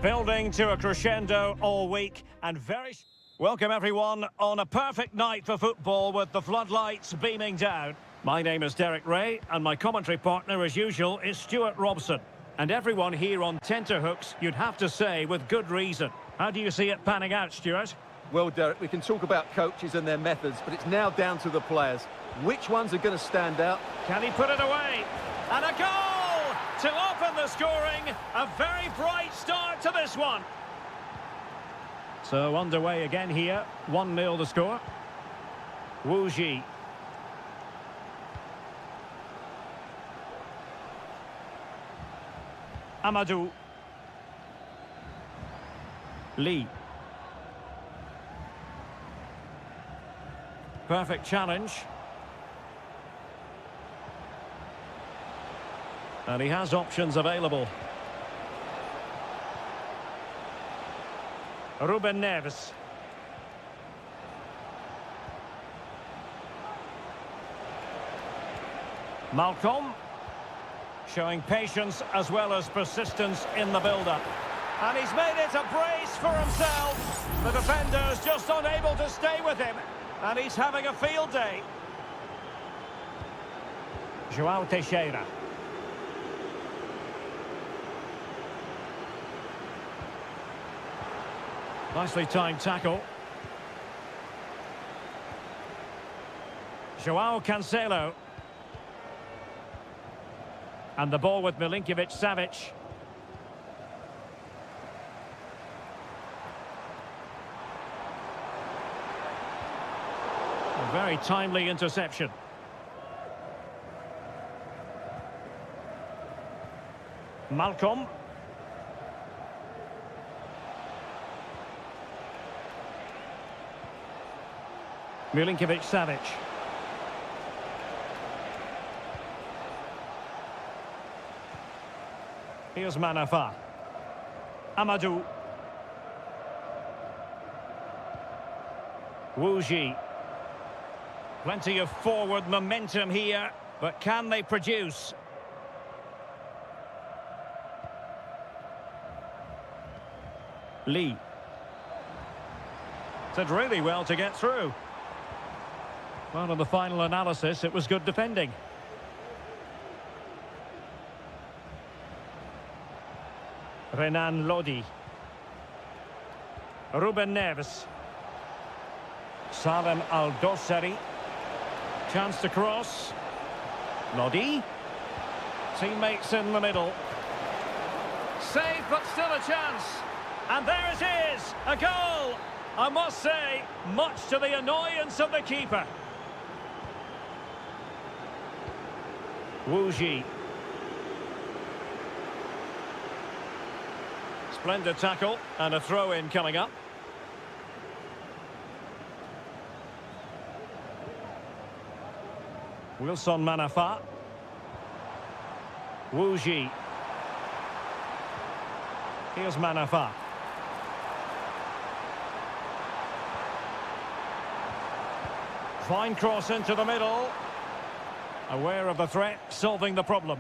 Building to a crescendo all week and very... Welcome everyone on a perfect night for football with the floodlights beaming down. My name is Derek Ray and my commentary partner as usual is Stuart Robson. And everyone here on tenterhooks, you'd have to say with good reason. How do you see it panning out, Stuart? Well, Derek, we can talk about coaches and their methods, but it's now down to the players. Which ones are going to stand out? Can he put it away? And a goal to open the scoring. A very bright start to this one. So underway again here. 1-0 the score. Wu Ji. Amadou. Lee. Perfect challenge. And he has options available. Ruben Neves. Malcolm. Showing patience as well as persistence in the build-up. And he's made it a brace for himself. The defender's just unable to stay with him. And he's having a field day. João Teixeira. Nicely timed tackle. João Cancelo. And the ball with Milinkovic-Savic. A very timely interception. Malcolm. Milinkovic-Savic. Here's Manafa. Amadou. Wu Ji. Plenty of forward momentum here, but can they produce? Lee. Did really well to get through. Well, in the final analysis, it was good defending. Renan Lodi. Ruben Neves. Salem Al-Dossari. Chance to cross. Lodi. Teammates in the middle. Save, but still a chance. And there it is, a goal. I must say, much to the annoyance of the keeper. Wu Ji. Splendid tackle and a throw-in coming up. Wilson Manafa. Wu Ji. Here's Manafa. Fine cross into the middle. Aware of the threat, solving the problem.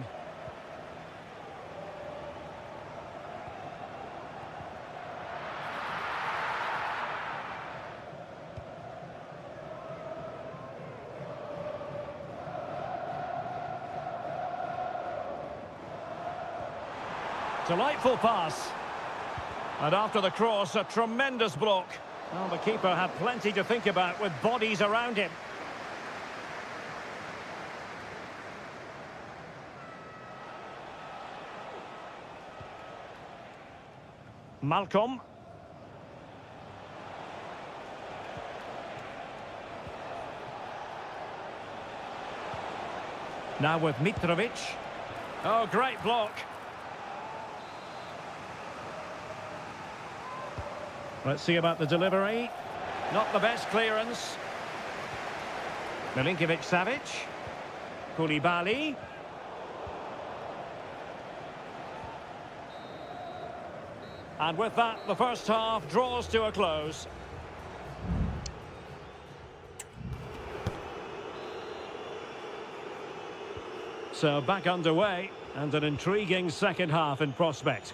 Delightful pass. And after the cross, a tremendous block. Well, the keeper had plenty to think about with bodies around him. Malcolm. Now with Mitrovic. Oh, great block. Let's see about the delivery. Not the best clearance. Milinkovic-Savic. Koulibaly. And with that, the first half draws to a close. So back underway, and an intriguing second half in prospect.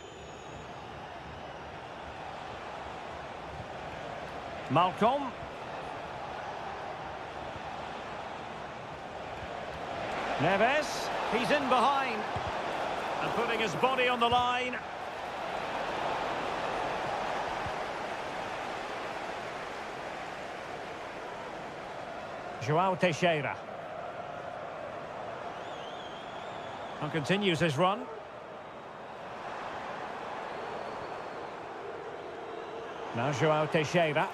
Malcolm. Neves, he's in behind. And putting his body on the line. Joao Teixeira. And continues his run. Now Joao Teixeira.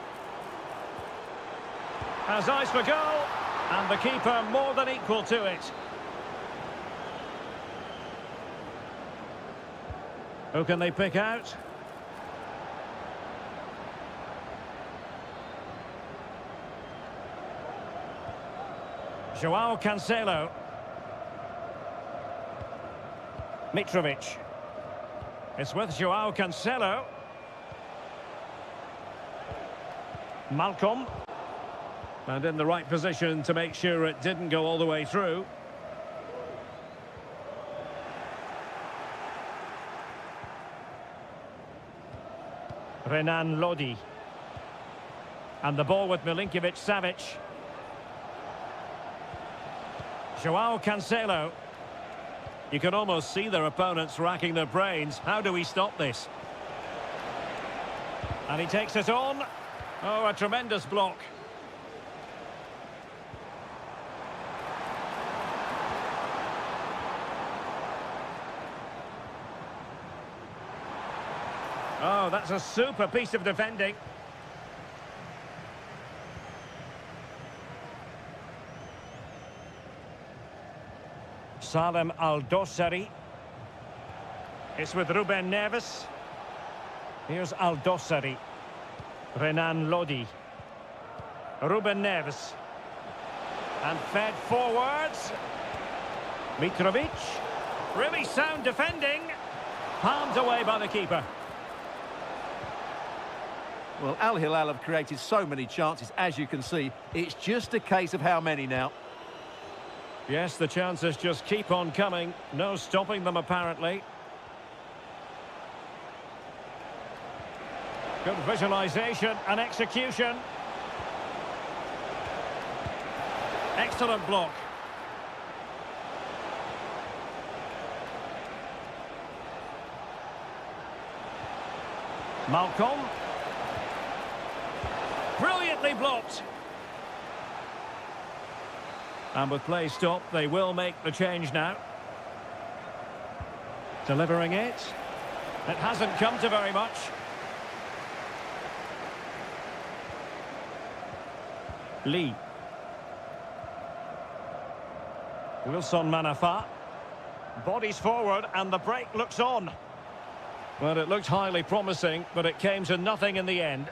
Has eyes for goal. And the keeper more than equal to it. Who can they pick out? Joao Cancelo. Mitrovic. It's with Joao Cancelo. Malcolm. And in the right position to make sure it didn't go all the way through. Renan Lodi. And the ball with Milinkovic-Savic. Joao Cancelo. You can almost see their opponents racking their brains. How do we stop this? And he takes it on. Oh, a tremendous block. Oh, that's a super piece of defending. Salem Al-Dossari. It's with Ruben Neves. Here's Al-Dossari. Renan Lodi. Ruben Neves. And fed forwards. Mitrovic. Really sound defending. Palmed away by the keeper. Well, Al Hilal have created so many chances, as you can see. It's just a case of how many now. Yes, the chances just keep on coming. No stopping them, apparently. Good visualisation and execution. Excellent block. Malcolm. Brilliantly blocked. And with play stopped, they will make the change now. Delivering it. It hasn't come to very much. Lee. Wilson Manafa. Bodies forward and the break looks on. Well, it looked highly promising, but it came to nothing in the end.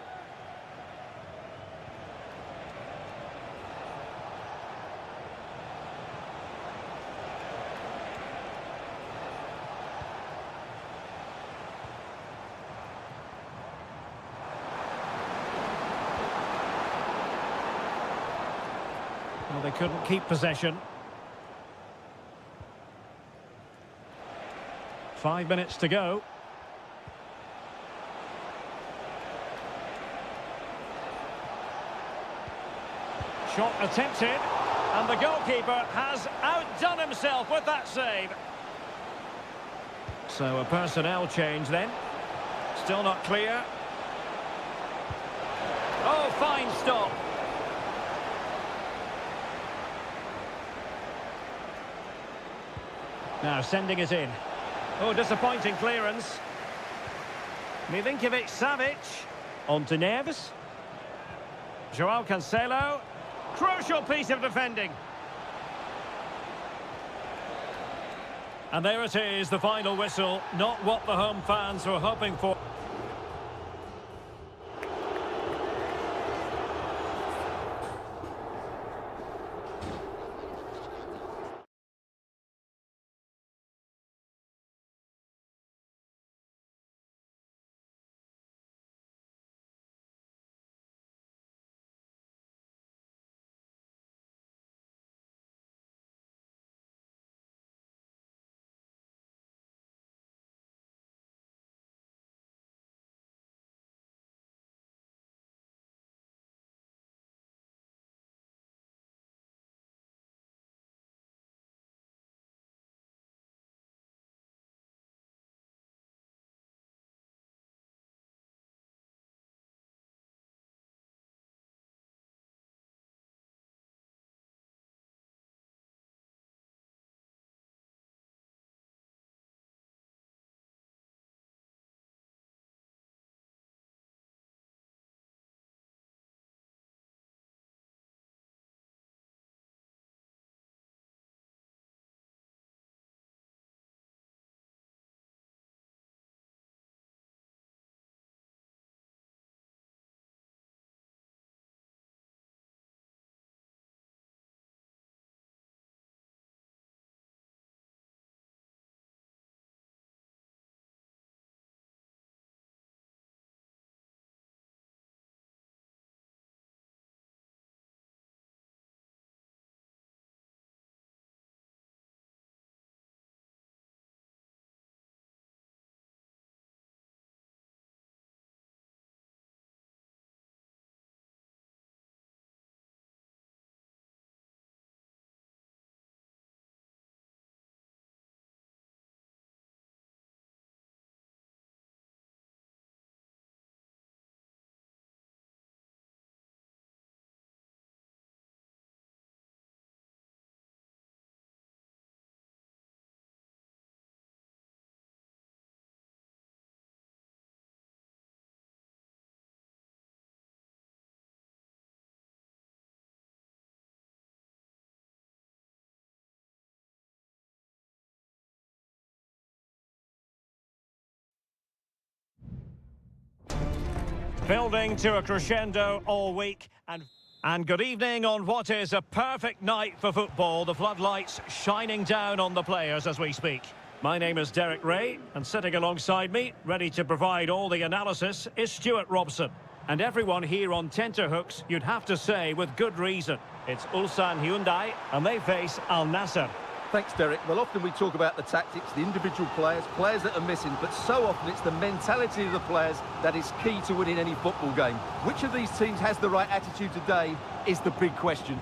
Well, they couldn't keep possession. 5 minutes to go. Shot attempted, and the goalkeeper has outdone himself with that save. So a personnel change then. Still not clear. Oh, fine stop. Now sending it in. Oh, disappointing clearance. Milinkovic-Savic. On to Neves. Joao Cancelo. Crucial piece of defending. And there it is, the final whistle. Not what the home fans were hoping for. Building to a crescendo all week and good evening on what is a perfect night for football. The floodlights shining down on the players as we speak. My name is Derek Ray, and sitting alongside me, ready to provide all the analysis, is Stuart Robson. And everyone here on tenterhooks, you'd have to say with good reason. It's Ulsan Hyundai, and they face Al Nassr. Thanks, Derek. Well, often we talk about the tactics, the individual players, players that are missing, but so often it's the mentality of the players that is key to winning any football game. Which of these teams has the right attitude today is the big question.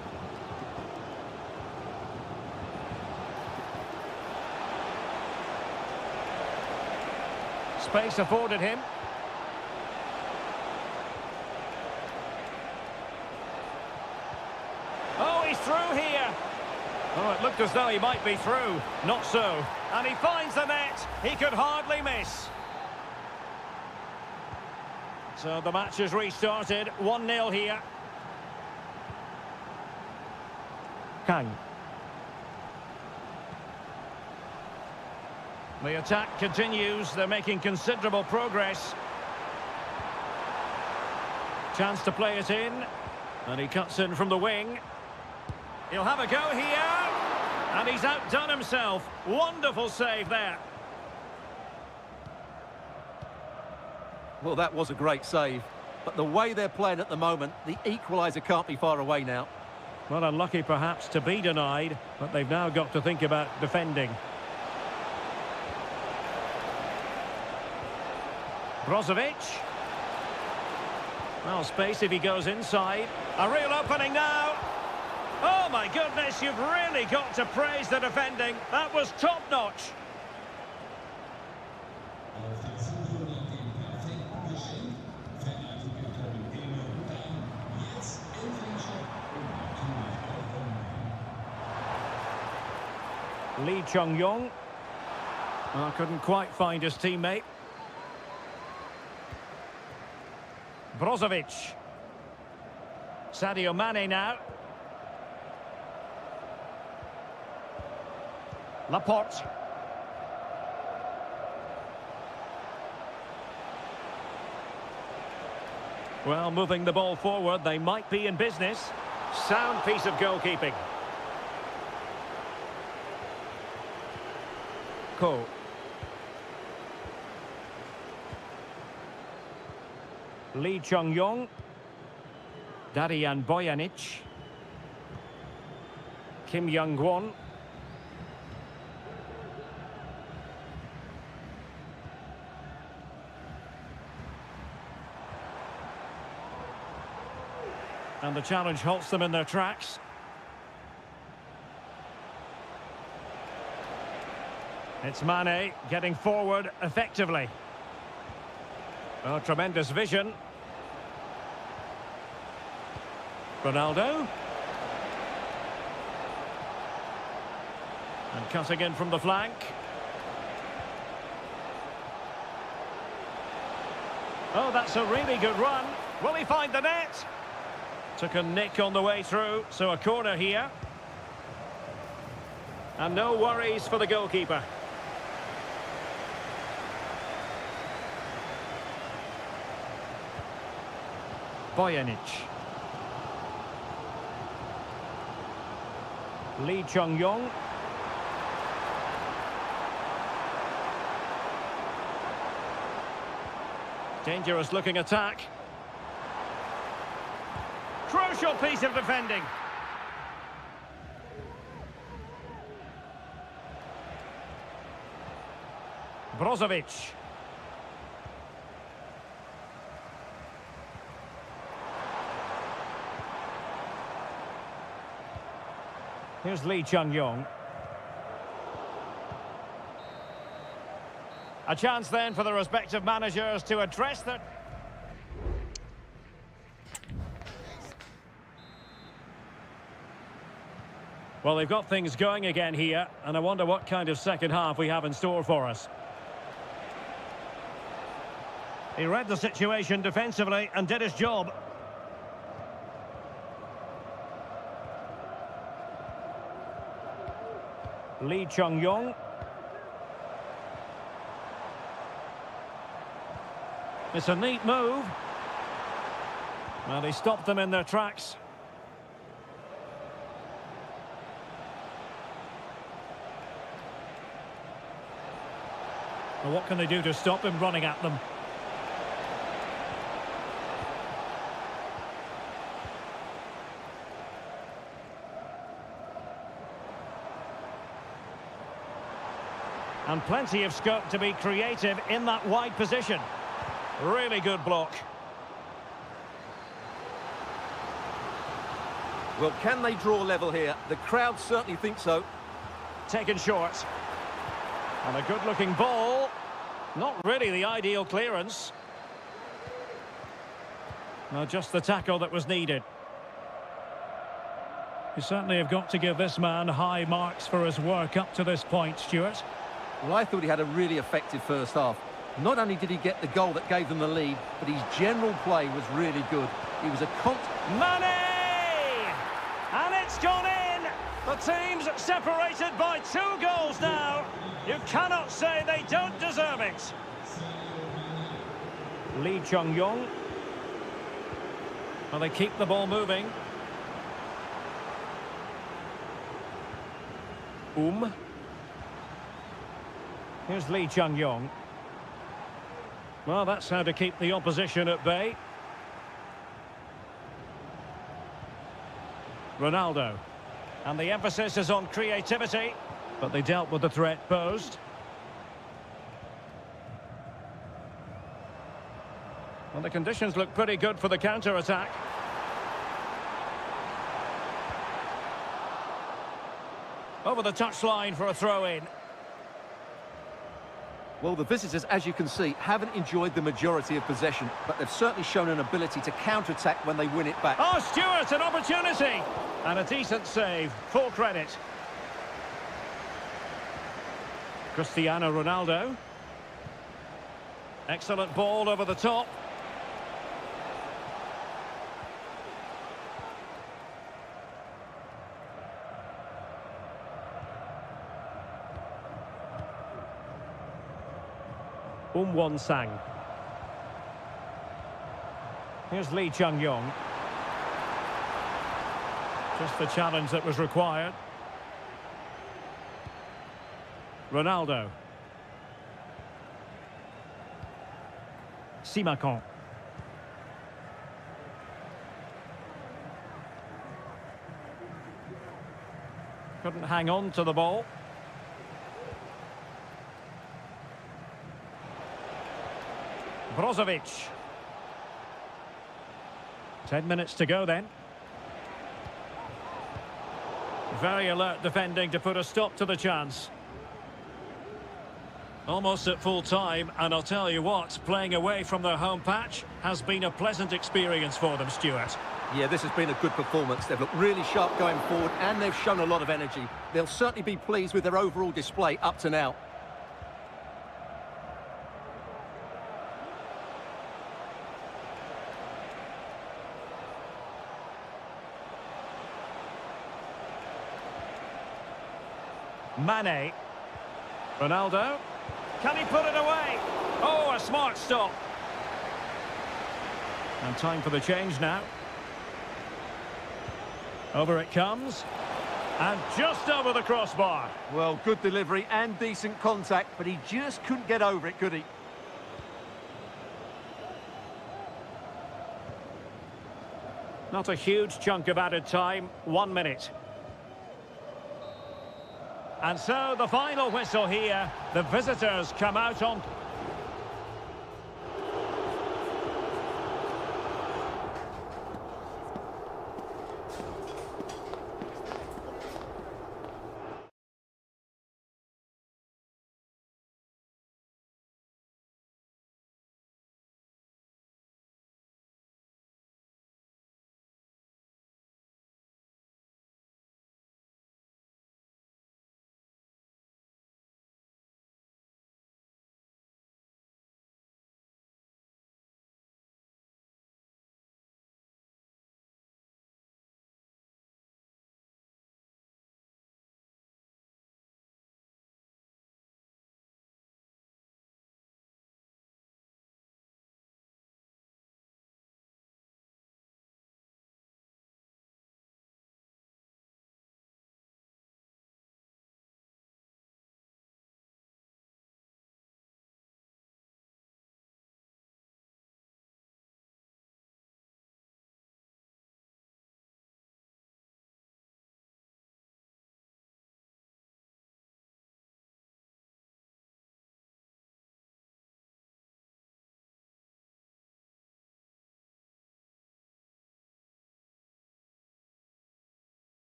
Space afforded him. Oh, he's through here. Oh, it looked as though he might be through. Not so. And he finds the net. He could hardly miss. So the match has restarted. 1-0 here. Kang. The attack continues. They're making considerable progress. Chance to play it in. And he cuts in from the wing. He'll have a go here. And he's outdone himself. Wonderful save there. Well, that was a great save. But the way they're playing at the moment, the equaliser can't be far away now. Well, unlucky perhaps to be denied, but they've now got to think about defending. Brozovic. Well, space if he goes inside. A real opening now. Oh, my goodness, you've really got to praise the defending. That was top-notch. Lee Chung-yong. Oh, couldn't quite find his teammate. Brozovic. Sadio Mane now. Laporte. Well, moving the ball forward, they might be in business. Sound piece of goalkeeping. Ko. Lee Chung-yong. Darian Bojanic. Kim Young-won. And the challenge halts them in their tracks. It's Mane getting forward effectively. Oh, tremendous vision. Ronaldo. And cutting in from the flank. Oh, that's a really good run. Will he find the net? Took a nick on the way through, so a corner here. And no worries for the goalkeeper. Bojanic. Lee Chung-yong. Dangerous looking attack. Crucial piece of defending. Brozovic. Here's Lee Chung-yong. A chance then for the respective managers to address their... Well, they've got things going again here, and I wonder what kind of second half we have in store for us. He read the situation defensively and did his job. Lee Chung-yong. It's a neat move. Well, he stopped them in their tracks. Well, what can they do to stop him running at them? And plenty of scope to be creative in that wide position. Really good block. Well, can they draw level here? The crowd certainly think so. Taken short. And a good-looking ball. Not really the ideal clearance. No, just the tackle that was needed. You certainly have got to give this man high marks for his work up to this point, Stuart. Well, I thought he had a really effective first half. Not only did he get the goal that gave them the lead, but his general play was really good. He was a Mane! And it's gone in! The team's separated by 2 goals now. You cannot say they don't deserve it. Lee Chung-yong. Well, they keep the ball moving. Here's Lee Chung-yong. Well, that's how to keep the opposition at bay. Ronaldo. And the emphasis is on creativity, but they dealt with the threat posed. Well, the conditions look pretty good for the counter-attack. Over the touchline for a throw-in. Well, the visitors, as you can see, haven't enjoyed the majority of possession, but they've certainly shown an ability to counter-attack when they win it back. Oh, Stewart, an opportunity! And a decent save, full credit. Cristiano Ronaldo. Excellent ball over the top. Won-sang. Here's Lee Chung-yong. Just the challenge that was required. Ronaldo. Simakon. Couldn't hang on to the ball. Brozovic. 10 minutes to go then. Very alert defending to put a stop to the chance. Almost at full time, and I'll tell you what, playing away from their home patch has been a pleasant experience for them, Stuart. Yeah, this has been a good performance. They've looked really sharp going forward, and they've shown a lot of energy. They'll certainly be pleased with their overall display up to now. Mane. Ronaldo. Can he put it away? Oh, a smart stop. And time for the change now. Over it comes. And just over the crossbar. Well, good delivery and decent contact, but he just couldn't get over it, could he? Not a huge chunk of added time. 1 minute. And so the final whistle here. The visitors come out on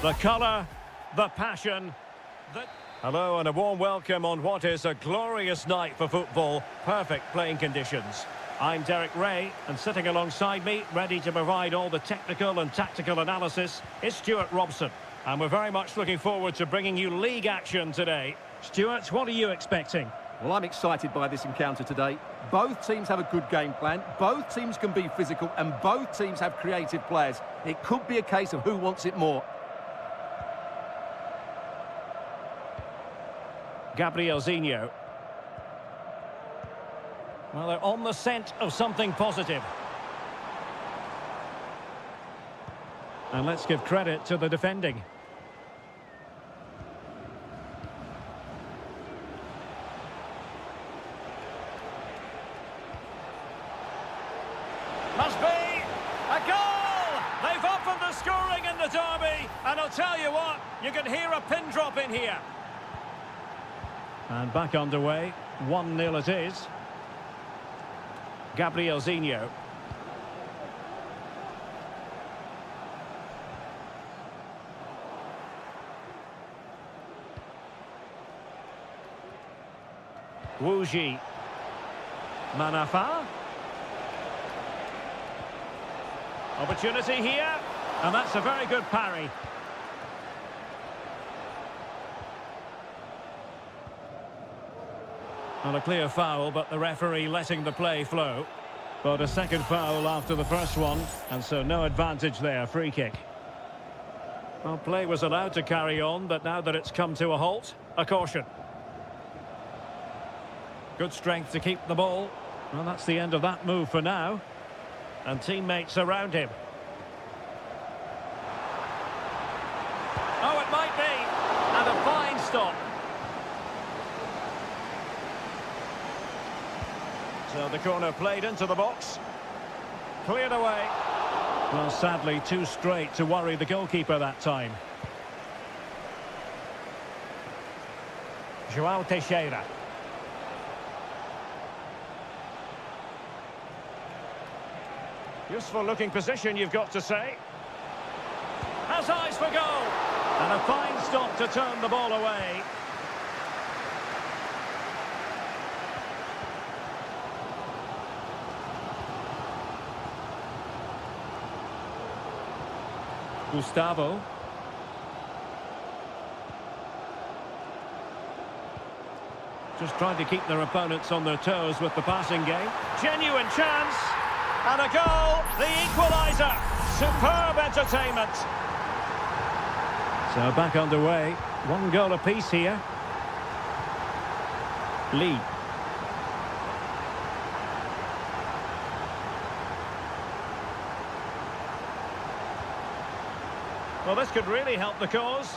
The colour, the passion. Hello and a warm welcome on what is a glorious night for football. Perfect playing conditions. I'm Derek Ray, and sitting alongside me, ready to provide all the technical and tactical analysis, is Stuart Robson. And we're very much looking forward to bringing you league action today. Stuart, what are you expecting? Well, I'm excited by this encounter today. Both teams have a good game plan, both teams can be physical, and both teams have creative players. It could be a case of who wants it more. Gabrielzinho. Well, they're on the scent of something positive. And let's give credit to the defending. Must be a goal! They've opened the scoring in the derby, and I'll tell you what, you can hear a pin drop in here. And back underway, 1-0 it is. Gabrielzinho. Wuji. Manafa. Opportunity here, and that's a very good parry. Not a clear foul, but the referee letting the play flow. But a second foul after the first one, and so no advantage there, free kick. Well, play was allowed to carry on, but now that it's come to a halt, a caution. Good strength to keep the ball. Well, that's the end of that move for now. And teammates around him. Oh, it might be. And a fine stop. So the corner played into the box. Cleared away. Well, sadly, too straight to worry the goalkeeper that time. João Teixeira. Useful looking position, you've got to say. Has eyes for goal. And a fine stop to turn the ball away. Gustavo. Just trying to keep their opponents on their toes with the passing game. Genuine chance. And a goal, the equaliser. Superb entertainment. So back underway. 1 goal apiece here. Lee. Well, this could really help the cause.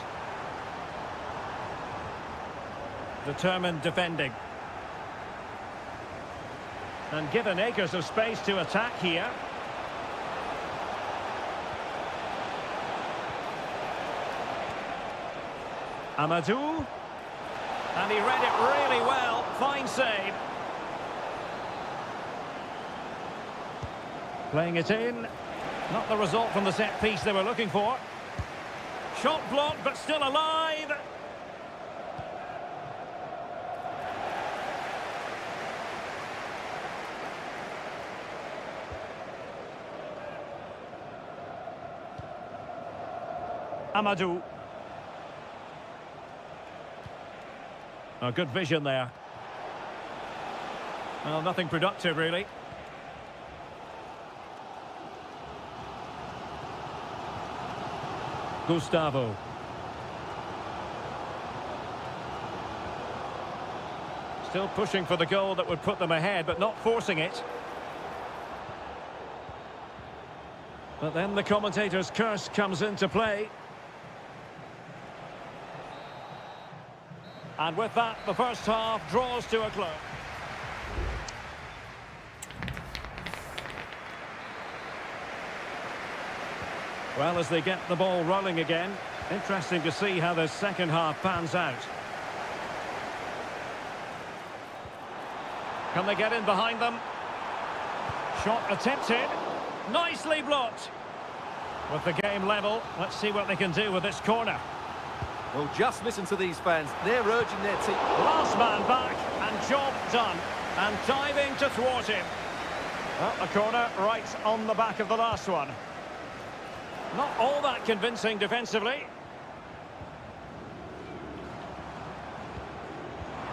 Determined defending. And given acres of space to attack here. Amadou. And he read it really well. Fine save. Playing it in. Not the result from the set piece they were looking for. Shot blocked, but still alive. Amadou. Oh, good vision there. Well, nothing productive, really. Gustavo. Still pushing for the goal that would put them ahead, but not forcing it. But then the commentator's curse comes into play. And with that, the first half draws to a close. Well, as they get the ball rolling again, interesting to see how the second half pans out. Can they get in behind them? Shot attempted. Nicely blocked. With the game level, let's see what they can do with this corner. Well, just listen to these fans. They're urging their team. Last man back, and job done. And diving to thwart him. Well, a corner right on the back of the last one. Not all that convincing defensively.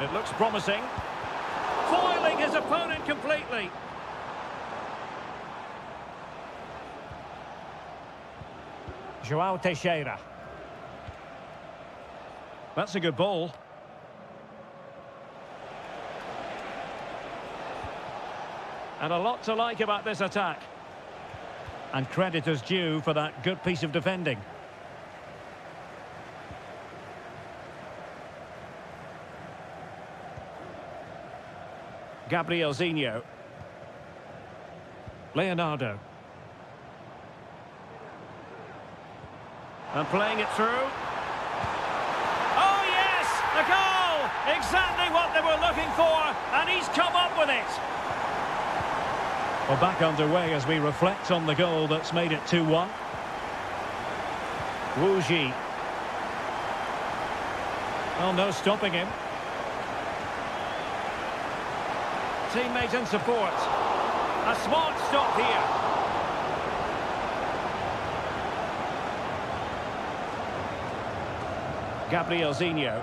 It looks promising. Foiling his opponent completely. João Teixeira. That's a good ball. And a lot to like about this attack. And credit is due for that good piece of defending. Gabrielzinho. Leonardo. And playing it through. Oh yes! A goal! Exactly what they were looking for, and he's come up with it. Well, back underway as we reflect on the goal that's made it 2-1. Wu Ji. Well, no stopping him. Teammate and support. A smart stop here. Gabrielzinho.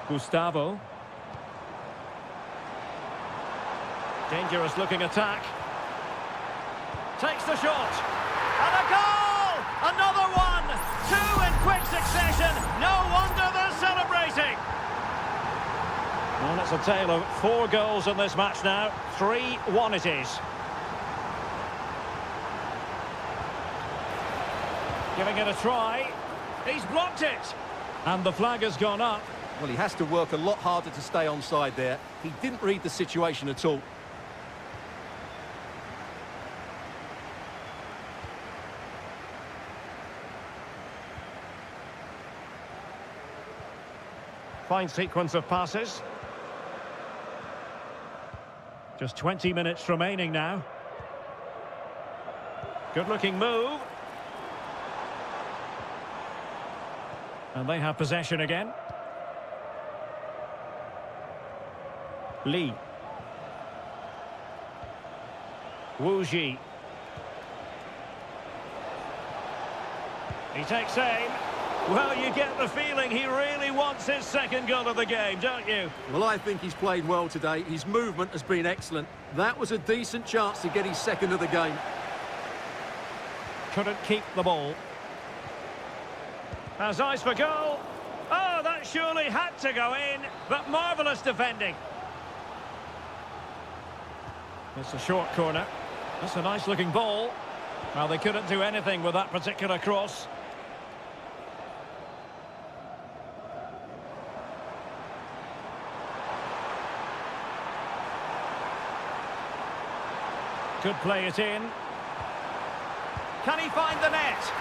Gustavo. Dangerous looking attack. Takes the shot. And a goal! Another one! Two in quick succession. No wonder they're celebrating. Well, it's a tale of 4 goals in this match now. 3-1 it is. Giving it a try. He's blocked it. And the flag has gone up. Well, he has to work a lot harder to stay onside there. He didn't read the situation at all. Fine sequence of passes. Just 20 minutes remaining now. Good-looking move. And they have possession again. Lee. Wu Ji. He takes aim. Well, you get the feeling he really wants his second goal of the game, don't you? Well, I think he's played well today. His movement has been excellent. That was a decent chance to get his second of the game. Couldn't keep the ball. Has eyes for goal. Oh, that surely had to go in, but marvellous defending. It's a short corner. That's a nice-looking ball. Well, they couldn't do anything with that particular cross. Could play it in. Can he find the net?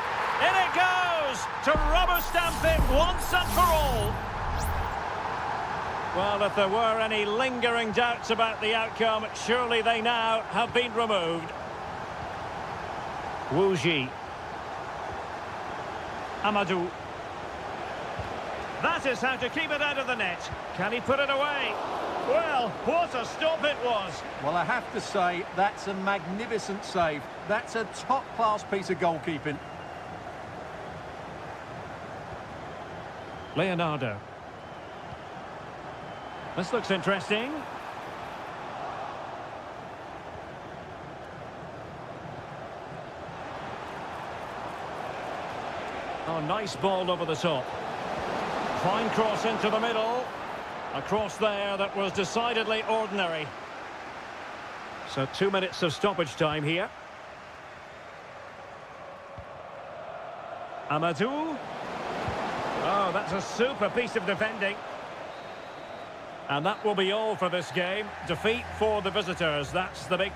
In it goes! To rubber stamp it once and for all. Well, if there were any lingering doubts about the outcome, surely they now have been removed. Wu Ji. Amadou. That is how to keep it out of the net. Can he put it away? Well, what a stop it was. Well, I have to say, that's a magnificent save. That's a top-class piece of goalkeeping. Leonardo. This looks interesting. Oh, nice ball over the top. Fine cross into the middle. A cross there that was decidedly ordinary. So 2 minutes of stoppage time here. Amadou. Oh, that's a super piece of defending. And that will be all for this game. Defeat for the visitors. That's the big...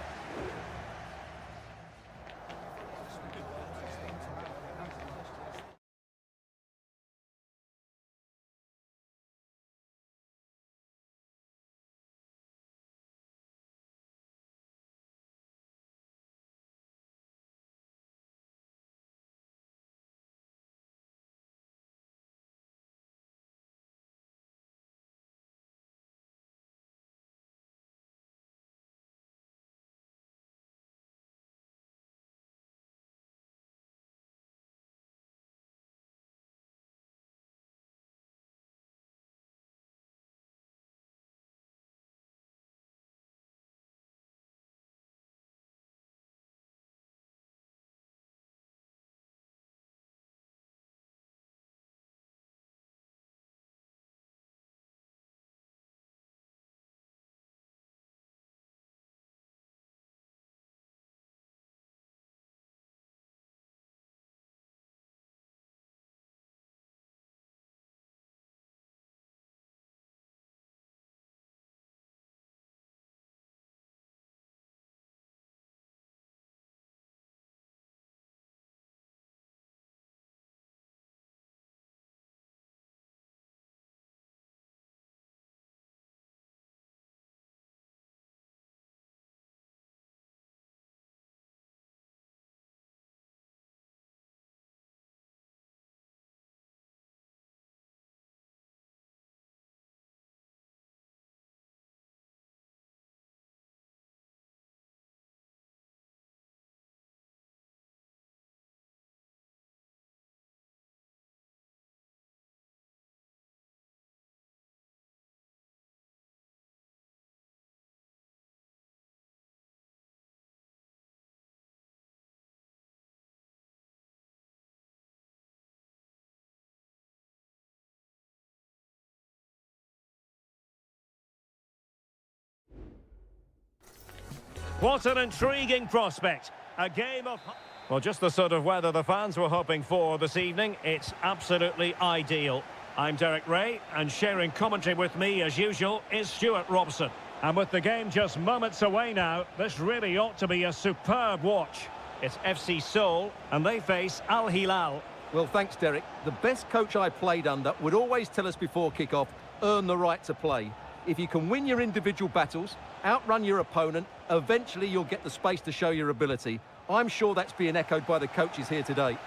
What an intriguing prospect. A game of... Well, just the sort of weather the fans were hoping for this evening. It's absolutely ideal. I'm Derek Ray, and sharing commentary with me, as usual, is Stuart Robson. And with the game just moments away now, this really ought to be a superb watch. It's FC Seoul, and they face Al Hilal. Well, thanks, Derek. The best coach I played under would always tell us before kick-off, earn the right to play. If you can win your individual battles, outrun your opponent, eventually you'll get the space to show your ability. I'm sure that's being echoed by the coaches here today.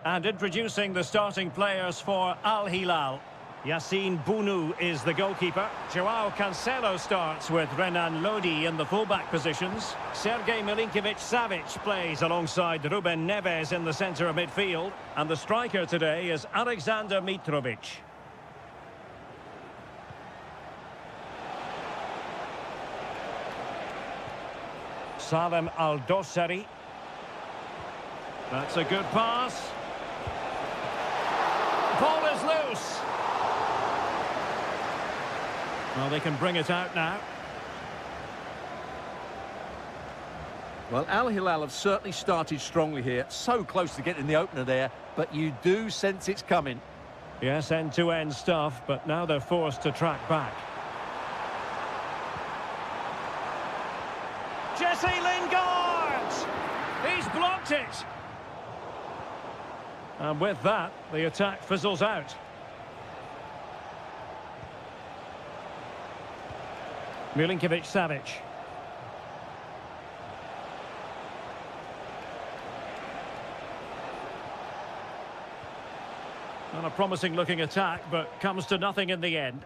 And introducing the starting players for Al Hilal. Yassine Bounou is the goalkeeper. Joao Cancelo starts with Renan Lodi in the fullback positions. Sergej Milinkovic-Savic plays alongside Ruben Neves in the centre of midfield. And the striker today is Alexander Mitrovic. Salem Al-Dossari. That's a good pass. Ball is loose. Well, they can bring it out now. Well, Al Hilal have certainly started strongly here. So close to getting the opener there, but you do sense it's coming. Yes, end-to-end stuff, but now they're forced to track back. Jesse Lingard! He's blocked it! And with that, the attack fizzles out. Milinkovic-Savic. Not a promising looking attack, but comes to nothing in the end.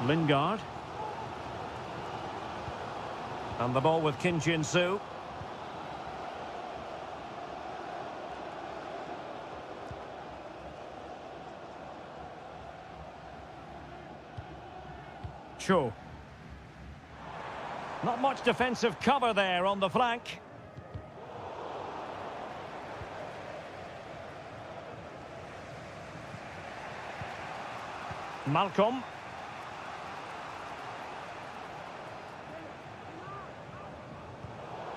Lingard. And the ball with Kim Jin-soo. Cho. Not much defensive cover there on the flank. Malcolm.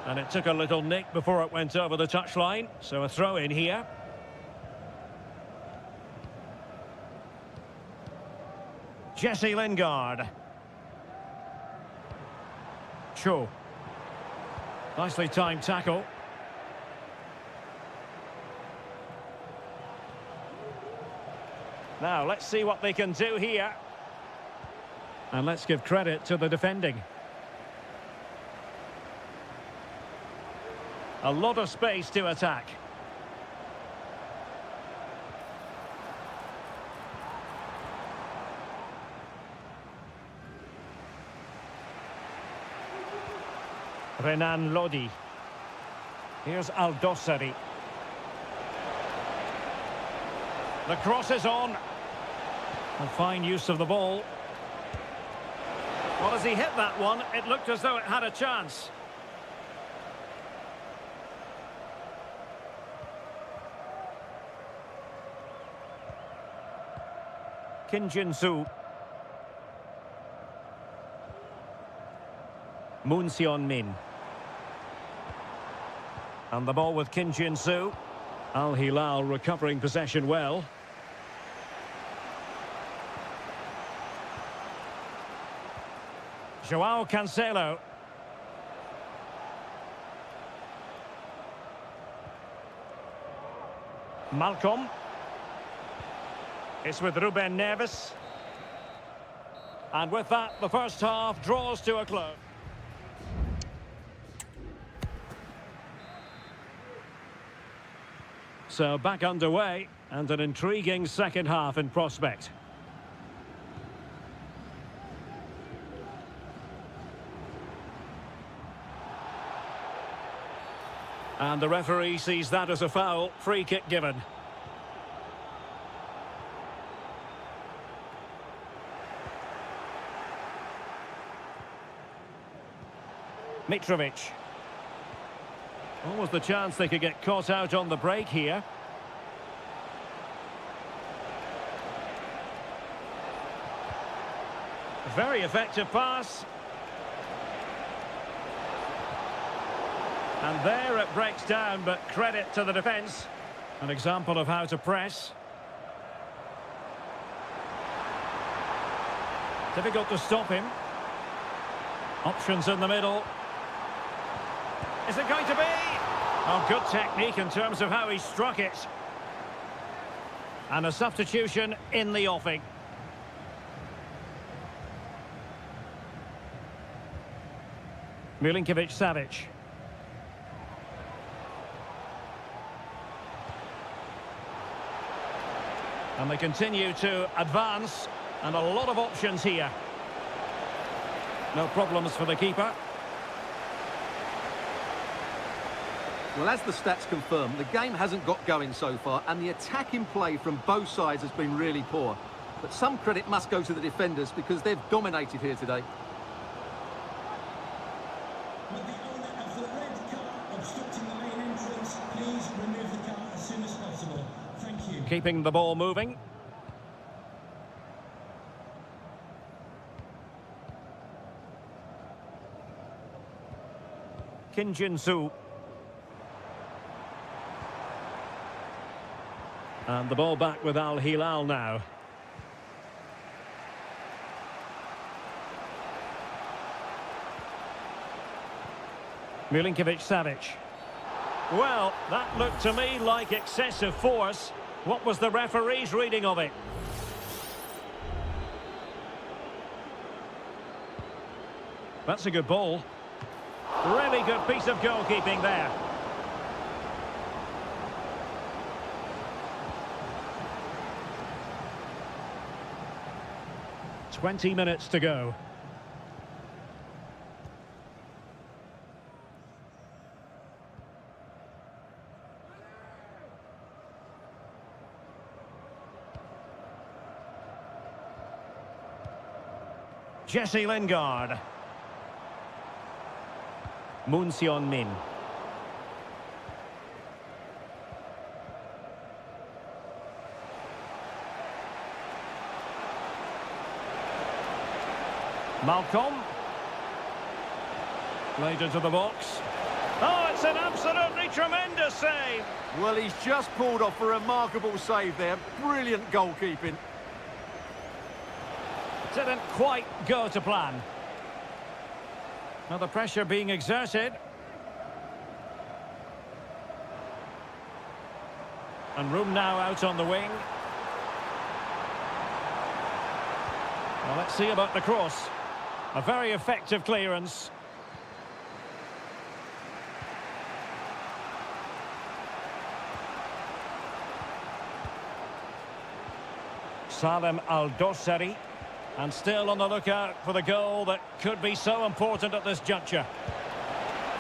And it took a little nick before it went over the touchline, so a throw in here. Jesse Lingard. Cho. Nicely timed tackle. Now, let's see what they can do here. And let's give credit to the defending. A lot of space to attack. Renan Lodi. Here's Al-Dossari. The cross is on. A fine use of the ball. Well, as he hit that one, it looked as though it had a chance. Kim Jin-soo. Moon Seon-min. And the ball with Kim Jin-soo. Al Hilal recovering possession well. Joao Cancelo. Malcolm. It's with Ruben Neves. And with that, the first half draws to a close. So back underway, and an intriguing second half in prospect. And the referee sees that as a foul. Free kick given. Mitrovic. Almost the chance they could get caught out on the break here. Very effective pass. And there it breaks down, but credit to the defence. An example of how to press. Difficult to stop him. Options in the middle. Is it going to be? Oh, good technique in terms of how he struck it. And a substitution in the offing. Milinkovic-Savic. And they continue to advance, and a lot of options here. No problems for the keeper. Well, as the stats confirm, the game hasn't got going so far, and the attacking play from both sides has been really poor. But some credit must go to the defenders because they've dominated here today. With the owner of the red car obstructing the main entrance, please remove the car as soon as possible. Thank you. Keeping the ball moving. Kim Jin-soo. And the ball back with Al Hilal now. Milinkovic-Savic. Well, that looked to me like excessive force. What was the referee's reading of it? That's a good ball. Really good piece of goalkeeping there. "20 minutes to go." Jesse Lingard. Moon Seon-min. Malcolm. Played into the box. Oh, it's an absolutely tremendous save. Well, he's just pulled off a remarkable save there. Brilliant goalkeeping. Didn't quite go to plan. Now the pressure being exerted. And room now out on the wing. Well, let's see about the cross. A very effective clearance. Salem Al-Dossari. And still on the lookout for the goal that could be so important at this juncture.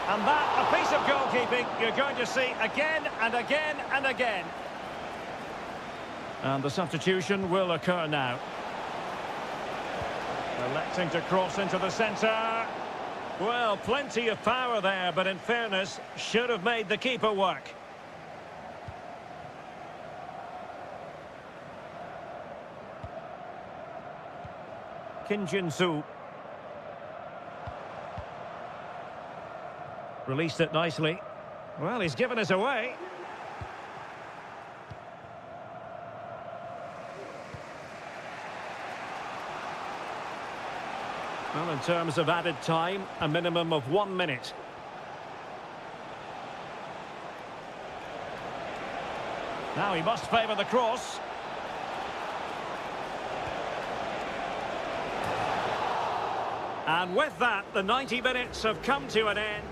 And that, a piece of goalkeeping you're going to see again and again and again. And the substitution will occur now. Electing to cross into the centre. Well, plenty of power there, but in fairness, should have made the keeper work. Kim Jin-soo. Released it nicely. Well, he's given us away. Well, in terms of added time, a minimum of 1 minute. Now he must favour the cross. And with that, the 90 minutes have come to an end.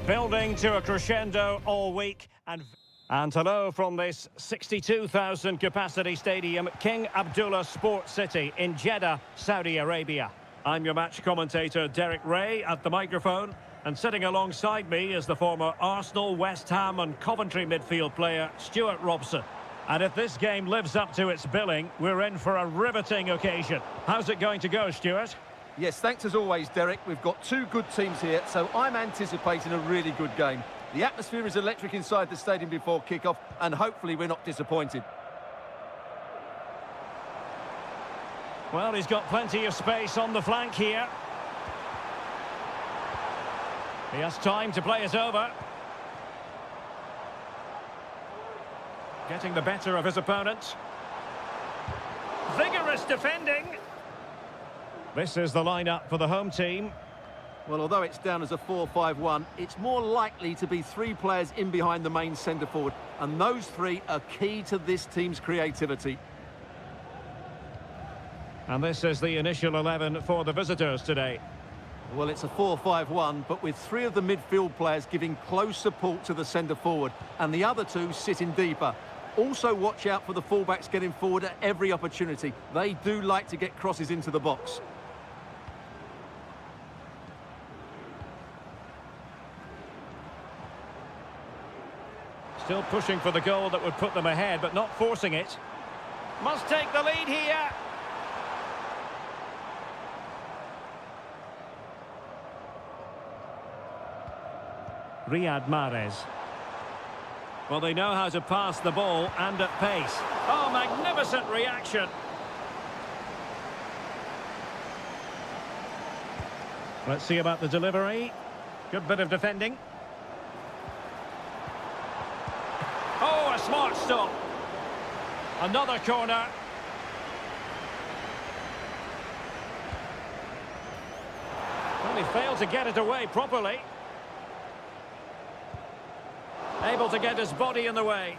Building to a crescendo all week and hello from this 62,000 capacity stadium, King Abdullah Sports City in Jeddah, Saudi Arabia. I'm your match commentator Derek Ray at the microphone, and sitting alongside me is the former Arsenal, West Ham and Coventry midfield player Stuart Robson. And if this game lives up to its billing, we're in for a riveting occasion. How's it going to go, Stuart? Yes, thanks as always, Derek. We've got two good teams here, so I'm anticipating a really good game. The atmosphere is electric inside the stadium before kick-off, and hopefully we're not disappointed. Well, he's got plenty of space on the flank here. He has time to play it over. Getting the better of his opponent. Vigorous defending. This is the lineup for the home team. Well, although it's down as a 4-5-1, it's more likely to be three players in behind the main centre-forward, and those three are key to this team's creativity. And this is the initial 11 for the visitors today. Well, it's a 4-5-1, but with three of the midfield players giving close support to the centre-forward, and the other two sitting deeper. Also, watch out for the fullbacks getting forward at every opportunity. They do like to get crosses into the box. Still pushing for the goal that would put them ahead, but not forcing it. Must take the lead here. Riyad Mahrez. Well, they know how to pass the ball and at pace. Oh, magnificent reaction. Let's see about the delivery. Good bit of defending. Oh, a smart stop. Another corner. Well, he failed to get it away properly. Able to get his body in the way.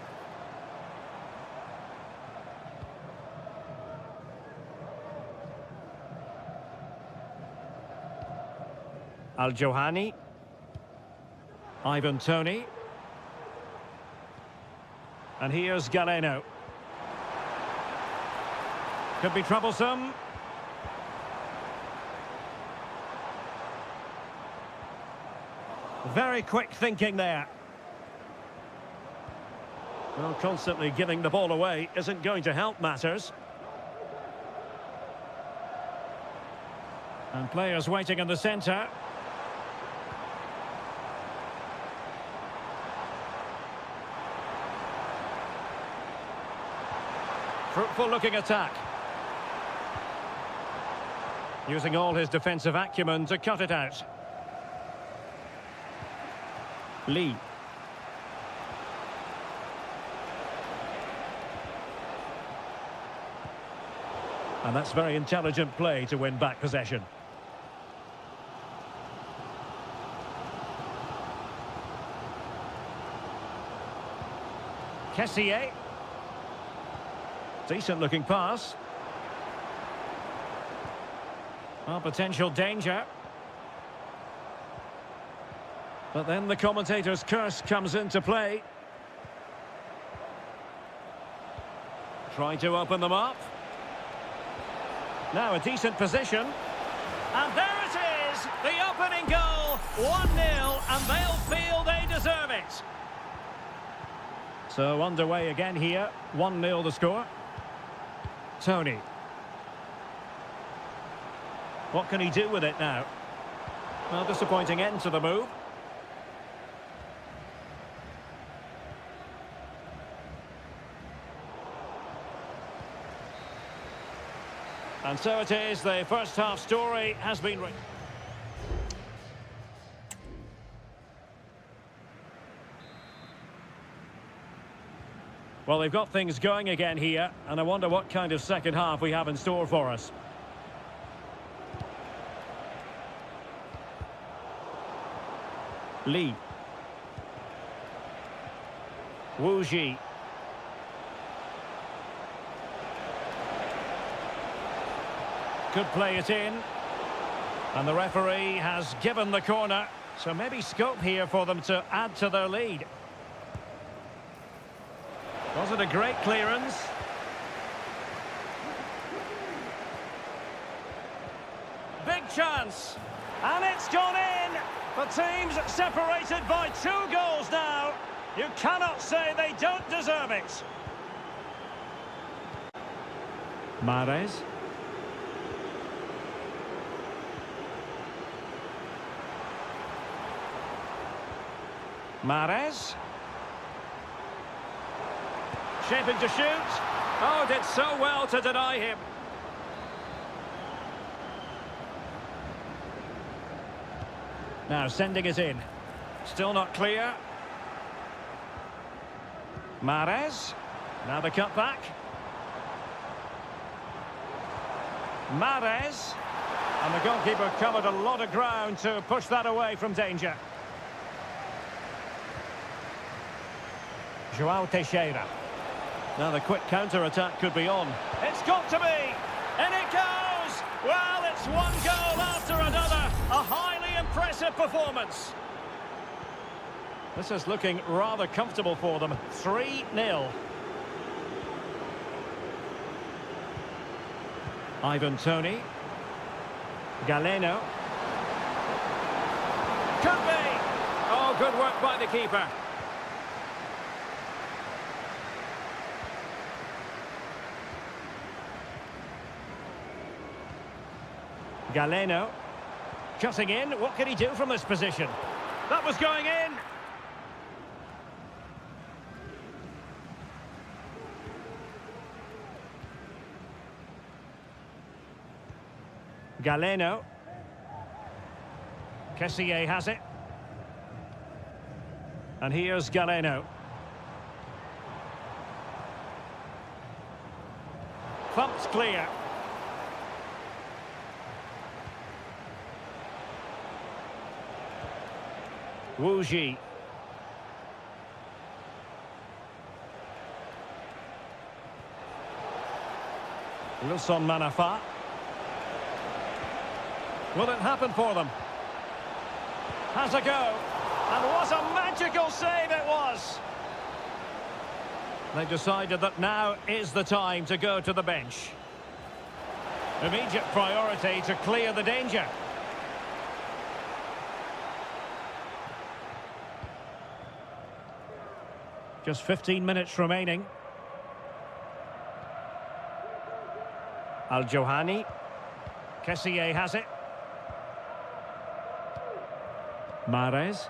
Al-Johani. Ivan Toney. And here's Galeno. Could be troublesome. Very quick thinking there. Well, constantly giving the ball away isn't going to help matters. And players waiting in the centre. Fruitful looking attack. Using all his defensive acumen to cut it out. Lee. And that's very intelligent play to win back possession. Kessié. Decent looking pass. Well, potential danger. But then the commentator's curse comes into play. Trying to open them up. Now a decent position. And there it is! The opening goal! 1-0, and they'll feel they deserve it. So underway again here. 1-0 the score. Toney. What can he do with it now? Well, disappointing end to the move. And so it is, the first half story has been written. Well, they've got things going again here, and I wonder what kind of second half we have in store for us. Lee. Wu Ji. Could play it in. And the referee has given the corner. So maybe scope here for them to add to their lead. Wasn't a great clearance. Big chance. And it's gone in. The team's separated by 2 goals now. You cannot say they don't deserve it. Mahrez. Mahrez. Shaping to shoot. Oh, did so well to deny him. Now sending it in. Still not clear. Mahrez. Now the cut back. Mahrez. And the goalkeeper covered a lot of ground to push that away from danger. João Teixeira. Now the quick counter-attack could be on. It's got to be! And it goes! Well, it's one goal after another. A highly impressive performance. This is looking rather comfortable for them. 3-0. Ivan Toney. Galeno. Could be! Oh, good work by the keeper. Galeno. Cutting in. What can he do from this position? That was going in. Galeno. Kessié has it. And here's Galeno. Thumped clear. Wu Ji. Wilson Manafa. Will it happen for them? Has a go. And what a magical save it was! They've decided that now is the time to go to the bench. Immediate priority to clear the danger. Just 15 minutes remaining. Al-Johani. Kessié has it. Mahrez.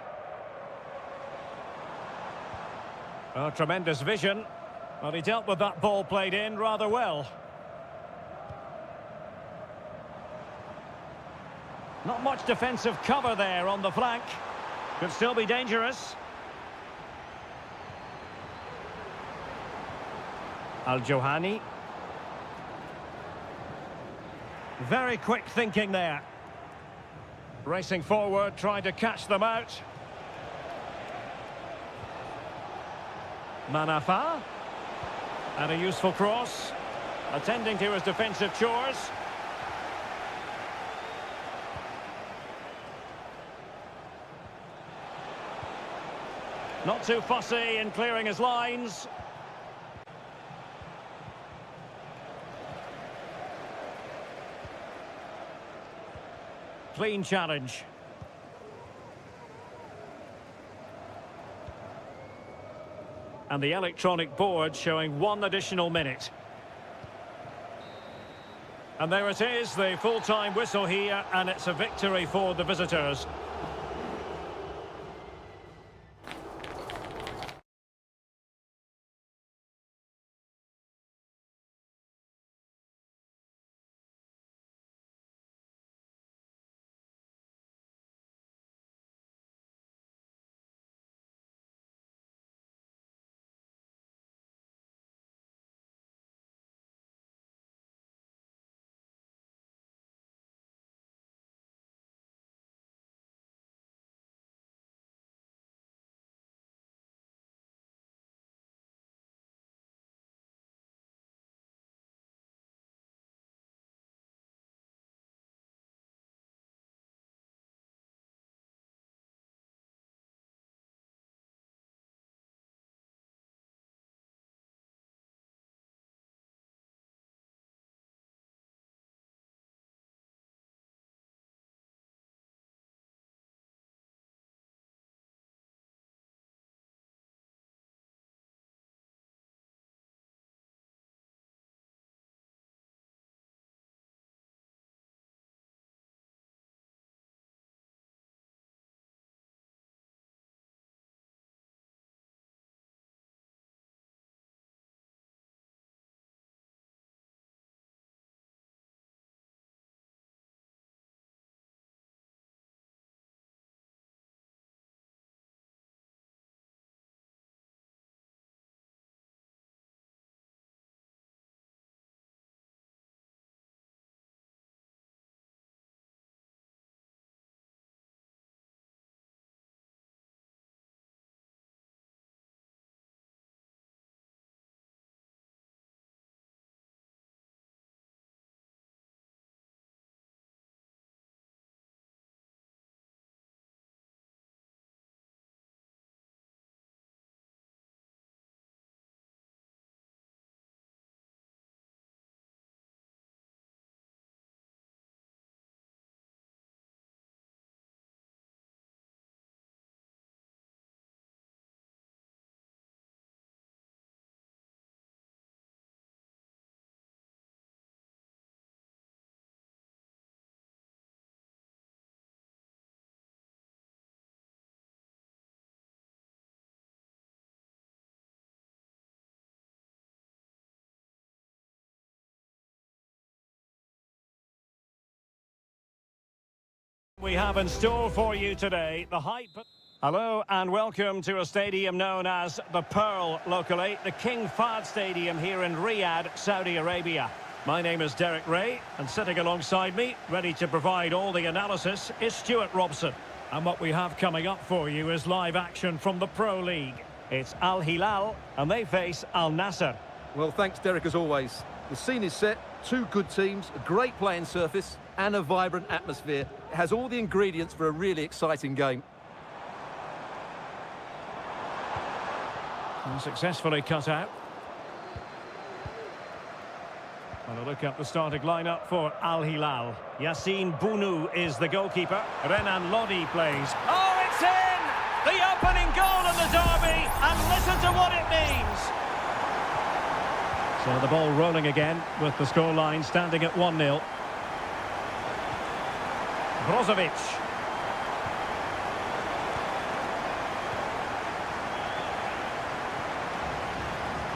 Oh, tremendous vision. Well, he dealt with that ball played in rather well. Not much defensive cover there on the flank. Could still be dangerous. Al-Johani. Very quick thinking there. Racing forward, trying to catch them out. Manafa. And a useful cross. Attending to his defensive chores. Not too fussy in clearing his lines. Clean challenge. And the electronic board showing 1 additional minute. And there it is, the full-time whistle here, and it's a victory for the visitors. We have in store for you today the hype. Hello and welcome to a stadium known as the Pearl locally, the King Fahd Stadium here in Riyadh, Saudi Arabia. My name is Derek Ray, and sitting alongside me, ready to provide all the analysis, is Stuart Robson. And what we have coming up for you is live action from the Pro League. It's Al Hilal, and they face Al Nassr. Well, thanks, Derek, as always. The scene is set, two good teams, a great playing surface, and a vibrant atmosphere. It has all the ingredients for a really exciting game. And successfully cut out. And a look at the starting lineup for Al Hilal. Yassine Bounou is the goalkeeper. Renan Lodi plays. Oh, it's in! The opening goal in the derby, and listen to what it means. So the ball rolling again with the scoreline standing at 1-0. Brozovic.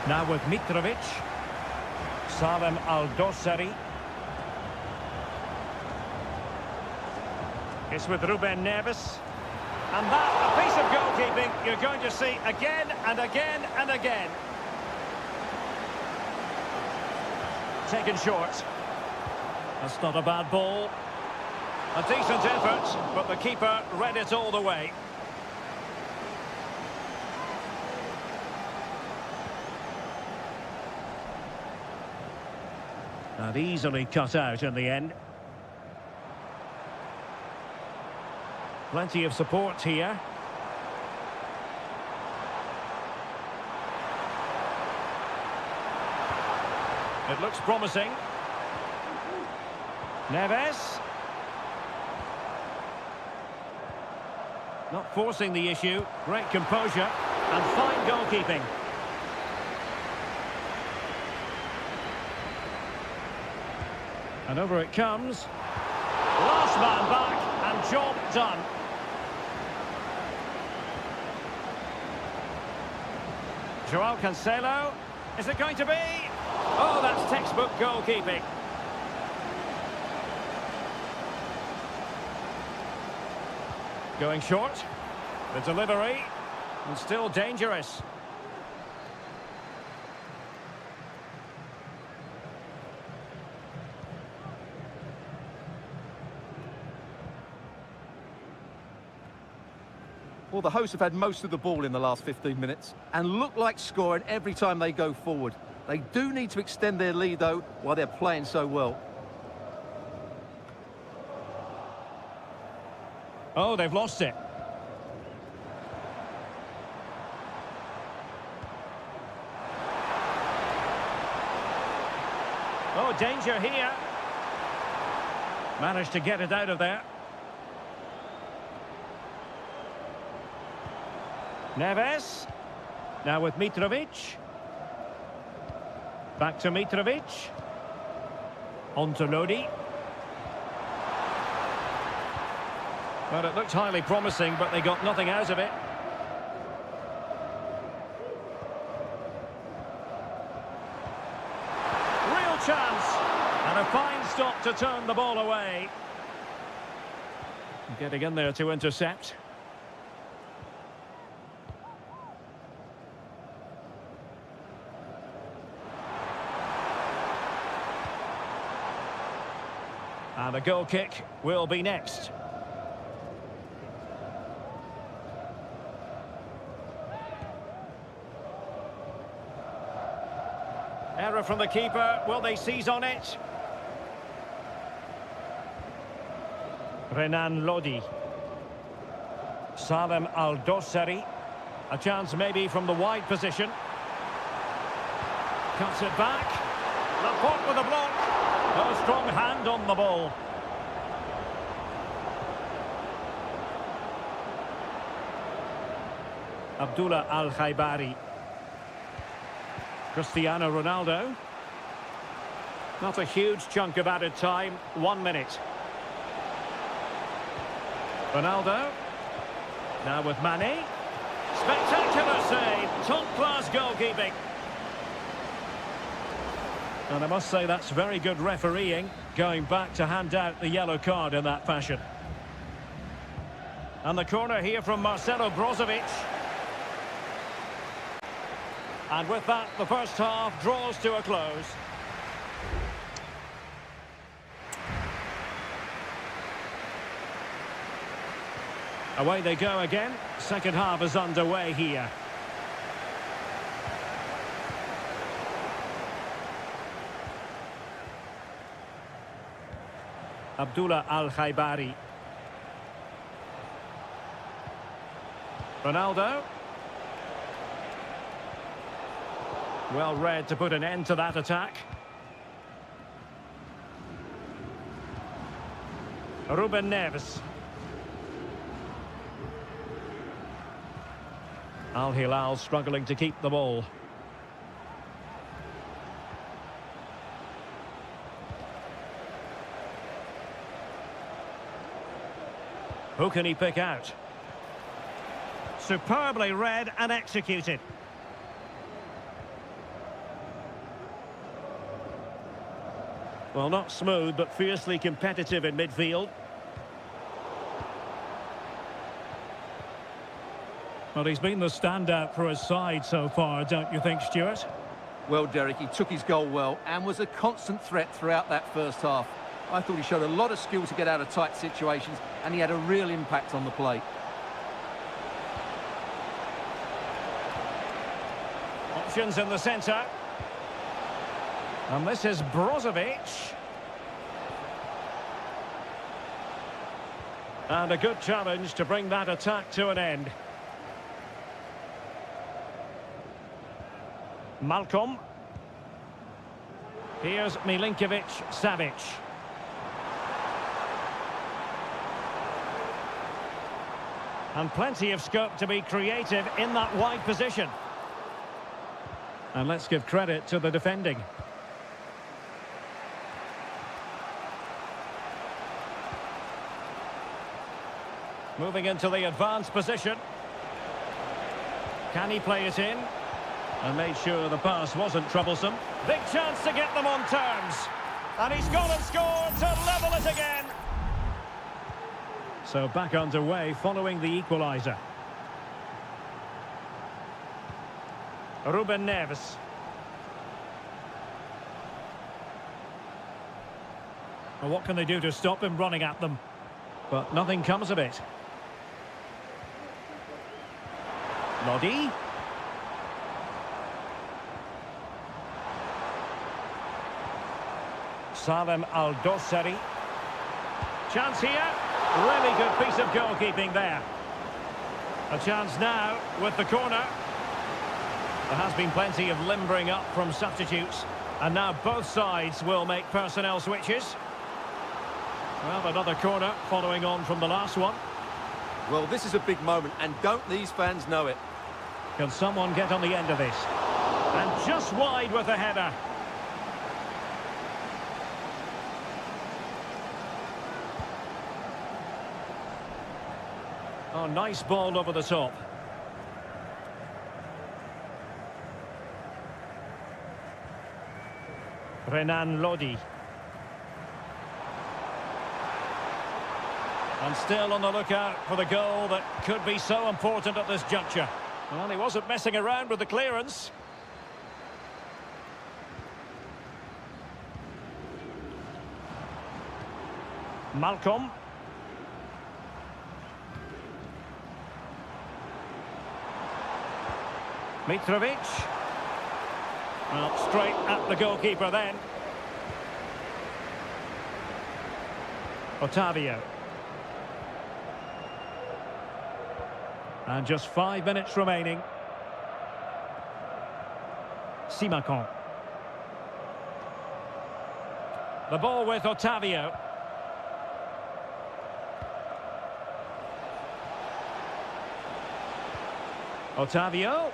Now with Mitrovic. Salem Al-Dossari. It's with Ruben Neves. And that, a piece of goalkeeping you're going to see again and again and again. Taken short. That's not a bad ball. A decent effort, but the keeper read it all the way. And easily cut out in the end. Plenty of support here. It looks promising. Neves. Not forcing the issue. Great composure and fine goalkeeping. And over it comes. Last man back and job done. Joao Cancelo. Is it going to be? Oh, that's textbook goalkeeping. Going short. The delivery. And still dangerous. Well, the hosts have had most of the ball in the last 15 minutes and look like scoring every time they go forward. They do need to extend their lead, though, while they're playing so well. Oh, they've lost it. Oh, danger here. Managed to get it out of there. Neves. Now with Mitrovic. Back to Mitrovic. On to Lodi. Well, it looked highly promising, but they got nothing out of it. Real chance. And a fine stop to turn the ball away. Getting in there to intercept. And the goal kick will be next. Error from the keeper. Will they seize on it? Renan Lodi. Salem Al-Dossari. A chance maybe from the wide position. Cuts it back. Laporte with a block. A strong hand on the ball. Abdullah Al-Khaibari. Cristiano Ronaldo. Not a huge chunk of added time. 1 minute. Ronaldo. Now with Mane. Spectacular save. Top-class goalkeeping. And I must say that's very good refereeing, going back to hand out the yellow card in that fashion. And the corner here from Marcelo Brozovic. And with that, the first half draws to a close. Away they go again. Second half is underway here. Abdullah Al-Khaibari. Ronaldo. Well read to put an end to that attack. Ruben Neves. Al Hilal struggling to keep the ball. Who can he pick out? Superbly read and executed. Well, not smooth, but fiercely competitive in midfield. Well, he's been the standout for his side so far, don't you think, Stuart? Well, Derek, he took his goal well and was a constant threat throughout that first half. I thought he showed a lot of skill to get out of tight situations, and he had a real impact on the play. Options in the centre. And this is Brozovic. And a good challenge to bring that attack to an end. Malcolm. Here's Milinkovic-Savic. And plenty of scope to be creative in that wide position. And let's give credit to the defending. Moving into the advanced position. Can he play it in? And made sure the pass wasn't troublesome. Big chance to get them on terms. And he's gone and scored to level it again. So back underway following the equaliser. Ruben Neves. Well, what can they do to stop him running at them? But nothing comes of it. Lodi. Salem Al-Dossari. Chance here. Really good piece of goalkeeping there. A chance now with the corner. There has been plenty of limbering up from substitutes. And now both sides will make personnel switches. Well, another corner following on from the last one. Well, this is a big moment, and don't these fans know it? Can someone get on the end of this? And just wide with the header. Oh, nice ball over the top. Renan Lodi. And still on the lookout for the goal that could be so important at this juncture. Well, he wasn't messing around with the clearance. Malcolm. Mitrovic. Well, straight at the goalkeeper then. Otavio. And just 5 minutes remaining. Simakon. The ball with Otavio. Otavio.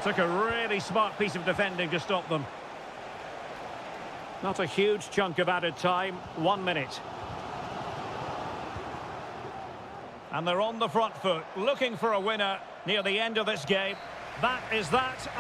Took a really smart piece of defending to stop them. Not a huge chunk of added time. 1 minute. And they're on the front foot, looking for a winner near the end of this game. That is that.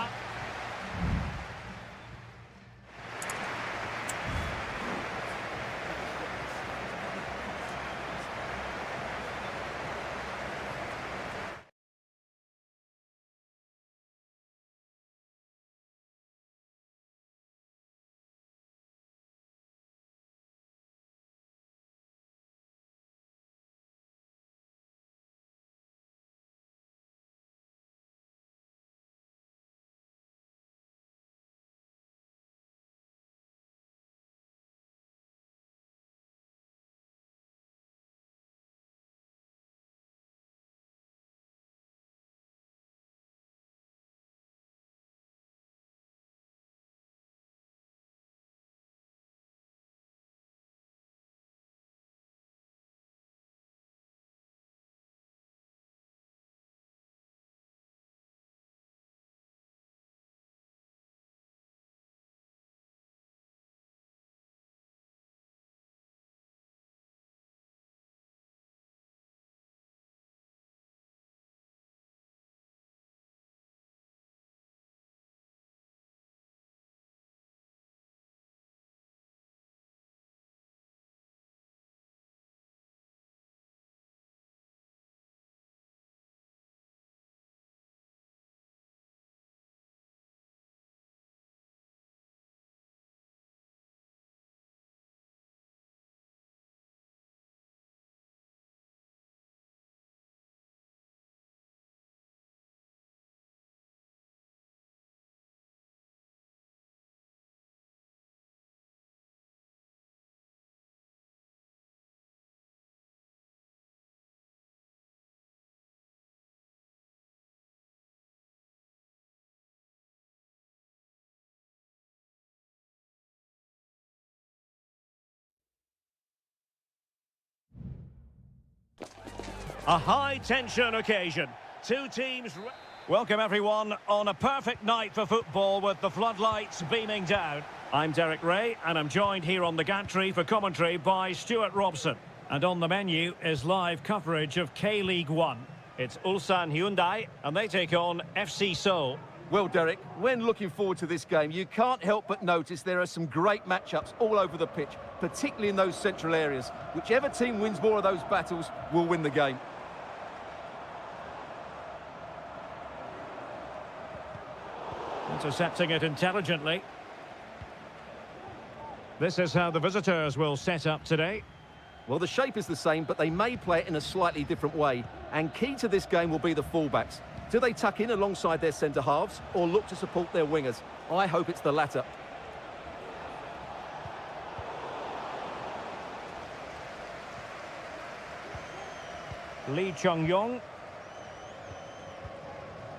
A high-tension occasion. Two teams... Welcome, everyone, on a perfect night for football with the floodlights beaming down. I'm Derek Ray, and I'm joined here on the gantry for commentary by Stuart Robson. And on the menu is live coverage of K-League 1. It's Ulsan Hyundai, and they take on FC Seoul. Well, Derek, when looking forward to this game, you can't help but notice there are some great matchups all over the pitch, particularly in those central areas. Whichever team wins more of those battles will win the game. Intercepting it intelligently. This is how the visitors will set up today. Well, the shape is the same, but they may play it in a slightly different way. And key to this game will be the fullbacks. Do they tuck in alongside their centre-halves or look to support their wingers? I hope it's the latter. Lee Chung-yong.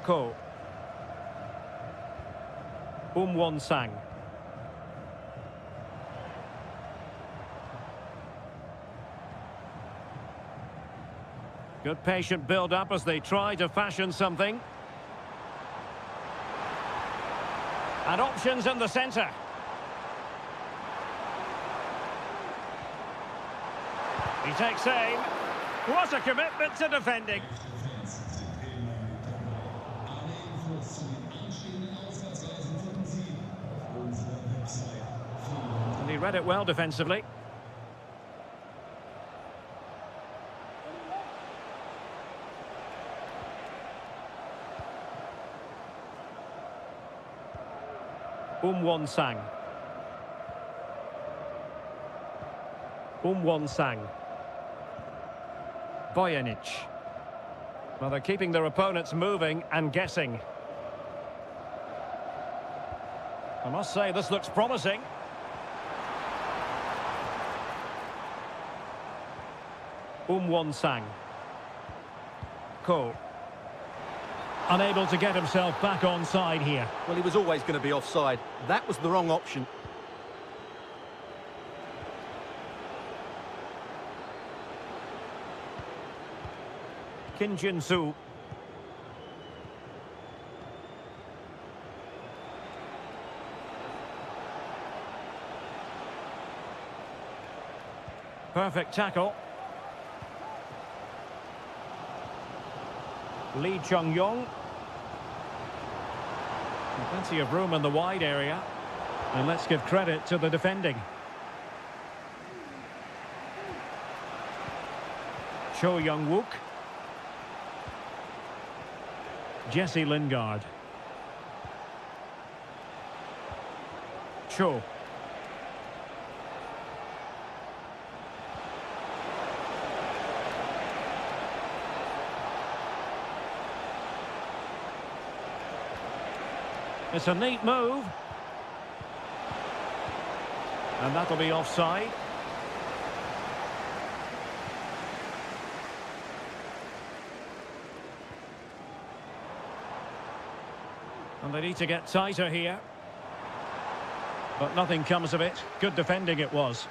Ko. Won-sang. Good patient build-up as they try to fashion something. And options in the centre. He takes aim. What a commitment to defending. And he read it well defensively. Won-sang. Won-sang. Bojanic. Well, they're keeping their opponents moving and guessing. I must say, this looks promising. Won-sang. Ko. Unable to get himself back onside here. Well, he was always going to be offside. That was the wrong option. Kim Jin-soo. Perfect tackle. Lee Chung-yong. Plenty of room in the wide area. And let's give credit to the defending. Cho Young-wook. Jesse Lingard. Cho. It's a neat move. And that'll be offside. And they need to get tighter here. But nothing comes of it. Good defending it was.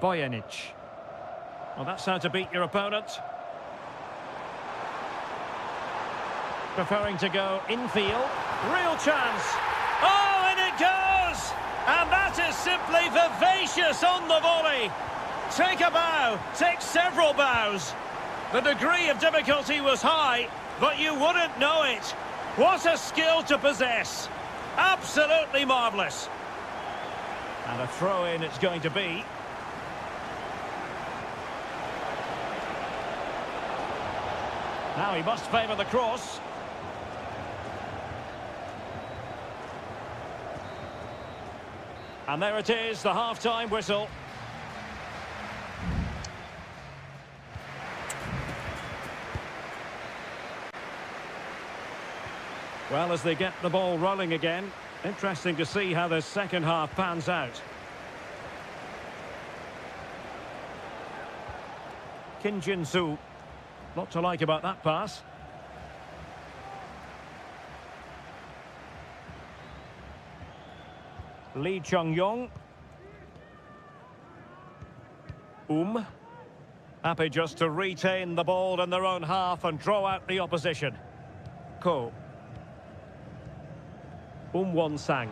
Bojanic. Well, that's how to beat your opponent. Preferring to go infield. Real chance. Oh, and it goes! And that is simply vivacious on the volley. Take a bow, take several bows. The degree of difficulty was high, but you wouldn't know it. What a skill to possess. Absolutely marvellous. And a throw-in it's going to be. Now he must favour the cross. And there it is, the half-time whistle. Well, as they get the ball rolling again, interesting to see how the second half pans out. Kim Jin-soo. Lot to like about that pass. Lee Chung-yong. Happy just to retain the ball in their own half and draw out the opposition. Ko. Won-sang.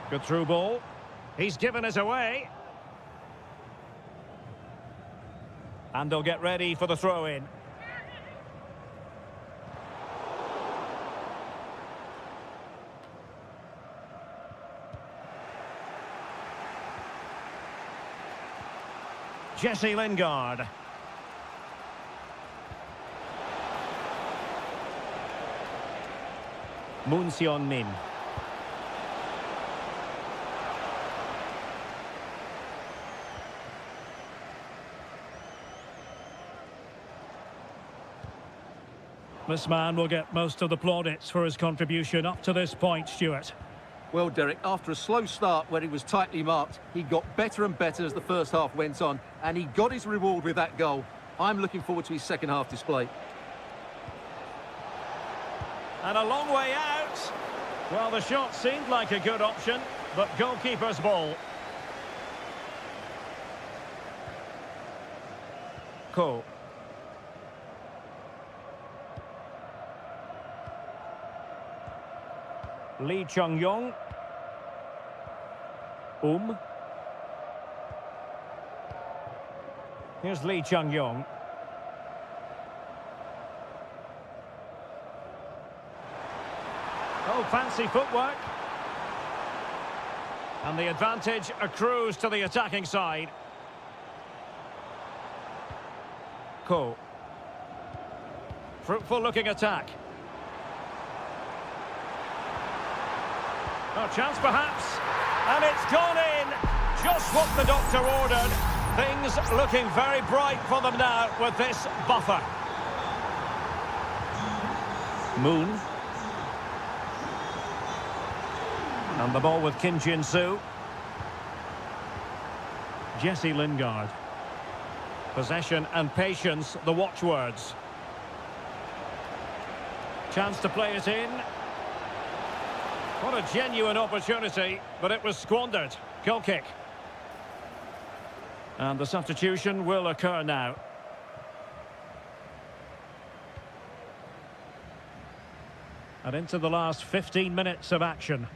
Good through ball. He's given us away. And they'll get ready for the throw-in. Jesse Lingard. Moon Seon-min. This man will get most of the plaudits for his contribution up to this point, Stuart. Well, Derek, after a slow start where he was tightly marked, he got better and better as the first half went on, and he got his reward with that goal. I'm looking forward to his second half display. And a long way out. Well, the shot seemed like a good option, but goalkeeper's ball. Ko. Lee Chung-yong. Here's Lee Chung-yong. Oh, fancy footwork. And the advantage accrues to the attacking side. Ko. Fruitful looking attack. Oh, chance perhaps. And it's gone in. Just what the doctor ordered. Things looking very bright for them now with this buffer. Moon. And the ball with Kim Jin-soo. Jesse Lingard. Possession and patience, the watchwords. Chance to play it in. What a genuine opportunity, but it was squandered. Goal kick. And the substitution will occur now. And into the last 15 minutes of action.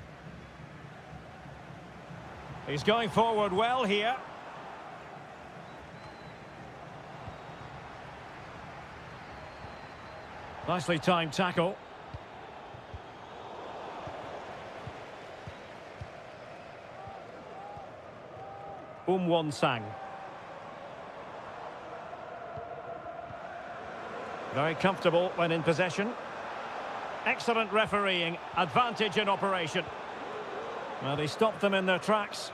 He's going forward well here. Nicely timed tackle. Won-sang. Very comfortable when in possession. Excellent refereeing, advantage in operation. Well, he stopped them in their tracks.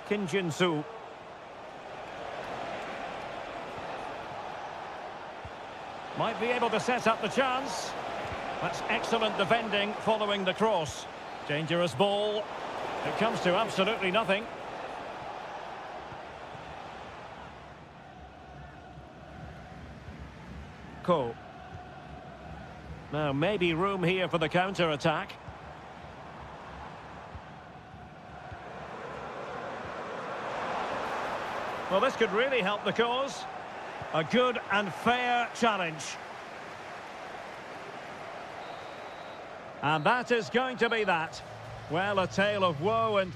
Kim Jin-soo. Might be able to set up the chance. That's excellent defending following the cross. Dangerous ball. It comes to absolutely nothing. Ko. Now, maybe room here for the counter-attack. Well, this could really help the cause. A good and fair challenge. And that is going to be that. Well, a tale of woe and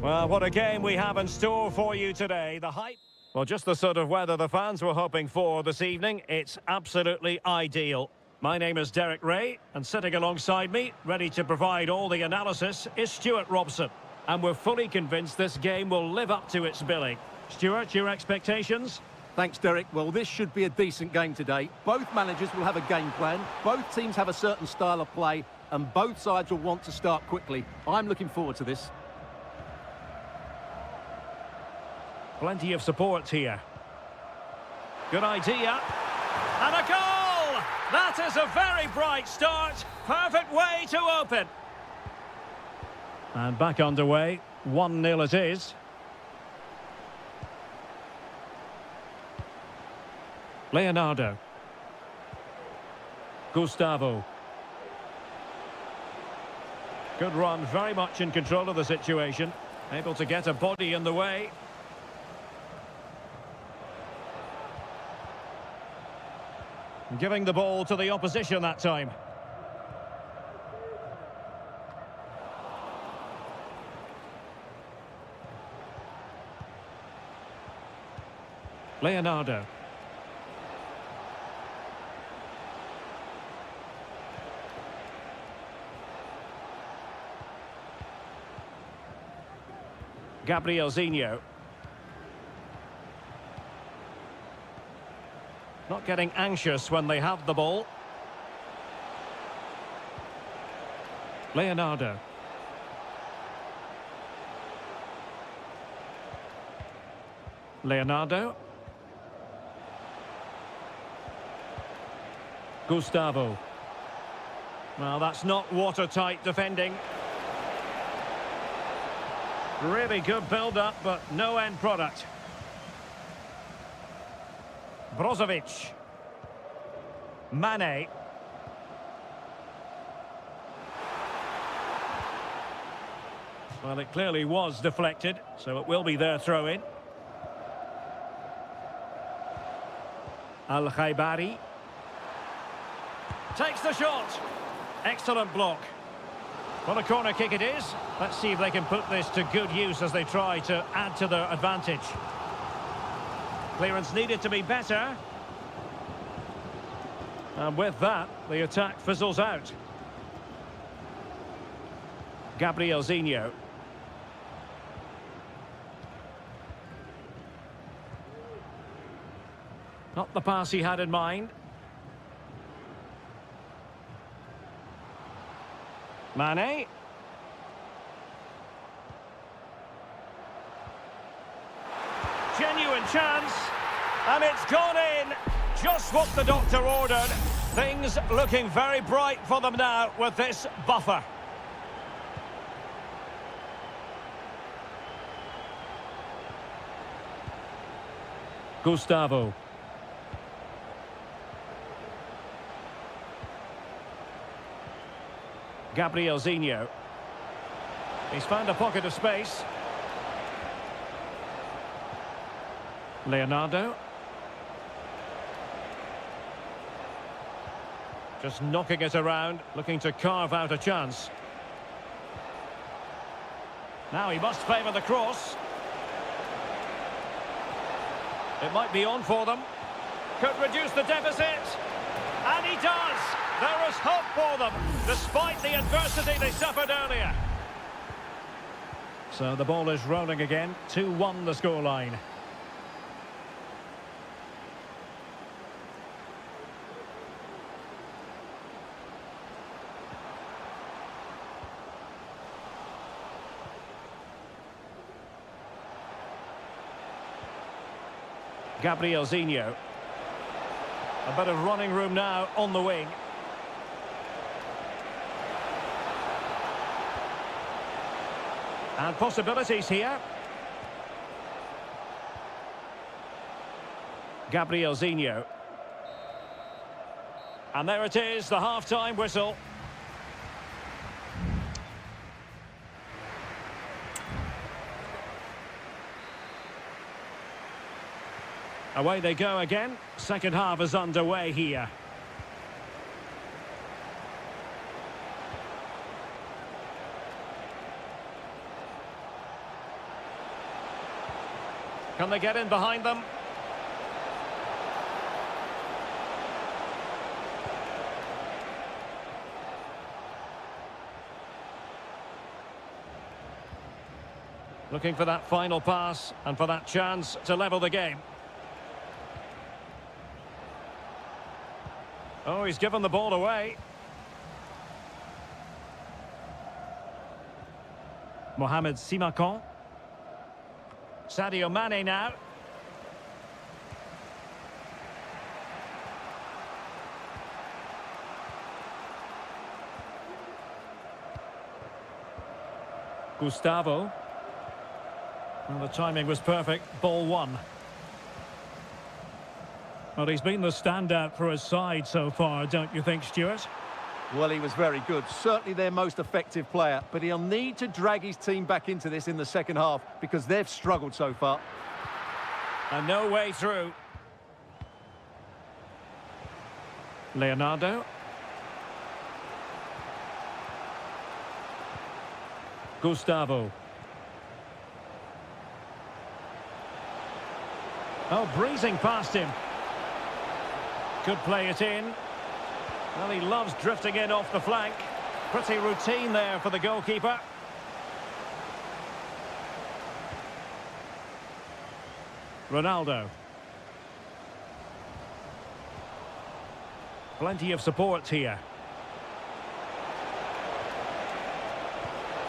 Well, what a game we have in store for you today. The hype... Well, just the sort of weather the fans were hoping for this evening. It's absolutely ideal. My name is Derek Ray, and sitting alongside me, ready to provide all the analysis, is Stuart Robson. And we're fully convinced this game will live up to its billing. Stuart, your expectations? Thanks, Derek. Well, this should be a decent game today. Both managers will have a game plan. Both teams have a certain style of play, and both sides will want to start quickly. I'm looking forward to this. Plenty of support here. Good idea. And a goal! That is a very bright start. Perfect way to open. And back underway. 1-0 it is. Leonardo. Gustavo. Good run, very much in control of the situation. Able to get a body in the way. Giving the ball to the opposition that time. Leonardo. Gabrielzinho. Not getting anxious when they have the ball. Leonardo. Leonardo. Gustavo. Well, that's not watertight defending. Really good build-up, but no end product. Brozovic. Mane. Well, it clearly was deflected, so it will be their throw-in. Al-Khaibari. Takes the shot. Excellent block. Well, a corner kick it is. Let's see if they can put this to good use as they try to add to their advantage. Clearance needed to be better. And with that, the attack fizzles out. Gabrielzinho. Not the pass he had in mind. Mane. Genuine chance. And it's gone in. Just what the doctor ordered. Things looking very bright for them now with this buffer. Gustavo. Gabrielzinho. He's found a pocket of space. Leonardo. Just knocking it around, looking to carve out a chance. Now he must favour the cross. It might be on for them. Could reduce the deficit. And he does! There is hope for them, despite the adversity they suffered earlier. So the ball is rolling again. 2-1 the scoreline. Gabrielzinho. A bit of running room now on the wing. And possibilities here. Gabrielzinho. And there it is, the half-time whistle. Away they go again. Second half is underway here. Can they get in behind them? Looking for that final pass and for that chance to level the game. Oh, he's given the ball away. Mohamed Simakon. Sadio Mane now. Gustavo. Well, the timing was perfect. Ball one. Well, he's been the standout for his side so far, don't you think, Stuart? Well, he was very good. Certainly their most effective player. But he'll need to drag his team back into this in the second half because they've struggled so far. And no way through. Leonardo. Gustavo. Oh, breezing past him. Could play it in. Well, he loves drifting in off the flank. Pretty routine there for the goalkeeper. Ronaldo. Plenty of support here.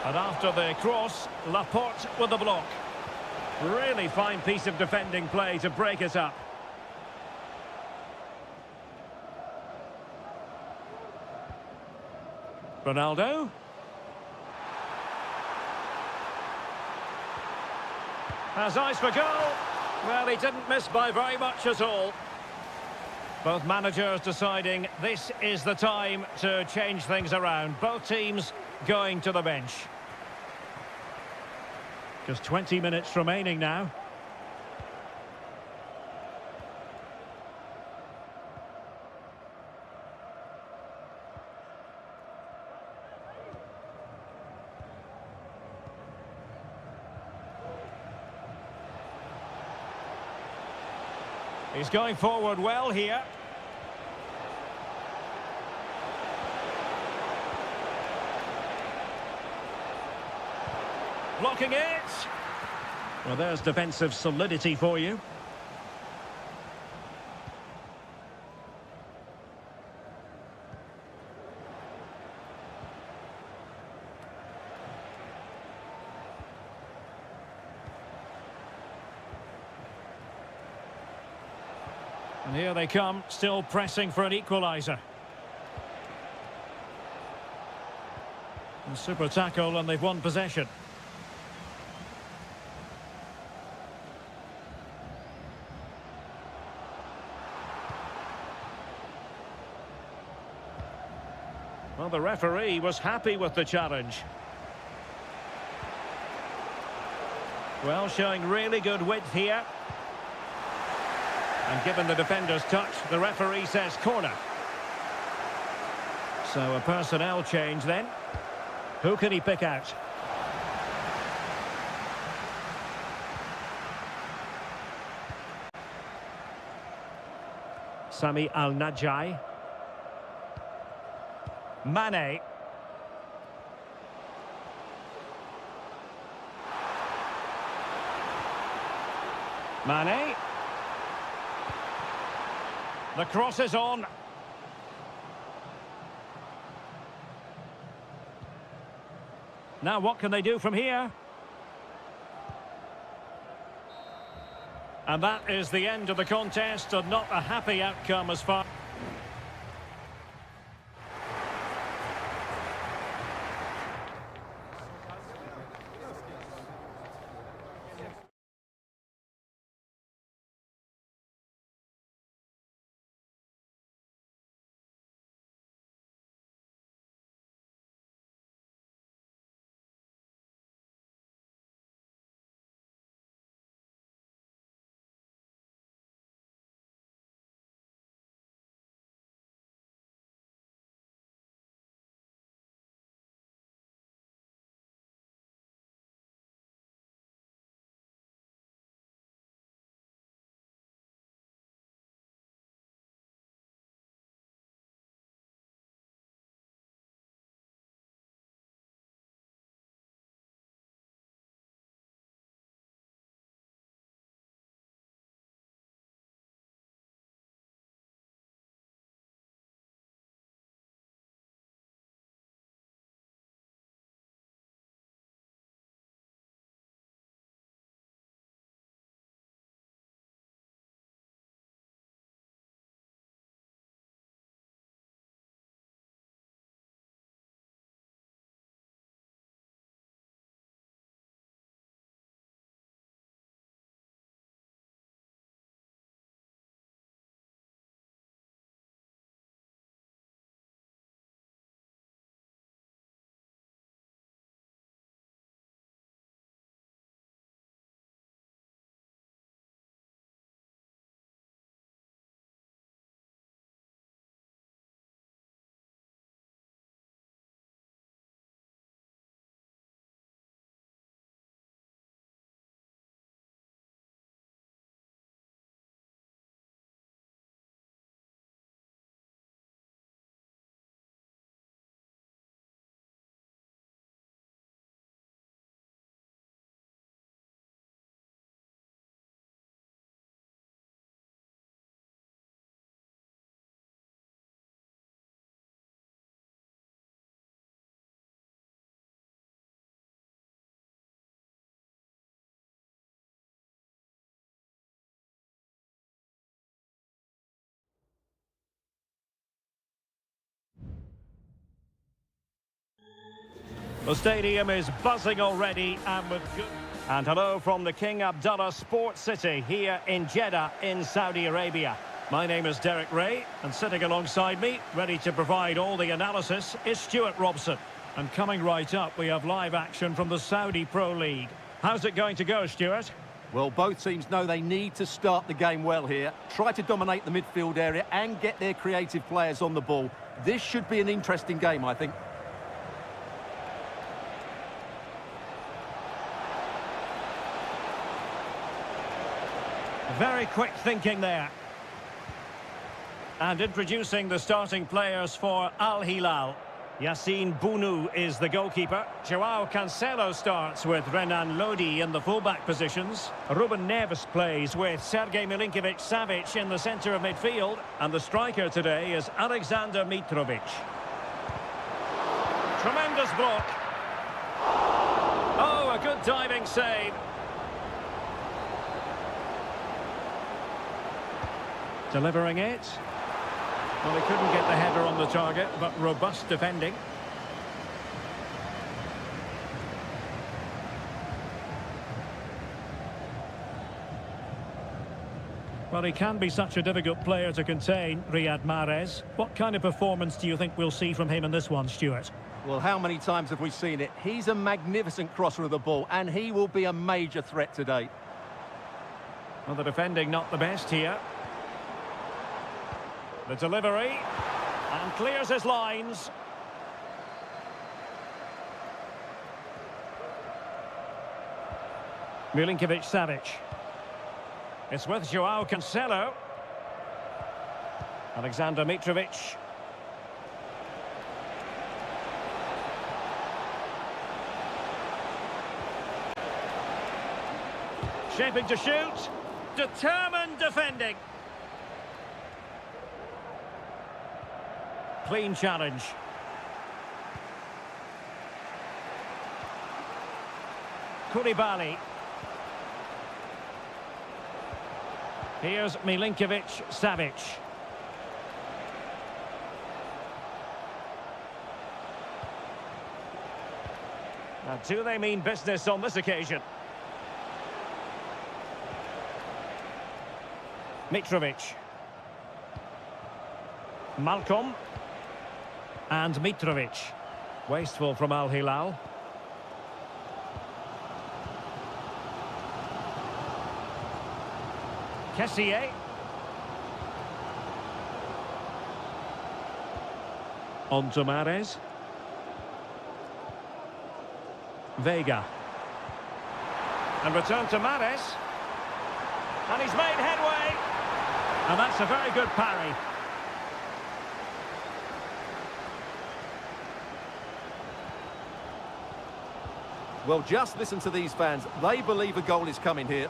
And after the cross, Laporte with the block. Really fine piece of defending play to break it up. Ronaldo. Has eyes for goal. Well, he didn't miss by very much at all. Both managers deciding this is the time to change things around. Both teams going to the bench. Just 20 minutes remaining now. He's going forward well here. Blocking it. Well, there's defensive solidity for you. And here they come, still pressing for an equaliser. A super tackle and they've won possession. Well, the referee was happy with the challenge. Well, showing really good width here. And given the defender's touch, the referee says corner. So a personnel change then. Who can he pick out? Sami Al-Najai. Mane. Mane. The cross is on. Now what can they do from here? And that is the end of the contest, and not a happy outcome as far... The stadium is buzzing already and with good... And hello from the King Abdullah Sports City here in Jeddah in Saudi Arabia. My name is Derek Ray, and sitting alongside me, ready to provide all the analysis, is Stuart Robson. And coming right up, we have live action from the Saudi Pro League. How's it going to go, Stuart? Well, both teams know they need to start the game well here. Try to dominate the midfield area and get their creative players on the ball. This should be an interesting game, I think. Very quick thinking there. And introducing the starting players for Al Hilal. Yassine Bounou is the goalkeeper. Joao Cancelo starts with Renan Lodi in the fullback positions. Ruben Neves plays with Sergej Milinkovic-Savic in the centre of midfield. And the striker today is Alexander Mitrovic. Tremendous block. Oh, a good diving save. Delivering it. Well, he couldn't get the header on the target, but robust defending. Well, he can be such a difficult player to contain, Riyad Mahrez. What kind of performance do you think we'll see from him in this one, Stuart? Well, how many times have we seen it? He's a magnificent crosser of the ball, and he will be a major threat today. Well, the defending not the best here. The delivery, and clears his lines. Milinkovic-Savic. It's with Joao Cancelo. Alexander Mitrovic. Shaping to shoot. Determined defending. Clean challenge. Koulibaly. Here's Milinkovic-Savic. Now, do they mean business on this occasion? Mitrovic. Malcolm. And Mitrovic. Wasteful from Al Hilal. Kessié. On to Mahrez. Vega. And return to Mahrez. And he's made headway. And that's a very good parry. Well, just listen to these fans. They believe a goal is coming here.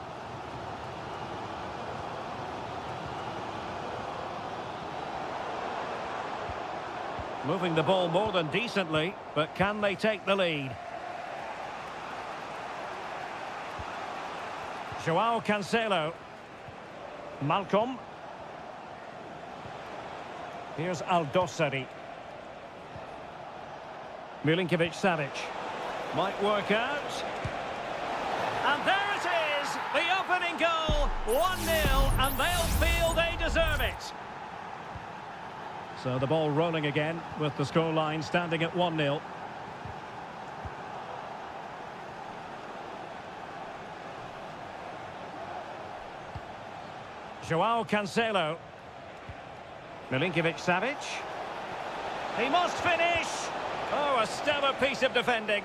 Moving the ball more than decently, but can they take the lead? Joao Cancelo. Malcolm. Here's Al-Dossari. Milinkovic-Savic. Might work out. And there it is! The opening goal! 1-0, and they'll feel they deserve it. So the ball rolling again with the scoreline standing at 1-0. Joao Cancelo. Milinkovic-Savic. He must finish! Oh, a stellar piece of defending.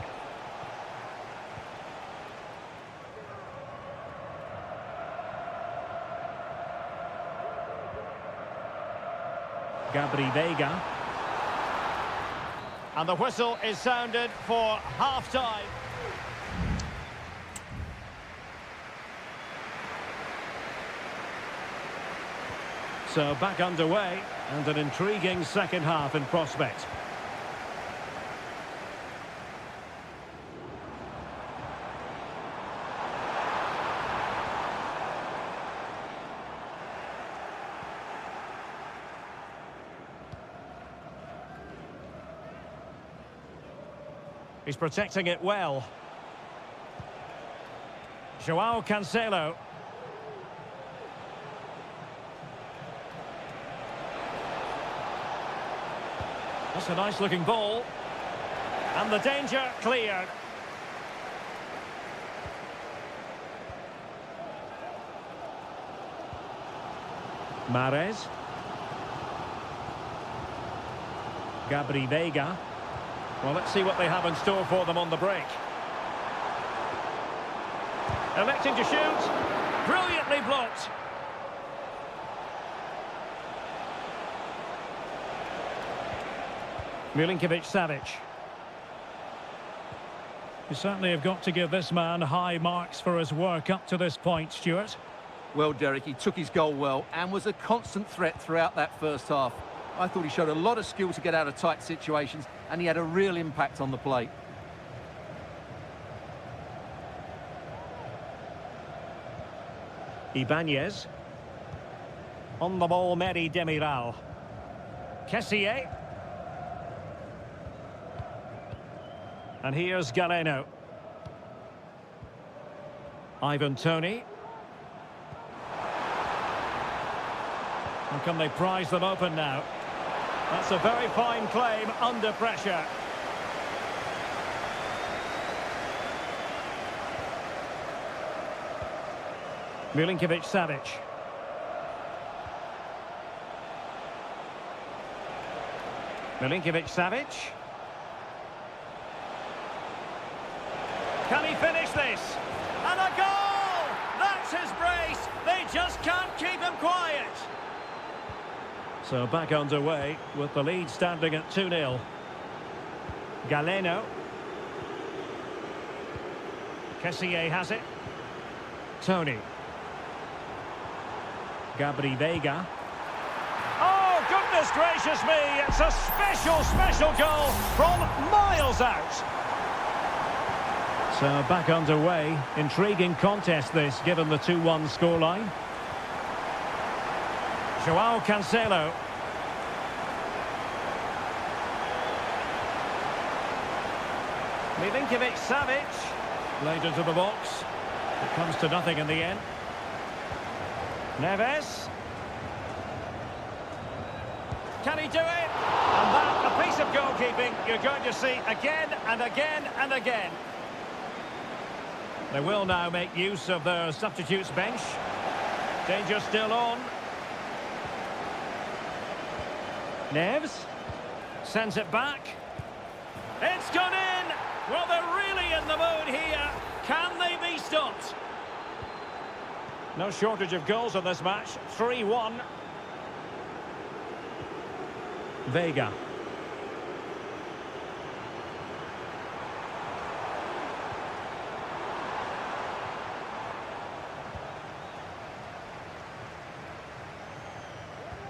Gabri Vega. And the whistle is sounded for half-time. So back underway, and an intriguing second half in prospect. He's protecting it well. Joao Cancelo. That's a nice-looking ball. And the danger cleared. Mahrez. Gabri Veiga. Well, let's see what they have in store for them on the break. Electing to shoot. Brilliantly blocked. Milinkovic-Savic. You certainly have got to give this man high marks for his work up to this point, Stuart. Well, Derek, he took his goal well and was a constant threat throughout that first half. I thought he showed a lot of skill to get out of tight situations, and he had a real impact on the plate. Ibanez. On the ball, Meri Demiral. Kessié. And here's Galeno. Ivan Toney. And can they prize them open now? That's a very fine claim under pressure. Milinkovic-Savic. Milinkovic-Savic. Can he finish this? And a goal! That's his brace! They just can't keep him quiet! So back underway with the lead standing at 2-0. Galeno. Kessié has it. Tony. Gabri Veiga. Oh, goodness gracious me! It's a special goal from miles out. So back underway. Intriguing contest this, given the 2-1 scoreline. Joao Cancelo. Milinkovic-Savic. Laid into the box. It comes to nothing in the end. Neves. Can he do it? And that, a piece of goalkeeping you're going to see again and again and again. They will now make use of their substitutes bench. Danger still on. Neves. Sends it back. It's gone in! Well, they're really in the mood here. Can they be stopped? No shortage of goals in this match. 3-1. Veiga.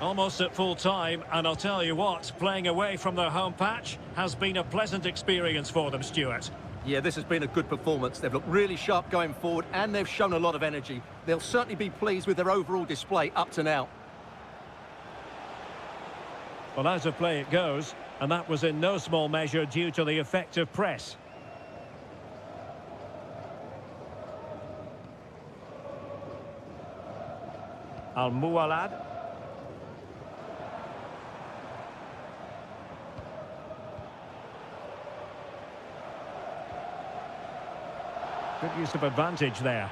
Almost at full time, and I'll tell you what, playing away from their home patch has been a pleasant experience for them, Stuart. Yeah, this has been a good performance. They've looked really sharp going forward, and they've shown a lot of energy. They'll certainly be pleased with their overall display up to now. Well, out of play it goes, and that was in no small measure due to the effective press. Al-Muwalad. Good use of advantage there.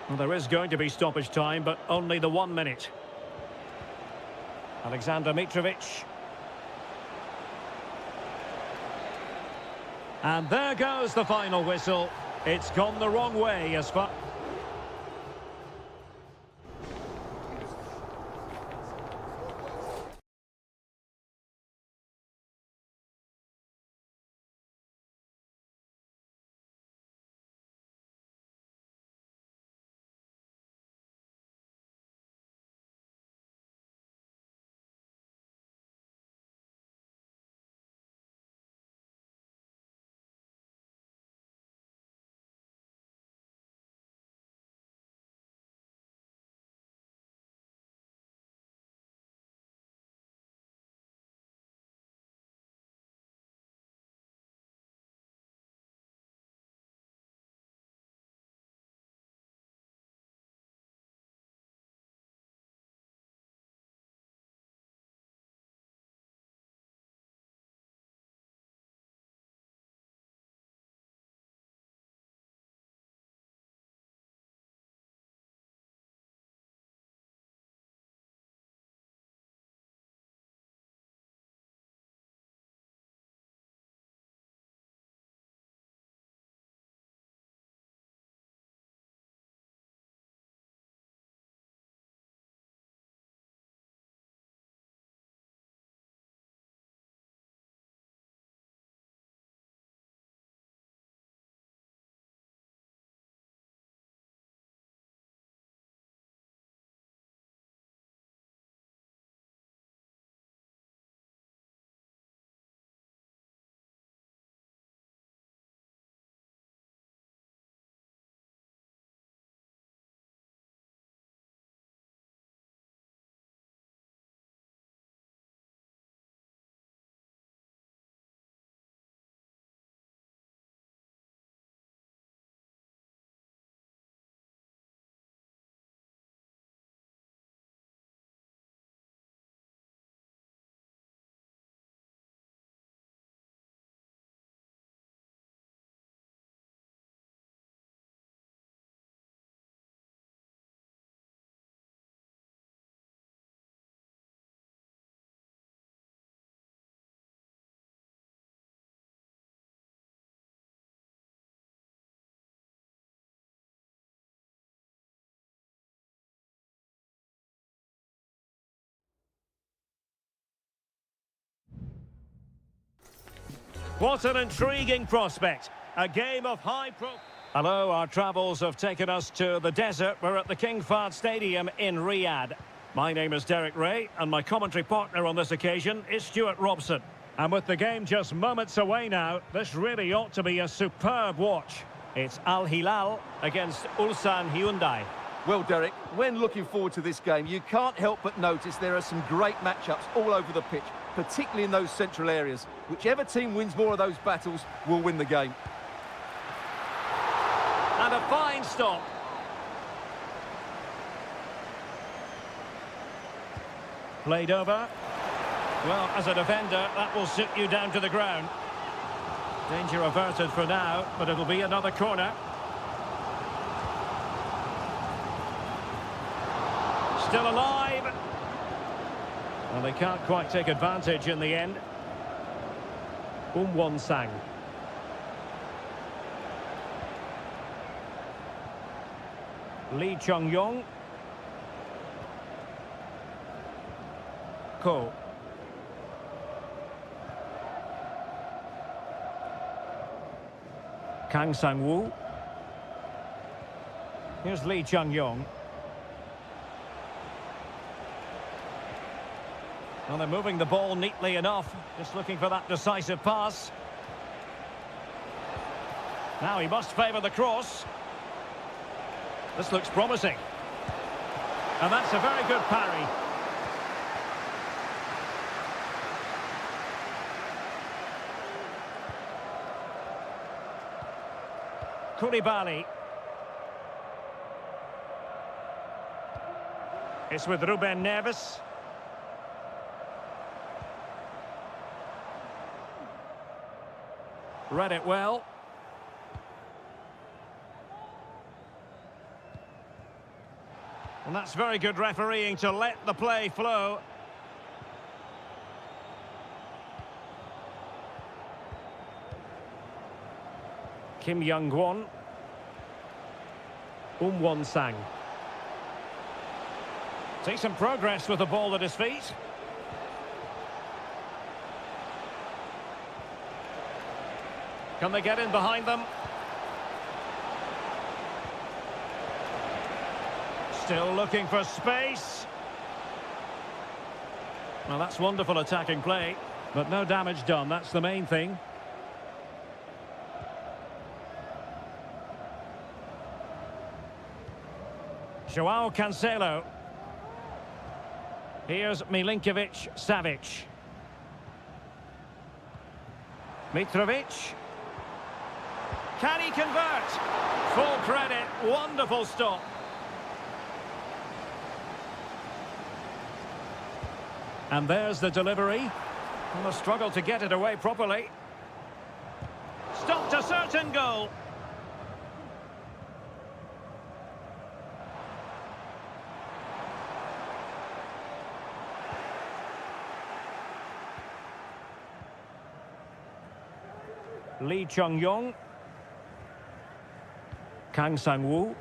Well, there is going to be stoppage time, but only the 1 minute. Alexander Mitrovic. And there goes the final whistle. It's gone the wrong way as far... What an intriguing prospect. A game of high Hello, our travels have taken us to the desert. We're at the King Fahd Stadium in Riyadh. My name is Derek Ray, and my commentary partner on this occasion is Stuart Robson. And with the game just moments away now, this really ought to be a superb watch. It's Al Hilal against Ulsan Hyundai. Well, Derek, when looking forward to this game, you can't help but notice there are some great matchups all over the pitch, particularly in those central areas. Whichever team wins more of those battles will win the game. And a fine stop. Played over. Well, as a defender, that will sit you down to the ground. Danger averted for now, but it'll be another corner. Still alive. Well, they can't quite take advantage in the end. Won Sang. Lee Chung-yong. Ko. Kang Sang-woo. Here's Lee Chung-yong. Well, they're moving the ball neatly enough. Just looking for that decisive pass. Now he must favour the cross. This looks promising. And that's a very good parry. Koulibaly. It's with Ruben Neves. Read it well. And that's very good refereeing to let the play flow. Kim Young-won. Won Sang. See some progress with the ball at his feet. Can they get in behind them? Still looking for space. Well, that's wonderful attacking play, but no damage done. That's the main thing. Joao Cancelo. Here's Milinkovic-Savic. Mitrovic. Can he convert? Full credit. Wonderful stop. And there's the delivery. And the struggle to get it away properly. Stopped a certain goal. Lee Chung-yong. Kang Sang-woo.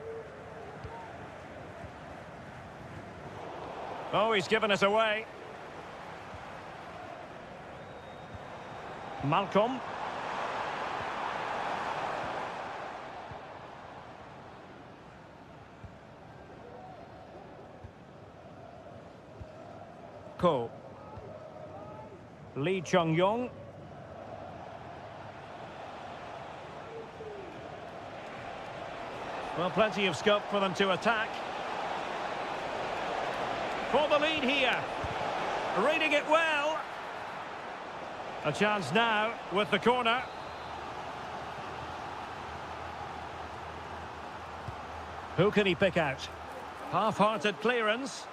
Oh, he's given us away. Malcolm. Ko. Lee Chung-yong. Well, plenty of scope for them to attack. For the lead here. Reading it well. A chance now with the corner. Who can he pick out? Half-hearted clearance.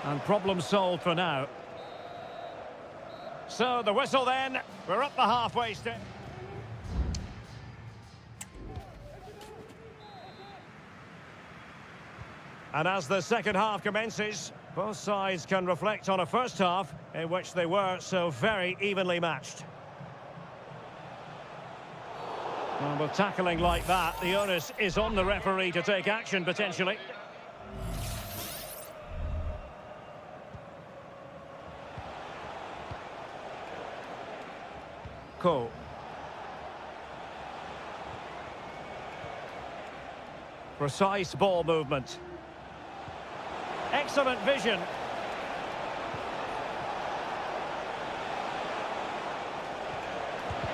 And problem solved for now. So the whistle then. We're up the halfway stage. And as the second half commences, both sides can reflect on a first half in which they were so very evenly matched. Well, with tackling like that, the onus is on the referee to take action potentially. Cool. Precise ball movement. Excellent vision.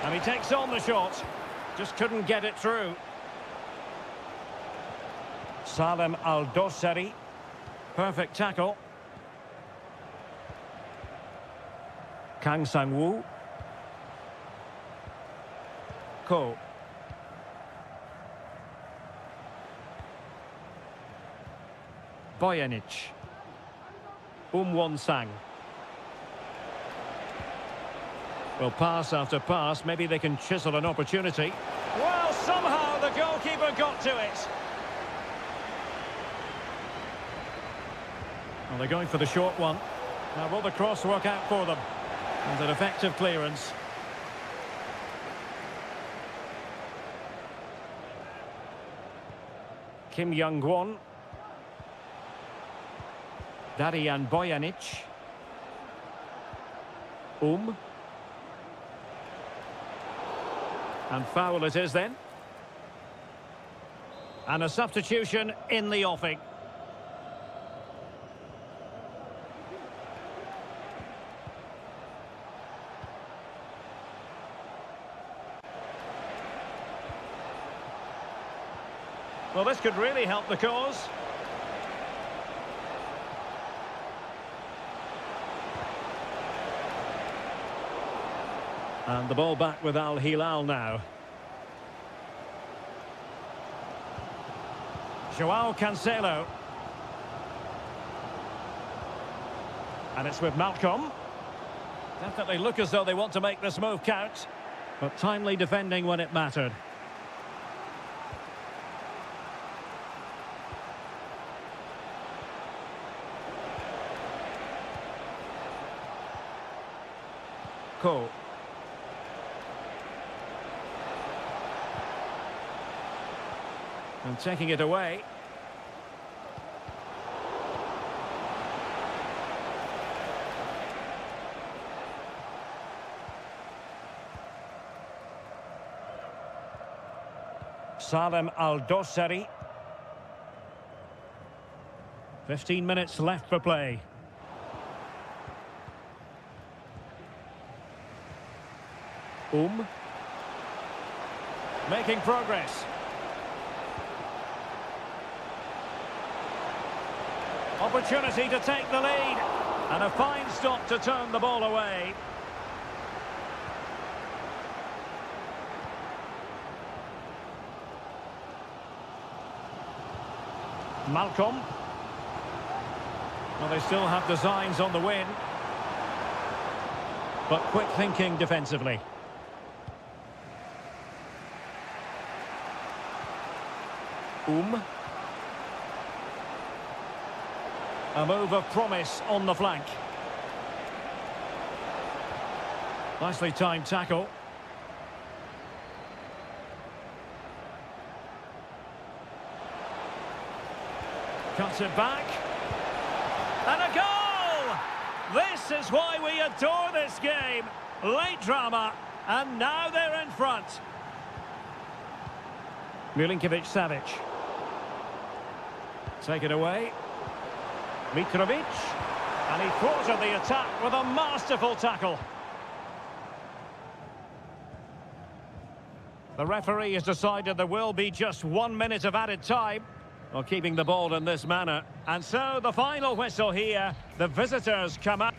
And he takes on the shot. Just couldn't get it through. Salem Al-Dossari. Perfect tackle. Kang Sang-woo. Ko. Bojanic. Won-sang. Well, pass after pass, maybe they can chisel an opportunity. Well, somehow the goalkeeper got to it. Well, they're going for the short one. Now, will the cross work out for them? And an effective clearance. Kim Young-won. Darian Bojanic. And foul it is then. And a substitution in the offing. Well, this could really help the cause. And the ball back with Al Hilal now. Joao Cancelo. And it's with Malcolm. Definitely look as though they want to make this move count. But timely defending when it mattered. Ko. And taking it away. Salem Al-Dossari. 15 minutes left for play. Making progress. Opportunity to take the lead. And a fine stop to turn the ball away. Malcolm. Well, they still have designs on the win. But quick thinking defensively. A move of promise on the flank. Nicely timed tackle. Cuts it back. And a goal! This is why we adore this game. Late drama, and now they're in front. Milinkovic-Savic. Take it away. Mitrovic. And he thwarted the attack with a masterful tackle. The referee has decided there will be just 1 minute of added time, while keeping the ball in this manner. And so the final whistle here. The visitors come out.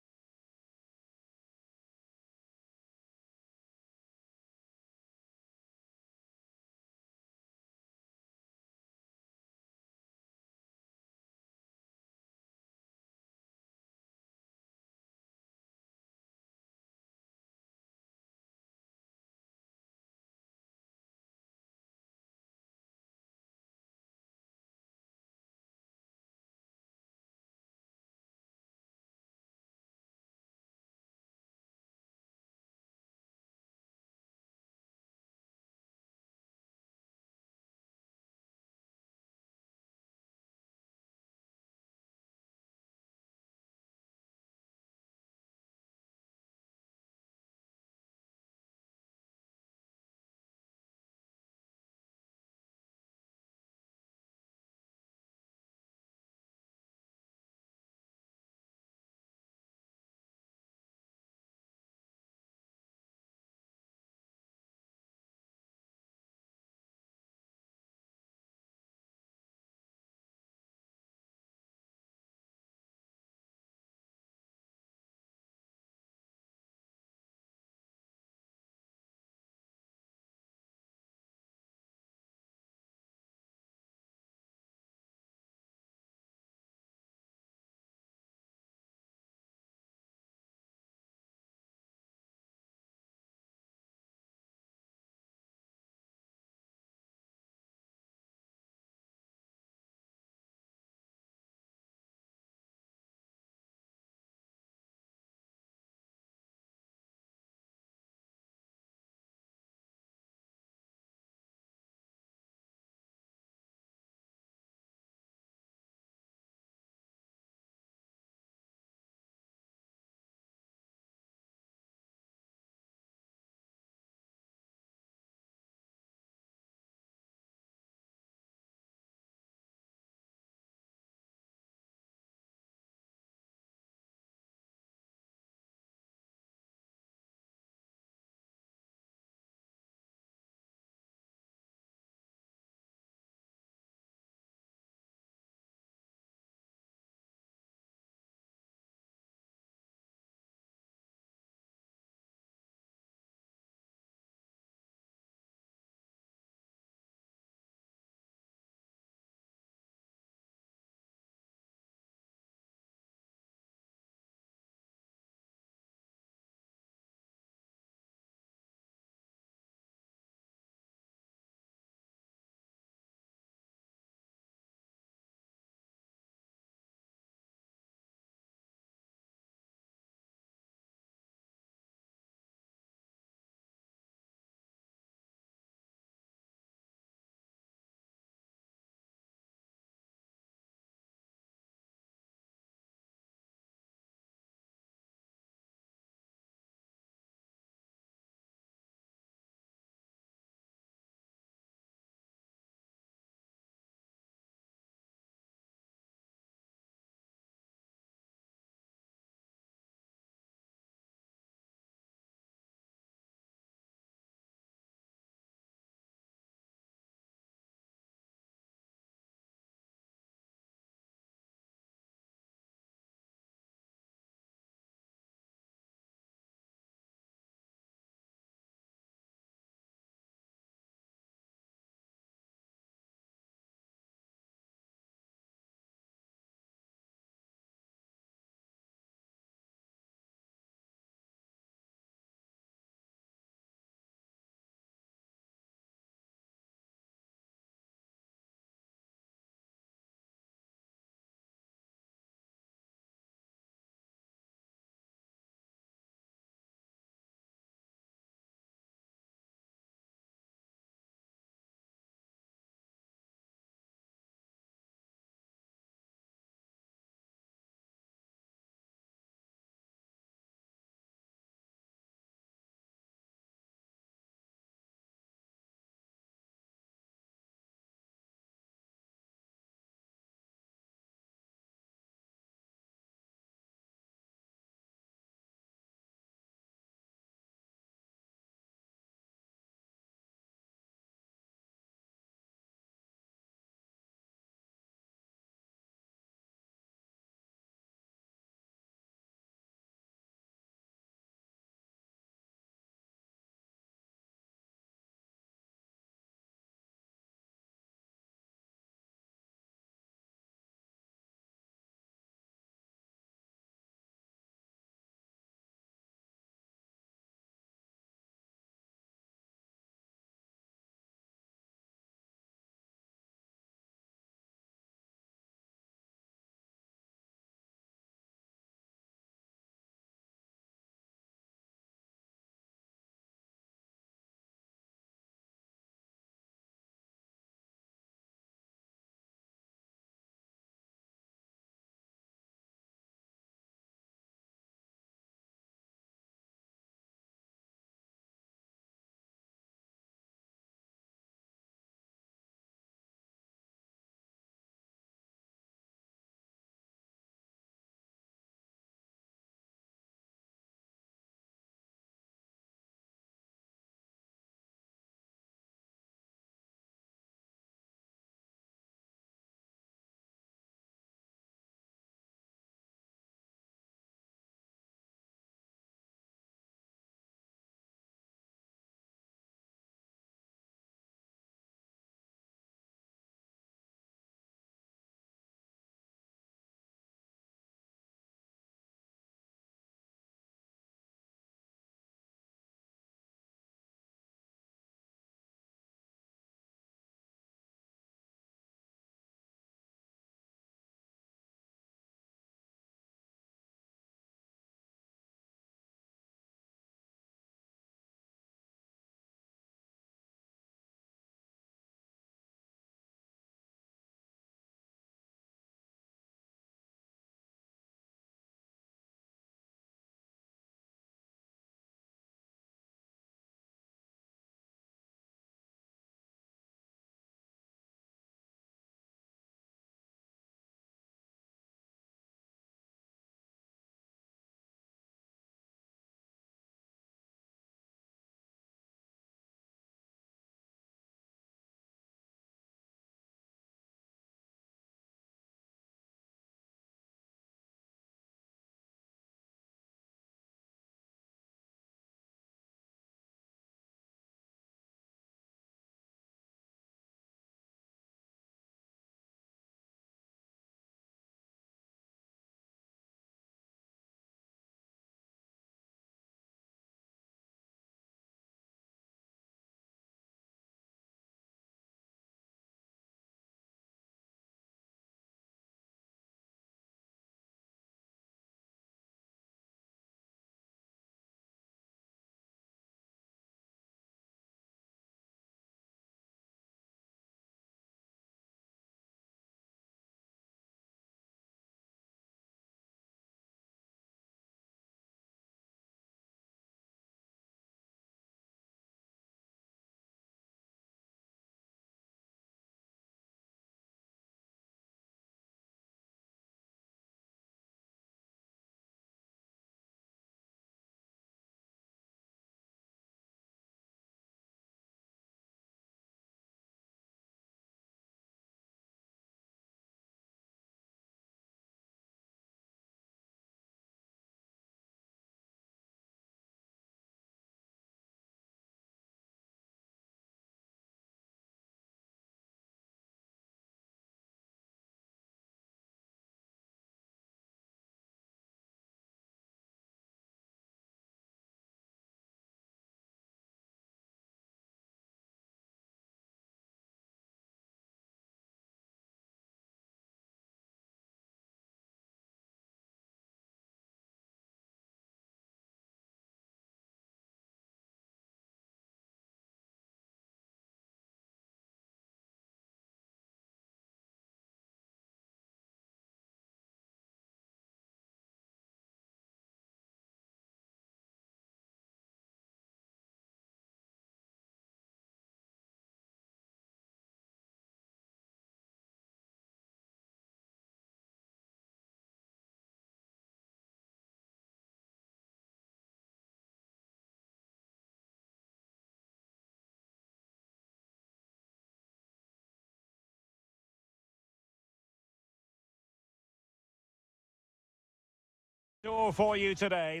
Show for you today.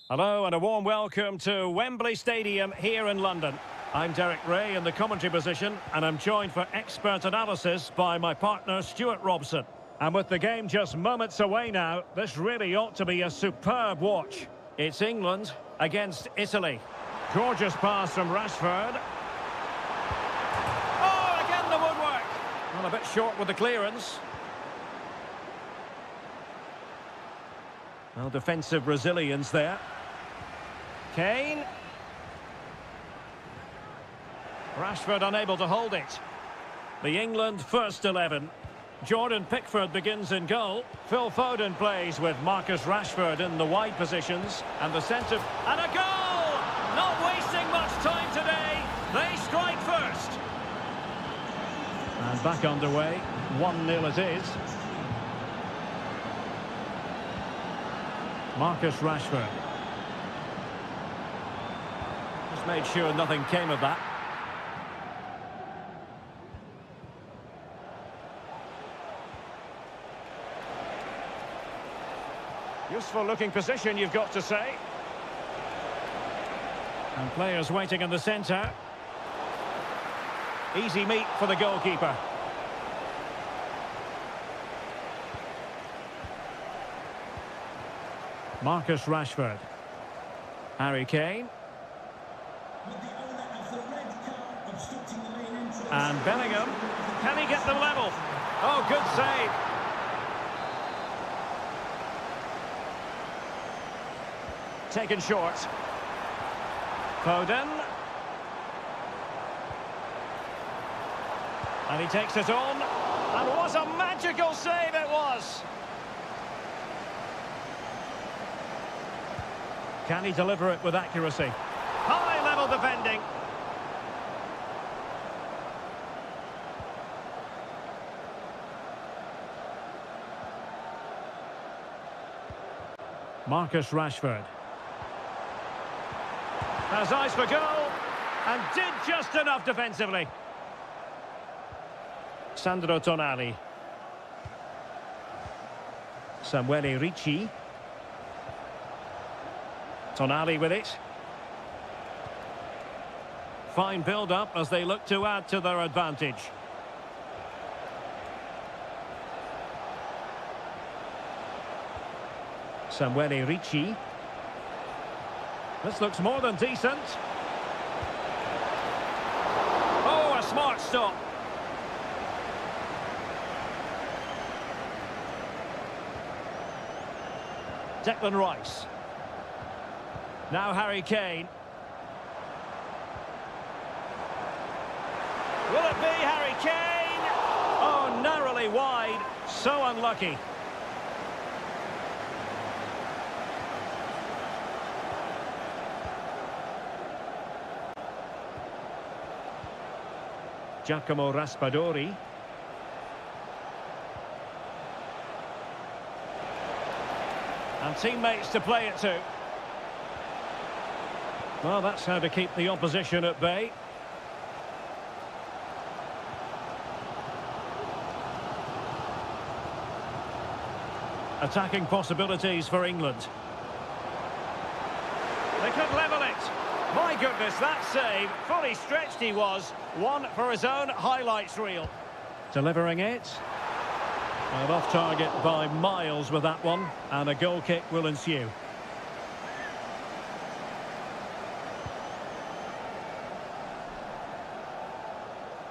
Hello and a warm welcome to Wembley Stadium here in London. I'm Derek Ray in the commentary position, and I'm joined for expert analysis by my partner Stuart Robson. And with the game just moments away now, this really ought to be a superb watch. It's England against Italy. Gorgeous pass from Rashford. Oh, again the woodwork. Well, a bit short with the clearance. Well, defensive resilience there. Kane. Rashford unable to hold it. The England first 11. Jordan Pickford begins in goal. Phil Foden plays with Marcus Rashford in the wide positions. And the centre... And a goal! Not wasting much time today. They strike first. And back underway. 1-0 it is. Marcus Rashford. Just made sure nothing came of that. Useful looking position, you've got to say. And players waiting in the centre. Easy meet for the goalkeeper. Marcus Rashford. Harry Kane. And Bellingham. Can he get them level? Oh, good save. Taken short. Foden. And he takes it on. And what a magical save it was! Can he deliver it with accuracy? High-level defending. Marcus Rashford. Has eyes for goal, and did just enough defensively. Sandro Tonali. Samuele Ricci. Tonali with it. Fine build-up as they look to add to their advantage. Samuele Ricci. This looks more than decent. Oh, a smart stop. Declan Rice. Now Harry Kane. Will it be Harry Kane? Oh, narrowly wide. So unlucky. Giacomo Raspadori. And teammates to play it to. Well, that's how to keep the opposition at bay. Attacking possibilities for England. They could level it. My goodness, that save. Fully stretched he was. One for his own highlights reel. Delivering it. And off target by miles with that one. And a goal kick will ensue.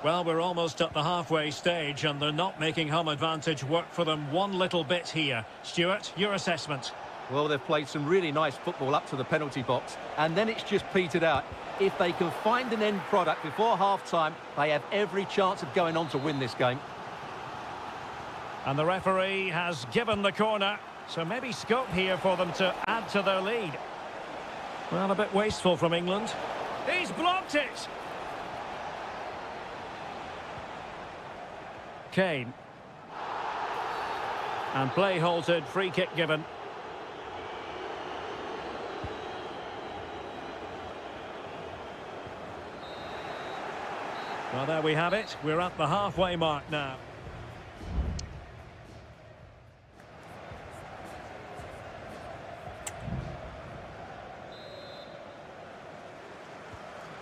Well, we're almost at the halfway stage and they're not making home advantage work for them one little bit here. Stuart, your assessment? Well, they've played some really nice football up to the penalty box, and then it's just petered out. If they can find an end product before half-time, they have every chance of going on to win this game. And the referee has given the corner, so maybe scope here for them to add to their lead. Well, a bit wasteful from England. He's blocked it! Kane. And play halted, free kick given. Well, there we have it. We're at the halfway mark now.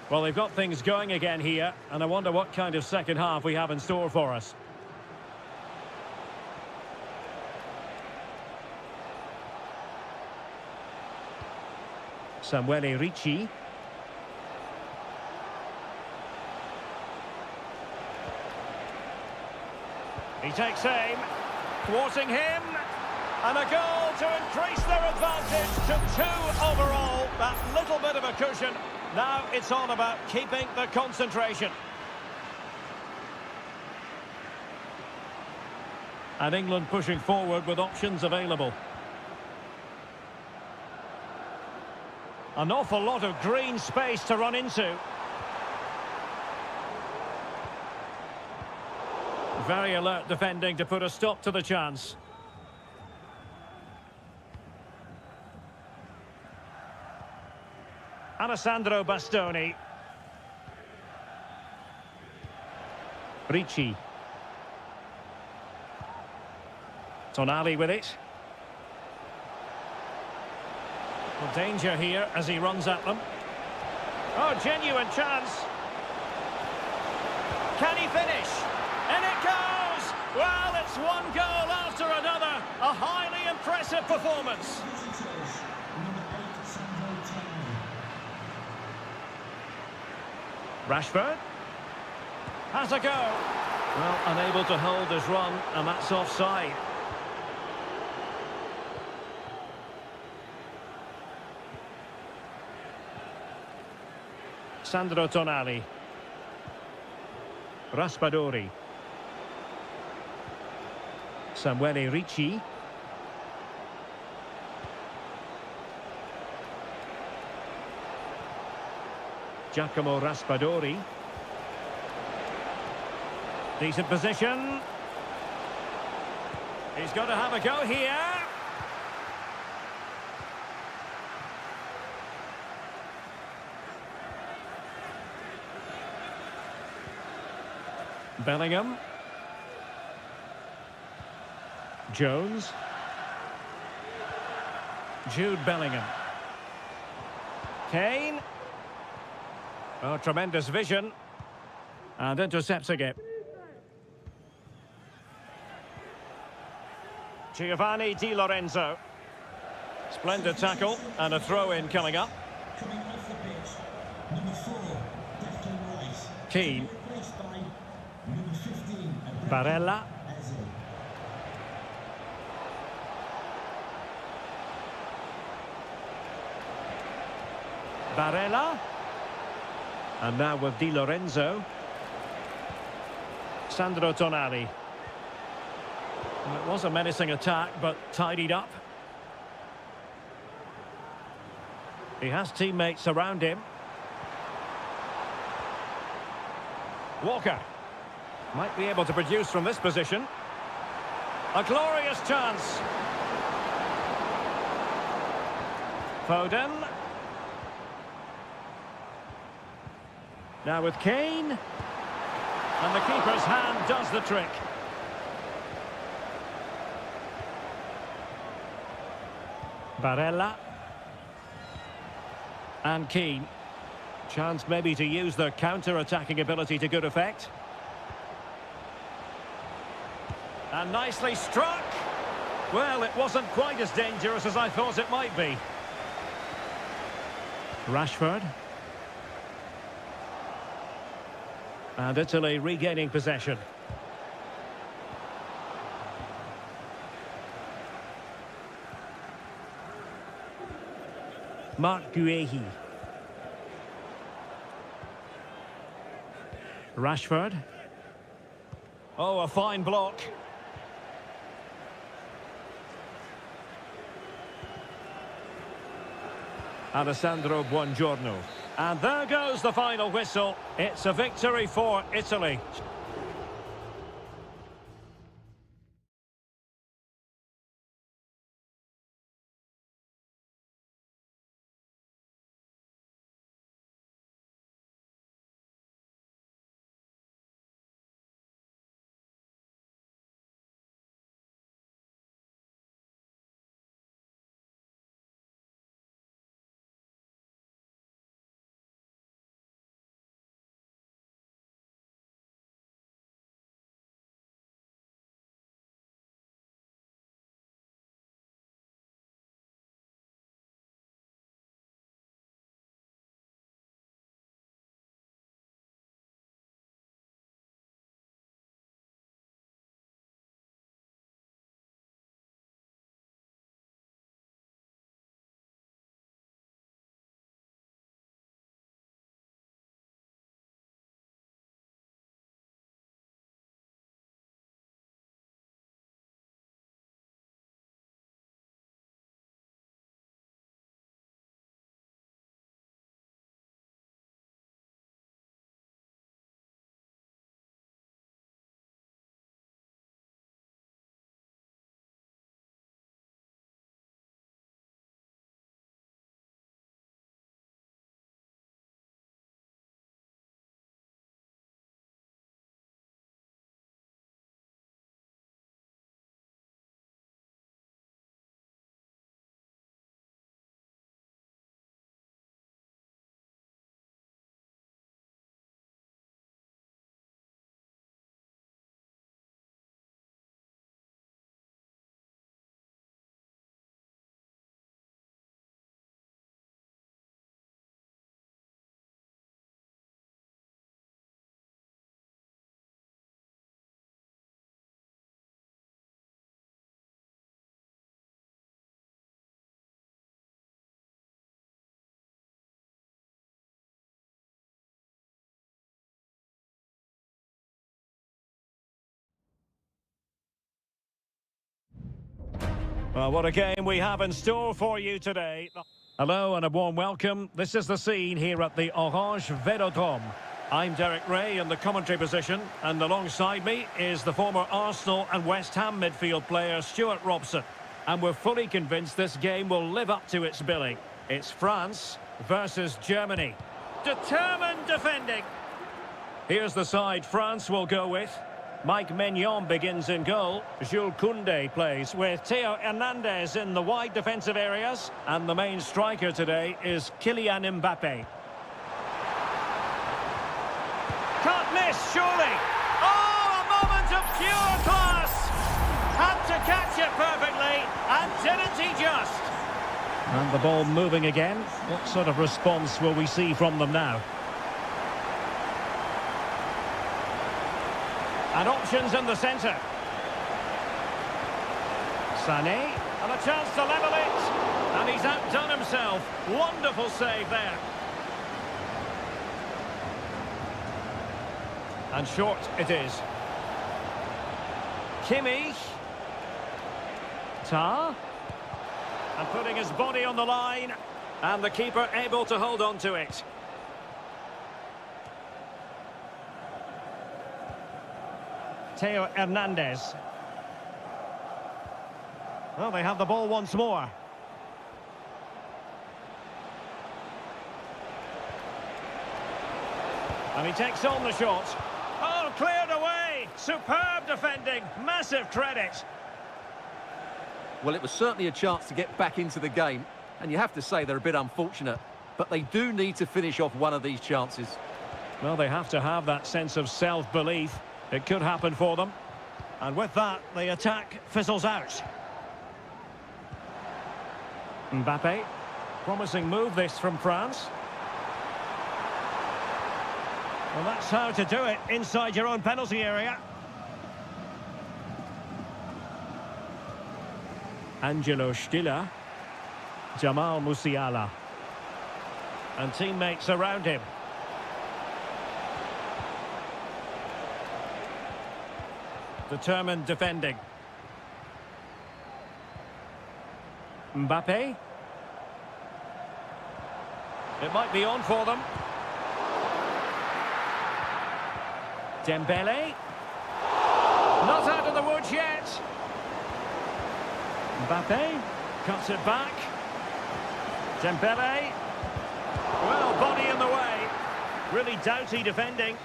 Well, they've got things going again here, and I wonder what kind of second half we have in store for us. Samuele Ricci. He takes aim, thwarting him, and a goal to increase their advantage to 2 overall. That little bit of a cushion. Now it's all about keeping the concentration. And England pushing forward with options available. An awful lot of green space to run into. Very alert defending to put a stop to the chance. Alessandro Bastoni. Ricci. Tonali with it. Well, danger here as he runs at them. Oh, genuine chance. Can he finish? And it goes! Well, it's one goal after another. A highly impressive performance. Rashford has a go. Well, unable to hold his run, and that's offside. Sandro Tonali. Raspadori. Samuele Ricci. Giacomo Raspadori. Decent position. He's got to have a go here. Bellingham. Jones. Jude Bellingham. Kane. Oh, tremendous vision. And intercepting it. Giovanni Di Lorenzo. Splendid tackle and a throw-in coming up. Coming off the pitch, number 4, Declan Rice. Keane. Replaced by number 15, Barella. Eze. Barella. And now with Di Lorenzo. Sandro Tonali. Well, it was a menacing attack, but tidied up. He has teammates around him. Walker. Might be able to produce from this position. A glorious chance. Foden. Now with Kane. And the keeper's hand does the trick. Barella. And Keane. Chance maybe to use their counter-attacking ability to good effect. And nicely struck. Well, it wasn't quite as dangerous as I thought it might be. Rashford. And Italy regaining possession. Marc Guehi. Rashford. Oh, a fine block. Alessandro Buongiorno. And there goes the final whistle. It's a victory for Italy. Well, what a game we have in store for you today. Hello and a warm welcome. This is the scene here at the Orange Velodrome. I'm Derek Ray in the commentary position, and alongside me is the former Arsenal and West Ham midfield player Stuart Robson. And we're fully convinced this game will live up to its billing. It's France versus Germany. Determined defending. Here's the side France will go with. Mike Maignan begins in goal. Jules Koundé plays with Theo Hernandez in the wide defensive areas. And the main striker today is Kylian Mbappe. Can't miss, surely. Oh, a moment of pure class. Had to catch it perfectly, and didn't he just? And the ball moving again. What sort of response will we see from them now? And options in the centre. Sané, and a chance to level it. And he's outdone himself. Wonderful save there. And short it is. Kimmich. Tar. And putting his body on the line. And the keeper able to hold on to it. Theo Hernandez. Well, they have the ball once more. And he takes on the shot. Oh, cleared away. Superb defending. Massive credit. Well, it was certainly a chance to get back into the game, and you have to say they're a bit unfortunate, but they do need to finish off one of these chances. Well, they have to have that sense of self-belief. It could happen for them. And with that, the attack fizzles out. Mbappe. Promising move this from France. Well, that's how to do it inside your own penalty area. Angelo Stiller. Jamal Musiala. And teammates around him. Determined defending. Mbappe. It might be on for them. Dembele. Not out of the woods yet. Mbappe cuts it back. Dembele. Well, body in the way. Really doughty defending.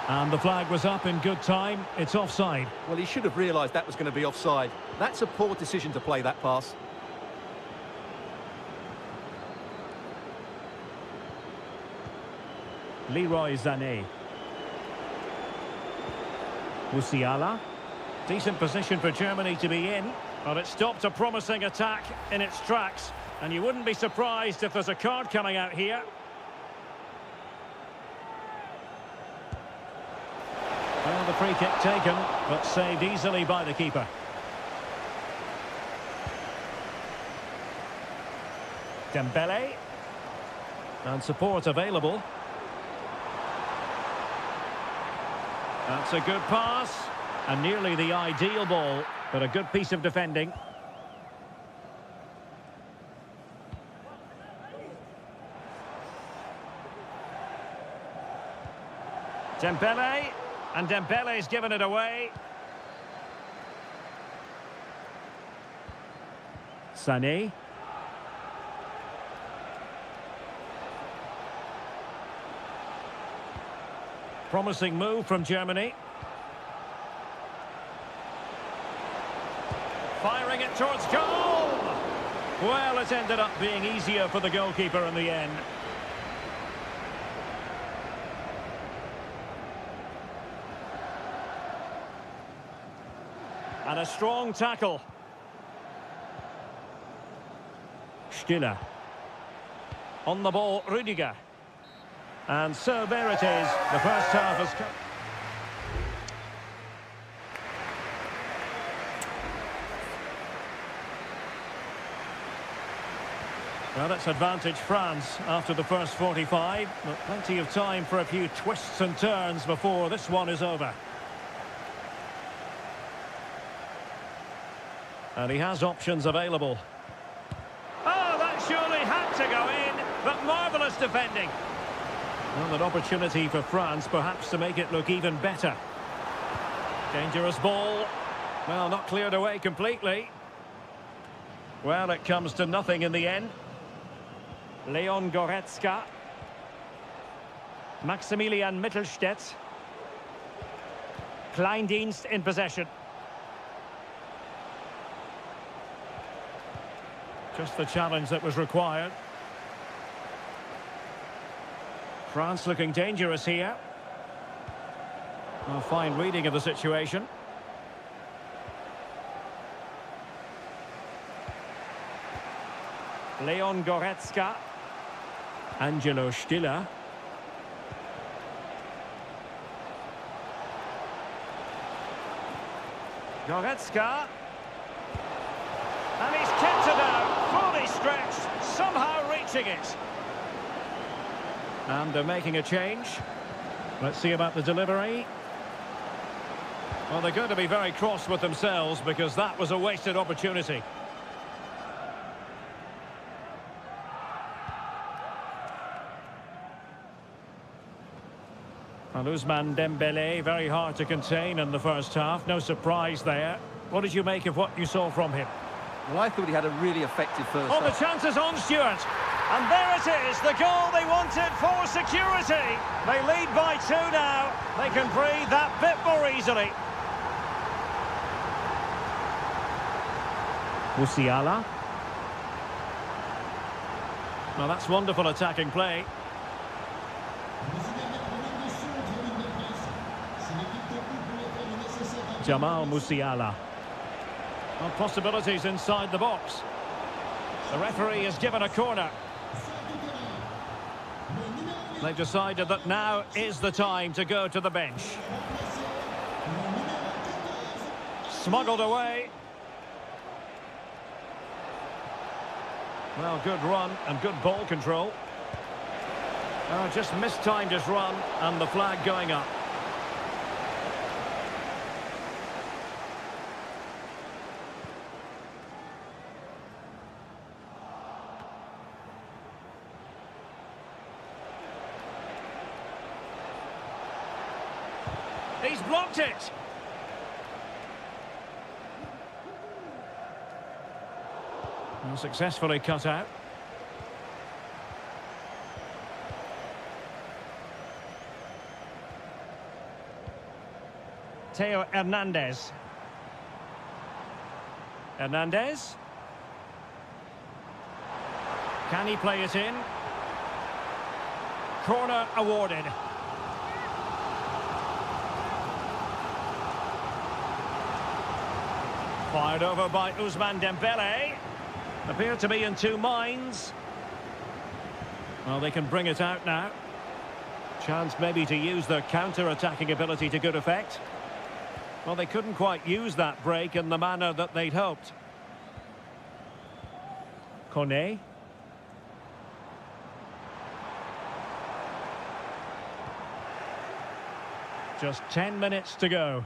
And the flag was up in good time. It's offside. Well, he should have realised that was going to be offside. That's a poor decision to play that pass. Leroy Sané. Musiala. Decent position for Germany to be in. But it stopped a promising attack in its tracks. And you wouldn't be surprised if there's a card coming out here. Well, the free kick taken, but saved easily by the keeper. Dembele. And support available. That's a good pass. And nearly the ideal ball, but a good piece of defending. Dembele. And Dembele's given it away. Sané. Promising move from Germany. Firing it towards goal! Well, it ended up being easier for the goalkeeper in the end. And a strong tackle. Stiller. On the ball, Rüdiger. And so there it is. The first half has come. Well, that's advantage France after the first 45. But plenty of time for a few twists and turns before this one is over. And he has options available. Oh, that surely had to go in, but marvellous defending. Well, an opportunity for France, perhaps, to make it look even better. Dangerous ball. Well, not cleared away completely. Well, it comes to nothing in the end. Leon Goretzka. Maximilian Mittelstädt. Kleindienst in possession. Just the challenge that was required. France looking dangerous here. A fine reading of the situation. Leon Goretzka. Angelo Stiller. Goretzka. And he's kept it out, fully stretched, somehow reaching it. And they're making a change. Let's see about the delivery. Well, they're going to be very cross with themselves because that was a wasted opportunity. And Ousmane Dembélé, very hard to contain in the first half. No surprise there. What did you make of what you saw from him? Well, I thought he had a really effective first Oh, the half. chance is on, Stuart. And there it is, the goal they wanted for security. They lead by 2 now. They can breathe that bit more easily. Musiala. Well, that's wonderful attacking play. Jamal Musiala. Well, possibilities inside the box. The referee has given a corner. They've decided that now is the time to go to the bench. Smuggled away. Well, good run and good ball control. Oh, just mistimed his run and the flag going up. He's blocked it. And successfully cut out. Theo Hernandez. Hernandez. Can he play it in? Corner awarded. Fired over by Ousmane Dembélé. Appear to be in two minds. Well, they can bring it out now. Chance maybe to use their counter-attacking ability to good effect. Well, they couldn't quite use that break in the manner that they'd hoped. Kone. Just 10 minutes to go.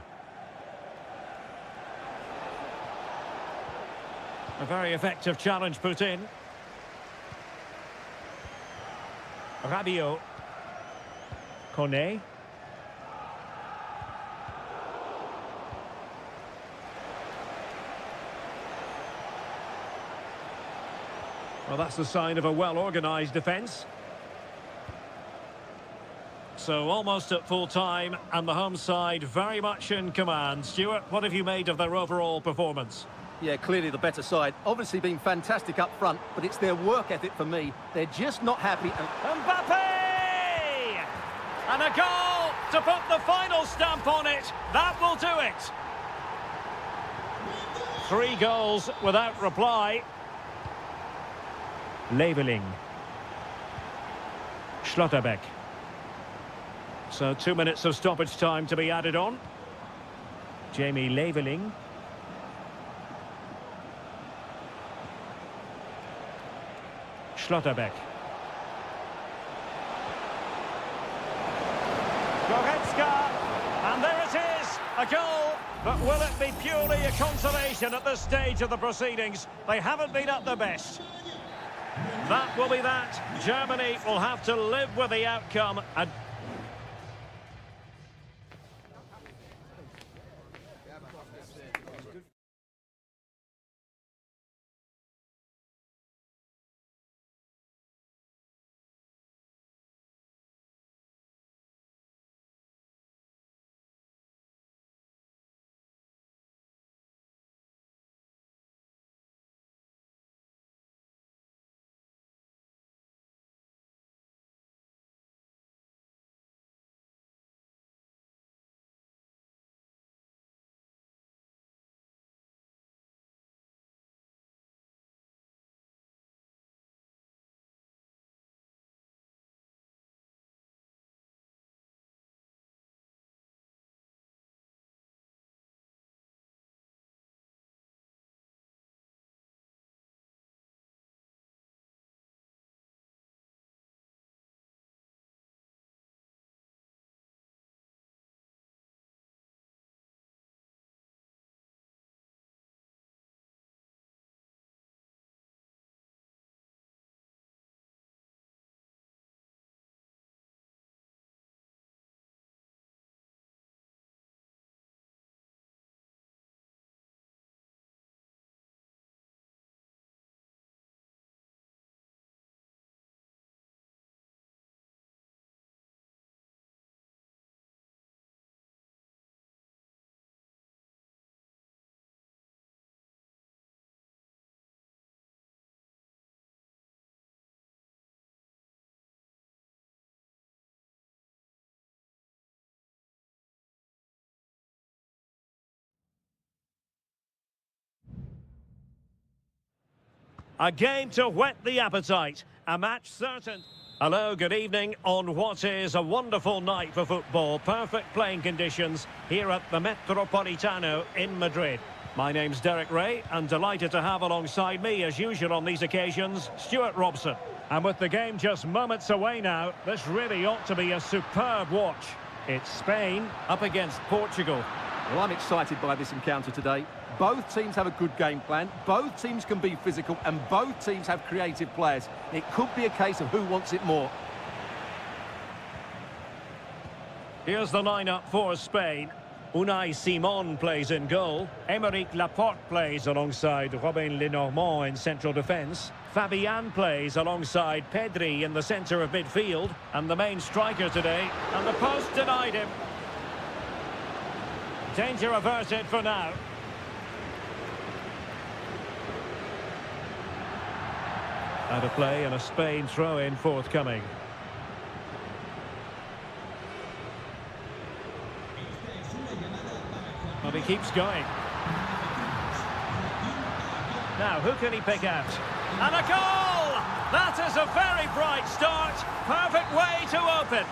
A very effective challenge put in. Rabiot. Kone. Well, that's the sign of a well-organised defence. So almost at full time, and the home side very much in command. Stuart, what have you made of their overall performance? Yeah, clearly the better side. Obviously been fantastic up front, but it's their work ethic for me. They're just not happy. Mbappe! And a goal to put the final stamp on it. That will do it. 3 goals without reply. Leveling. Schlotterbeck. So 2 minutes of stoppage time to be added on. Jamie Leveling. Schlotterbeck. Goretzka. And there it is. A goal But will it be purely a consolation at this stage of the proceedings? They haven't been at their best. That will be that. Germany will have to live with the outcome. And a game to whet the appetite. A match certain. Hello, good evening on what is a wonderful night for football. Perfect playing conditions here at the Metropolitano in Madrid. My name's Derek Ray, and delighted to have alongside me, as usual on these occasions, Stuart Robson. And with the game just moments away now, this really ought to be a superb watch. It's Spain up against Portugal. Well, I'm excited by this encounter today. Both teams have a good game plan, both teams can be physical, and both teams have creative players. It could be a case of who wants it more. Here's the lineup for Spain. Unai Simon plays in goal. Aymeric Laporte plays alongside Robin Lenormand in central defence. Fabian plays alongside Pedri in the centre of midfield. And the main striker today, and the post denied him. Danger averted for now. Out of play and a Spain throw-in forthcoming. Well, he keeps going. Now, who can he pick out? And a goal! That is a very bright start. Perfect way to open.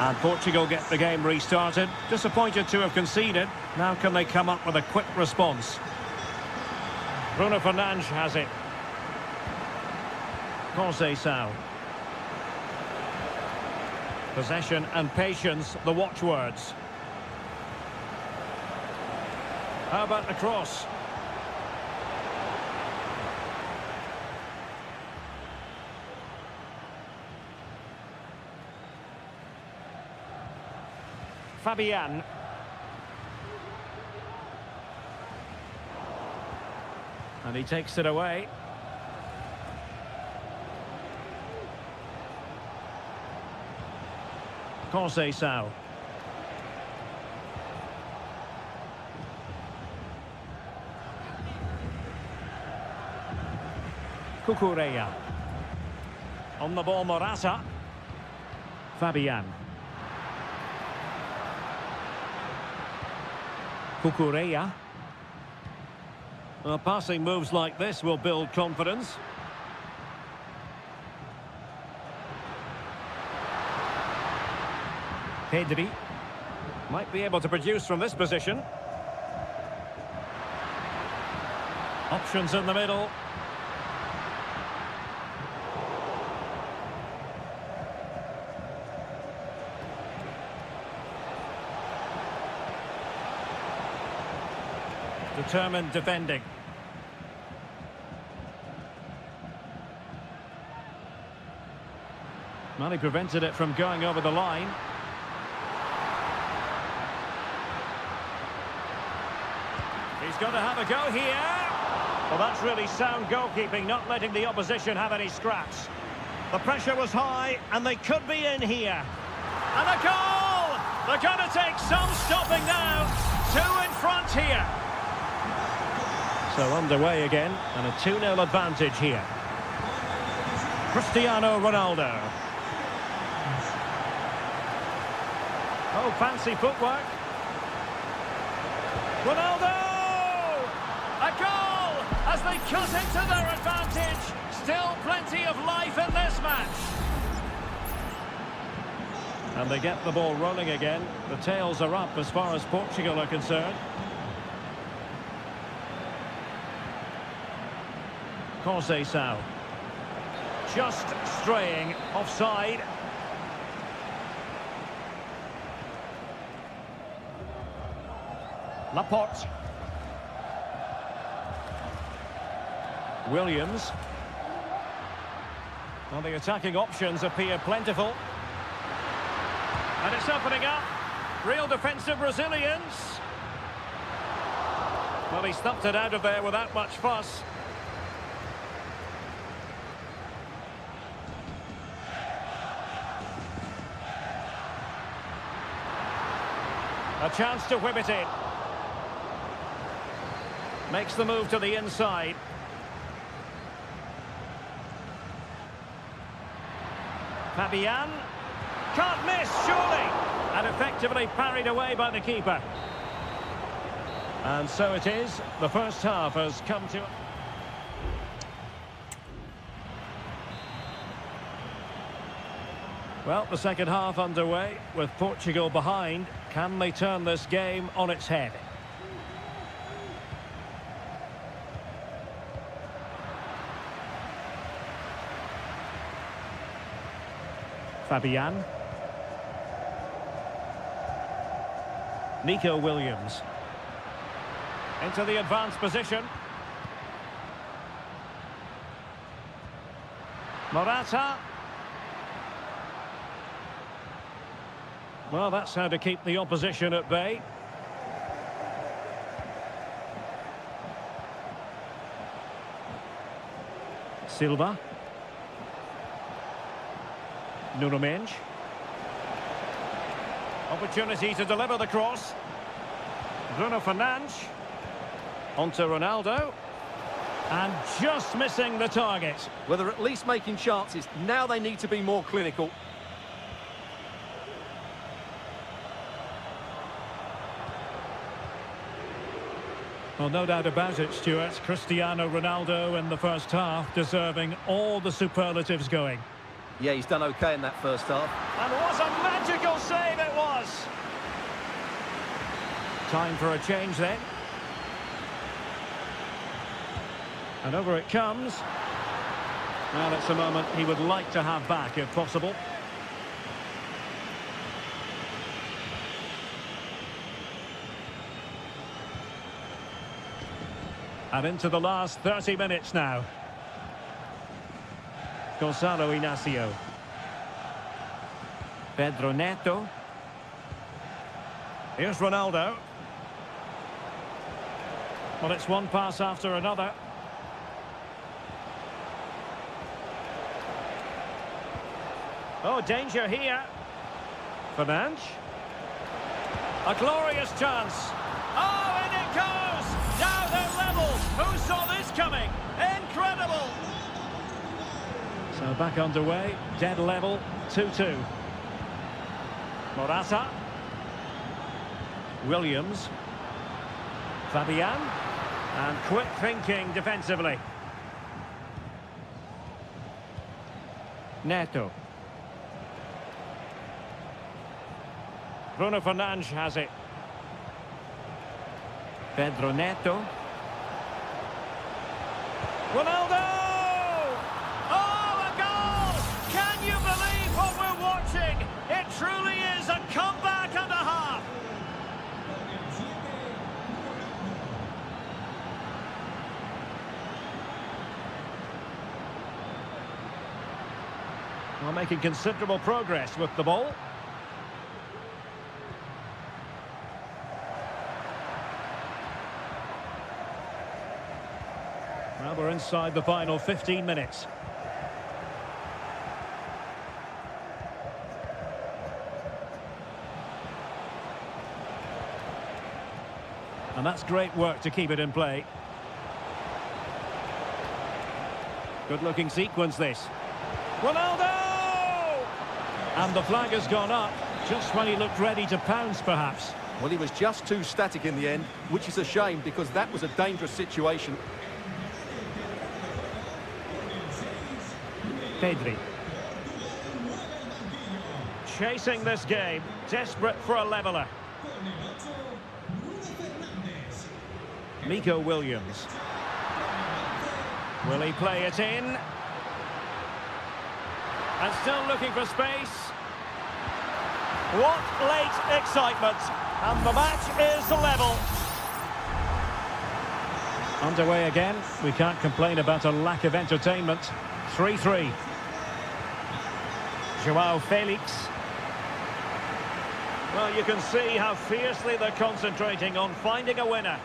And Portugal get the game restarted. Disappointed to have conceded. Now can they come up with a quick response? Bruno Fernandes has it. Conceição. Possession and patience, the watchwords. How about the cross? Fabian. And he takes it away. Conceição. Cucurella. On the ball, Morata. Fabian. Cucurella. Well, passing moves like this will build confidence. Pedri might be able to produce from this position. Options in the middle. determined defending. Well, he prevented it from going over the line. He's going to have a go here. Well, that's really sound goalkeeping, not letting the opposition have any scraps. The pressure was high, and they could be in here. And a goal! They're going to take some stopping now. 2 in front here. So underway again, and a 2-0 advantage here. Cristiano Ronaldo. Oh, fancy footwork. Ronaldo! A goal as they cut into their advantage. Still plenty of life in this match. And they get the ball rolling again. The tails are up as far as Portugal are concerned. Conceição. Just straying offside. Laporte. Williams. Well, the attacking options appear plentiful. And it's opening up. Real defensive resilience. Well, he stumped it out of there without much fuss. A chance to whip it in. Makes the move to the inside. Fabian. Can't miss, surely. And effectively parried away by the keeper. And so it is. The first half has come to... Well, the second half underway with Portugal behind. Can they turn this game on its head? Fabian. Nico Williams. Into the advanced position. Morata. Well, that's how to keep the opposition at bay. Silva. Nuno Mendes. Opportunity to deliver the cross. Bruno Fernandes. Onto Ronaldo. And just missing the target. Well, they're at least making chances. Now they need to be more clinical. Well, no doubt about it, Stuart. Cristiano Ronaldo in the first half, deserving all the superlatives going. Yeah, he's done okay in that first half. And what a magical save it was! Time for a change then. And over it comes. Well, it's a moment he would like to have back, if possible. And into the last 30 minutes now. Gonzalo Inacio. Pedro Neto. Here's Ronaldo. Well, it's one pass after another. Oh, danger here. Fernandes. A glorious chance. Oh, and it goes! Now they're level. Who saw this coming? Incredible! So back underway, dead level, 2-2. Morata. Williams. Fabian. And quick thinking defensively. Neto. Bruno Fernandes has it. Pedro Neto. Ronaldo! Oh, a goal! Can you believe what we're watching? It truly is a comeback and a half. Well, making considerable progress with the ball. Well, we're inside the final 15 minutes. And that's great work to keep it in play. Good-looking sequence, this. Ronaldo! And the flag has gone up, just when he looked ready to pounce, perhaps. Well, he was just too static in the end, which is a shame because that was a dangerous situation. Pedri. Chasing this game, desperate for a leveller. Nico Williams. Will he play it in? And still looking for space. What late excitement. And the match is level. Underway again. We can't complain about a lack of entertainment. 3-3. Joao Felix. Well, you can see how fiercely they're concentrating on finding a winner.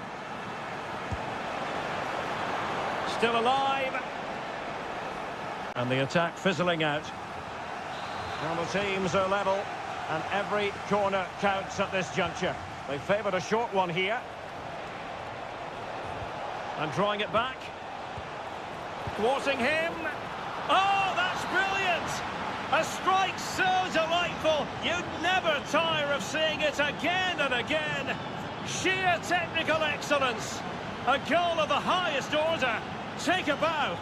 Still alive. And the attack fizzling out. Well, the teams are level, and every corner counts at this juncture. They favoured a short one here. And drawing it back. Thwarting him. Oh, that's brilliant! A strike so delightful, you'd never tire of seeing it again and again. Sheer technical excellence. A goal of the highest order. Take a bow.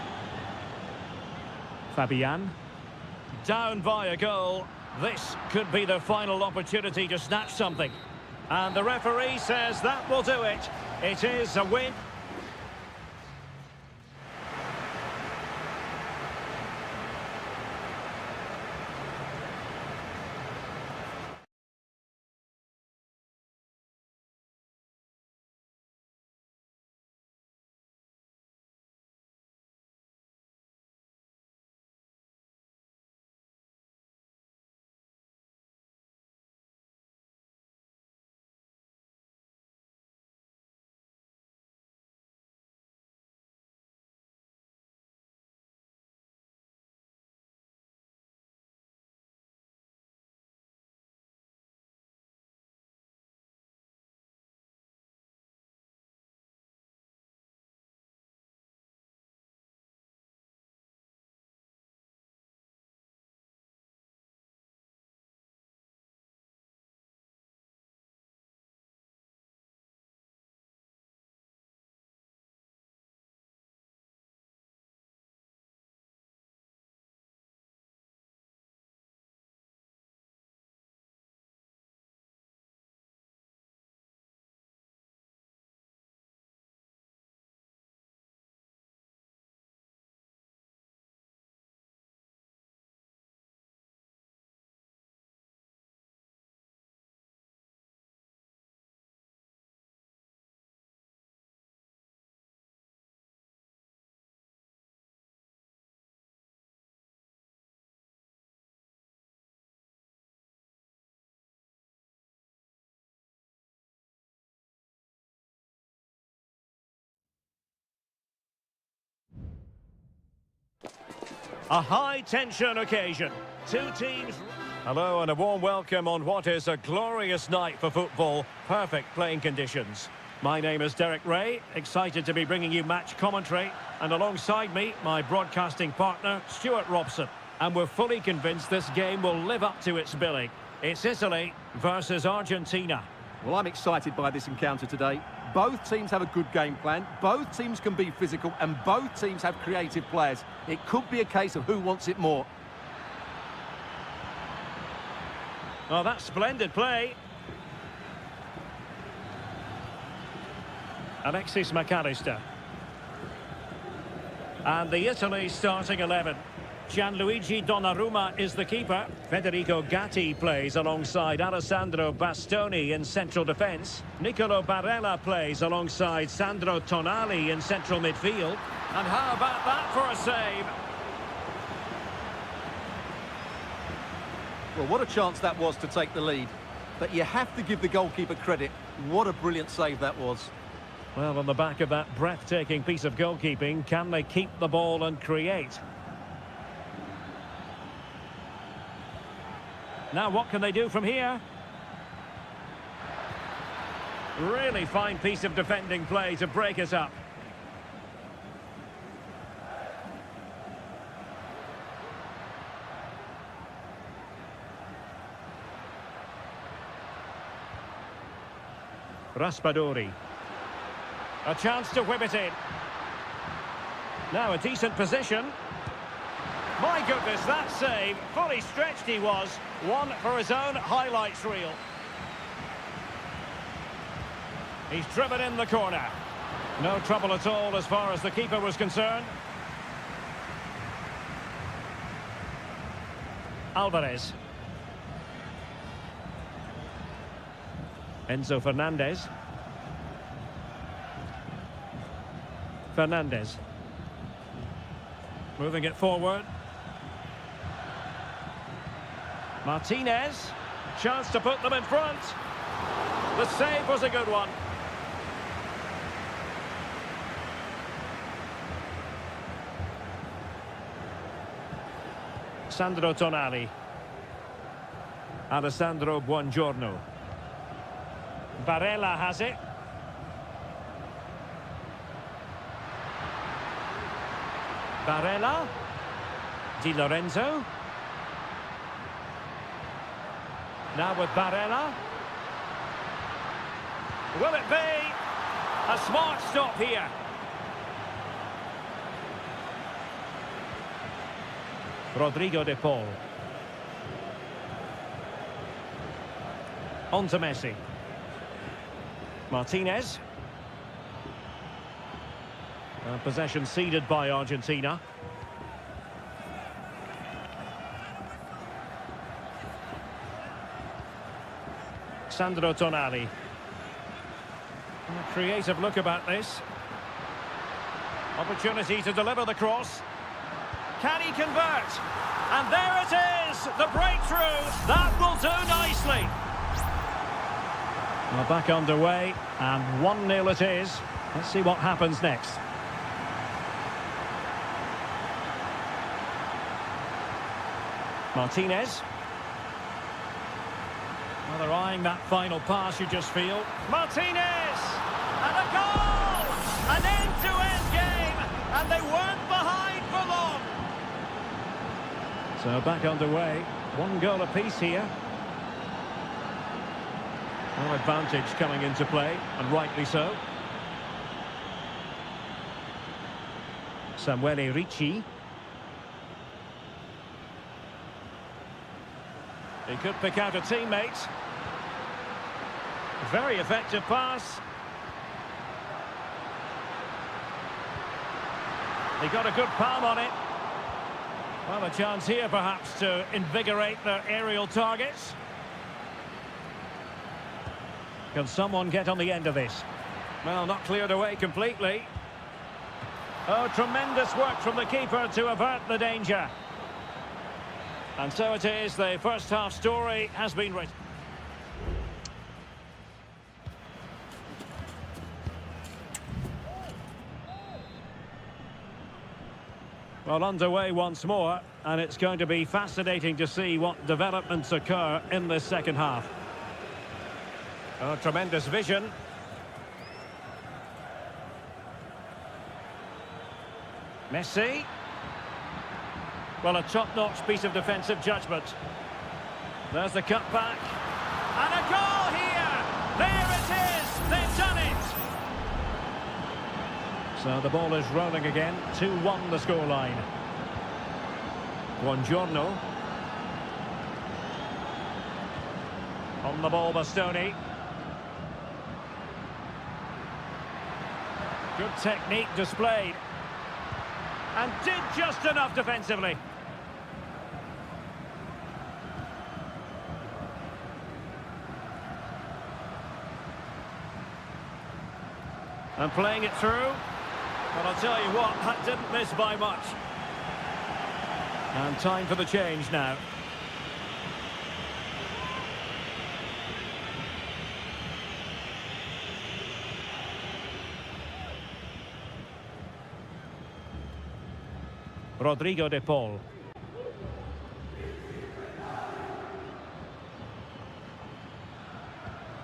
Fabian. Down by a goal. This could be their final opportunity to snatch something. And the referee says that will do it. It is a win. A high-tension occasion. Two teams... Hello and a warm welcome on what is a glorious night for football. Perfect playing conditions. My name is Derek Ray, excited to be bringing you match commentary. And alongside me, my broadcasting partner, Stuart Robson. And we're fully convinced this game will live up to its billing. It's Italy versus Argentina. Well, I'm excited by this encounter today. Both teams have a good game plan, both teams can be physical, and both teams have creative players. It could be a case of who wants it more. Oh, that's splendid play. Alexis McAllister. And the Italy starting 11. Gianluigi Donnarumma is the keeper. Federico Gatti plays alongside Alessandro Bastoni in central defence. Nicolo Barella plays alongside Sandro Tonali in central midfield. And how about that for a save? Well, what a chance that was to take the lead. But you have to give the goalkeeper credit. What a brilliant save that was. Well, on the back of that breathtaking piece of goalkeeping, can they keep the ball and create? Now, what can they do from here? Really fine piece of defending play to break us up. Raspadori. A chance to whip it in. Now a decent position. My goodness, that save. Fully stretched he was. One for his own highlights reel. He's driven in the corner. No trouble at all as far as the keeper was concerned. Alvarez. Enzo Fernandez. Fernandez. Moving it forward. Martinez. Chance to put them in front. The save was a good one. Sandro Tonali. Alessandro Buongiorno. Barella has it. Barella. Di Lorenzo. Now with Barella. Will it be? A smart stop here. Rodrigo de Paul. On to Messi. Martinez. Possession ceded by Argentina. Sandro Tonali. A creative look about this. Opportunity to deliver the cross. Can he convert? And there it is, the breakthrough. That will do nicely. Well, back underway, and 1-0 it is. Let's see what happens next. Martinez. Well, they're eyeing that final pass, you just feel. Martinez! And a goal! An end-to-end game, and they weren't behind for long. So back underway, 1 goal apiece here. No advantage coming into play, and rightly so. Samuele Ricci. He could pick out a teammate. Very effective pass. He got a good palm on it. Well, a chance here perhaps to invigorate their aerial targets. Can someone get on the end of this? Well, not cleared away completely. Oh, tremendous work from the keeper to avert the danger. And so it is, the first half story has been written. Well, underway once more, and it's going to be fascinating to see what developments occur in this second half. Oh, tremendous vision. Messi. Well, a top-notch piece of defensive judgment. There's the cutback. And a goal here! There it is! They've done it! So the ball is rolling again. 2-1 the scoreline. Buongiorno. On the ball, Bastoni. Good technique displayed. And did just enough defensively. And playing it through. But I'll tell you what, that didn't miss by much. And time for the change now. Rodrigo de Paul.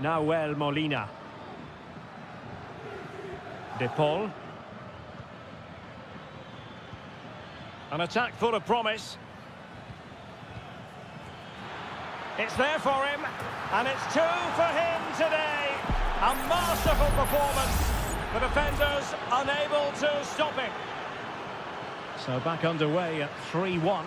Nahuel Molina. De Paul. An attack full of promise. It's there for him, and it's two for him today. A masterful performance. The defenders unable to stop him. So back underway at 3-1.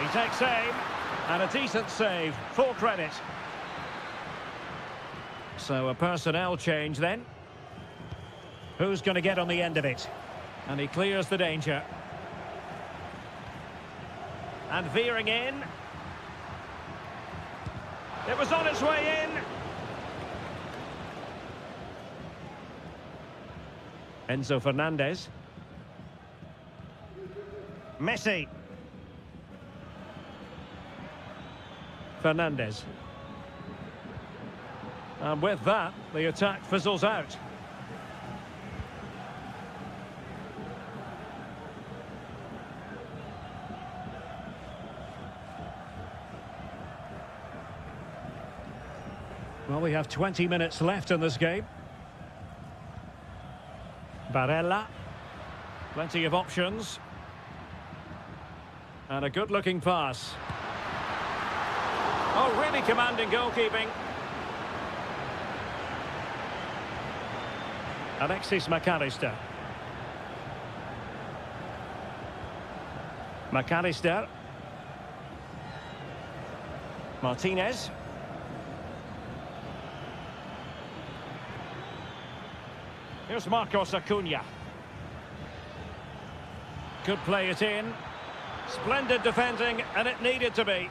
He takes aim, and a decent save, full credit. So a personnel change then. Who's going to get on the end of it? And he clears the danger. And veering in. It was on its way in. Enzo Fernandez. Messi. Fernandez. And with that, the attack fizzles out. Well, we have 20 minutes left in this game. Barella. Plenty of options. And a good-looking pass. Oh, really commanding goalkeeping. Alexis McAllister. McAllister. Martinez. Here's Marcos Acuna. Could play it in. Splendid defending, and it needed to be.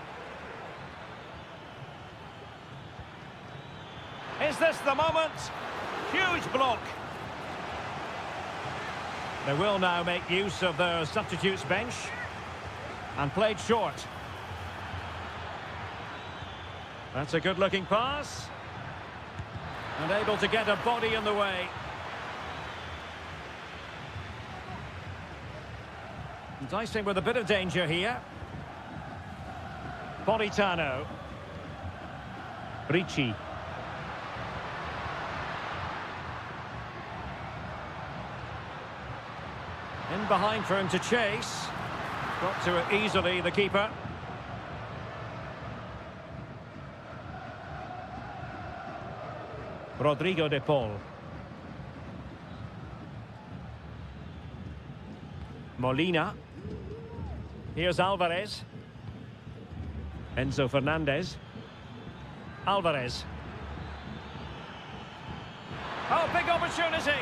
Is this the moment? Huge block. They will now make use of their substitutes bench. And played short. That's a good-looking pass. And able to get a body in the way. Dicing with a bit of danger here. Politano. Ricci. In behind for him to chase. Got to it easily, the keeper. Rodrigo de Paul. Molina. Here's Alvarez. Enzo Fernandez. Alvarez. Oh, big opportunity.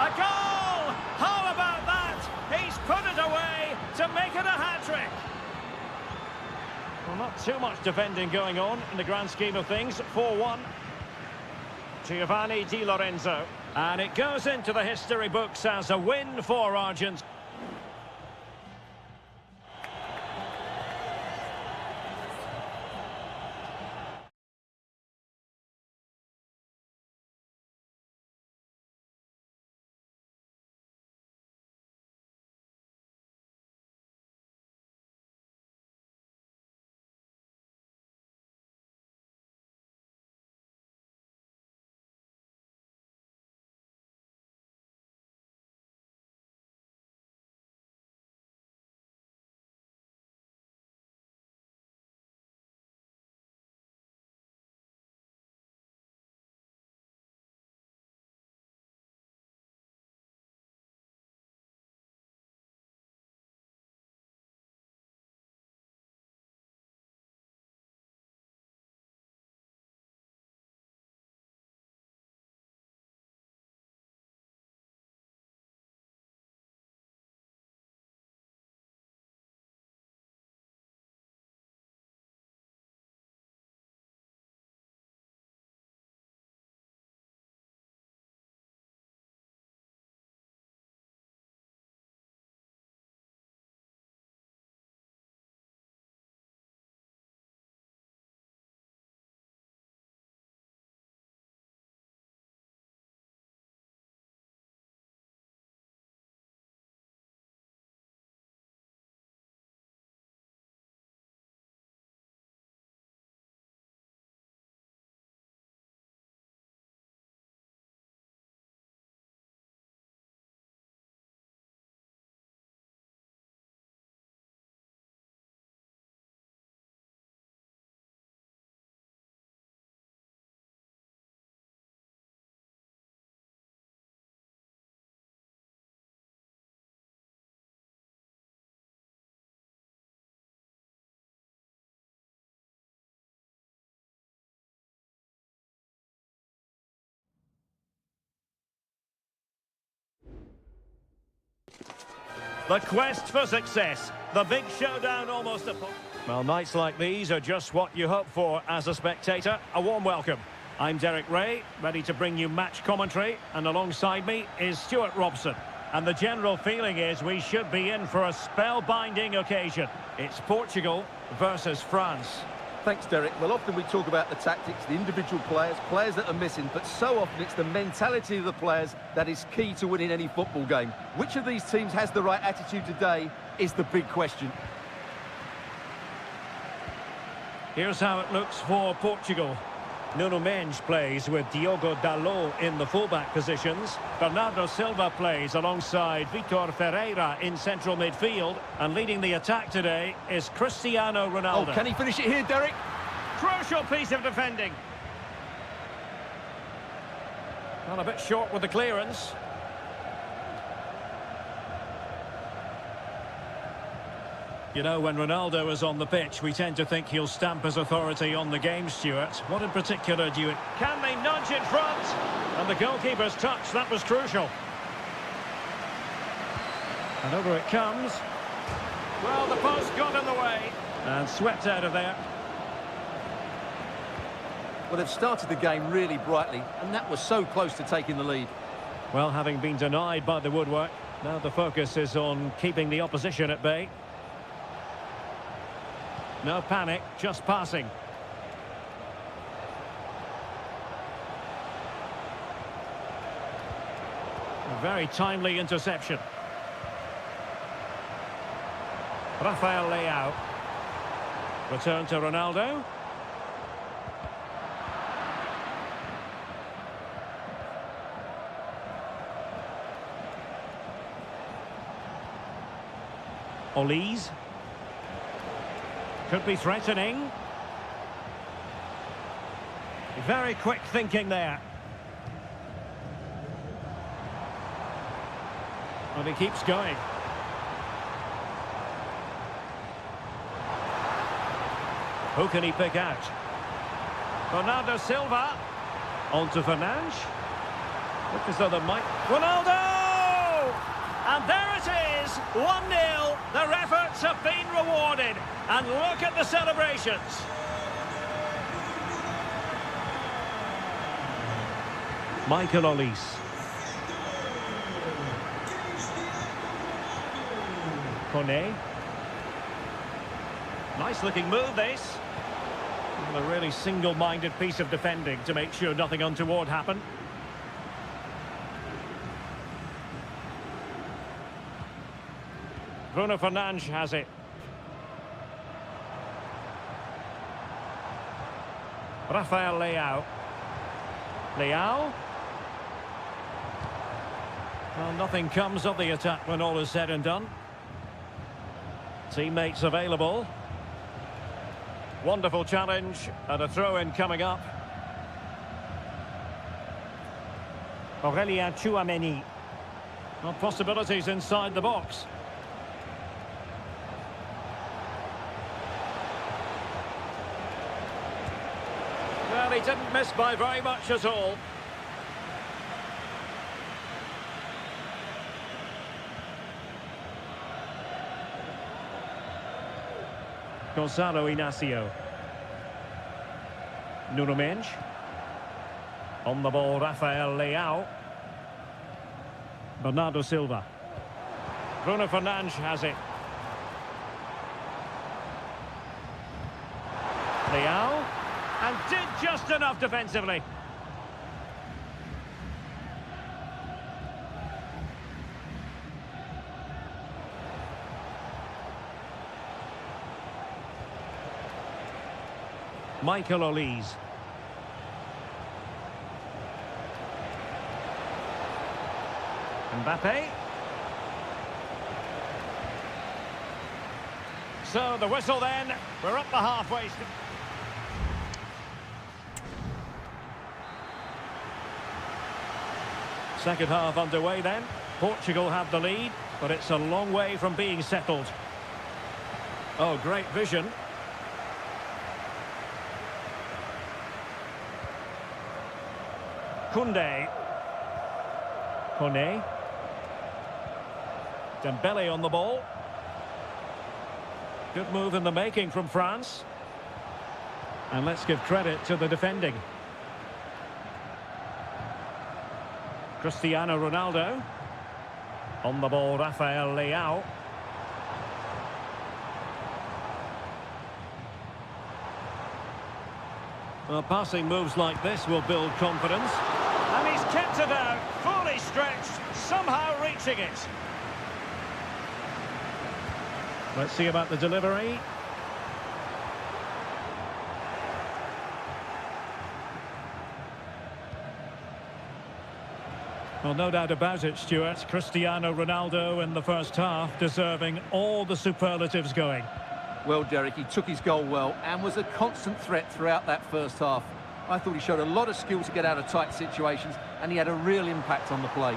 A goal! How about that? He's put it away to make it a hat-trick. Well, not too much defending going on in the grand scheme of things. 4-1. Giovanni Di Lorenzo. And it goes into the history books as a win for Argentina. The quest for success. The big showdown almost upon... Well, nights like these are just what you hope for as a spectator. A warm welcome. I'm Derek Ray, ready to bring you match commentary, and alongside me is Stuart Robson. And the general feeling is we should be in for a spellbinding occasion. It's Portugal versus France. Thanks, Derek. Well, often we talk about the tactics, the individual players that are missing, but so often it's the mentality of the players that is key to winning any football game. Which of these teams has the right attitude today is the big question. Here's how it looks for Portugal. Nuno Mendes plays with Diogo Dalot in the fullback positions. Bernardo Silva plays alongside Vitor Ferreira in central midfield. And leading the attack today is Cristiano Ronaldo. Oh, can he finish it here, Derek? Crucial piece of defending. Well, a bit short with the clearance. You know, when Ronaldo is on the pitch, we tend to think he'll stamp his authority on the game, Stuart. What in particular do you... Can they nudge in front? And the goalkeeper's touch, that was crucial. And over it comes. Well, the post got in the way. And swept out of there. Well, they've started the game really brightly, and that was so close to taking the lead. Well, having been denied by the woodwork, now the focus is on keeping the opposition at bay. No panic, just passing. A very timely interception. Rafael Leao. Return to Ronaldo. Olise. Could be threatening. Very quick thinking there. And he keeps going. Who can he pick out? Bernardo Silva. On to Fernandes. Look as though there might... Ronaldo! And there it is, 1-0. Their efforts have been rewarded. And look at the celebrations. Michael Olise. Kone. Nice looking move, this. A really single-minded piece of defending to make sure nothing untoward happened. Bruno Fernandes has it. Rafael Leao. Leao. Well, nothing comes of the attack when all is said and done. Teammates available. Wonderful challenge and a throw-in coming up. Aurélien Tchouameni. Well, possibilities inside the box. Well, he didn't miss by very much at all. Gonzalo Inacio. Nuno Mendes. On the ball, Rafael Leao. Bernardo Silva. Bruno Fernandes has it. Leao. And did just enough defensively. Michael Olise. Mbappe. So the whistle then. We're up the halfway. Second half underway then. Portugal have the lead, but it's a long way from being settled. Oh, great vision. Koundé. Kone. Dembele on the ball. Good move in the making from France. And let's give credit to the defending. Cristiano Ronaldo. On the ball, Rafael Leao. Well, passing moves like this will build confidence. And he's kept it out, fully stretched, somehow reaching it. Let's see about the delivery. Well, no doubt about it, Stuart. Cristiano Ronaldo in the first half, deserving all the superlatives going. Well, Derek, he took his goal well and was a constant threat throughout that first half. I thought he showed a lot of skill to get out of tight situations, and he had a real impact on the play.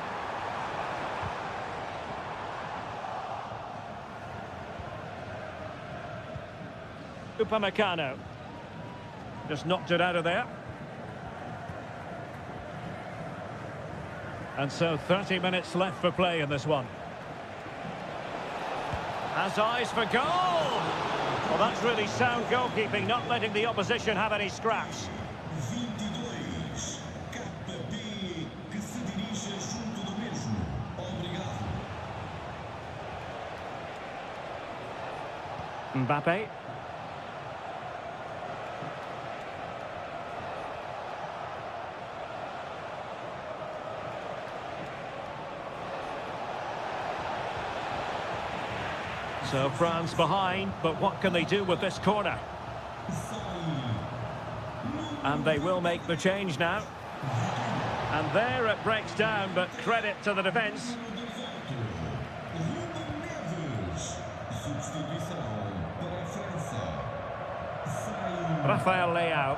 Upamecano. Just knocked it out of there. And so 30 minutes left for play in this one. Has eyes for goal! Well, that's really sound goalkeeping, not letting the opposition have any scraps. 22, KP, que se dirige junto do mesmo. Obrigado. Mbappe. So France behind, but what can they do with this corner? And they will make the change now. And there it breaks down, but credit to the defence. Rafael Leao.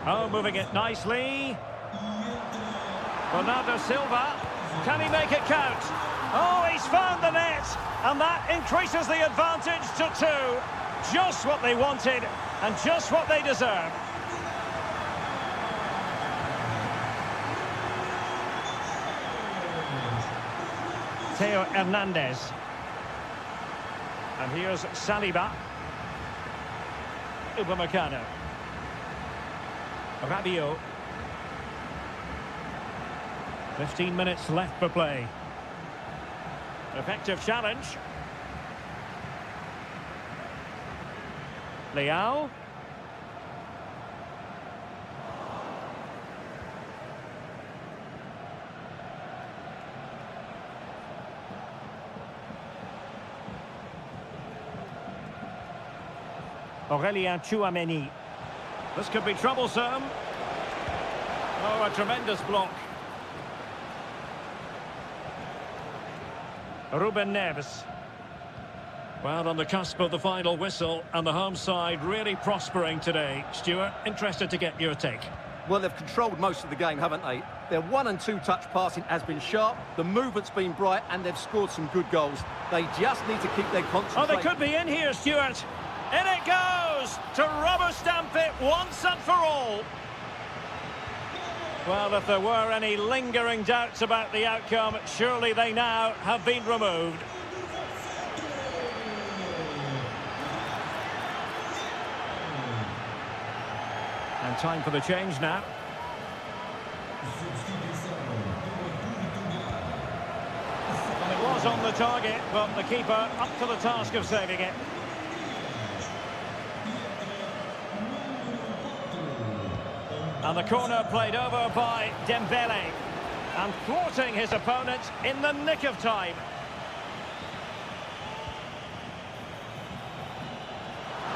Oh, moving it nicely. Bernardo Silva. Can he make it count? Oh, he's found the net. And that increases the advantage to 2. Just what they wanted and just what they deserve. Theo Hernandez. And here's Saliba. Upamecano. Rabiot. 15 minutes left for play. Effective challenge. Leao. Aurélien Tchouameni. This could be troublesome. Oh, a tremendous block. Ruben Neves. Well, on the cusp of the final whistle, and the home side really prospering today. Stuart, interested to get your take. Well, they've controlled most of the game, haven't they? Their 1- and 2-touch passing has been sharp, the movement's been bright, and they've scored some good goals. They just need to keep their concentration. Oh, they could be in here, Stuart. In it goes to rubber stamp it once and for all. Well, if there were any lingering doubts about the outcome, surely they now have been removed. And time for the change now. And it was on the target, but the keeper up to the task of saving it. And the corner played over by Dembele. And thwarting his opponent in the nick of time.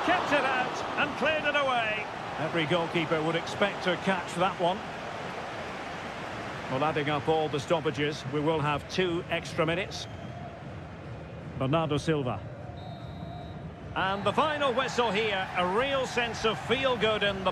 Kept it out and cleared it away. Every goalkeeper would expect to catch that one. Well, adding up all the stoppages, we will have 2 extra minutes. Bernardo Silva. And the final whistle here, a real sense of feel-good in the...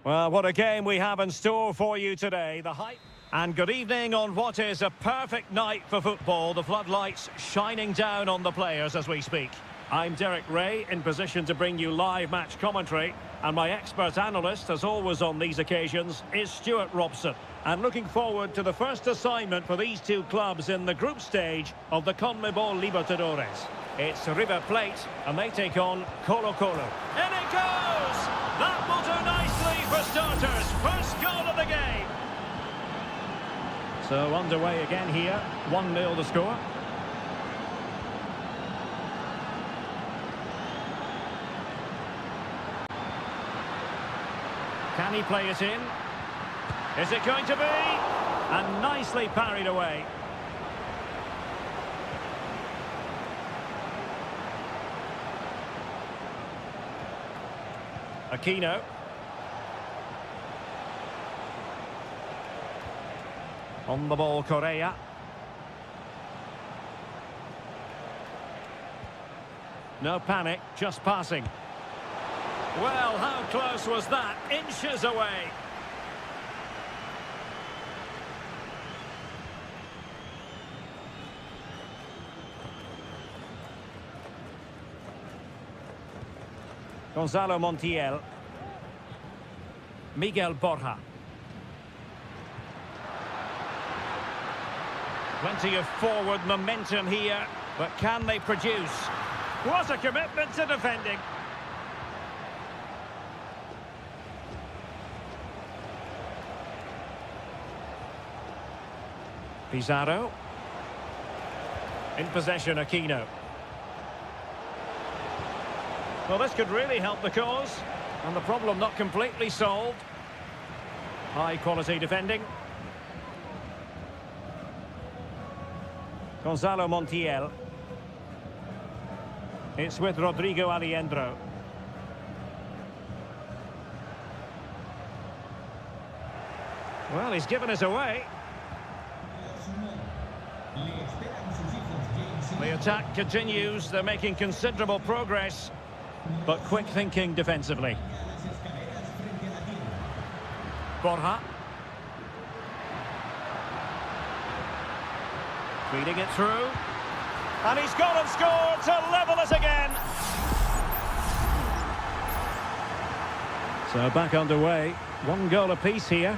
Well, what a game we have in store for you today. The hype. And good evening on what is a perfect night for football. The floodlights shining down on the players as we speak. I'm Derek Ray, in position to bring you live match commentary. And my expert analyst, as always on these occasions, is Stuart Robson. And looking forward to the first assignment for these two clubs in the group stage of the CONMEBOL Libertadores. It's River Plate, and they take on Colo-Colo. In it goes! That will do nicely for starters. First goal of the game. So underway again here. 1-0 the score. Can he play it in? Is it going to be? And nicely parried away. Aquino. On the ball, Correa. No panic, just passing. Well, how close was that? Inches away. Gonzalo Montiel. Miguel Borja. Plenty of forward momentum here, but can they produce? What a commitment to defending. Pizarro. In possession, Aquino. Well, this could really help the cause, and the problem not completely solved. High-quality defending. Gonzalo Montiel. It's with Rodrigo Aliendro. Well, he's given us away. The attack continues. They're making considerable progress, but quick thinking defensively. Borja. Feeding it through. And he's gone and scored to level us again. So back underway. 1 goal apiece here.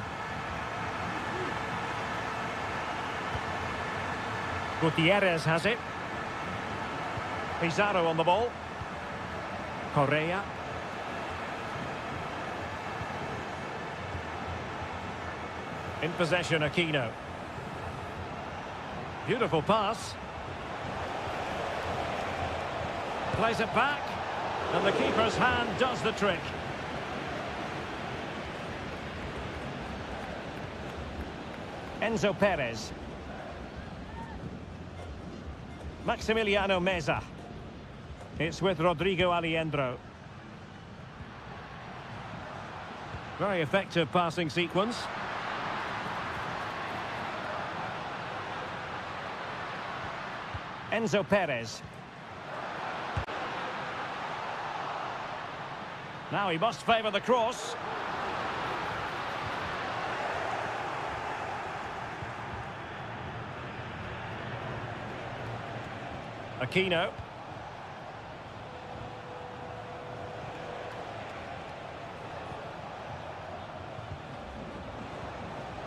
Gutierrez has it. Pizarro on the ball. Correa. In possession, Aquino. Beautiful pass. Plays it back. And the keeper's hand does the trick. Enzo Perez. Maximiliano Meza. It's with Rodrigo Aliendro. Very effective passing sequence. Enzo Perez. Now he must favour the cross. Aquino.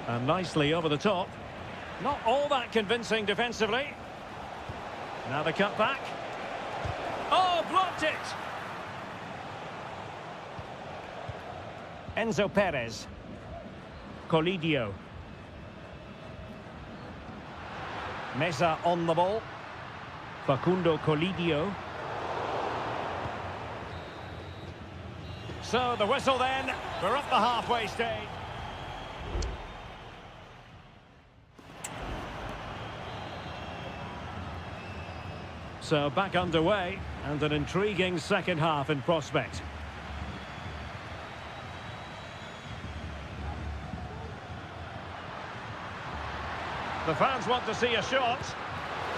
And nicely over the top. Not all that convincing defensively. Now the cut back. Oh, blocked it! Enzo Perez. Colidio. Meza on the ball. Facundo Colidio. So the whistle then. We're up the halfway stage. So back underway, and an intriguing second half in prospect. The fans want to see a shot.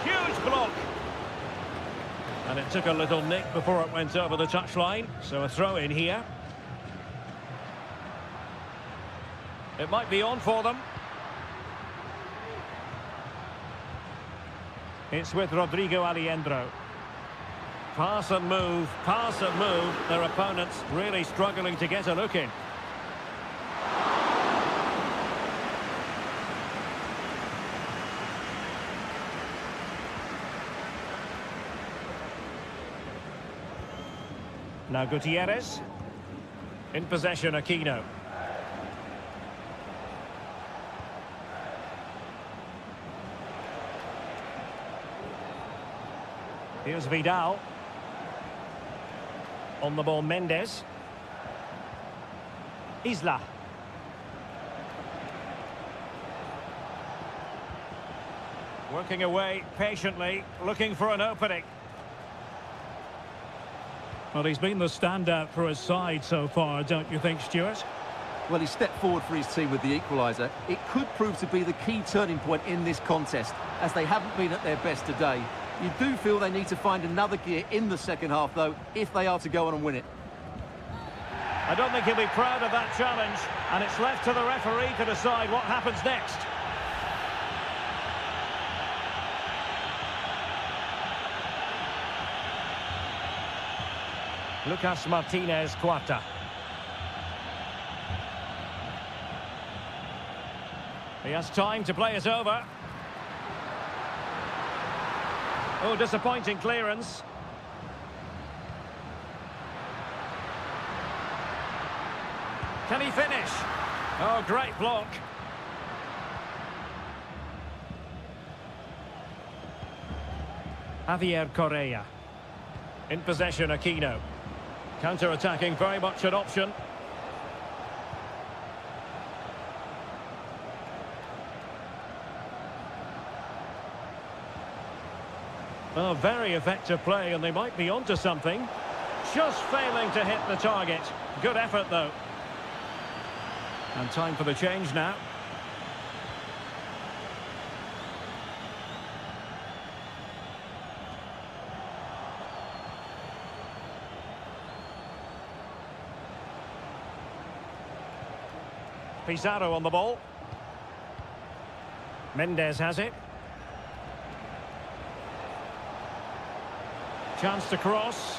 Huge block. And it took a little nick before it went over the touchline, so a throw in here. It might be on for them. It's with Rodrigo Alejandro. Pass and move, pass and move. Their opponents really struggling to get a look in. Now Gutierrez. In possession, Aquino. Here's Vidal. On the ball, Mendes. Isla. Working away patiently, looking for an opening. Well, he's been the standout for his side so far, don't you think, Stuart? Well, he stepped forward for his team with the equaliser. It could prove to be the key turning point in this contest, as they haven't been at their best today. You do feel they need to find another gear in the second half, though, if they are to go on and win it. I don't think he'll be proud of that challenge, and it's left to the referee to decide what happens next. Lucas Martinez Cuarta. He has time to play it over. Oh, disappointing clearance. Can he finish? Oh, great block. Javier Correa. In possession, Aquino. Counter-attacking, very much an option. Oh, very effective play, and they might be onto something. Just failing to hit the target. Good effort, though. And time for the change now. Pizarro on the ball. Mendes has it. Chance to cross.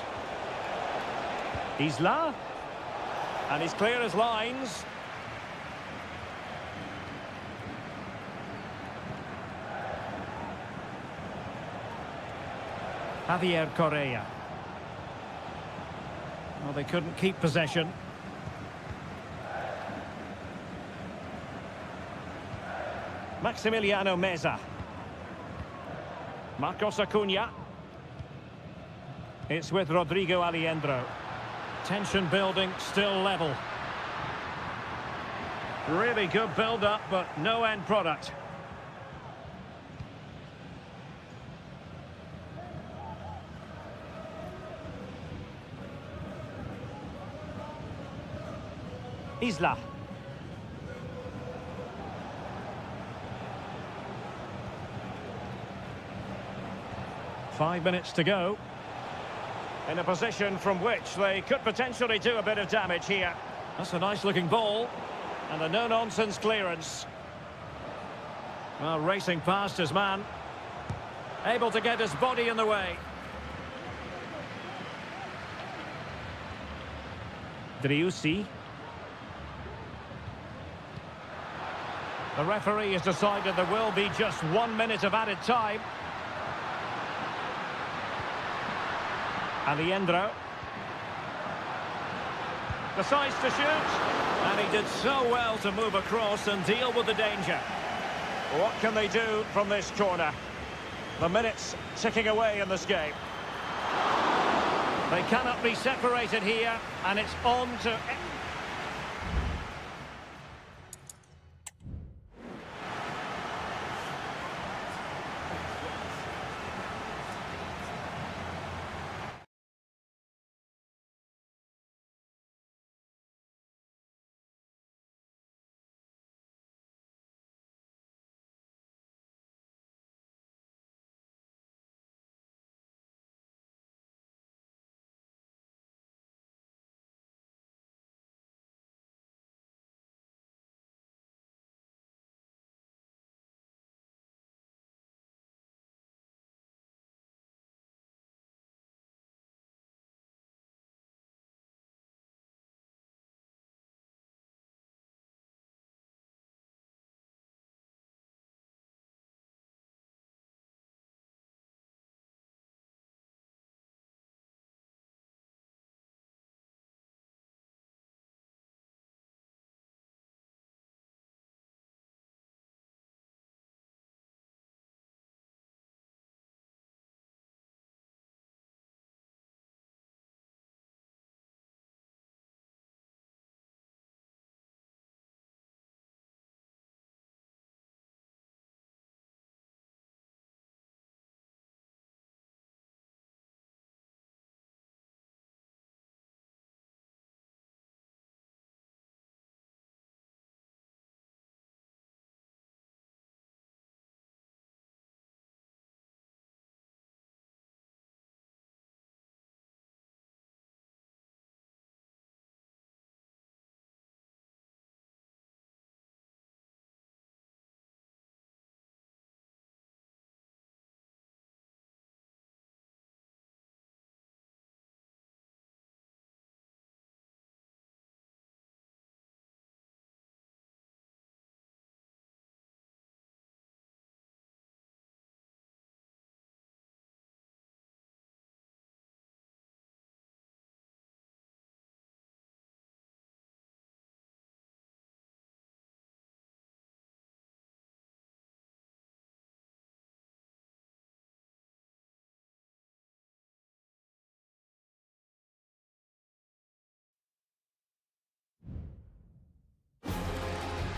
Isla. And he's clear as lines. Javier Correa. Well, they couldn't keep possession. Maximiliano Meza. Marcos Acuna. It's with Rodrigo Alejandro. Tension building, still level. Really good build-up, but no end product. Isla. Five minutes to go. In a position from which they could potentially do a bit of damage here. That's a nice-looking ball. And a no-nonsense clearance. Well, racing past his man. Able to get his body in the way. Driussi. The referee has decided there will be just 1 minute of added time. Alejandro. Decides to shoot. And he did so well to move across and deal with the danger. What can they do from this corner? The minutes ticking away in this game. They cannot be separated here, and it's on to...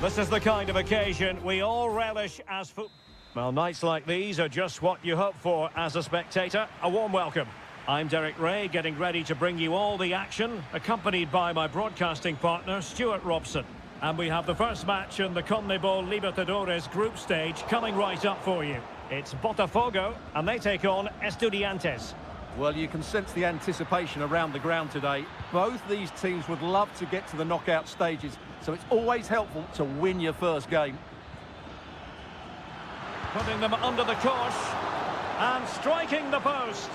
This is the kind of occasion we all relish as football. Well, nights like these are just what you hope for as a spectator. A warm welcome. I'm Derek Ray, getting ready to bring you all the action, accompanied by my broadcasting partner, Stuart Robson. And we have the first match in the CONMEBOL Libertadores group stage coming right up for you. It's Botafogo, and they take on Estudiantes. Well, you can sense the anticipation around the ground today. Both these teams would love to get to the knockout stages, so it's always helpful to win your first game. Putting them under the cosh and striking the post.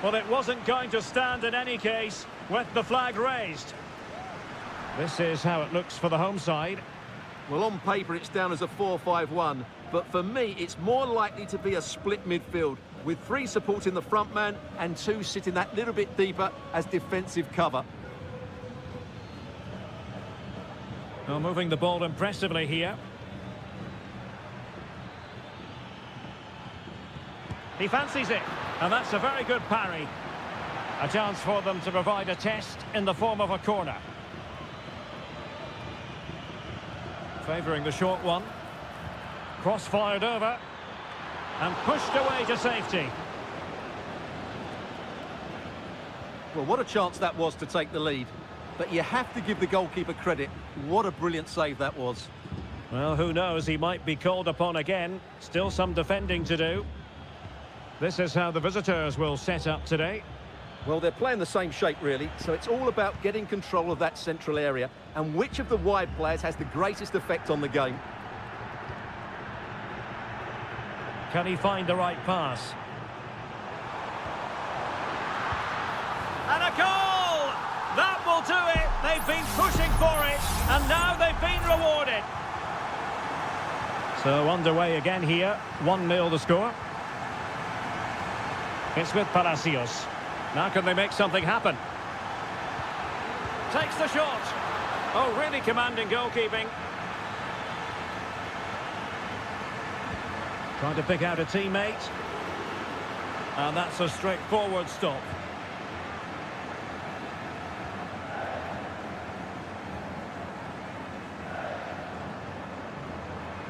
Well, it wasn't going to stand in any case with the flag raised. This is how it looks for the home side. Well, on paper it's down as a 4-5-1, but for me it's more likely to be a split midfield, with 3 supporting the front man and 2 sitting that little bit deeper as defensive cover. Well, moving the ball impressively here. He fancies it, and that's a very good parry. A chance for them to provide a test in the form of a corner. Favouring the short one. Cross fired over. And pushed away to safety. Well, what a chance that was to take the lead. But you have to give the goalkeeper credit. What a brilliant save that was. Well, who knows, he might be called upon again. Still some defending to do. This is how the visitors will set up today. Well, they're playing the same shape, really, so it's all about getting control of that central area and which of the wide players has the greatest effect on the game. Can he find the right pass? And a goal! That will do it! They've been pushing for it, and now they've been rewarded. So underway again here, 1-0 the score. It's with Palacios. Now can they make something happen? Takes the shot. Oh, really commanding goalkeeping. Trying to pick out a teammate. And that's a straightforward stop.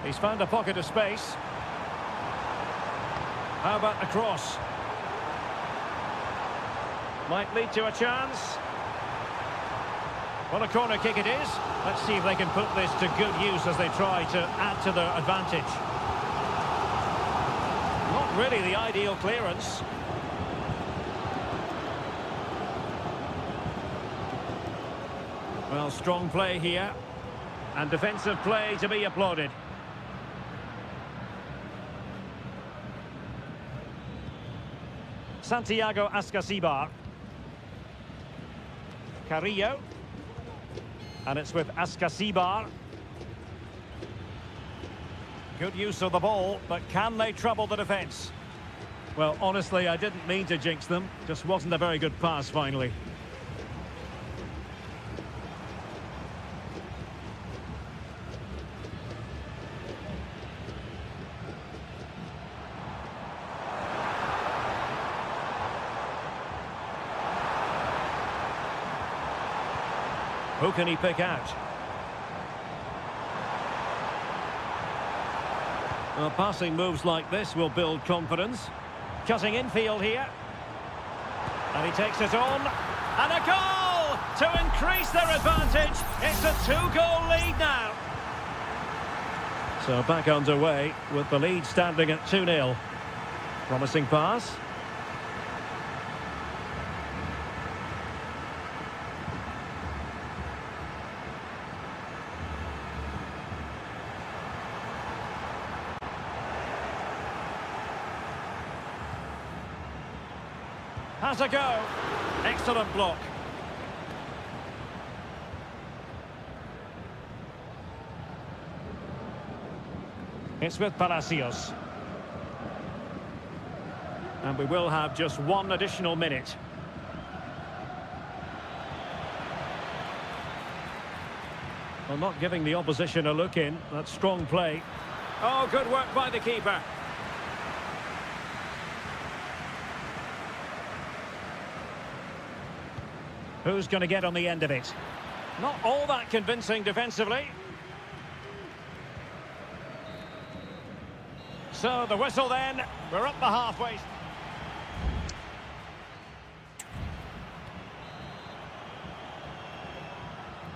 He's found a pocket of space. How about a cross? Might lead to a chance. Well, a corner kick it is. Let's see if they can put this to good use as they try to add to their advantage. Not really the ideal clearance. Well, strong play here. And defensive play to be applauded. Santiago Ascasibar. Carrillo. And it's with Ascasibar. Good use of the ball, but can they trouble the defence? Well, honestly, I didn't mean to jinx them. Just wasn't a very good pass, finally. Who can he pick out? Well, passing moves like this will build confidence. Cutting infield here. And he takes it on. And a goal to increase their advantage. It's a 2-goal lead now. So back underway with the lead standing at 2-0. Promising pass. Has a go. Excellent block. It's with Palacios. And we will have just 1 additional minute. Well, not giving the opposition a look in. That's strong play. Oh, good work by the keeper. Who's going to get on the end of it? Not all that convincing defensively. So the whistle then, we're up the halfway.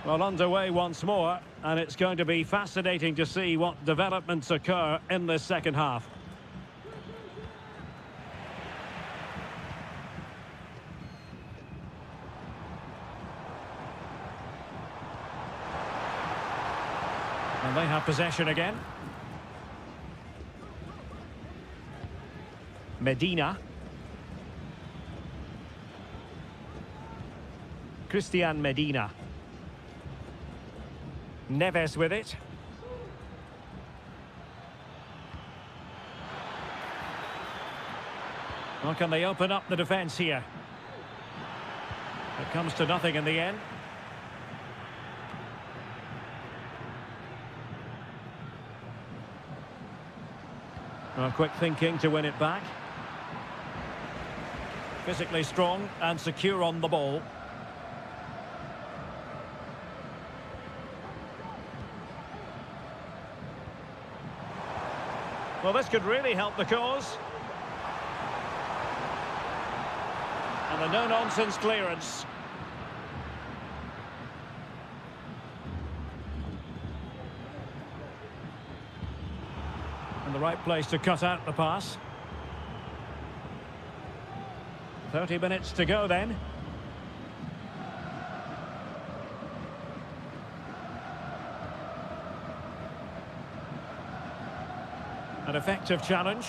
Well, underway once more, and it's going to be fascinating to see what developments occur in this second half. And they have possession again. Medina. Christian Medina. Neves with it. Well, can they open up the defence here? It comes to nothing in the end. Well, quick thinking to win it back. Physically strong and secure on the ball. Well, this could really help the cause. And a no-nonsense clearance. And the right place to cut out the pass. 30 minutes to go then. An effective challenge.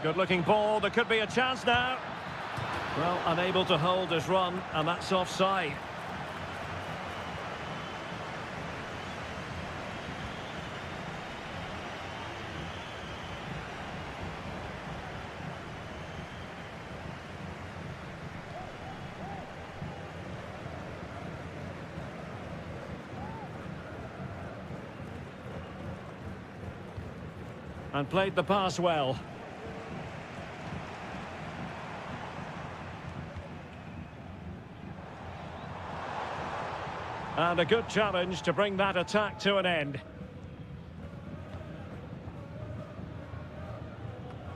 Good-looking ball. There could be a chance now. Well, unable to hold his run, and that's offside. And played the pass well. And a good challenge to bring that attack to an end.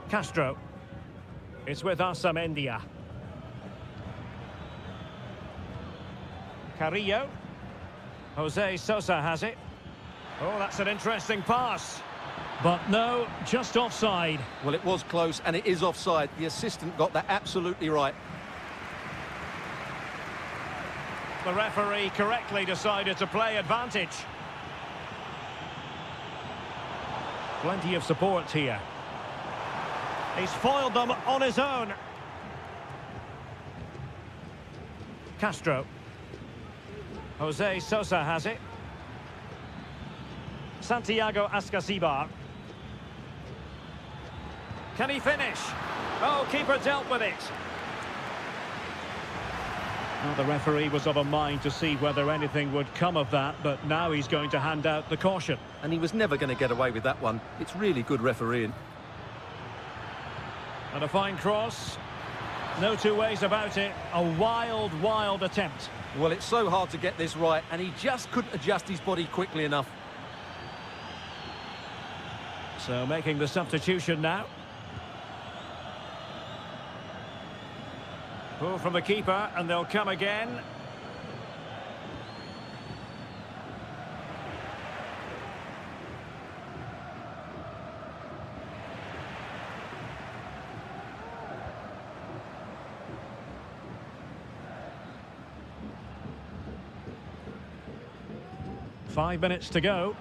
Castro. It's with Amendia. Carrillo. Jose Sosa has it. Oh, that's an interesting pass. But no, just offside. Well, it was close, and it is offside. The assistant got that absolutely right. The referee correctly decided to play advantage. Plenty of support here. He's foiled them on his own. Castro. Jose Sosa has it. Santiago Ascasibar. Can he finish? Oh, keeper dealt with it. Well, the referee was of a mind to see whether anything would come of that, but now he's going to hand out the caution. And he was never going to get away with that one. It's really good refereeing. And a fine cross. No two ways about it. A wild, wild attempt. Well, it's so hard to get this right, and he just couldn't adjust his body quickly enough. So making the substitution now. Pull from the keeper, and they'll come again. Five minutes to go.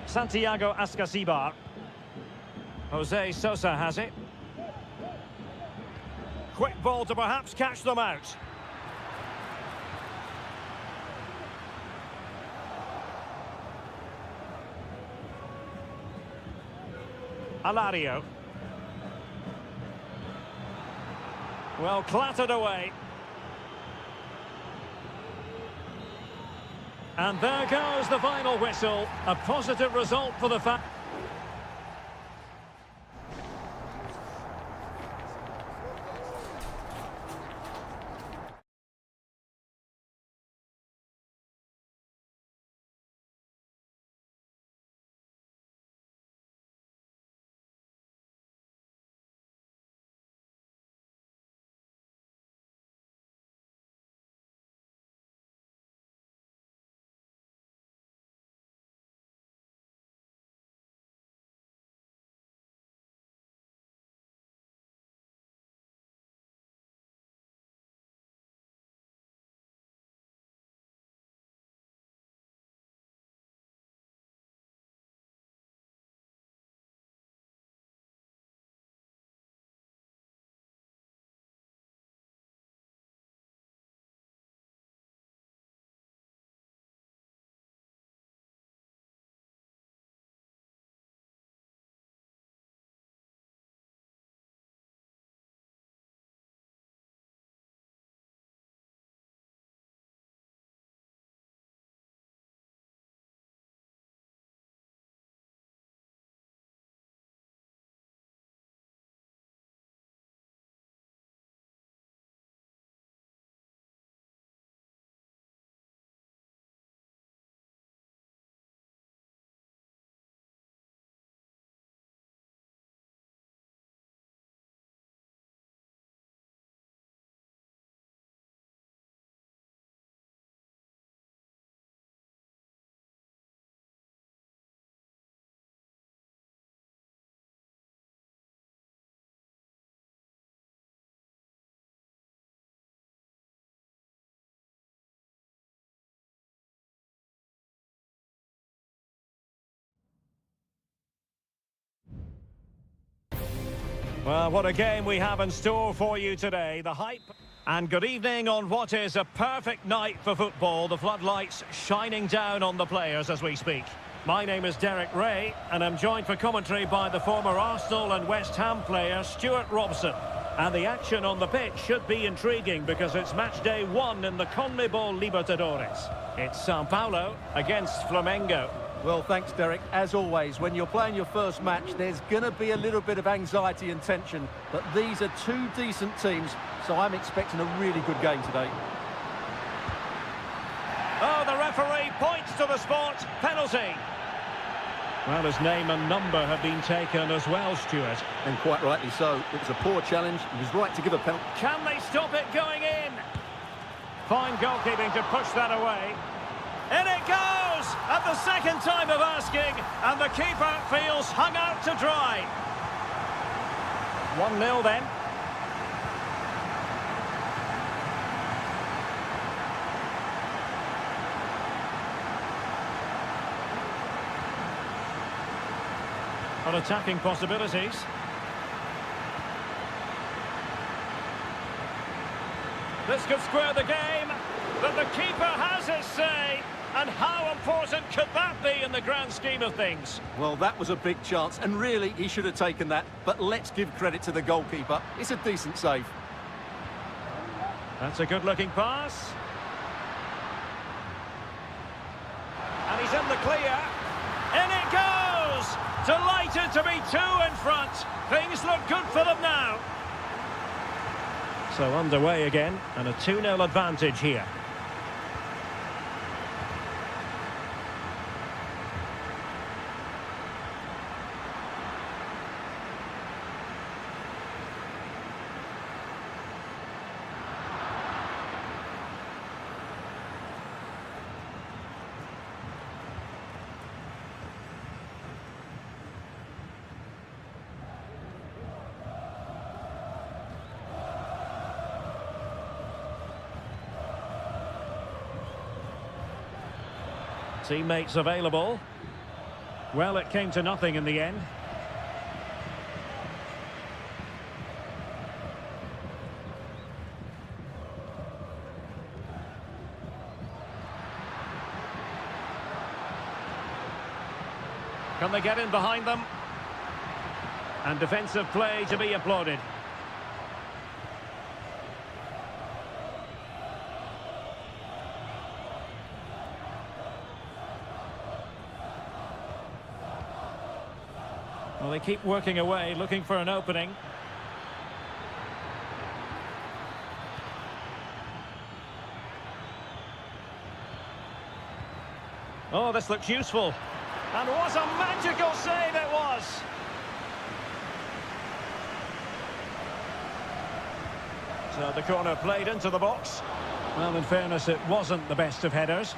Santiago Ascasibar. Jose Sosa has it. Quick ball to perhaps catch them out. Alario. Well, clattered away. And there goes the final whistle. A positive result for the Well, what a game we have in store for you today. The hype. And good evening on what is a perfect night for football. The floodlights shining down on the players as we speak. My name is Derek Ray, and I'm joined for commentary by the former Arsenal and West Ham player Stuart Robson. And the action on the pitch should be intriguing because it's match day 1 in the CONMEBOL Libertadores. It's Sao Paulo against Flamengo. Well, thanks, Derek. As always, when you're playing your first match, there's going to be a little bit of anxiety and tension. But these are two decent teams, so I'm expecting a really good game today. Oh, the referee points to the spot. Penalty. Well, his name and number have been taken as well, Stuart. And quite rightly so. It was a poor challenge. He was right to give a penalty. Can they stop it going in? Fine goalkeeping to push that away. In it goes! At the second time of asking, and the keeper feels hung out to dry. 1-0 then. On attacking possibilities. This could square the game, but the keeper has his say. And how important could that be in the grand scheme of things? Well, that was a big chance, and really, he should have taken that. But let's give credit to the goalkeeper. It's a decent save. That's a good-looking pass. And he's in the clear. In it goes! Delighted to be 2 in front. Things look good for them now. So underway again, and a 2-0 advantage here. Teammates available. Well, it came to nothing in the end. Can they get in behind them? And defensive play to be applauded. Well, they keep working away, looking for an opening. Oh, this looks useful. And what a magical save it was! So the corner played into the box. Well, in fairness, it wasn't the best of headers.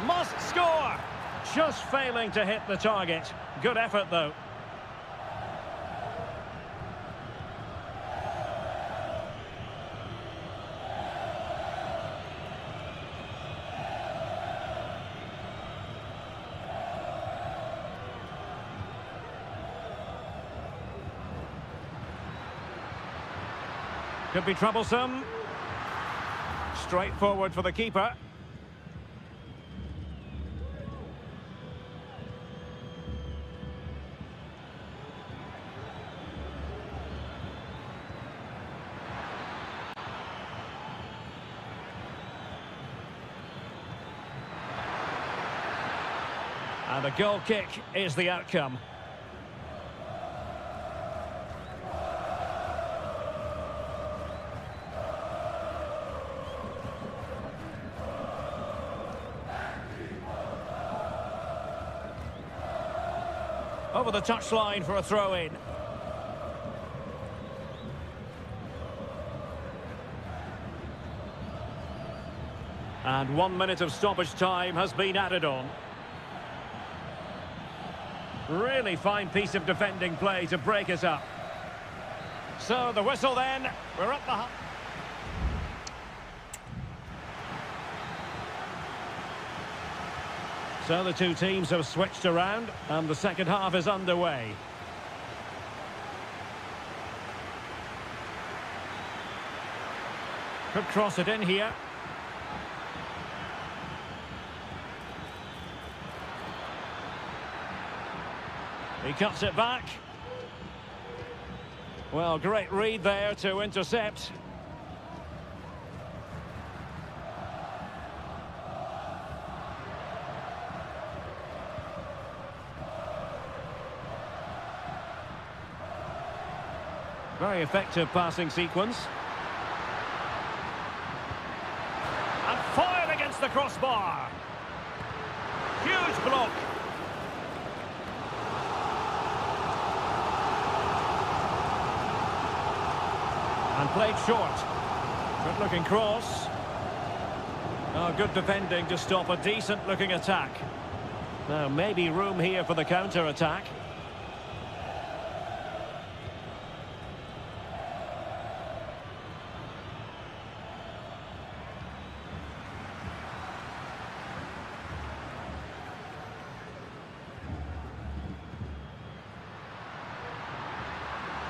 Must score! Just failing to hit the target. Good effort, though. Could be troublesome. Straightforward for the keeper. And a goal kick is the outcome. Over the touchline for a throw-in. And 1 minute of stoppage time has been added on. Really fine piece of defending play to break us up. So the whistle then. We're up the... So the two teams have switched around and the second half is underway. Could cross it in here. He cuts it back. Well, great read there to intercept. Very effective passing sequence. And fired against the crossbar. Huge block. And played short. Good looking cross. Oh, good defending to stop a decent looking attack. Now maybe room here for the counter attack.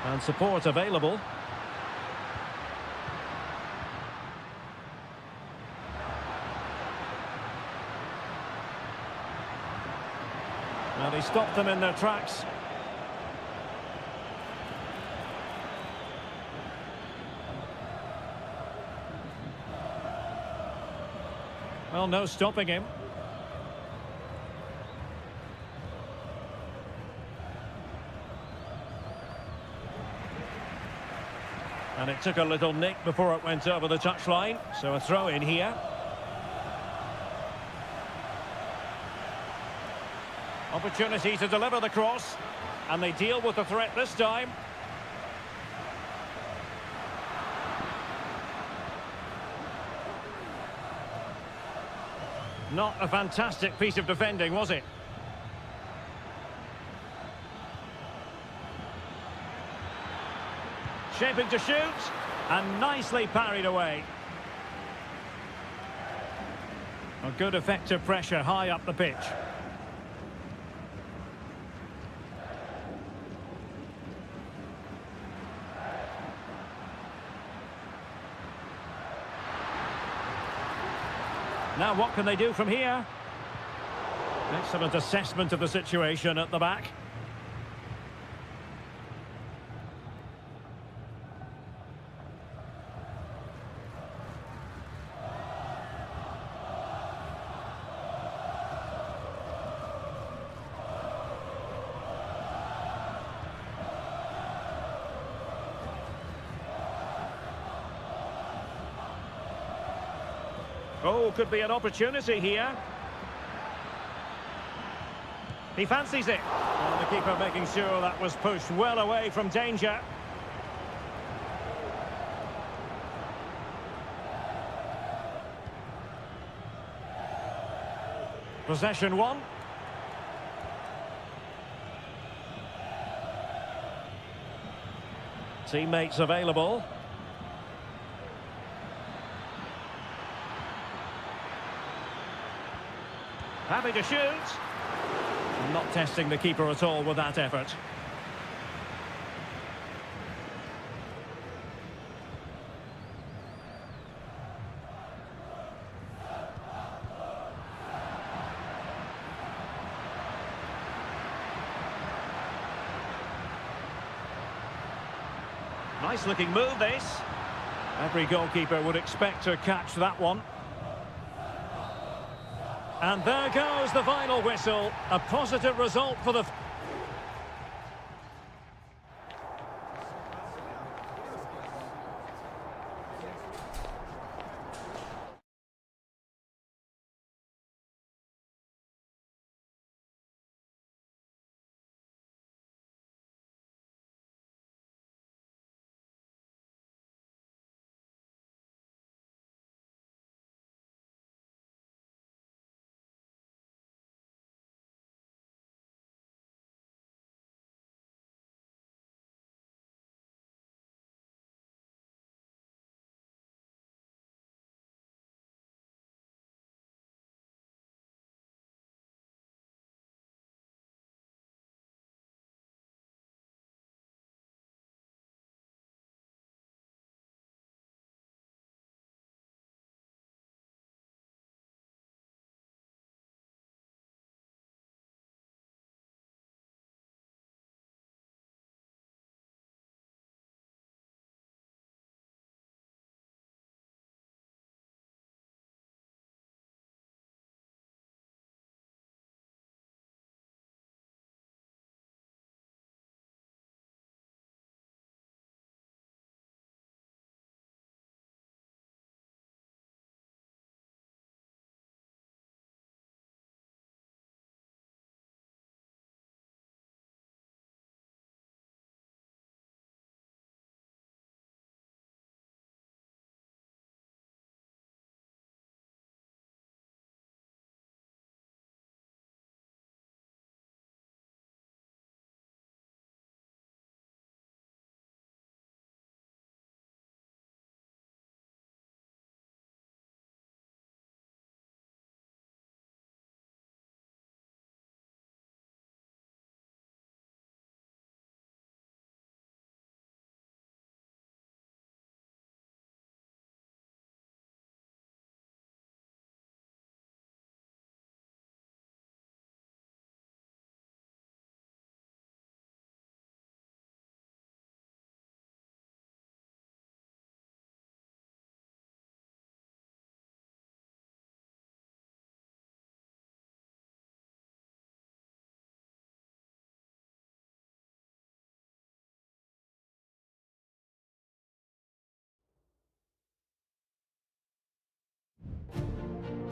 And support available. Well, he stopped them in their tracks. Well, no stopping him. And it took a little nick before it went over the touchline, so a throw in here. Opportunity to deliver the cross, and they deal with the threat this time. Not a fantastic piece of defending, was it? Shaping to shoot, and nicely parried away. A good effective pressure high up the pitch. Now what can they do from here? Excellent assessment of the situation at the back. Oh, could be an opportunity here. He fancies it. And the keeper making sure that was pushed well away from danger. Possession one. Teammates available. Happy to shoot. Not testing the keeper at all with that effort. Nice looking move this. Every goalkeeper would expect to catch that one. And there goes the final whistle. A positive result for the...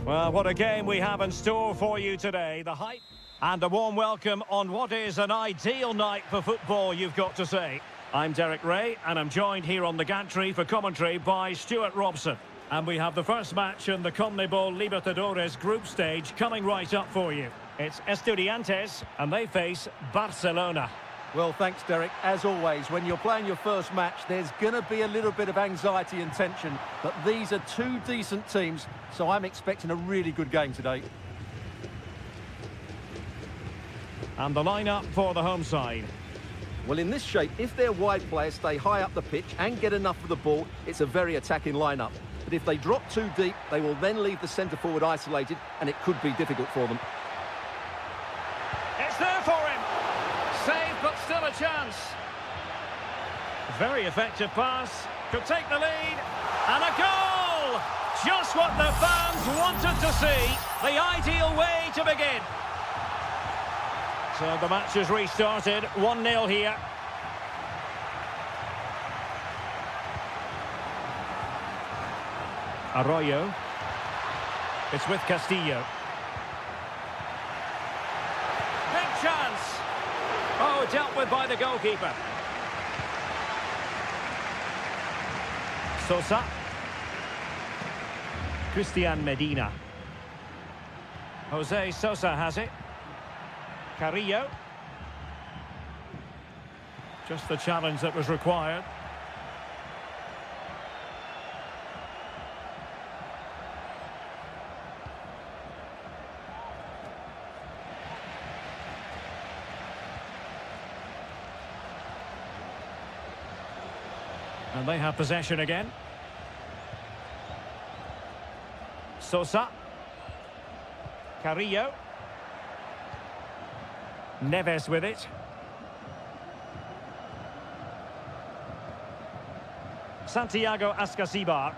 Well, what a game we have in store for you today. The hype and a warm welcome on what is an ideal night for football, you've got to say. I'm Derek Ray, and I'm joined here on the gantry for commentary by Stuart Robson. And we have the first match in the CONMEBOL Libertadores group stage coming right up for you. It's Estudiantes, and they face Barcelona. Well, thanks, Derek. As always, when you're playing your first match, there's going to be a little bit of anxiety and tension. But these are two decent teams, so I'm expecting a really good game today. And the lineup for the home side. Well, in this shape, if their wide players stay high up the pitch and get enough of the ball, it's a very attacking lineup. But if they drop too deep, they will then leave the centre-forward isolated, and it could be difficult for them. It's there for him. Save, but still a chance. Very effective pass. Could take the lead. And a goal! Just what the fans wanted to see. The ideal way to begin. So the match has restarted. 1-0 here. Arroyo. It's with Castillo. Big chance. Oh, dealt with by the goalkeeper. Sosa. Christian Medina. Jose Sosa has it. Carrillo. Just the challenge that was required. And they have possession again. Sosa. Carrillo. Neves with it. Santiago Ascasibar.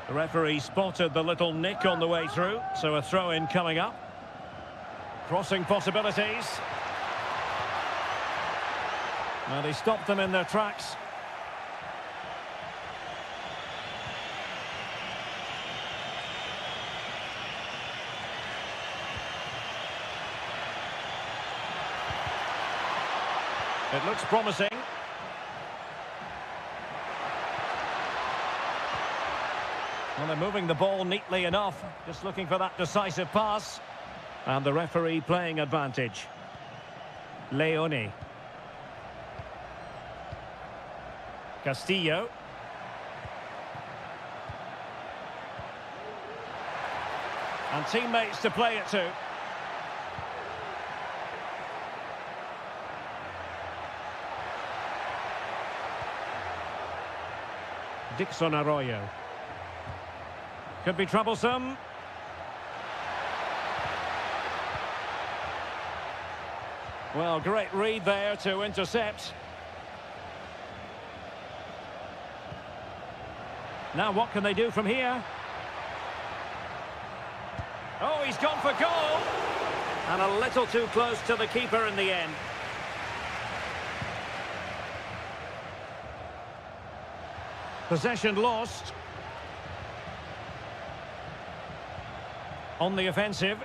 The referee spotted the little nick on the way through, so a throw-in coming up. Crossing possibilities. Well, they stopped them in their tracks. It looks promising. Well, they're moving the ball neatly enough. Just looking for that decisive pass. And the referee playing advantage. Leone. Castillo. And teammates to play it to. Dixon Arroyo. Could be troublesome. Well, great read there to intercept. Now what can they do from here? Oh, he's gone for goal! And a little too close to the keeper in the end. Possession lost. On the offensive.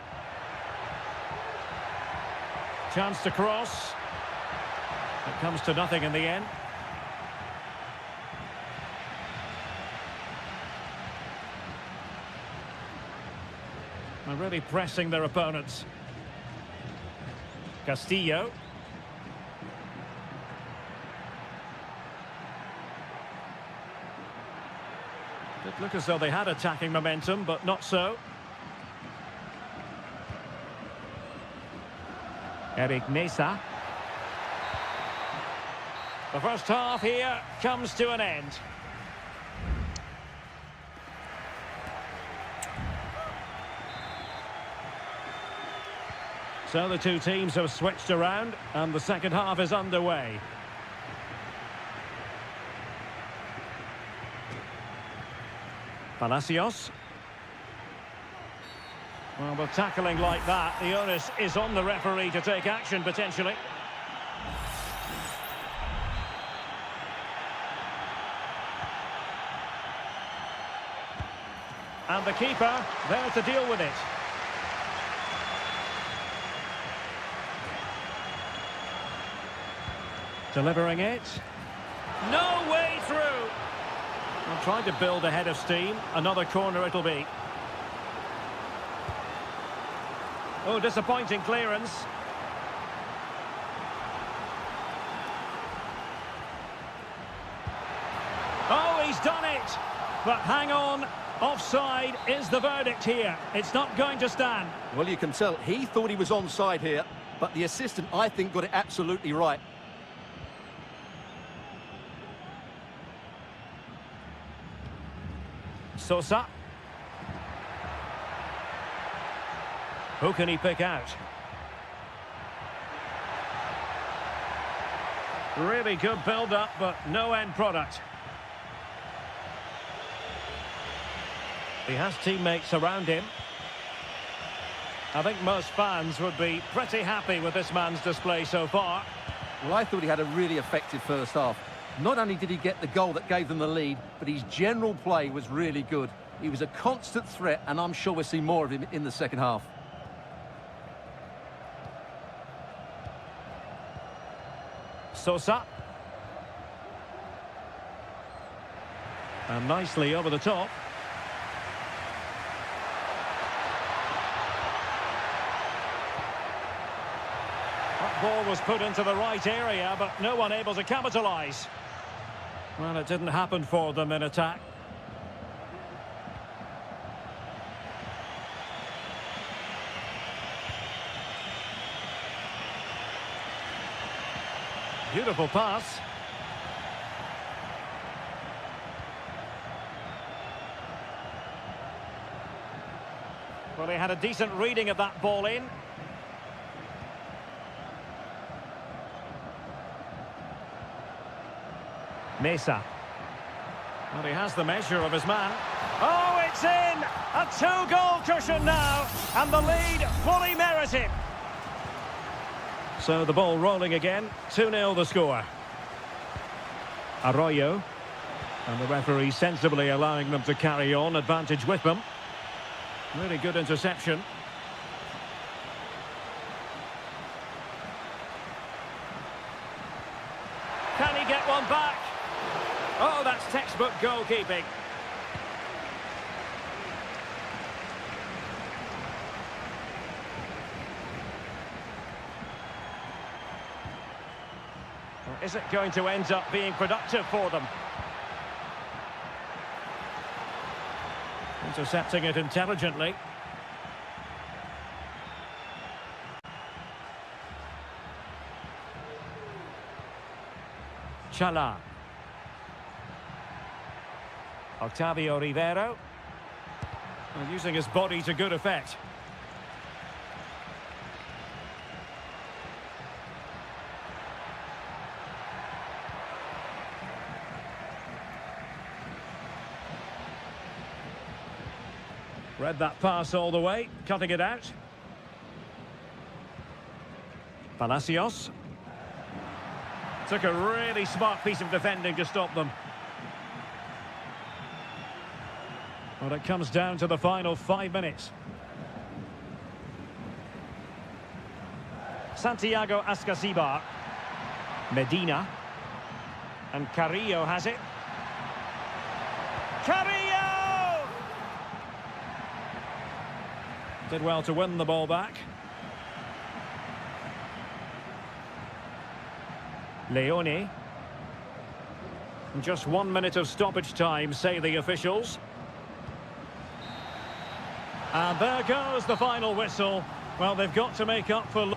Chance to cross. It comes to nothing in the end. They're really pressing their opponents. Castillo. It looked as though they had attacking momentum, but not so. Eric Mesa. The first half here comes to an end. So the two teams have switched around and the second half is underway. Palacios. Well, with tackling like that, the onus is on the referee to take action, potentially. And the keeper there to deal with it. Delivering it. No way through. I'm trying to build a head of steam. Another corner it'll be. Oh, disappointing clearance. Oh, he's done it. But hang on. Offside is the verdict here. It's not going to stand. Well, you can tell he thought he was onside here, but the assistant, I think, got it absolutely right. Sosa. Who can he pick out? Really good build-up, but no end product. He has teammates around him. I think most fans would be pretty happy with this man's display so far. Well, I thought he had a really effective first half. Not only did he get the goal that gave them the lead, but his general play was really good. He was a constant threat, and I'm sure we'll see more of him in the second half. Sosa. And nicely over the top. That ball was put into the right area, but no one able to capitalise. Well, it didn't happen for them in attack. Beautiful pass. Well, he had a decent reading of that ball in. Mesa. Well, he has the measure of his man. Oh, it's in! A two-goal cushion now, and the lead fully merited. So the ball rolling again, 2-0 the score. Arroyo. And the referee sensibly allowing them to carry on, advantage with them. Really good interception. Can he get one back? Oh, that's textbook goalkeeping. Or is it going to end up being productive for them? Intercepting it intelligently. Chala. Octavio Rivero. Well, using his body to good effect. Read that pass all the way, cutting it out. Palacios. Took a really smart piece of defending to stop them. Well, it comes down to the final 5 minutes. Santiago Ascasibar. Medina. And Carrillo has it. Carrillo! Did well to win the ball back. Leone. Just 1 minute of stoppage time, say the officials. And there goes the final whistle. Well, they've got to make up for...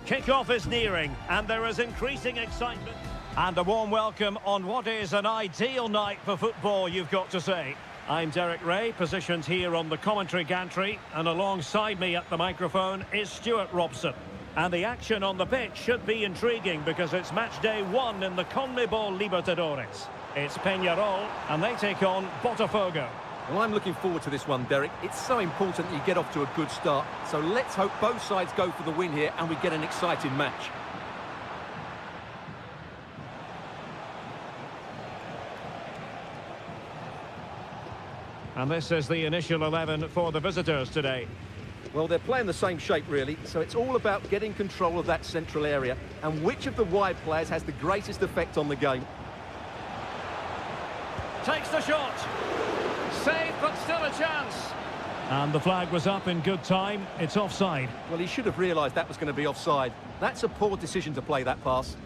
Kick-off is nearing, and there is increasing excitement. And a warm welcome on what is an ideal night for football, you've got to say. I'm Derek Ray, positioned here on the commentary gantry, and alongside me at the microphone is Stuart Robson. And the action on the pitch should be intriguing because it's match day 1 in the CONMEBOL Libertadores. It's Peñarol, and they take on Botafogo. Well, I'm looking forward to this one, Derek. It's so important that you get off to a good start. So let's hope both sides go for the win here and we get an exciting match. And this is the initial 11 for the visitors today. Well, they're playing the same shape, really, so it's all about getting control of that central area and which of the wide players has the greatest effect on the game. Takes the shot. Save, but still a chance. And the flag was up in good time. It's offside. Well, he should have realised that was going to be offside. That's a poor decision to play that pass.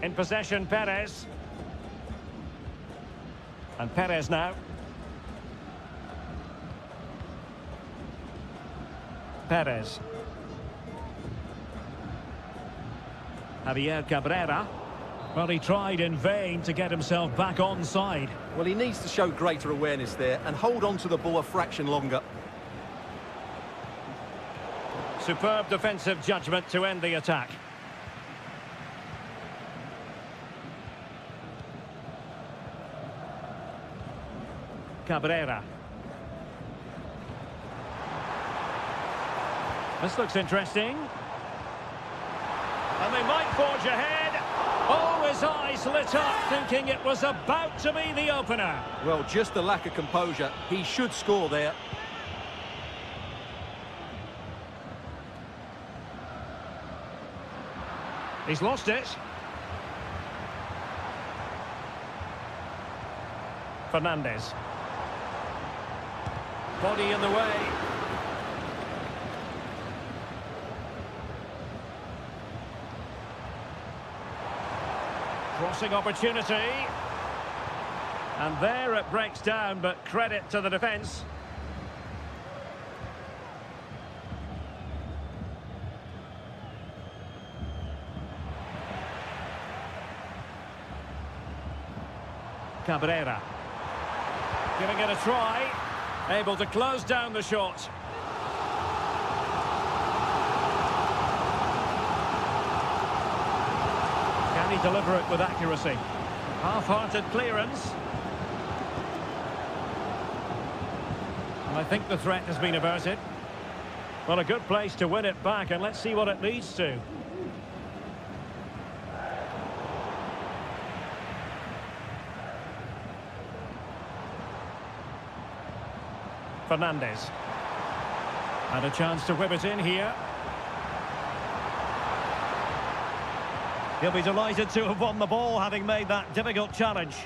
In possession, Perez. And Perez now. Perez. Javier Cabrera. Well, he tried in vain to get himself back onside. Well, he needs to show greater awareness there and hold on to the ball a fraction longer. Superb defensive judgment to end the attack. Cabrera. This looks interesting. And they might forge ahead. Oh, his eyes lit up, thinking it was about to be the opener. Well, just the lack of composure. He should score there. He's lost it. Fernandez. Body in the way. Crossing opportunity. And there it breaks down, but credit to the defence. Cabrera. Giving it a try. Able to close down the shot. Can he deliver it with accuracy? Half-hearted clearance. And I think the threat has been averted. Well, a good place to win it back, and let's see what it leads to. Fernandez. And a chance to whip it in here. He'll be delighted to have won the ball, having made that difficult challenge.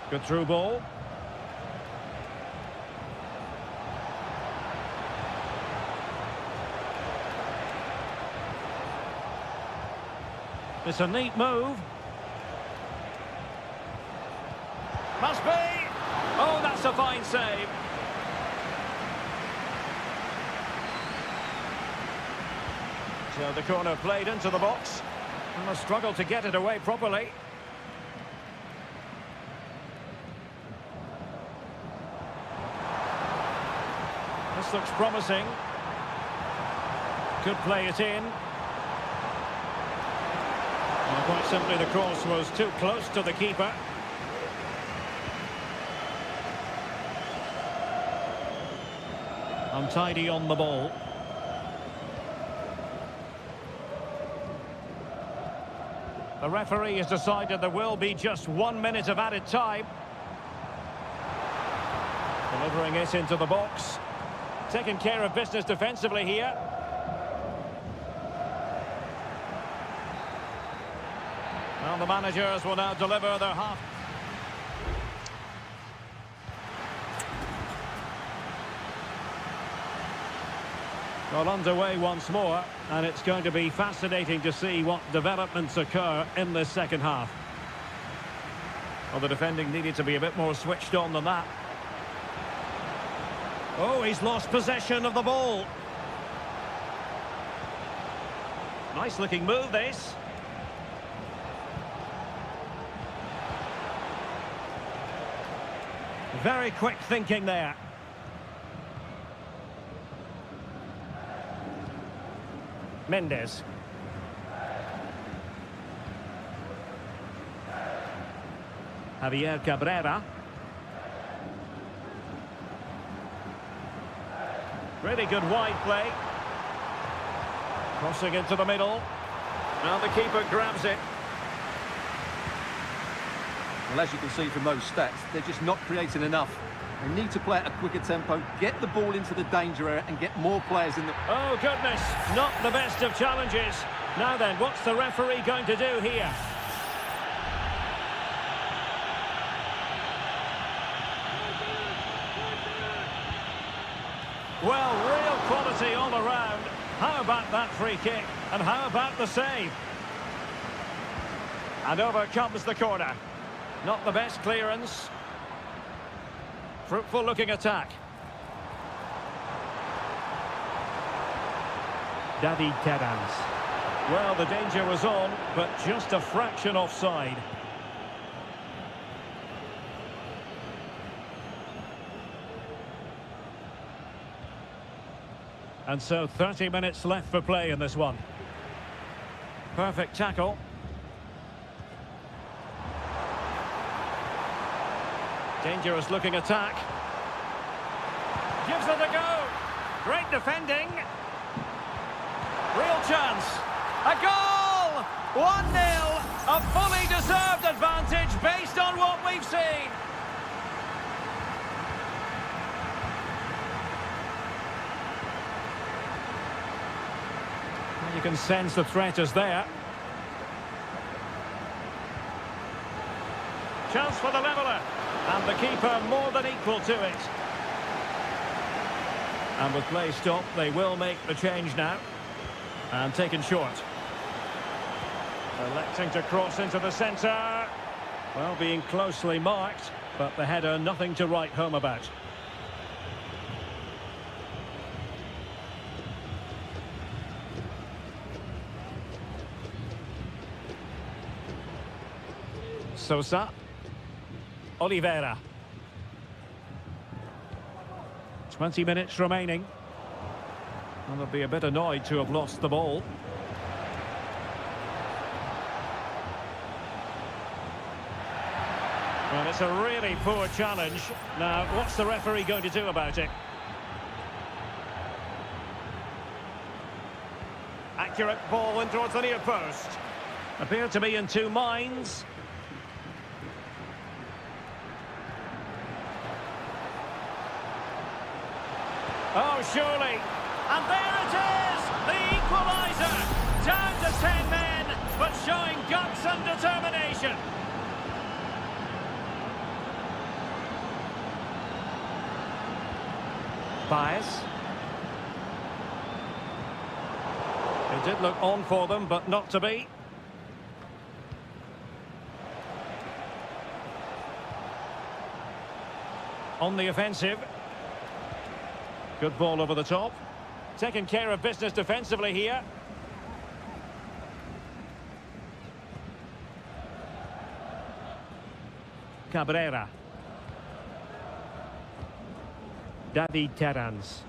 Good through ball. It's a neat move. Must be! Oh, that's a fine save. So the corner played into the box. And a struggle to get it away properly. This looks promising. Could play it in. Well, quite simply, the cross was too close to the keeper. Untidy on the ball. The referee has decided there will be just 1 minute of added time. Delivering it into the box. Taking care of business defensively here. Well, the managers will now deliver their half. Well, underway once more, and it's going to be fascinating to see what developments occur in this second half. Well, the defending needed to be a bit more switched on than that. Oh, he's lost possession of the ball. Nice looking move, this. Very quick thinking there. Mendes. Javier Cabrera. Really good wide play. Crossing into the middle. Now the keeper grabs it. Well, as you can see from those stats, they're just not creating enough. They need to play at a quicker tempo, get the ball into the danger area and get more players in the... Oh, goodness. Not the best of challenges. Now then, what's the referee going to do here? Well, real quality all around. How about that free kick? And how about the save? And over comes the corner. Not the best clearance. Fruitful looking attack. David Terans. Well, the danger was on, but just a fraction offside. And so 30 minutes left for play in this one. Perfect tackle. Dangerous looking attack. Gives it a go. Great defending. Real chance. A goal! 1-0. A fully deserved advantage based on what we've seen. You can sense the threat is there. Chance for the leveller. And the keeper more than equal to it. And with play stopped, they will make the change now. And taken short. Electing to cross into the centre. Well, being closely marked, but the header nothing to write home about. Sosa. Oliveira. 20 minutes remaining. And they'll be a bit annoyed to have lost the ball. Well, it's a really poor challenge. Now, what's the referee going to do about it? Accurate ball in towards the near post. Appear to be in two minds. Oh, surely. And there it is! The equaliser! Down to 10 men, but showing guts and determination. Baez. It did look on for them, but not to be. On the offensive. Good ball over the top. Taking care of business defensively here. Cabrera. David Terans.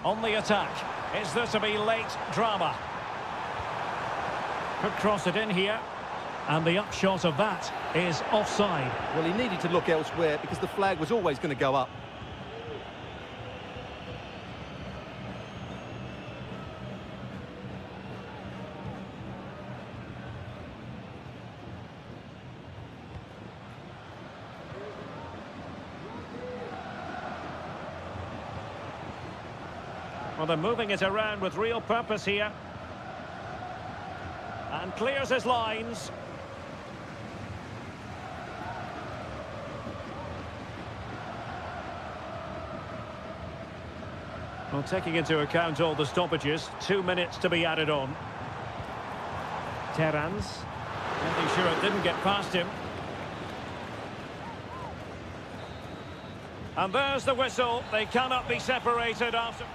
On the attack. Is there to be late drama? Could cross it in here. And the upshot of that is offside. Well, he needed to look elsewhere because the flag was always going to go up. Well, they're moving it around with real purpose here. And clears his lines. Well, taking into account all the stoppages, 2 minutes to be added on. Terans. Making sure it didn't get past him. And there's the whistle. They cannot be separated after...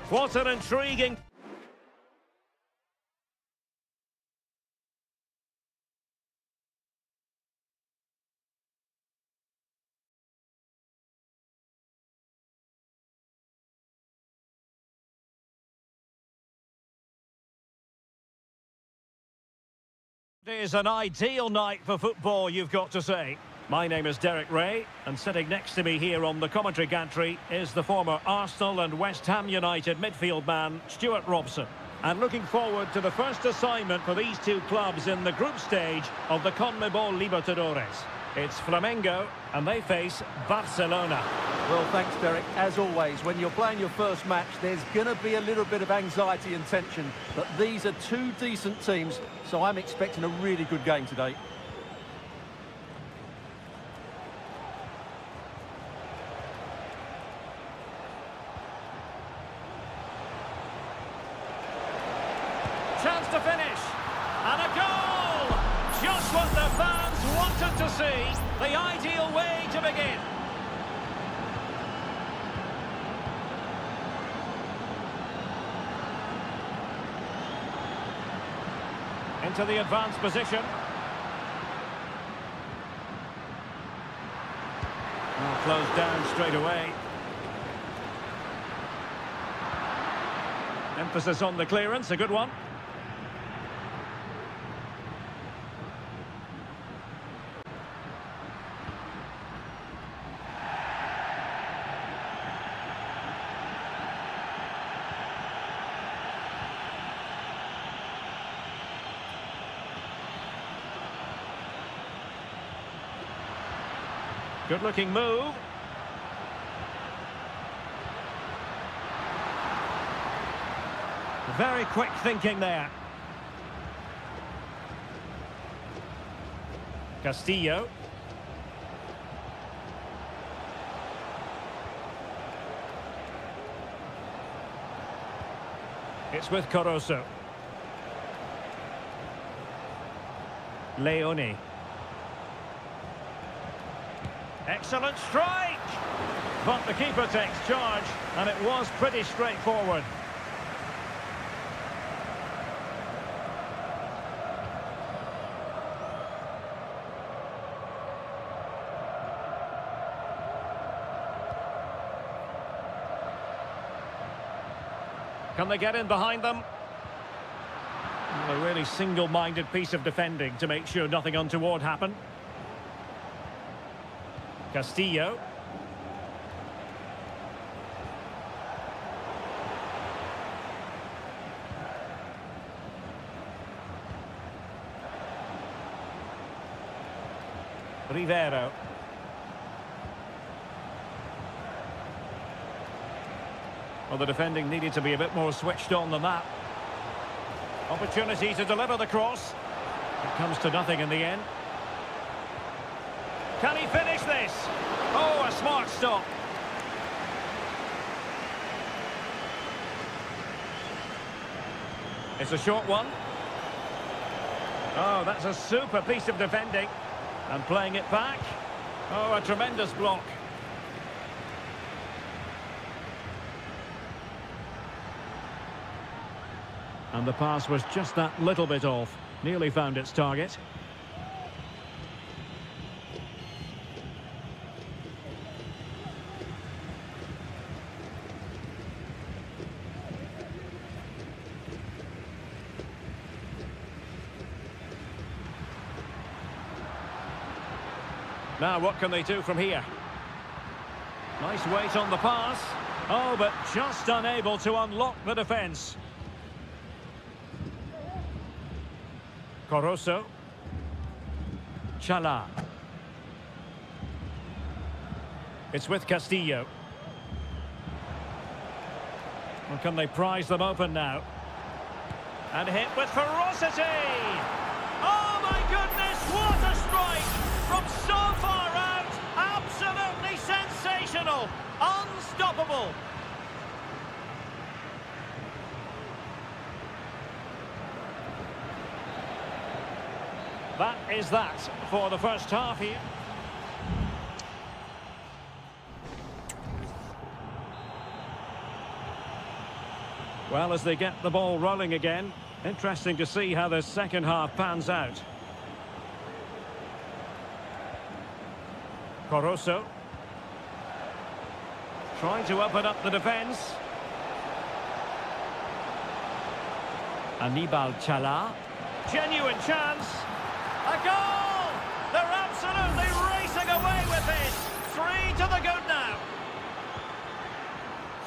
What an intriguing... It is an ideal night for football, you've got to say. My name is Derek Ray, and sitting next to me here on the commentary gantry is the former Arsenal and West Ham United midfield man, Stuart Robson. And looking forward to the first assignment for these two clubs in the group stage of the CONMEBOL Libertadores. It's Flamengo, and they face Barcelona. Well, thanks, Derek. As always, when you're playing your first match, there's going to be a little bit of anxiety and tension. But these are two decent teams, so I'm expecting a really good game today. Chance to finish. And a goal! Just what the fans wanted to see. The ideal way to begin. Into the advanced position. Well, closed down straight away. Emphasis on the clearance, a good one. Good-looking move. Very quick thinking there. Castillo. It's with Caruso. Leone. Excellent strike! But the keeper takes charge, and it was pretty straightforward. Can they get in behind them? Well, a really single-minded piece of defending to make sure nothing untoward happened. Castillo. Rivero. Well, the defending needed to be a bit more switched on than that. Opportunity to deliver the cross. It comes to nothing in the end. Can he finish this? Oh, a smart stop. It's a short one. Oh, that's a super piece of defending. And playing it back. Oh, a tremendous block. And the pass was just that little bit off. Nearly found its target. Now, what can they do from here? Nice weight on the pass. Oh, but just unable to unlock the defence. Caruso. Chala. It's with Castillo. Well, can they prise them open now? And hit with ferocity! Oh, my goodness, what a strike! From so far out, absolutely sensational, unstoppable. That is that for the first half here. Well, as they get the ball rolling again, interesting to see how the second half pans out. Coroso. Trying to open up the defence. Anibal Chala. Genuine chance. A goal! They're absolutely racing away with this. 3 to the good now.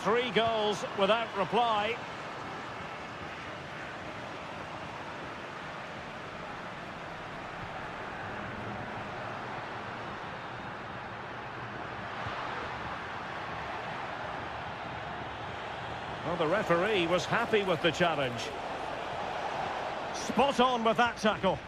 3 goals without reply. Well, the referee was happy with the challenge. Spot on with that tackle.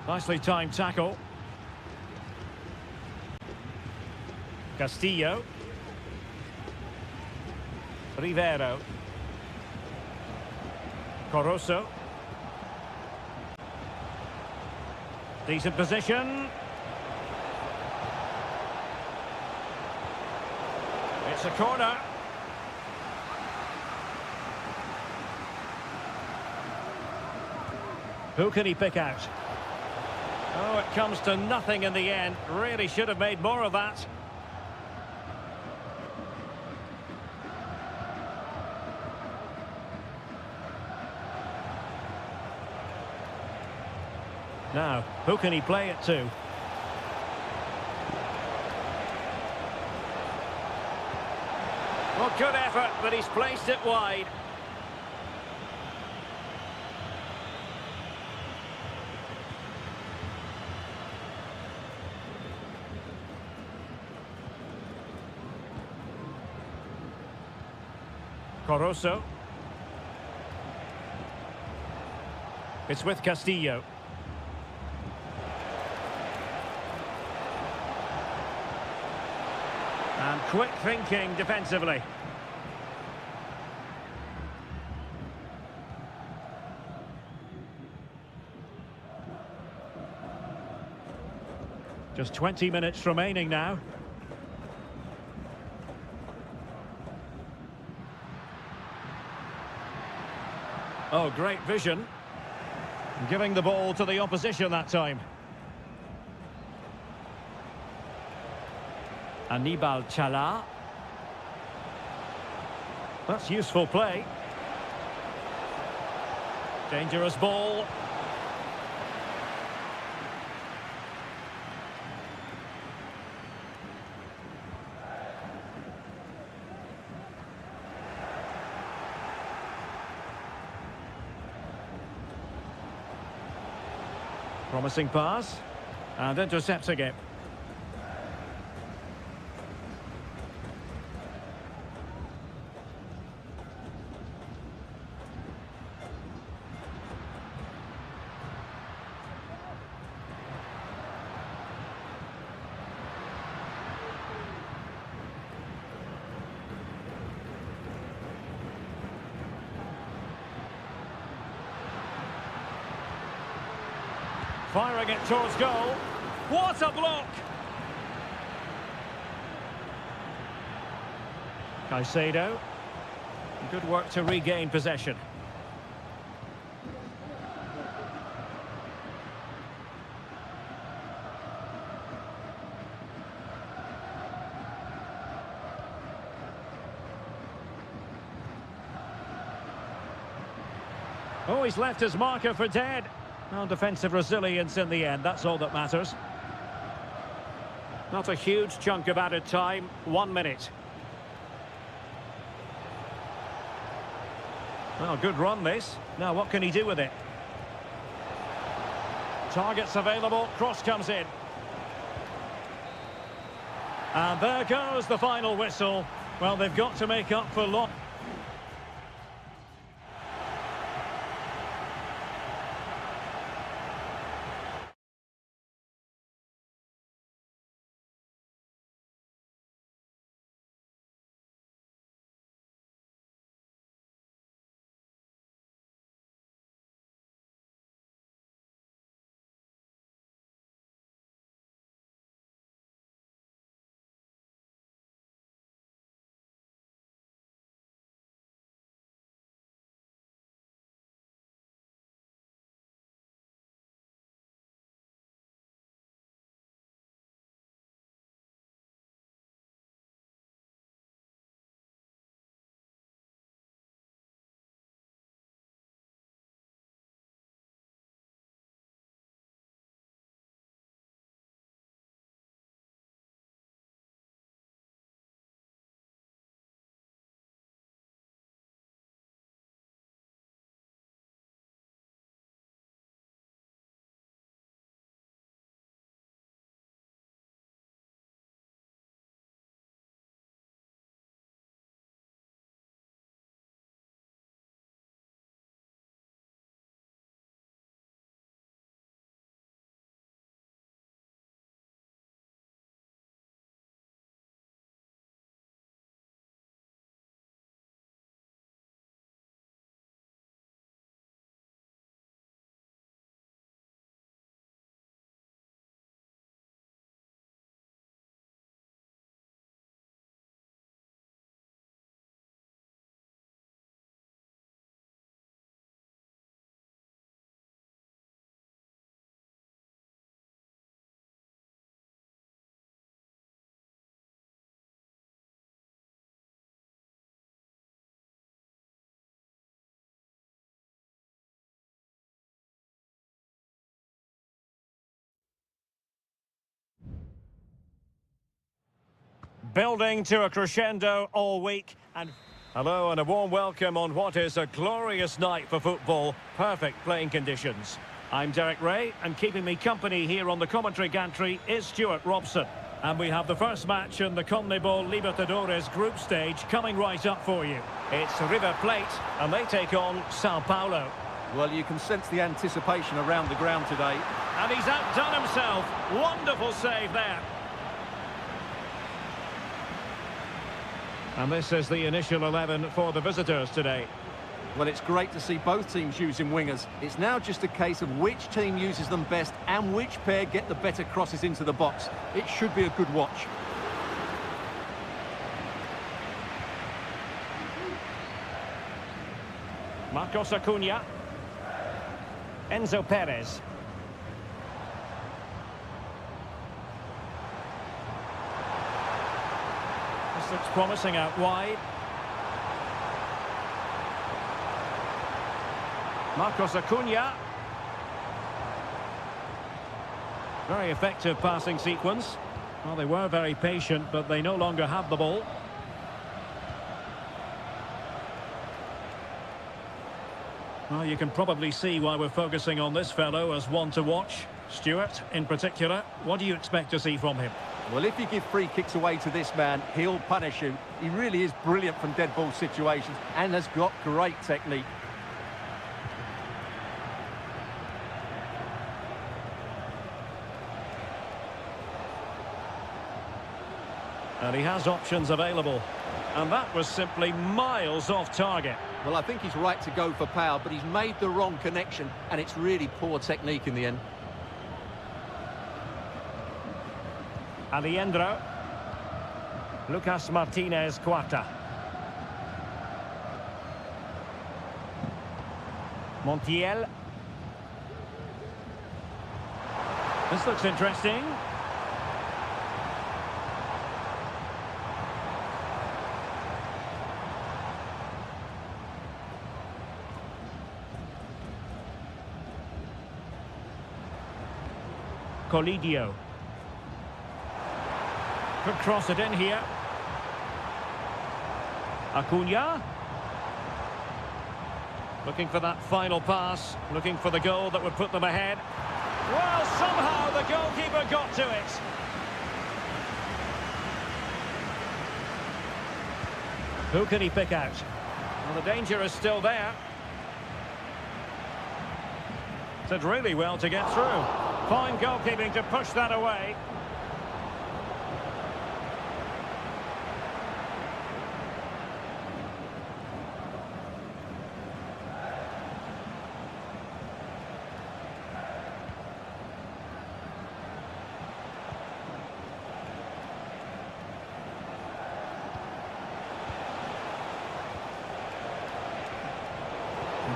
Nicely timed tackle. Castillo. Rivero. Coroso. Decent position. It's a corner. Who can he pick out? Oh, it comes to nothing in the end. Really should have made more of that. Now, who can he play it to? Well, good effort, but he's placed it wide. Coroso. It's with Castillo. And quick thinking defensively. Just 20 minutes remaining now. Oh, great vision. Giving the ball to the opposition that time. Anibal Chala. That's useful play. Dangerous ball. Promising pass. And intercepting it. Firing it towards goal. What a block! Caicedo. Good work to regain possession. Oh, he's left his marker for dead. Well, defensive resilience in the end, that's all that matters. Not a huge chunk of added time, 1 minute. Well, good run this. Now, what can he do with it? Targets available, cross comes in. And there goes the final whistle. Well, they've got to make up for loss. Building to a crescendo all week. And hello and a warm welcome on what is a glorious night for football. Perfect playing conditions. I'm Derek Ray, and keeping me company here on the commentary gantry is Stuart Robson. And we have the first match in the CONMEBOL Libertadores group stage coming right up for you. It's River Plate, and they take on Sao Paulo. Well, you can sense the anticipation around the ground today. And he's outdone himself. Wonderful save there. And this is the initial 11 for the visitors today. Well, it's great to see both teams using wingers. It's now just a case of which team uses them best and which pair get the better crosses into the box. It should be a good watch. Marcos Acuna. Enzo Perez. This looks promising out wide. Marcos Acuna. Very effective passing sequence. Well, they were very patient, but they no longer have the ball. Well, you can probably see why we're focusing on this fellow as one to watch. Stuart, in particular, what do you expect to see from him? Well, if you give free kicks away to this man, he'll punish you. He really is brilliant from dead ball situations and has got great technique. And he has options available. And that was simply miles off target. Well, I think he's right to go for power, but he's made the wrong connection, and it's really poor technique in the end. Aliendro. Lucas Martinez Cuarta. Montiel. This looks interesting. Colidio. Could cross it in here. Acuna. Looking for that final pass. Looking for the goal that would put them ahead. Well, somehow the goalkeeper got to it. Who can he pick out? Well, the danger is still there. Did really well to get through. Fine goalkeeping to push that away.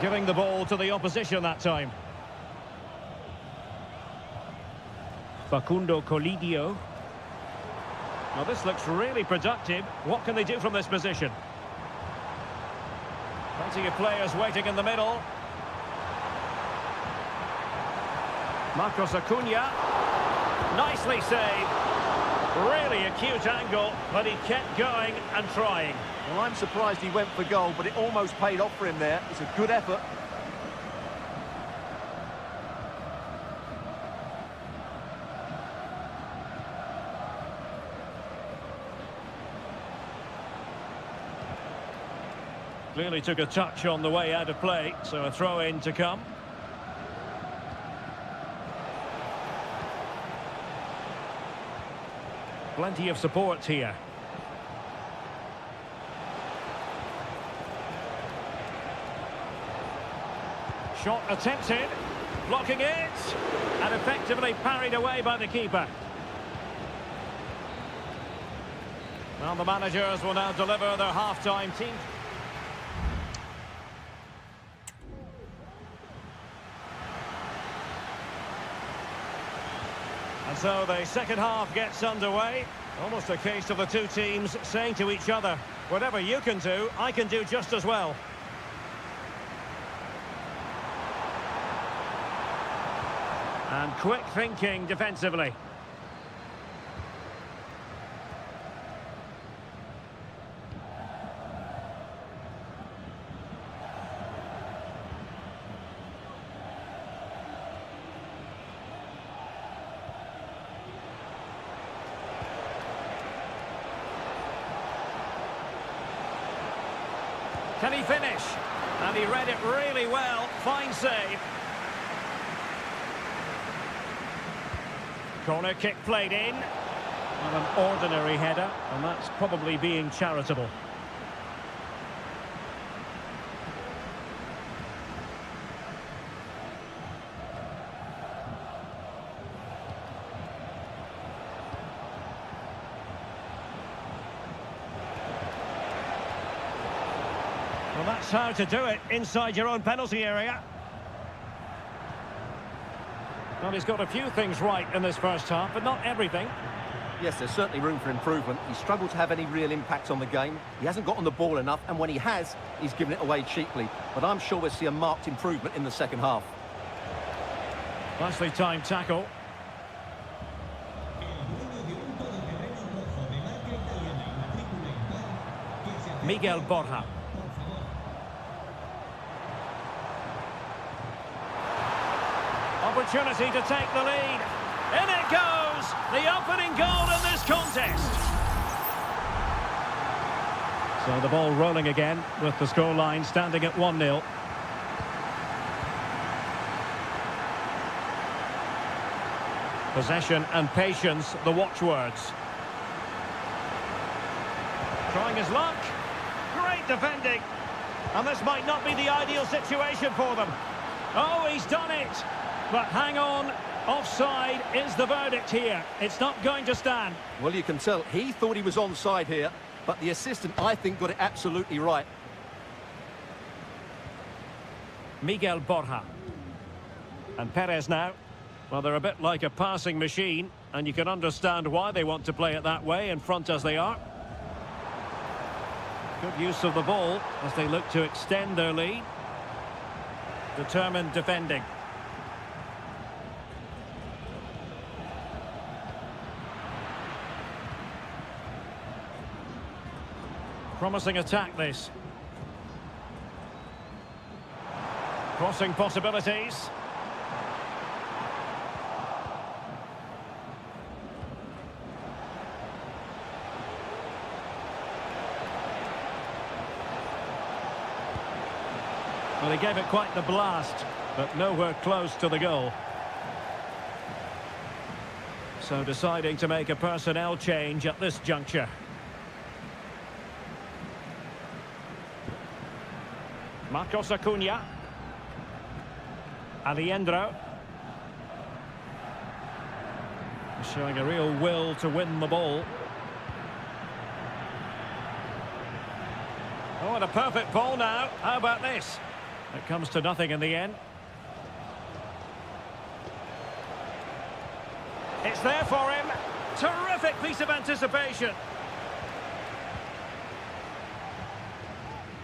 Giving the ball to the opposition that time. Facundo Colidio. Now this looks really productive. What can they do from this position? Plenty of players waiting in the middle. Marcos Acuna. Nicely saved. Really acute angle, but he kept going and trying. Well, I'm surprised he went for goal, but it almost paid off for him there. It's a good effort. Clearly took a touch on the way out of play, so a throw-in to come. Plenty of support here. Shot attempted, blocking it, and effectively parried away by the keeper. Well, the managers will now deliver their half-time team. And so the second half gets underway. Almost a case of the two teams saying to each other, whatever you can do, I can do just as well. And quick thinking defensively. Can he finish? And he read it really well. Fine save. Corner kick played in. Well, an ordinary header, and that's probably being charitable. Well, that's how to do it inside your own penalty area. Well, he's got a few things right in this first half, but not everything. Yes, there's certainly room for improvement. He's struggled to have any real impact on the game. He hasn't got on the ball enough, and when he has, he's given it away cheaply. But I'm sure we'll see a marked improvement in the second half. Nicely timed tackle. Miguel Borja. Opportunity to take the lead. In it goes! The opening goal in this contest. So the ball rolling again with the scoreline standing at 1-0. Possession and patience, the watchwords. Trying his luck. Great defending. And this might not be the ideal situation for them. Oh, he's done it. But hang on, offside is the verdict here. It's not going to stand. Well, you can tell he thought he was onside here, but the assistant, I think, got it absolutely right. Miguel Borja. And Perez now. Well, they're a bit like a passing machine, and you can understand why they want to play it that way, in front as they are. Good use of the ball as they look to extend their lead. Determined defending. Promising attack, this. Crossing possibilities. Well, he gave it quite the blast, but nowhere close to the goal. So deciding to make a personnel change at this juncture. Marcos Acuna. Aliendro. Showing a real will to win the ball. Oh, and a perfect ball now. How about this? It comes to nothing in the end. It's there for him. Terrific piece of anticipation.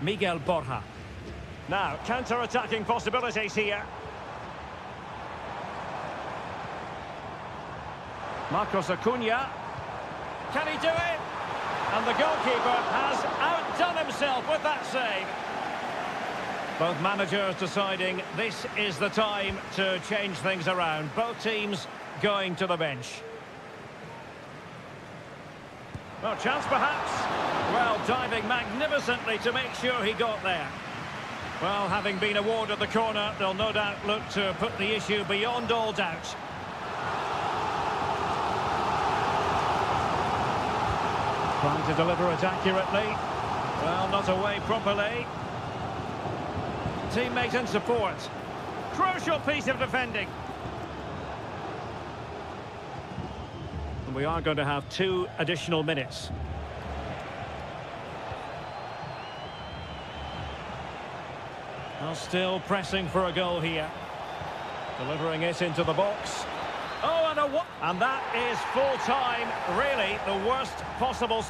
Miguel Borja. Now, counter-attacking possibilities here. Marcos Acuna. Can he do it? And the goalkeeper has outdone himself with that save. Both managers deciding this is the time to change things around. Both teams going to the bench. Well, chance perhaps. Well, diving magnificently to make sure he got there. Well, having been awarded the corner, they'll no doubt look to put the issue beyond all doubt. Trying to deliver it accurately. Well, not away properly. Teammate in support. Crucial piece of defending. And we are going to have 2 additional minutes. Well, still pressing for a goal here. Delivering it into the box. Oh, and that is full time. Really, the worst possible.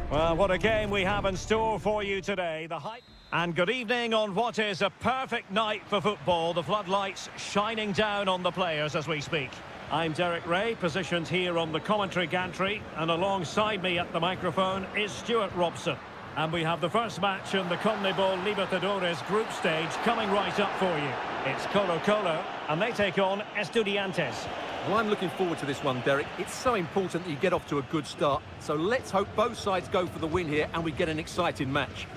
Well, what a game we have in store for you today. The hype. And good evening on what is a perfect night for football. The floodlights shining down on the players as we speak. I'm Derek Ray, positioned here on the commentary gantry, and alongside me at the microphone is Stuart Robson. And we have the first match in the CONMEBOL Libertadores group stage coming right up for you. It's Colo-Colo, and they take on Estudiantes. Well, I'm looking forward to this one, Derek. It's so important that you get off to a good start. So let's hope both sides go for the win here and we get an exciting match.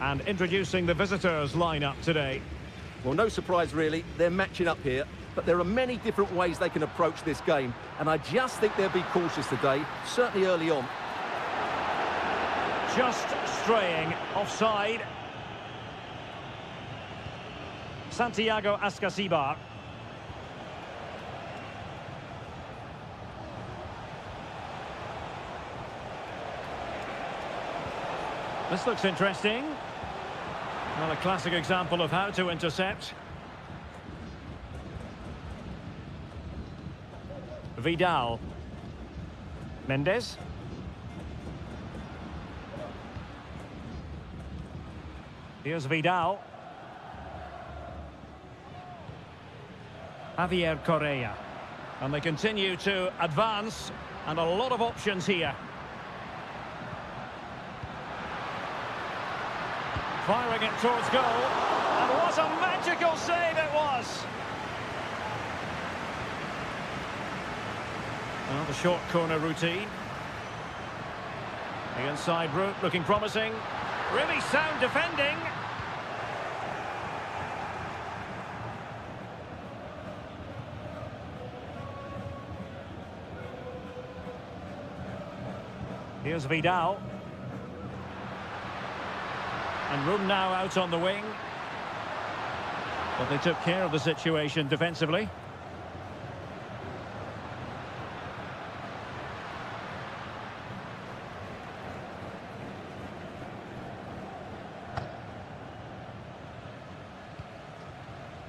And introducing the visitors lineup today. Well, no surprise really, they're matching up here, but there are many different ways they can approach this game, and I just think they'll be cautious today, certainly early on. Just straying offside. Santiago Ascasibar. This looks interesting. Well, a classic example of how to intercept. Vidal. Mendes. Here's Vidal. Javier Correa. And they continue to advance, and a lot of options here. Firing it towards goal, and what a magical save it was! Well, the short corner routine. The inside route looking promising. Really sound defending. Here's Vidal. And room now out on the wing. But they took care of the situation defensively.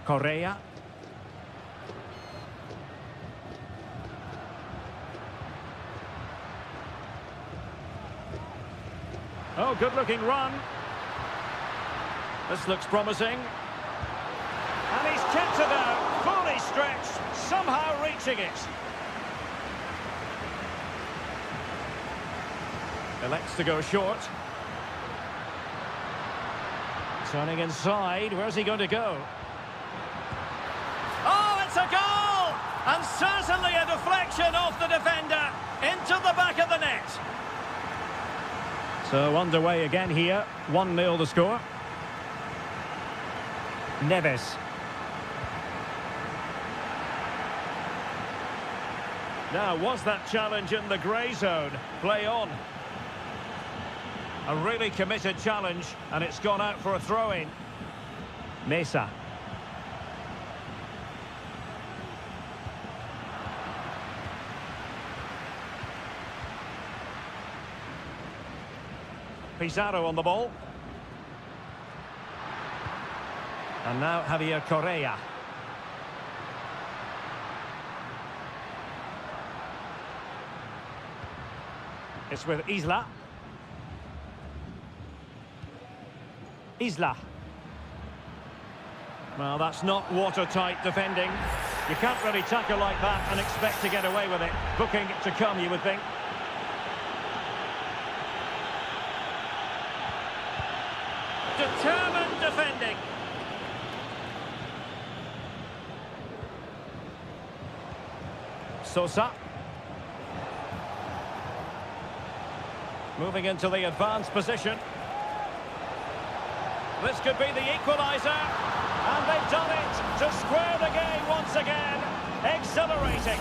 Correa. Oh, good-looking run. This looks promising. And he's kept it out, fully stretched, somehow reaching it. Elects to go short. Turning inside, where's he going to go? Oh, it's a goal! And certainly a deflection off the defender into the back of the net. So underway again here, 1-0 the score. Neves. Now, was that challenge in the grey zone? Play on. A really committed challenge, and it's gone out for a throw-in. Mesa. Pizarro on the ball. And now Javier Correa. It's with Isla. Isla. Well, that's not watertight defending. You can't really tackle like that and expect to get away with it. Booking to come, you would think. Determined defending. Sosa. Moving into the advanced position. This could be the equaliser. And they've done it to square the game once again. Exhilarating.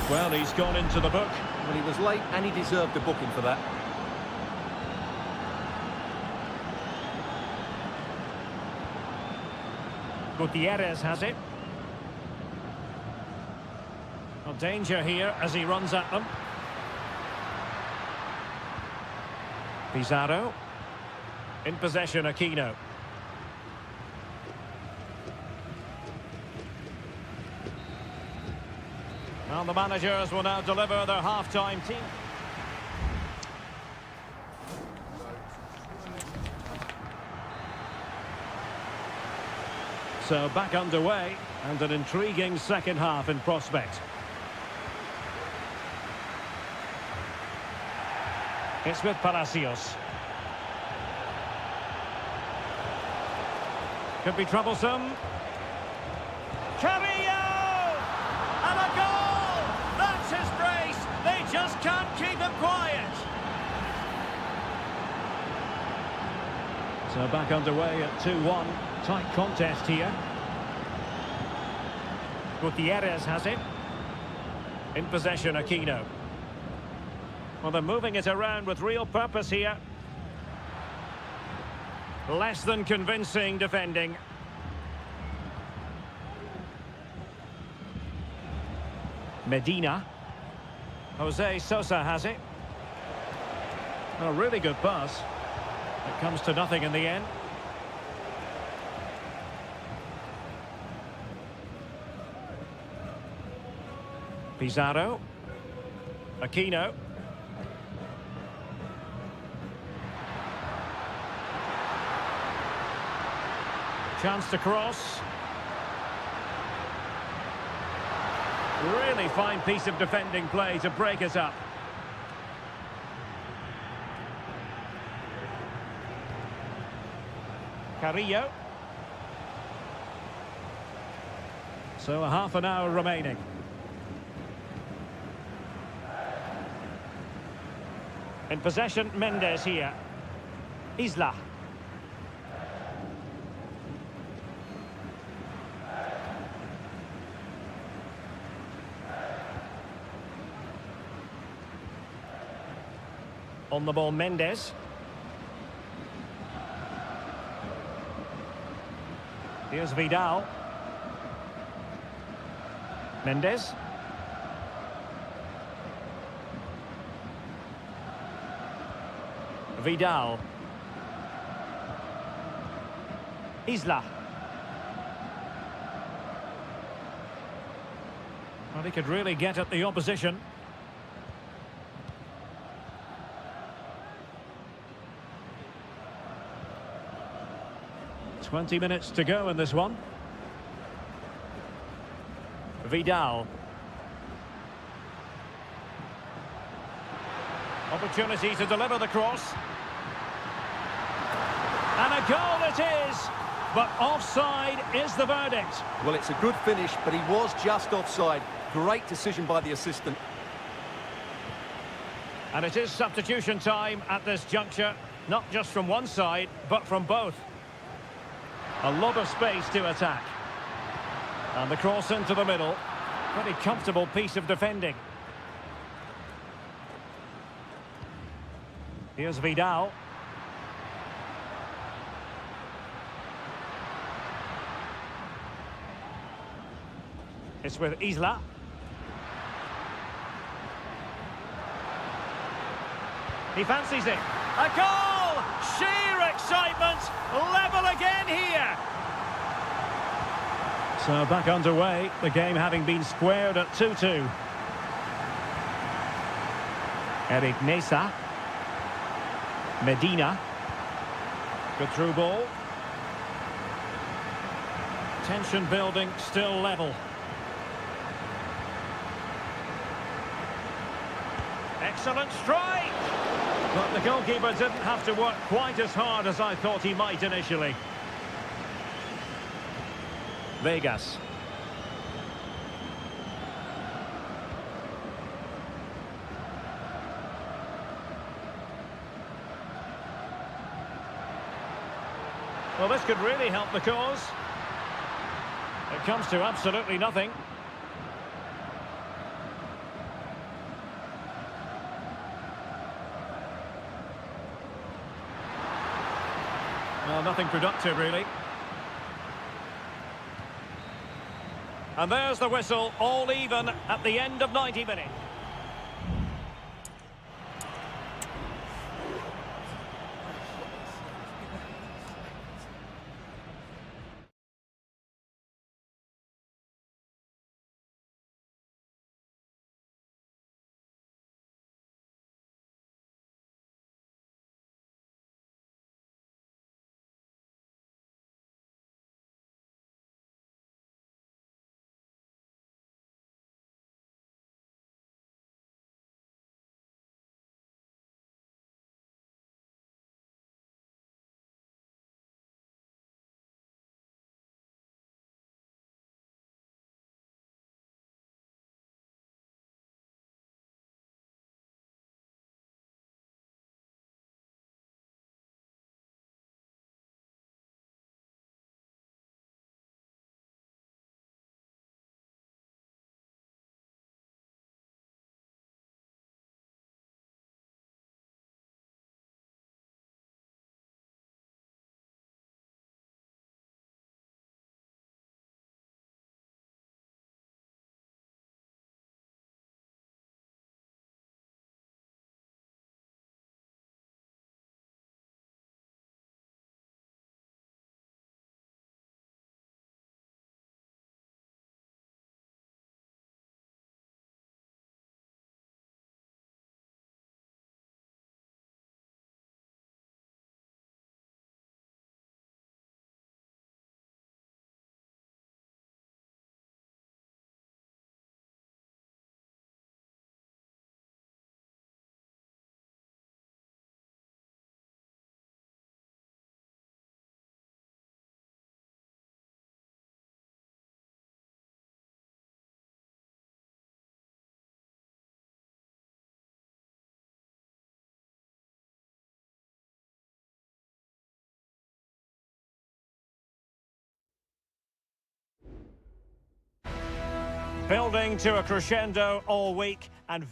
Well, he's gone into the book. Well, he was late and he deserved a booking for that. Gutierrez has it. Well, danger here as he runs at them. Pizarro. In possession, Aquino. Well, the managers will now deliver their half-time team. So back underway, and an intriguing second half in prospect. It's with Palacios. Could be troublesome. Carrillo! And a goal! That's his brace! They just can't keep him quiet! So back underway at 2-1. Tight contest here. Gutierrez has it. In possession, Aquino. Well, they're moving it around with real purpose here. Less than convincing defending. Medina. Jose Sosa has it. A really good pass. It comes to nothing in the end. Pizarro. Aquino. Chance to cross. Really fine piece of defending play to break us up. Carrillo. So a half an hour remaining. In possession, Mendes here. Isla. On the ball, Mendes. Here's Vidal. Mendes. Vidal. Isla. Well, he could really get at the opposition. 20 minutes to go in this one. Vidal. Opportunity to deliver the cross. And a goal it is! But offside is the verdict. Well, it's a good finish, but he was just offside. Great decision by the assistant. And it is substitution time at this juncture. Not just from one side, but from both. A lot of space to attack. And the cross into the middle. Pretty comfortable piece of defending. Here's Vidal. It's with Isla. He fancies it. A goal! Sheer excitement! Level again here! So back underway, the game having been squared at 2-2. Eric Nesa. Medina. Good through ball. Tension building, still level. Excellent strike! But the goalkeeper didn't have to work quite as hard as I thought he might initially. Vegas. Well, this could really help the cause. It comes to absolutely nothing. Well, nothing productive, really. And there's the whistle, all even at the end of 90 minutes. Building to a crescendo all week and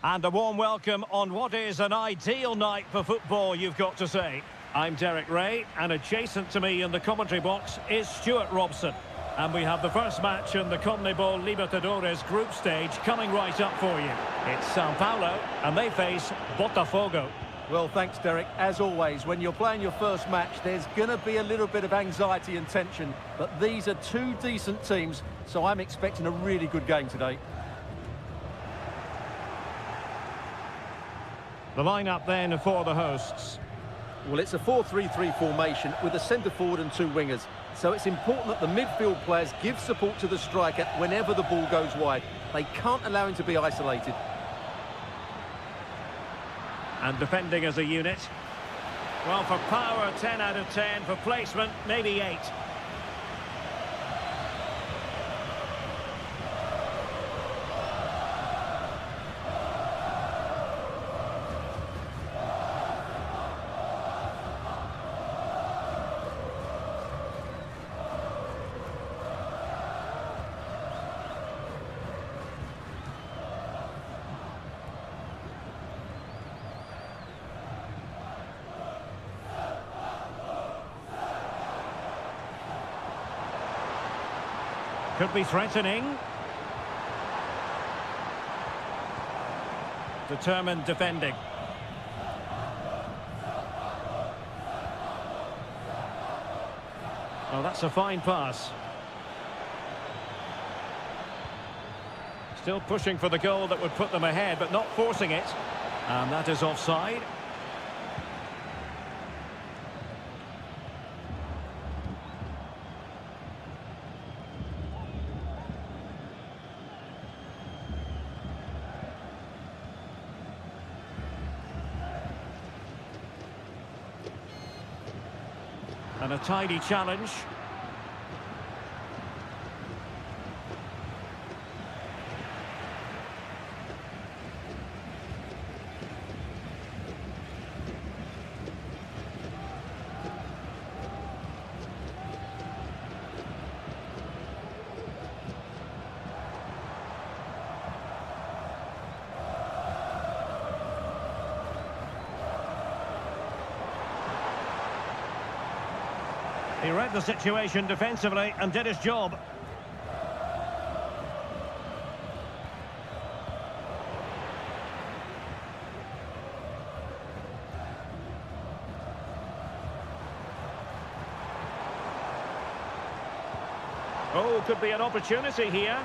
a warm welcome on what is an ideal night for football, you've got to say. I'm Derek Ray, and adjacent to me in the commentary box is Stuart Robson. And we have the first match in the CONMEBOL Libertadores group stage coming right up for you. It's Sao Paulo, and they face Botafogo. Well, thanks, Derek. As always, when you're playing your first match, there's going to be a little bit of anxiety and tension. But these are two decent teams, so I'm expecting a really good game today. The lineup then for the hosts. Well, it's a 4-3-3 formation with a centre forward and two wingers. So it's important that the midfield players give support to the striker whenever the ball goes wide. They can't allow him to be isolated. And defending as a unit. Well, for power, 10 out of 10. For placement, maybe 8. Could be threatening. Determined defending. Oh, that's a fine pass. Still pushing for the goal that would put them ahead, but not forcing it. And that is offside. And a tidy challenge. He read the situation defensively and did his job. Oh, could be an opportunity here.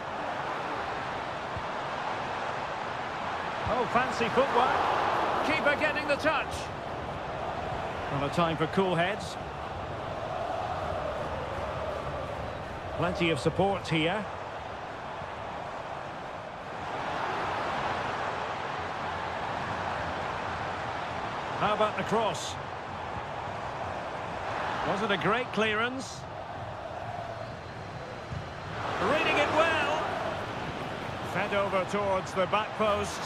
Oh, fancy footwork. Keeper getting the touch. Well, a time for cool heads. Plenty of support here. How about the cross? Was it a great clearance? Reading it well. Fed over towards the back post.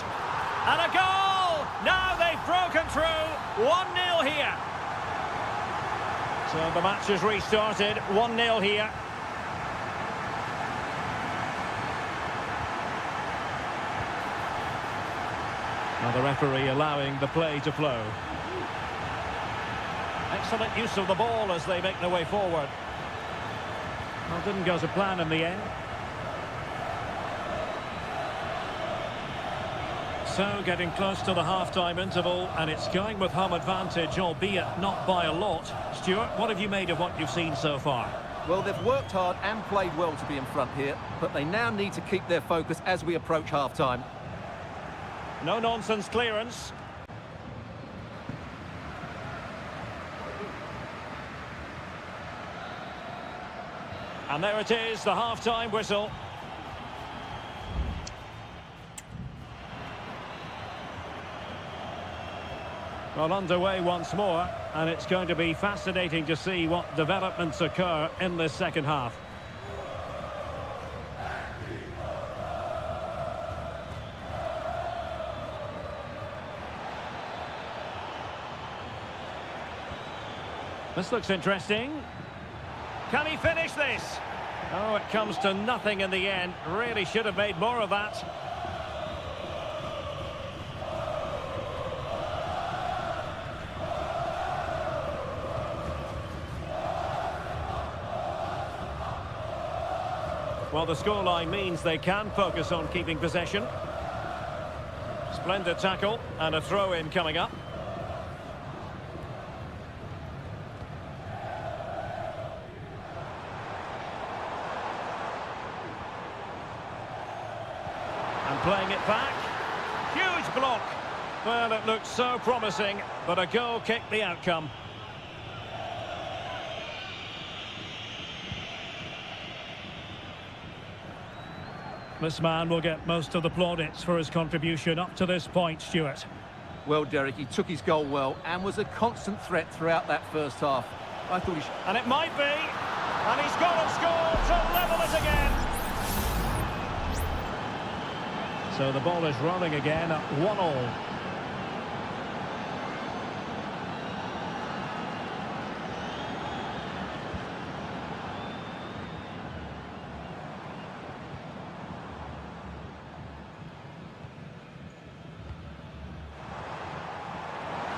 And a goal! Now they've broken through. 1-0 here. So the match has restarted. 1-0 here. Now the referee allowing the play to flow. Excellent use of the ball as they make their way forward. Well, didn't go to plan in the end. So getting close to the half-time interval, and it's going with home advantage, albeit not by a lot. Stuart, what have you made of what you've seen so far? Well, they've worked hard and played well to be in front here, but they now need to keep their focus as we approach half-time. No-nonsense clearance. And there it is, the half-time whistle. Well, underway once more, and it's going to be fascinating to see what developments occur in this second half. This looks interesting. Can he finish this? Oh, it comes to nothing in the end. Really should have made more of that. Well, the scoreline means they can focus on keeping possession. Splendid tackle and a throw-in coming up. And playing it back. Huge block. Well, it looked so promising, but a goal kicked the outcome. This man will get most of the plaudits for his contribution up to this point, Stuart. Well, Derek, he took his goal well and was a constant threat throughout that first half. I thought he should... And it might be. And he's got and scored to level it again. So the ball is rolling again at 1-1.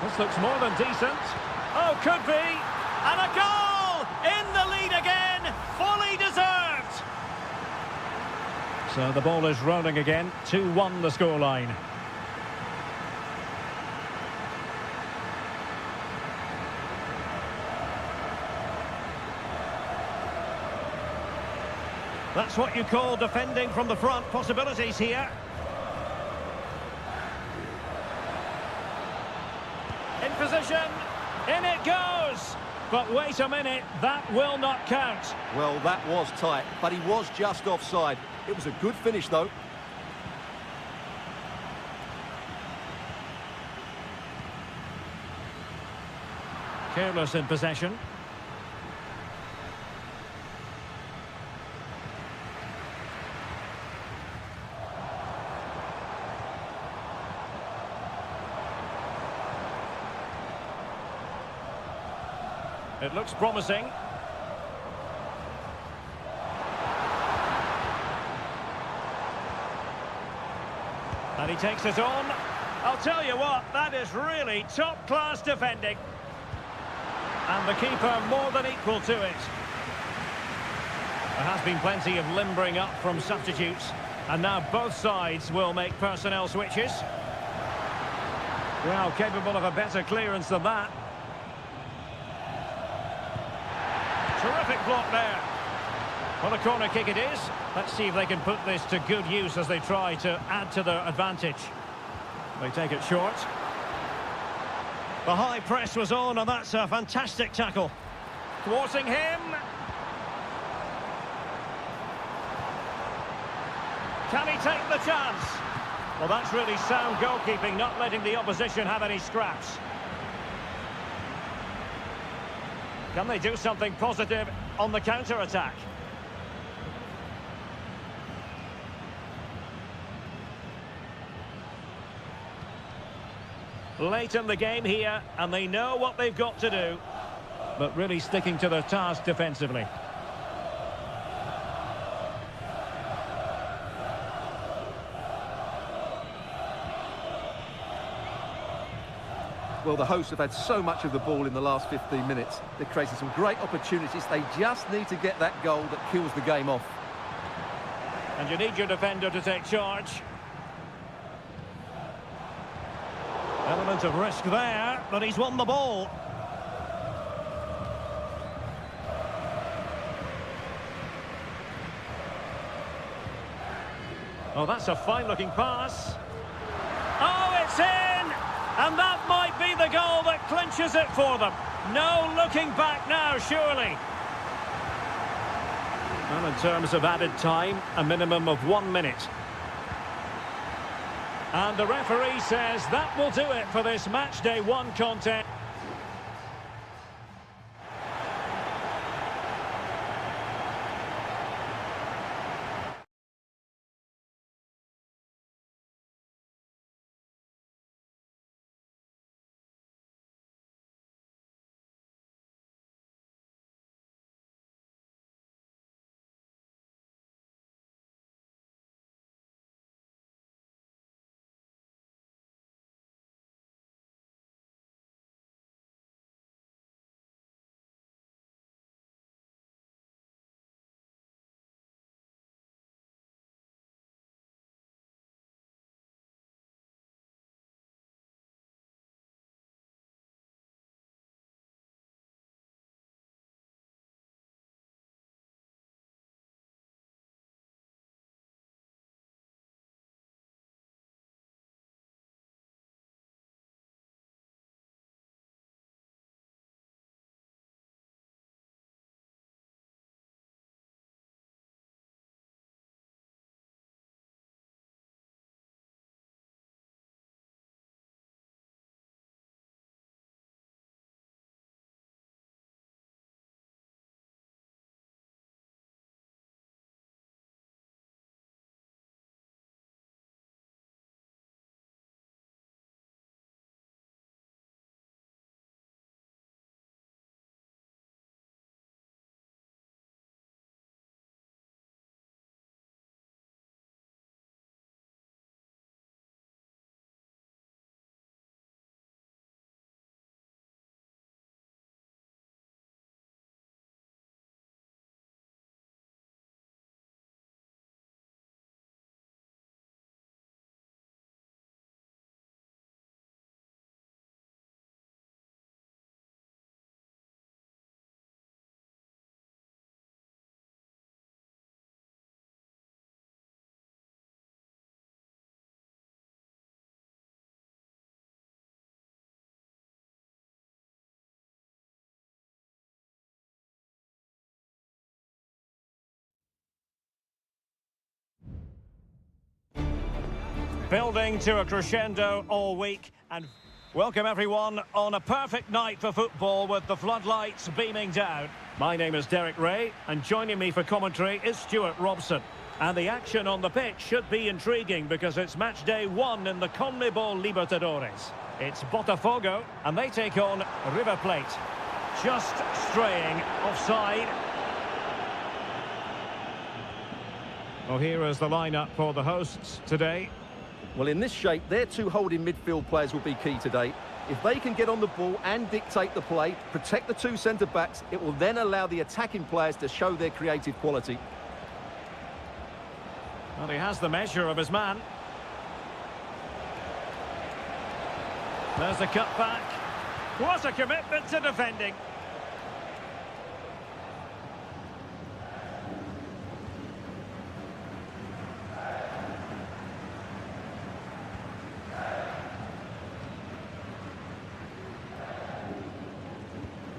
This looks more than decent. Oh, could be. And a goal! In the lead again. Fully deserved. So the ball is rolling again. 2-1 the scoreline. That's what you call defending from the front. Possibilities here. In position, in it goes! But wait a minute, that will not count. Well, that was tight, but he was just offside. It was a good finish, though. Careless in possession. It looks promising. And he takes it on. I'll tell you what, that is really top-class defending. And the keeper more than equal to it. There has been plenty of limbering up from substitutes. And now both sides will make personnel switches. Well, capable of a better clearance than that. Terrific block there. Well, a corner kick it is. Let's see if they can put this to good use as they try to add to their advantage. They take it short. The high press was on, and that's a fantastic tackle. Thwarting him. Can he take the chance? Well, that's really sound goalkeeping, not letting the opposition have any scraps. Can they do something positive on the counter-attack? Late in the game here, and they know what they've got to do. But really sticking to their task defensively. Well, the hosts have had so much of the ball in the last 15 minutes. They've created some great opportunities. They just need to get that goal that kills the game off. And you need your defender to take charge. Element of risk there, but he's won the ball. Oh, that's a fine-looking pass. Oh, it's in! And that might be the goal that clinches it for them. No looking back now, surely. Well, in terms of added time, a minimum of 1 minute. And the referee says that will do it for this match day 1 contest. Building to a crescendo all week, and welcome everyone on a perfect night for football with the floodlights beaming down. My name is Derek Ray, and joining me for commentary is Stuart Robson. And the action on the pitch should be intriguing because it's match day 1 in the CONMEBOL Libertadores. It's Botafogo, and they take on River Plate. Just straying offside. Well, here is the lineup for the hosts today. Well, in this shape, their two holding midfield players will be key today. If they can get on the ball and dictate the play, protect the two centre-backs, it will then allow the attacking players to show their creative quality. Well, he has the measure of his man. There's the cut back. What a commitment to defending.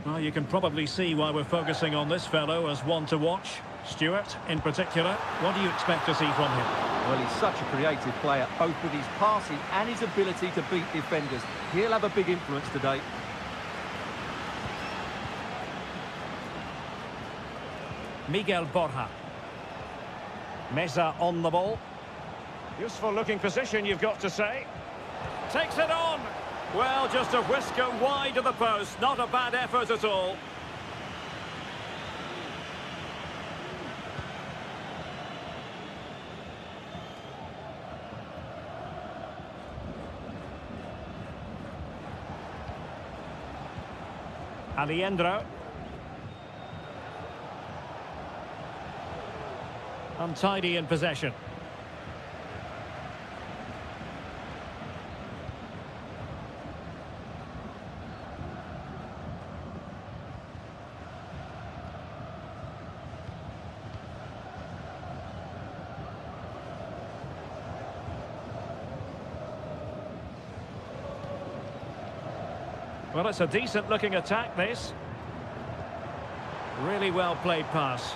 Well, you can probably see why we're focusing on this fellow as one to watch. Stuart, in particular, what do you expect to see from him? Well, he's such a creative player, both with his passing and his ability to beat defenders. He'll have a big influence today. Miguel Borja. Meza on the ball. Useful looking position, you've got to say. Takes it on. Well, just a whisker wide of the post. Not a bad effort at all. Alejandro. Untidy in possession. Well, it's a decent-looking attack, this. Really well-played pass.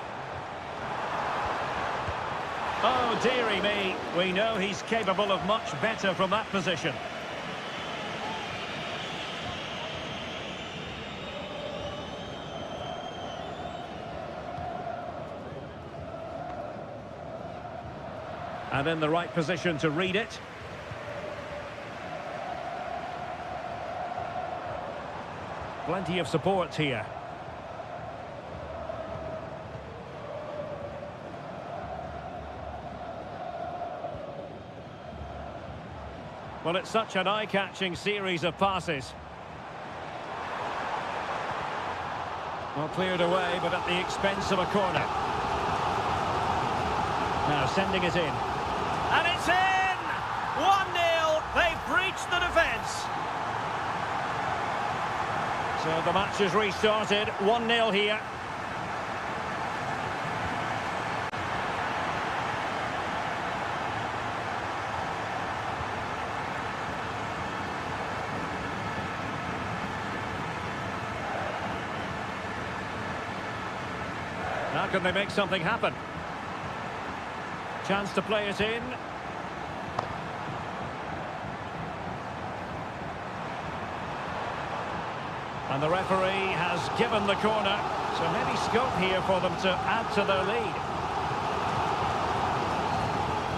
Oh, dearie me. We know he's capable of much better from that position. And in the right position to read it. Plenty of support here. Well, it's such an eye-catching series of passes. Well, cleared away, but at the expense of a corner. Now sending it in. And it's in! 1-0! They've breached the defence. So the match has restarted, 1-0 here. How can they make something happen? Chance to play it in. And the referee has given the corner, so maybe scope here for them to add to their lead.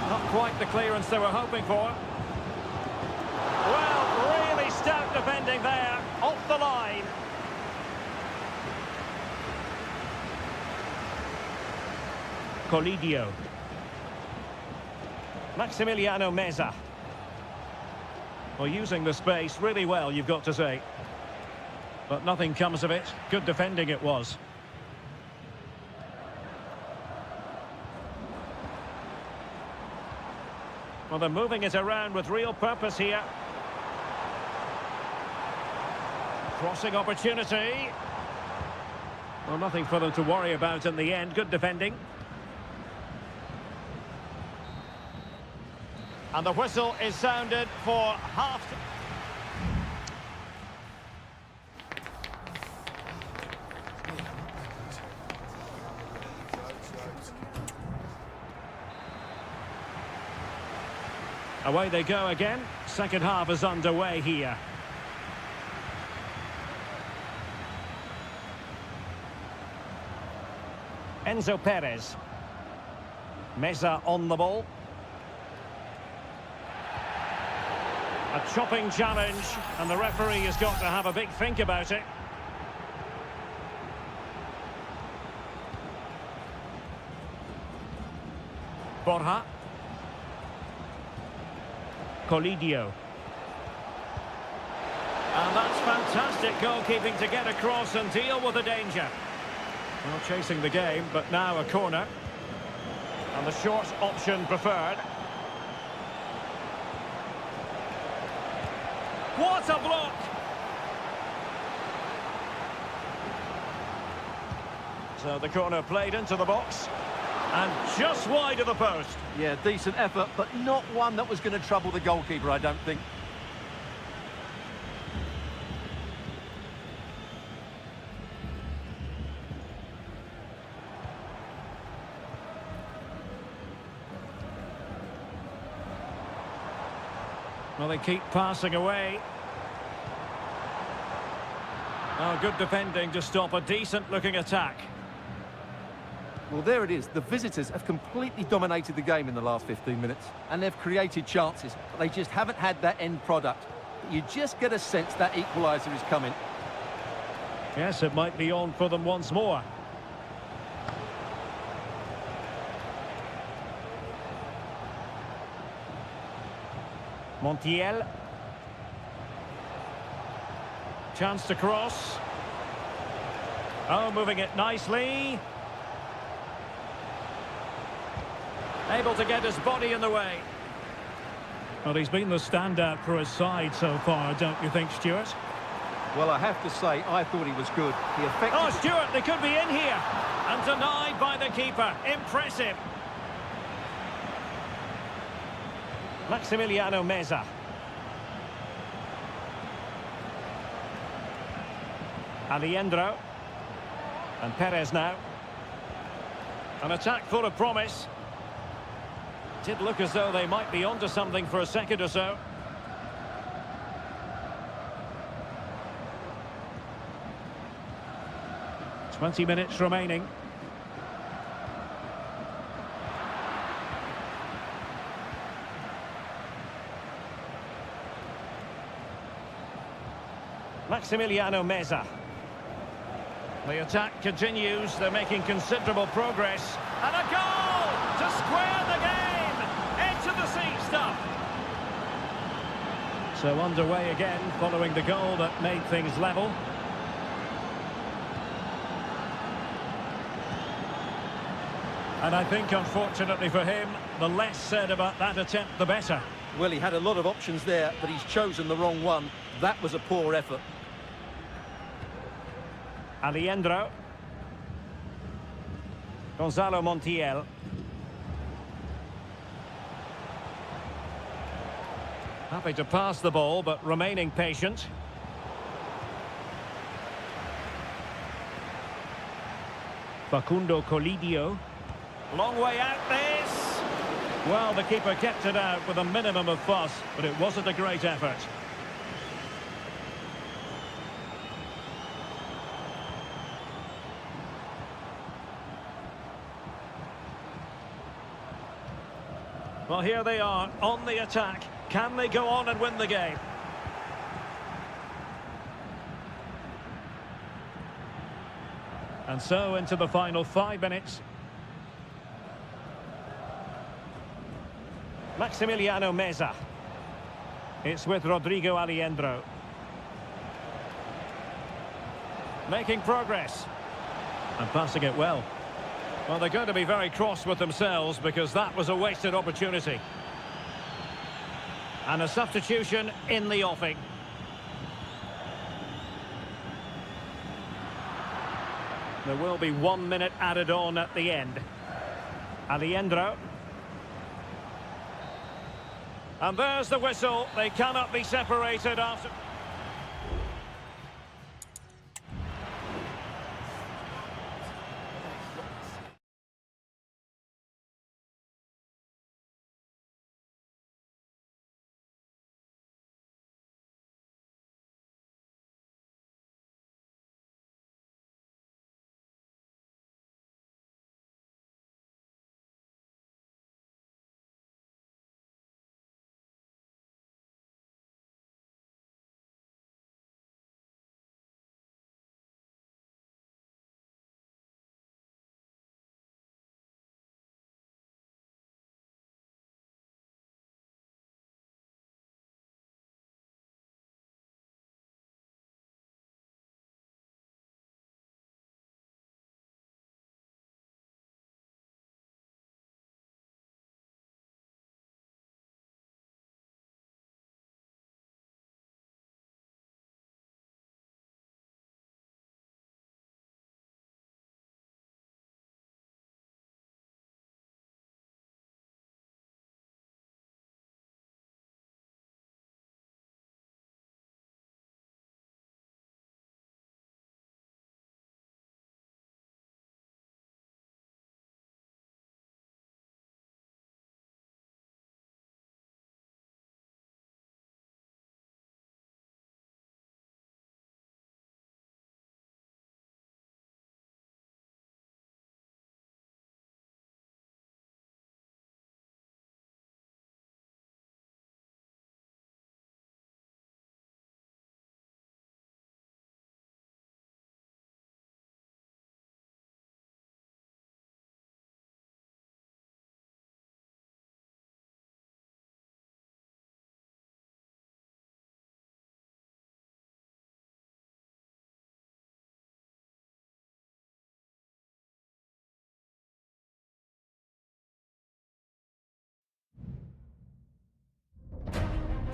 Not quite the clearance they were hoping for. Well, really stout defending there, off the line. Colidio. Maximiliano Meza. Well, using the space really well, you've got to say. But nothing comes of it. Good defending it was. Well, they're moving it around with real purpose here. Crossing opportunity. Well, nothing for them to worry about in the end. Good defending. And the whistle is sounded for half. Away they go again. Second half is underway here. Enzo Perez. Meza on the ball. A chopping challenge, and the referee has got to have a big think about it. Borja. Colidio. And that's fantastic goalkeeping to get across and deal with the danger. Well, chasing the game, but now a corner. And the short option preferred. What a block! So the corner played into the box. And just wide of the post. Yeah, decent effort, but not one that was going to trouble the goalkeeper, I don't think. Well, they keep passing away. Oh, good defending to stop a decent-looking attack. Well, there it is. The visitors have completely dominated the game in the last 15 minutes, and they've created chances, but they just haven't had that end product. But you just get a sense that equaliser is coming. Yes, it might be on for them once more. Montiel. Chance to cross. Oh, moving it nicely. Able to get his body in the way. Well, he's been the standout for his side so far, don't you think, Stuart? Well, I have to say, I thought he was good. He affected... Oh, Stuart, they could be in here. And denied by the keeper. Impressive. Maximiliano Meza. Alejandro. And Perez now. An attack full of promise. Did look as though they might be onto something for a second or so. "20 minutes remaining. Maximiliano Meza. The attack continues. They're making considerable progress. And a goal to square the game. Edge of the seat stuff. So underway again following the goal that made things level. And I think, unfortunately for him, the less said about that attempt, the better. Well, he had a lot of options there, but he's chosen the wrong one. That was a poor effort. Alejandro. Gonzalo Montiel. Happy to pass the ball, but remaining patient. Facundo Colidio. Long way out this. Well, the keeper kept it out with a minimum of fuss, but it wasn't a great effort. Well, here they are on the attack. Can they go on and win the game? And so into the final 5 minutes. Maximiliano Meza. It's with Rodrigo Alejandro. Making progress. And passing it well. Well, they're going to be very cross with themselves because that was a wasted opportunity. And a substitution in the offing. There will be 1 minute added on at the end. Alejandro. And there's the whistle. They cannot be separated after...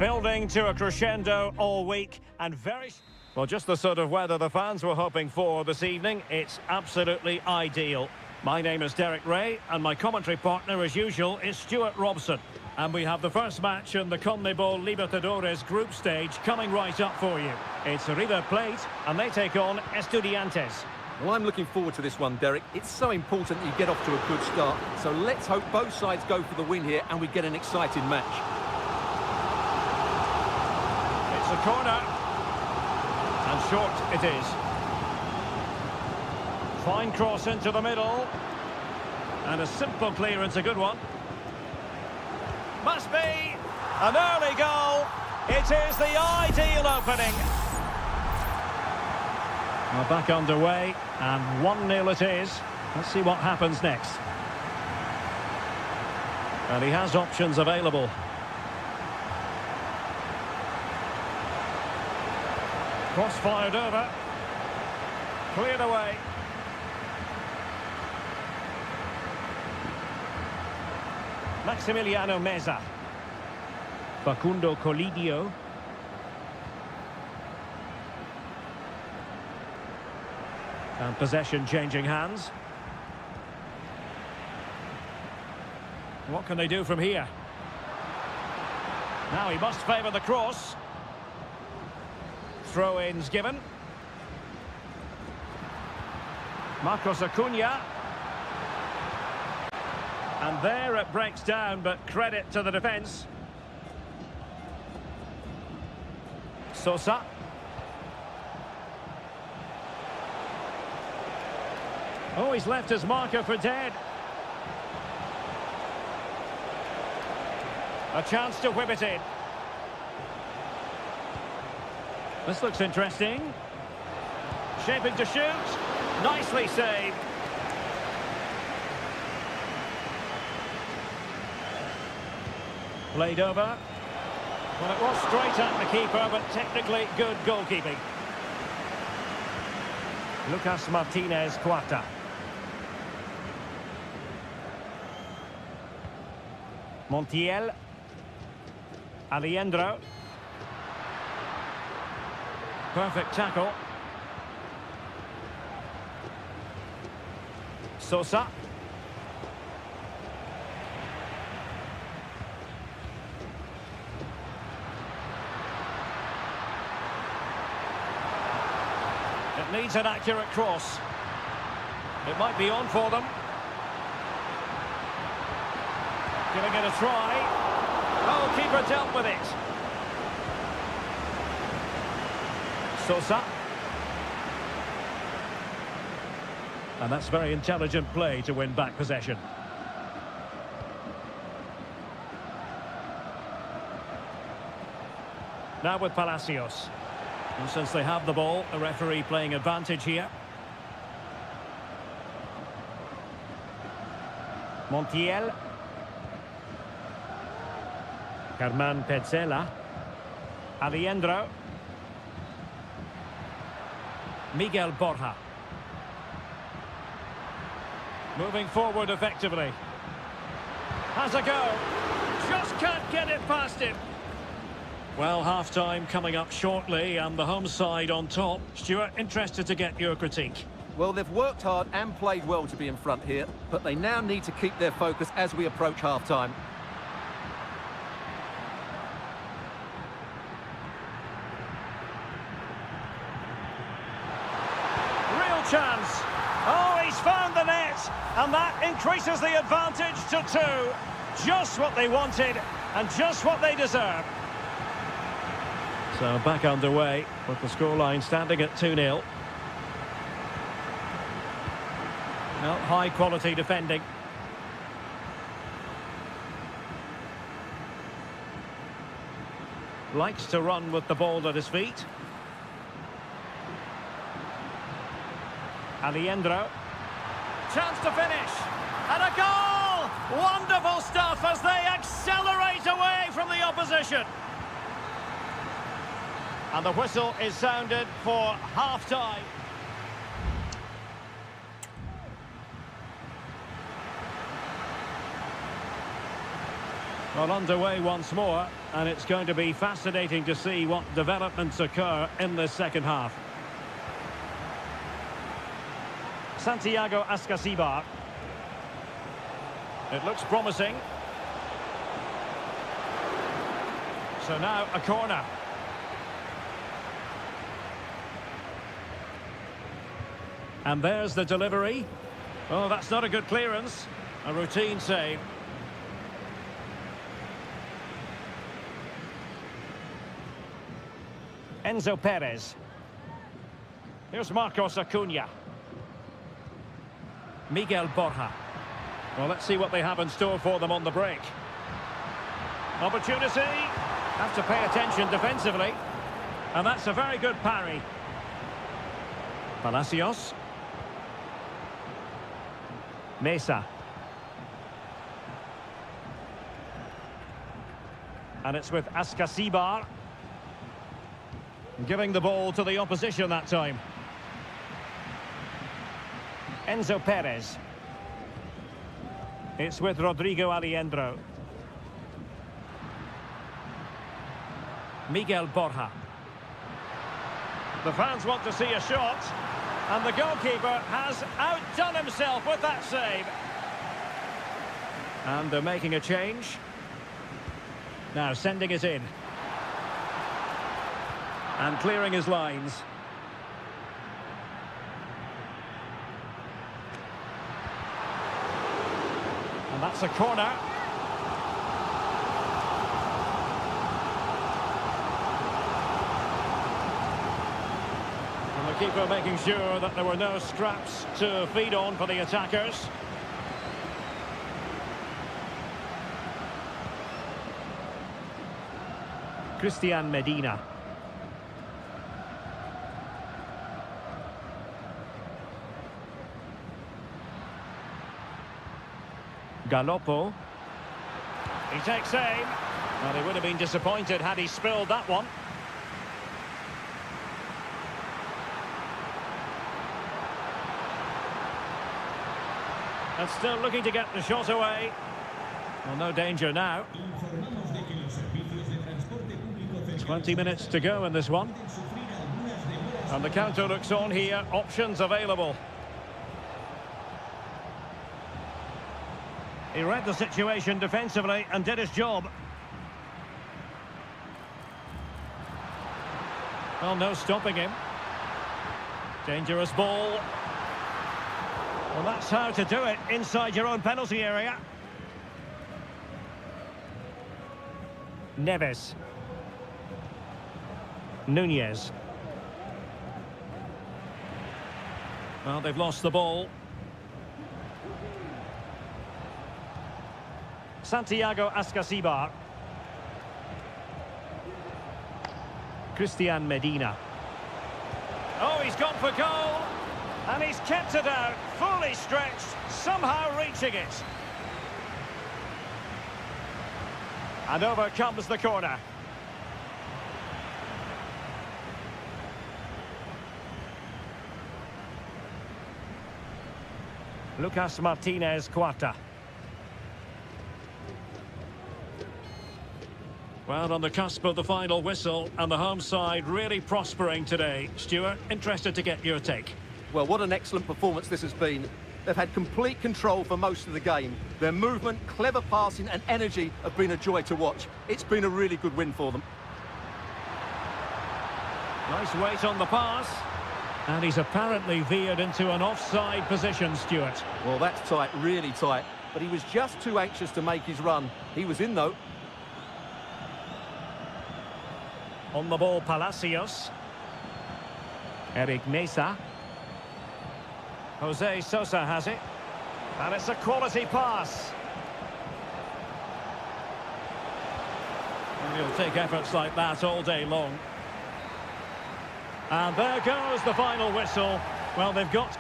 Building to a crescendo all week and very... Well, just the sort of weather the fans were hoping for this evening. It's absolutely ideal. My name is Derek Ray, and my commentary partner, as usual, is Stuart Robson. And we have the first match in the CONMEBOL Libertadores group stage coming right up for you. It's River Plate, and they take on Estudiantes. Well, I'm looking forward to this one, Derek. It's so important that you get off to a good start. So let's hope both sides go for the win here and we get an exciting match. It's a corner. And short it is. Fine cross into the middle. And a simple clearance, a good one. Must be an early goal. It is the ideal opening. We're back underway, and 1-0 it is. Let's see what happens next. And he has options available. Cross fired over. Cleared away. Maximiliano Meza. Facundo Colidio. And possession changing hands. What can they do from here? Now he must favour the cross. Throw-ins given. Marcos Acuna. And there it breaks down, but credit to the defence. Sosa. Oh, he's left his marker for dead. A chance to whip it in. This looks interesting. Shaping to shoot. Nicely saved. Played over. Well, it was straight at the keeper, but technically good goalkeeping. Lucas Martinez Cuarta. Montiel. Alejandro. Perfect tackle. Sosa. It needs an accurate cross. It might be on for them. Giving it a try. Oh, keeper dealt with it. Sosa. And that's very intelligent play to win back possession. Now with Palacios. And since they have the ball, the referee playing advantage here. Montiel. Carman Petzela. Alejandro. Miguel Borja. Moving forward effectively. Has a go. Just can't get it past him. Well, half-time coming up shortly and the home side on top. Stuart, interested to get your critique. Well, they've worked hard and played well to be in front here, but they now need to keep their focus as we approach half-time. Chance. Oh, he's found the net, and that increases the advantage to 2. Just what they wanted, and just what they deserve. So back underway, with the scoreline standing at 2-0. Well, high-quality defending. Likes to run with the ball at his feet. Alejandro. Chance to finish. And a goal! Wonderful stuff as they accelerate away from the opposition. And the whistle is sounded for half-time. Well, underway once more, and it's going to be fascinating to see what developments occur in this second half. Santiago Ascasibar. It looks promising. So now a corner. And there's the delivery. Oh, that's not a good clearance. A routine save. Enzo Perez. Here's Marcos Acuna. Miguel Borja. Well, let's see what they have in store for them on the break. Opportunity. Have to pay attention defensively. And that's a very good parry. Palacios. Mesa. And it's with Ascasibar. Giving the ball to the opposition that time. Enzo Perez. It's with Rodrigo Aliendro. Miguel Borja. The fans want to see a shot. And the goalkeeper has outdone himself with that save. And they're making a change. Now sending it in. And clearing his lines. And that's a corner. And the keeper making sure that there were no scraps to feed on for the attackers. Christian Medina. Galoppo. He takes aim. Well, he would have been disappointed had he spilled that one. And still looking to get the shot away. Well, no danger now. 20 minutes to go in this one. And the counter looks on here. Options available. He read the situation defensively and did his job. Well, no stopping him. Dangerous ball. Well, that's how to do it inside your own penalty area. Neves. Nunez. Well, they've lost the ball. Santiago Ascasibar. Christian Medina. Oh, he's gone for goal. And he's kept it out, fully stretched, somehow reaching it. And over comes the corner. Lucas Martinez Cuarta. Well, on the cusp of the final whistle, and the home side really prospering today. Stuart, interested to get your take. Well, what an excellent performance this has been. They've had complete control for most of the game. Their movement, clever passing and energy have been a joy to watch. It's been a really good win for them. Nice weight on the pass. And he's apparently veered into an offside position, Stuart. Well, that's tight, really tight. But he was just too anxious to make his run. He was in, though. On the ball, Palacios. Eric Mesa. Jose Sosa has it. And it's a quality pass. And he'll take efforts like that all day long. And there goes the final whistle. Well, they've got...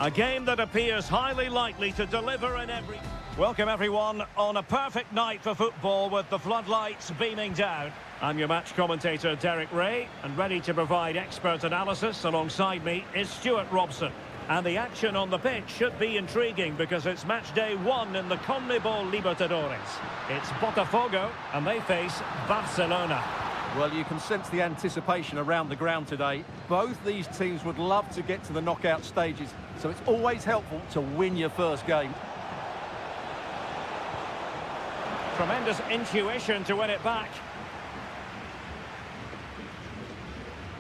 A game that appears highly likely to deliver in every... Welcome everyone on a perfect night for football with the floodlights beaming down. I'm your match commentator Derek Ray, and ready to provide expert analysis alongside me is Stuart Robson. And the action on the pitch should be intriguing because it's match day 1 in the CONMEBOL Libertadores. It's Botafogo and they face Barcelona. Well, you can sense the anticipation around the ground today. Both these teams would love to get to the knockout stages, so it's always helpful to win your first game. Tremendous intuition to win it back.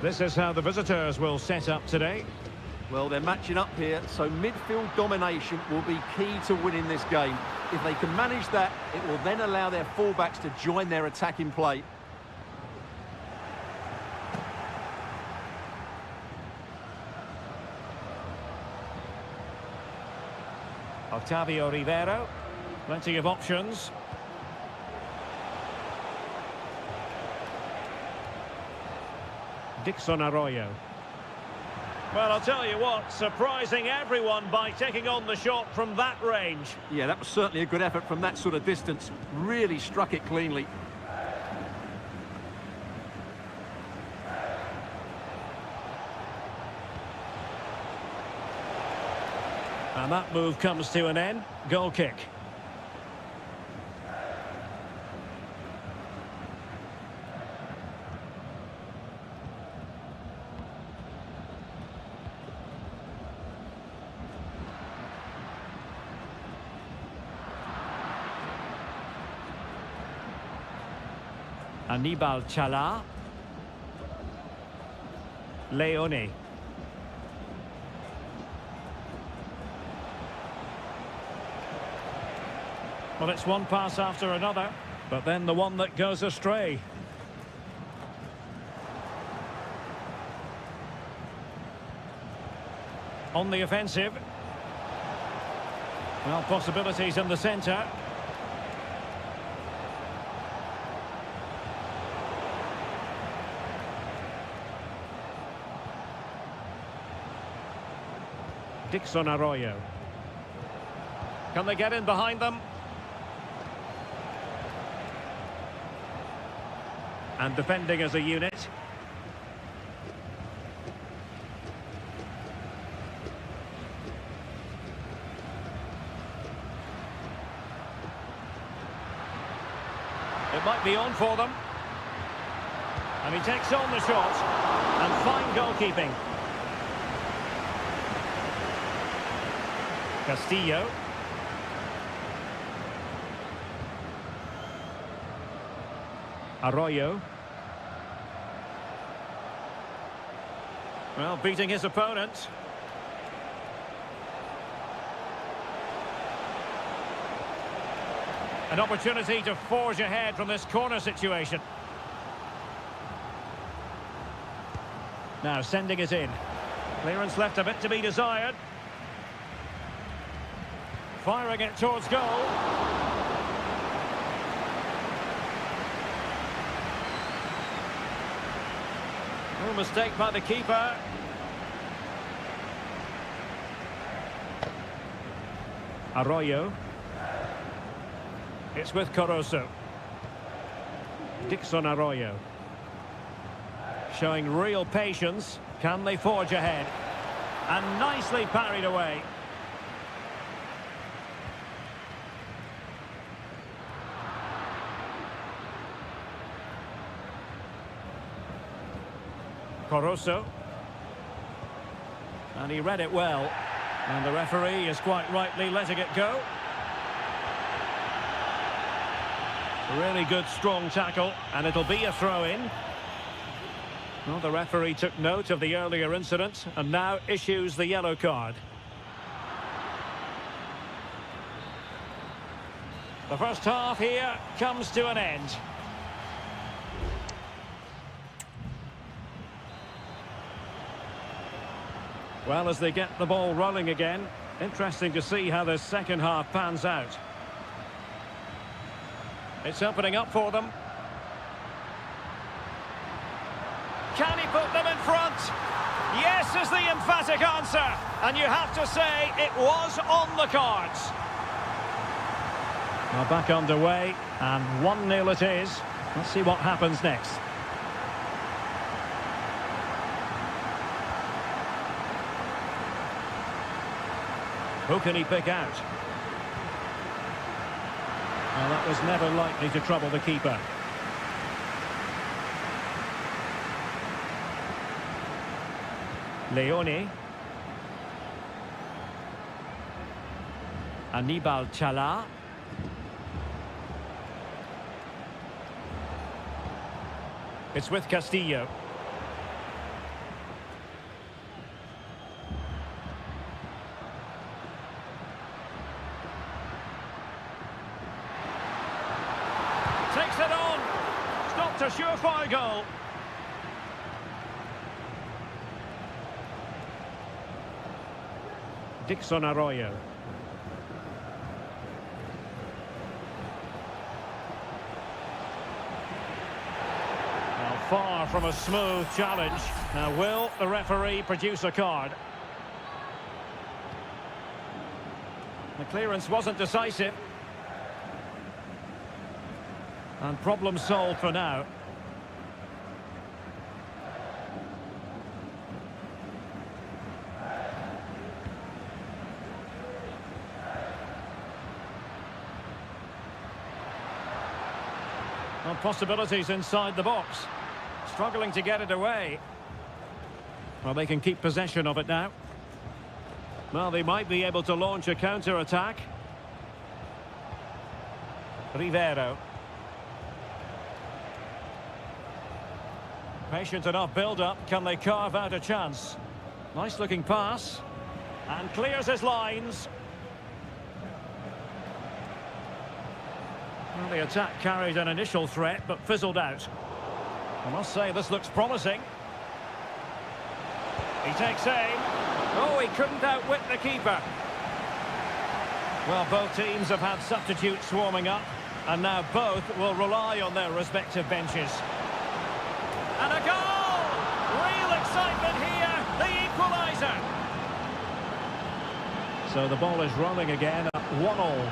This is how the visitors will set up today. Well, they're matching up here, so midfield domination will be key to winning this game. If they can manage that, it will then allow their fullbacks to join their attacking play. Octavio Rivero, plenty of options. Dixon Arroyo. Well, I'll tell you what, surprising everyone by taking on the shot from that range. Yeah, that was certainly a good effort from that sort of distance. Really struck it cleanly. And that move comes to an end. Goal kick. Anibal Chala. Leone. Well, it's one pass after another, but then the one that goes astray. On the offensive. Well, possibilities in the centre. Dixon Arroyo. Can they get in behind them? And defending as a unit. It might be on for them. And he takes on the shot. And fine goalkeeping. Castillo. Arroyo. Well, beating his opponent. An opportunity to forge ahead from this corner situation. Now sending it in. Clearance left a bit to be desired. Firing it towards goal. No mistake by the keeper. Arroyo. It's with Caruso. Dixon Arroyo. Showing real patience. Can they forge ahead? And nicely parried away. Caruso. And he read it well. And the referee is quite rightly letting it go. Really good, strong tackle. And it'll be a throw-in. Well, the referee took note of the earlier incident and now issues the yellow card. The first half here comes to an end. Well, as they get the ball rolling again, interesting to see how the second half pans out. It's opening up for them. Can he put them in front? Yes, This is the emphatic answer, and you have to say it was on the cards. Well, back underway, and 1-0 it is. Let's see what happens next. Who can he pick out? Well, that was never likely to trouble the keeper. Leone. Anibal Chala. It's with Castillo. Takes it on. Stopped a surefire goal. Dixon Arroyo. Well, far from a smooth challenge. Now, will the referee produce a card? The clearance wasn't decisive. And problem solved for now. Well, possibilities inside the box. Struggling to get it away. Well, they can keep possession of it now. Well, they might be able to launch a counter-attack. Rivero. Patient enough build-up. Can they carve out a chance? Nice-looking pass. And clears his lines. Well, the attack carried an initial threat, but fizzled out. I must say, this looks promising. He takes aim. Oh, he couldn't outwit the keeper. Well, both teams have had substitutes swarming up, and now both will rely on their respective benches. And a goal! Real excitement here, the equaliser. So the ball is rolling again at 1-1.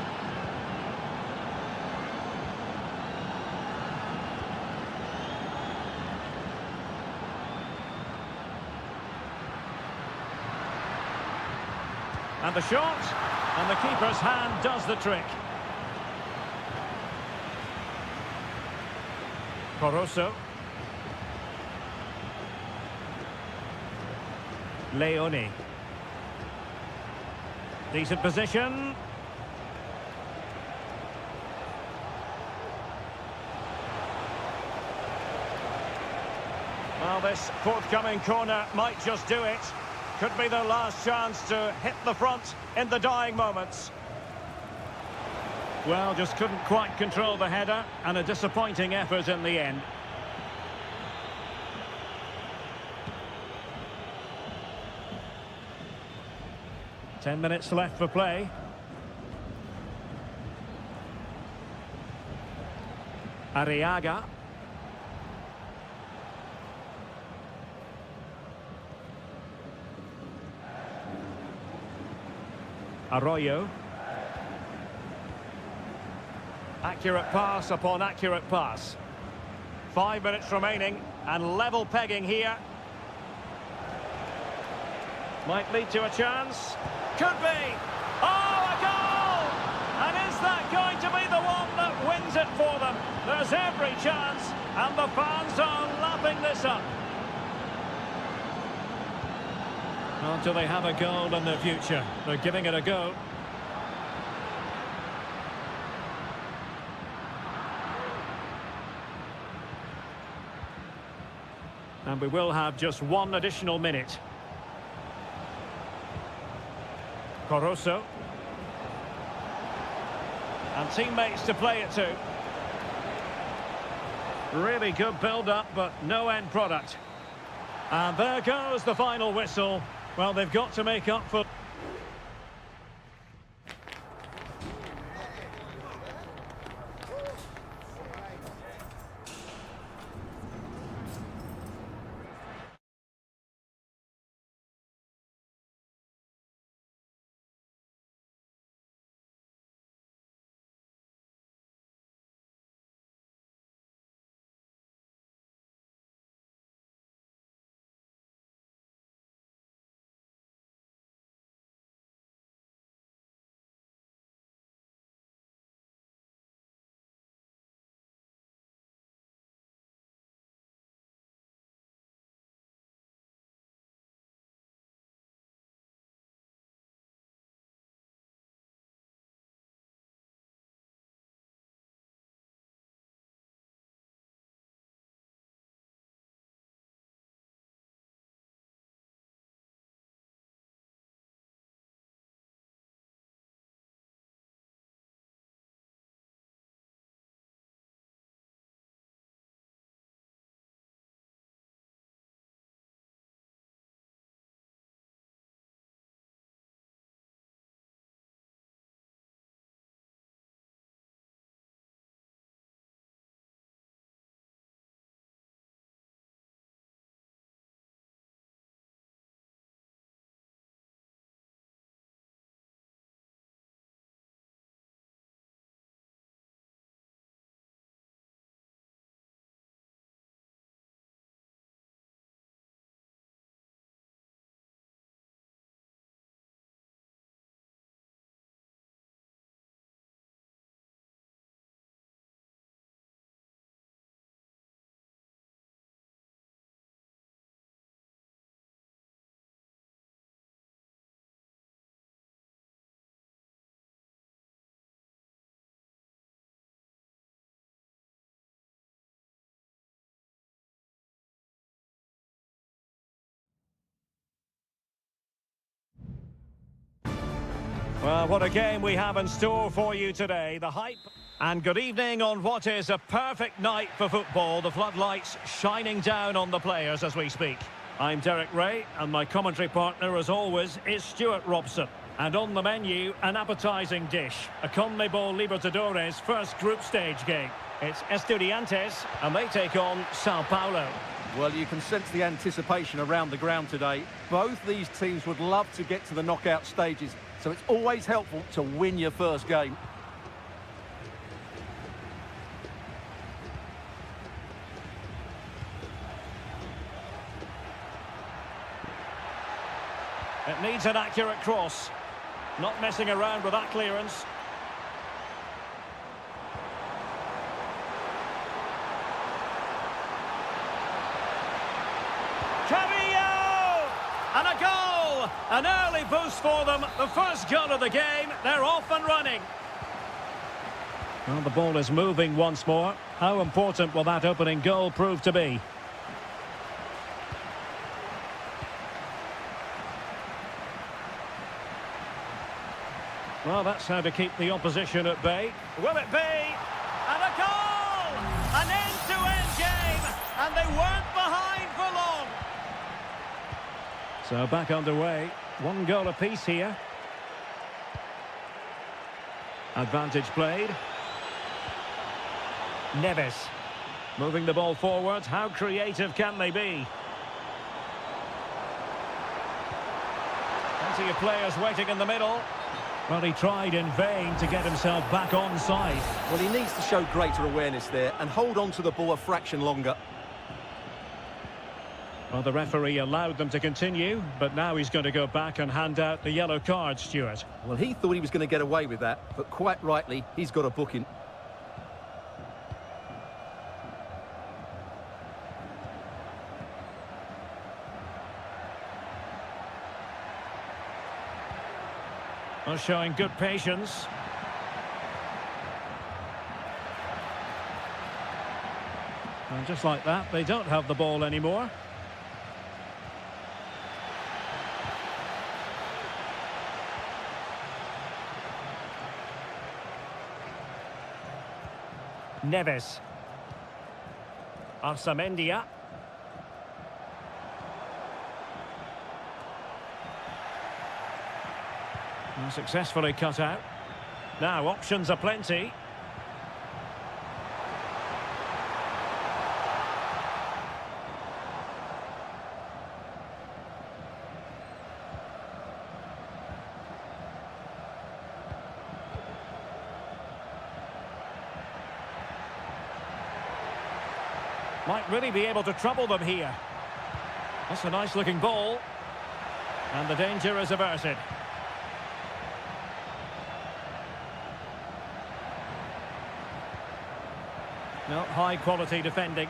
And the shot, and the keeper's hand does the trick. Corosso. Leone. Decent position. Well, this forthcoming corner might just do it. Could be their last chance to hit the front in the dying moments. Well, just couldn't quite control the header, and a disappointing effort in the end. Ten minutes left for play. Arriaga. Arroyo. Accurate pass upon accurate pass. 5 minutes remaining, and level pegging here. Might lead to a chance. Could be. Oh, a goal! And is that going to be the one that wins it for them? There's every chance, and the fans are lapping this up. Well, do they have a goal in their future? They're giving it a go. And we will have just one additional minute. Corosso. And teammates to play it to. Really good build-up, but no end product. And there goes the final whistle. Well, they've got to make up for... Well, what a game we have in store for you today. The hype. And good evening on what is a perfect night for football. The floodlights shining down on the players as we speak. I'm Derek Ray, and my commentary partner, as always, is Stuart Robson. And on the menu, an appetising dish. A CONMEBOL Libertadores first group stage game. It's Estudiantes, and they take on Sao Paulo. Well, you can sense the anticipation around the ground today. Both these teams would love to get to the knockout stages, so it's always helpful to win your first game. It needs an accurate cross. Not messing around with that clearance. And a goal! An early boost for them. The first goal of the game. They're off and running. Well, the ball is moving once more. How important will that opening goal prove to be? Well, that's how to keep the opposition at bay. Will it be? And a goal! An end-to-end game! And they weren't behind for long. So back underway. One goal apiece here. Advantage played. Neves. Moving the ball forward. How creative can they be? Plenty of players waiting in the middle. Well, he tried in vain to get himself back on side. Well, he needs to show greater awareness there and hold on to the ball a fraction longer. Well, the referee allowed them to continue, but now he's going to go back and hand out the yellow card, Stuart. Well, he thought he was going to get away with that, but quite rightly, he's got a booking. Well, showing good patience. And just like that, they don't have the ball anymore. Neves. Arsamendia. Successfully cut out. Now options are plenty. Might really be able to trouble them here. That's a nice looking ball. And the danger is averted. No, high quality defending.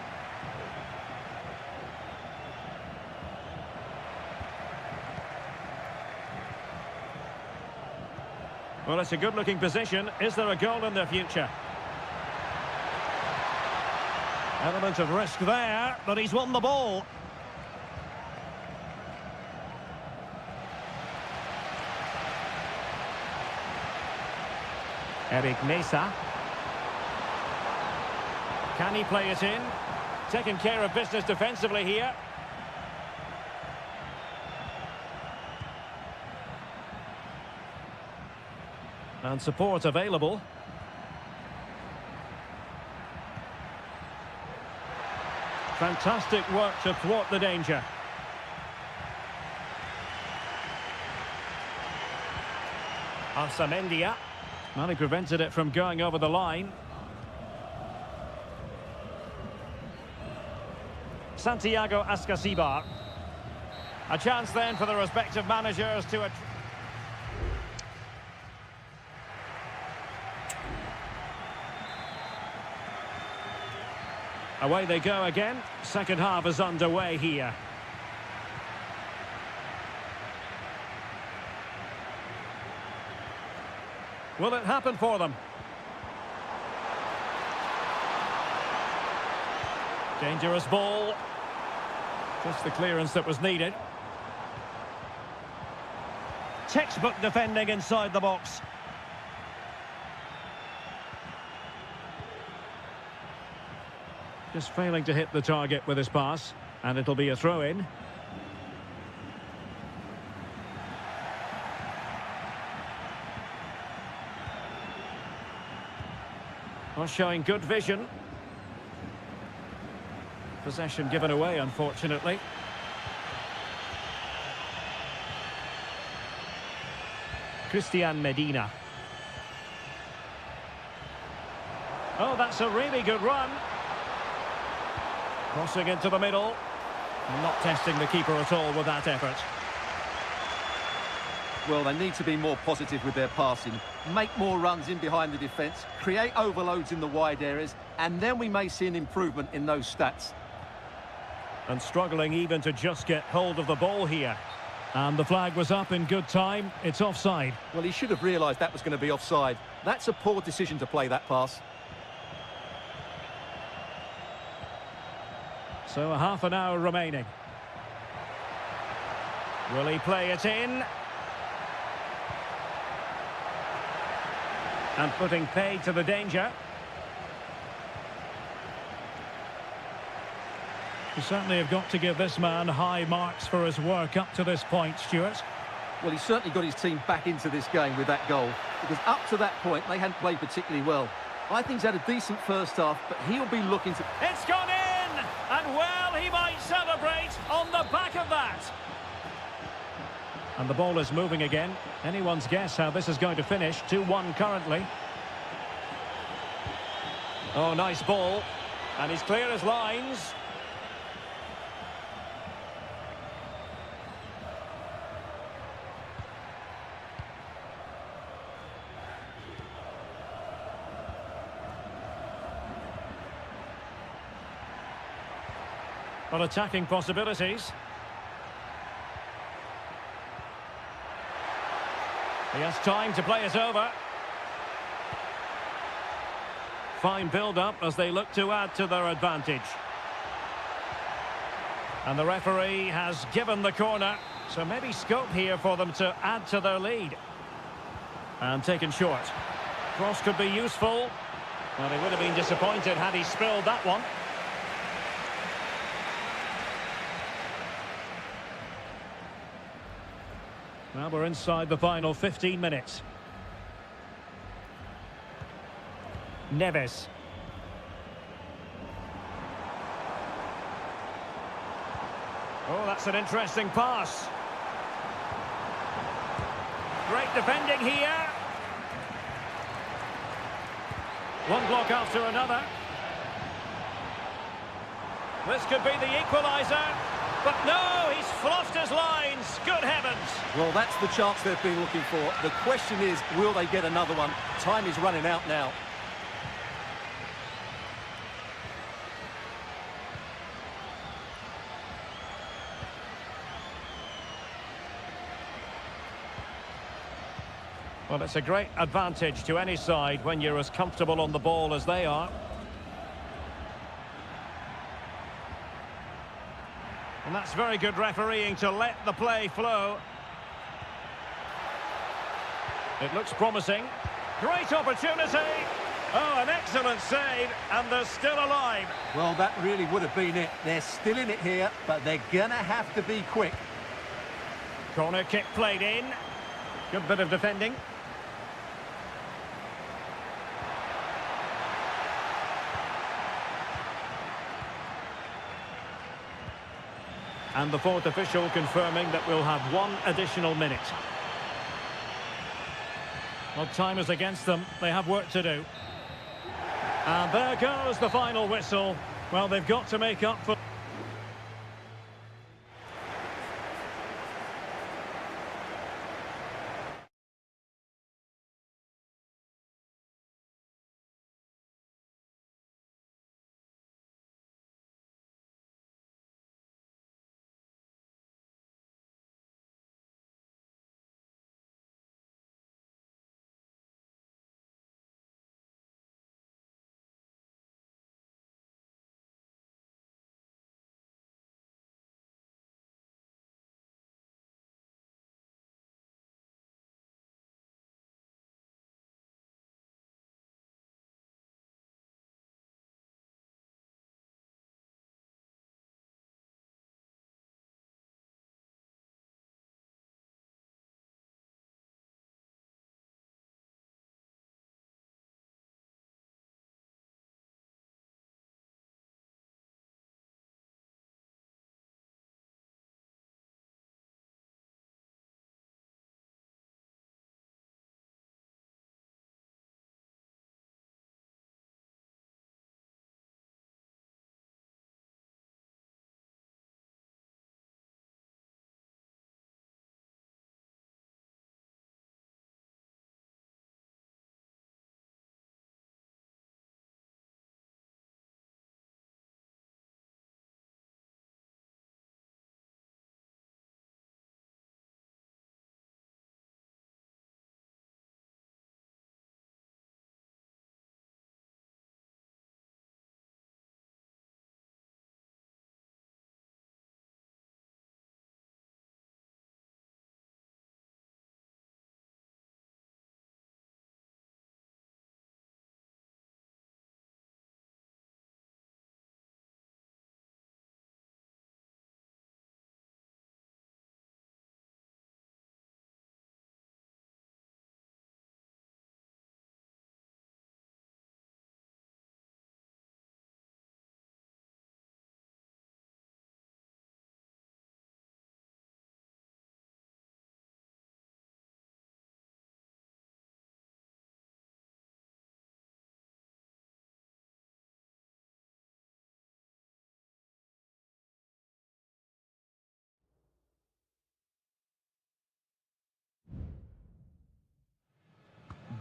Well, it's a good looking position. Is there a goal in their future? Element of risk there, but he's won the ball. Eric Mesa. Can he play it in? Taking care of business defensively here. And support available. Fantastic work to thwart the danger. Arsamendia. Well, he prevented it from going over the line. Santiago Ascasibar. A chance then for the respective managers to... Away they go again. Second half is underway here. Will it happen for them? Dangerous ball. Just the clearance that was needed. Textbook defending inside the box. Just failing to hit the target with his pass, and it'll be a throw-in. Well, showing good vision. Possession given away, unfortunately. Christian Medina. Oh, that's a really good run. Crossing into the middle. Not testing the keeper at all with that effort. Well, they need to be more positive with their passing. Make more runs in behind the defence, create overloads in the wide areas, and then we may see an improvement in those stats. And struggling even to just get hold of the ball here. And the flag was up in good time. It's offside. Well, he should have realised that was going to be offside. That's a poor decision to play that pass. So a half an hour remaining. Will he play it in? And putting paid to the danger. You certainly have got to give this man high marks for his work up to this point, Stuart. Well, he's certainly got his team back into this game with that goal, because up to that point, they hadn't played particularly well. I think he's had a decent first half, but he'll be looking to... It's gone in! And well, he might celebrate on the back of that. And the ball is moving again. Anyone's guess how this is going to finish. 2-1 currently. Oh, nice ball. And he's clear as lines. Well, attacking possibilities. He has time to play it over. Fine build-up as they look to add to their advantage. And the referee has given the corner, so maybe scope here for them to add to their lead. And taken short. Cross could be useful. Well, he would have been disappointed had he spilled that one. Well, we're inside the final 15 minutes. Neves. Oh, that's an interesting pass. Great defending here. One block after another. This could be the equaliser. But no, he's fluffed his lines. Good heavens. Well, that's the chance they've been looking for. The question is, will they get another one? Time is running out now. Well, it's a great advantage to any side when you're as comfortable on the ball as they are. And that's very good refereeing to let the play flow. It looks promising. Great opportunity. Oh, an excellent save, and they're still alive. Well, that really would have been it. They're still in it here, but they're going to have to be quick. Corner kick played in. Good bit of defending. And the fourth official confirming that we'll have one additional minute. Well, time is against them. They have work to do. And there goes the final whistle. Well, they've got to make up for...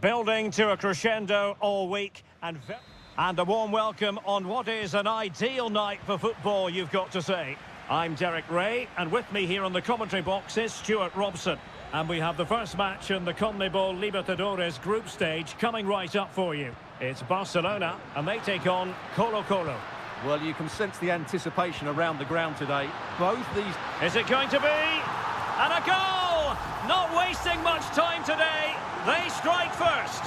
Building to a crescendo all week and a warm welcome on what is an ideal night for football, you've got to say. I'm Derek Ray, and with me here on the commentary box is Stuart Robson. And we have the first match in the CONMEBOL Libertadores group stage coming right up for you. It's Barcelona, and they take on Colo-Colo. Well, you can sense the anticipation around the ground today. Both these... Is it going to be? And a goal! Not wasting much time today. They strike first.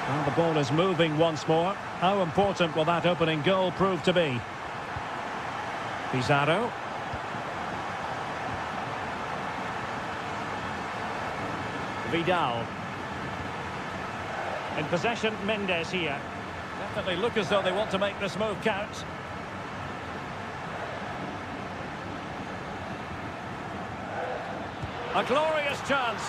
Well, the ball is moving once more. How important will that opening goal prove to be? Pizarro. Vidal. In possession, Mendes here. Definitely look as though they want to make this move count. A glorious chance.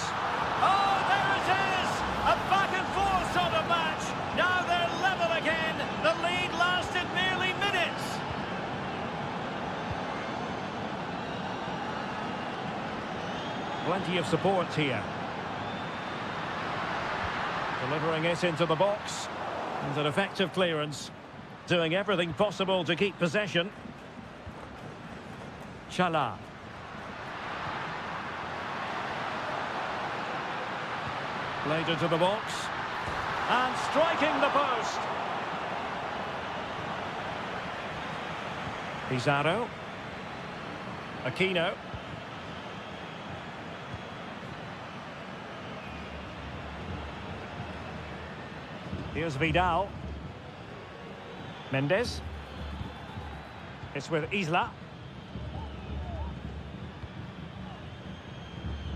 Oh, there it is! A back and forth sort of match. Now they're level again. The lead lasted merely minutes. Plenty of support here. Delivering it into the box. And an effective clearance. Doing everything possible to keep possession. Chala. Played into the box. And striking the post. Pizarro. Aquino. Here's Vidal. Mendes. It's with Isla.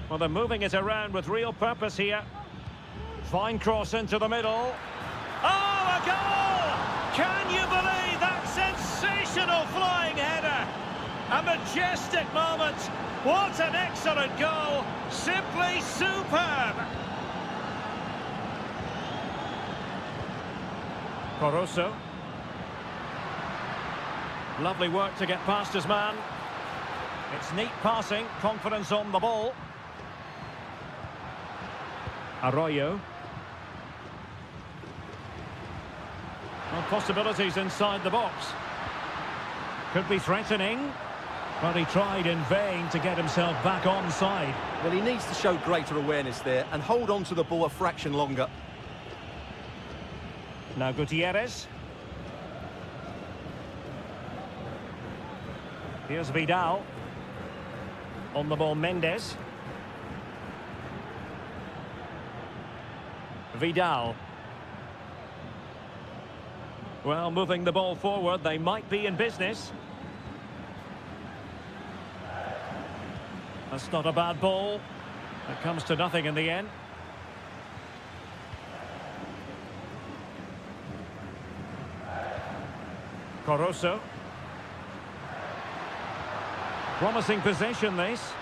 Well, they're moving it around with real purpose here. Fine cross into the middle. Oh, a goal! Can you believe that sensational flying header? A majestic moment. What an excellent goal. Simply superb. Corozo. Lovely work to get past his man. It's neat passing, confidence on the ball. Arroyo. Well, possibilities inside the box. Could be threatening, but he tried in vain to get himself back onside. Well, he needs to show greater awareness there and hold on to the ball a fraction longer. Now Gutierrez. Here's Vidal. On the ball, Mendes. Vidal. Well, moving the ball forward, they might be in business. That's not a bad ball. It comes to nothing in the end. Corozo. Promising possession, this.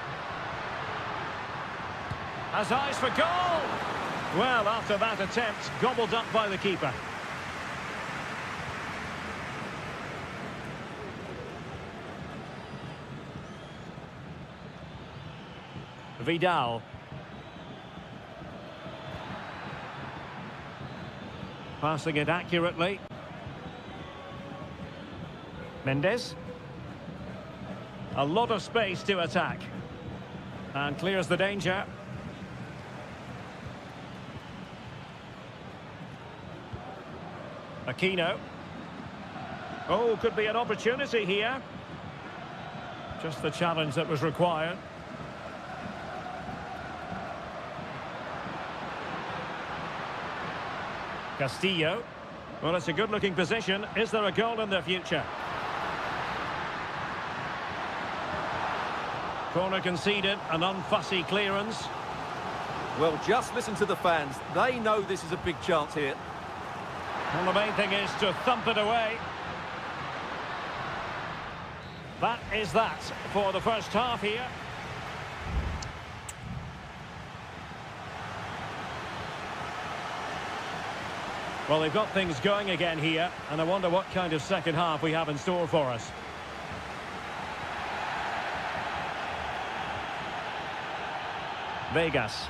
Has eyes for goal. Well, after that attempt, gobbled up by the keeper. Vidal. Passing it accurately. Mendes. A lot of space to attack. And clears the danger. Aquino. Oh, could be an opportunity here. Just the challenge that was required. Castillo. Well, it's a good-looking position. Is there a goal in the future? Corner conceded, an unfussy clearance. Well, just listen to the fans. They know this is a big chance here. Well, the main thing is to thump it away. That is that for the first half here. Well, they've got things going again here, and I wonder what kind of second half we have in store for us. Vegas.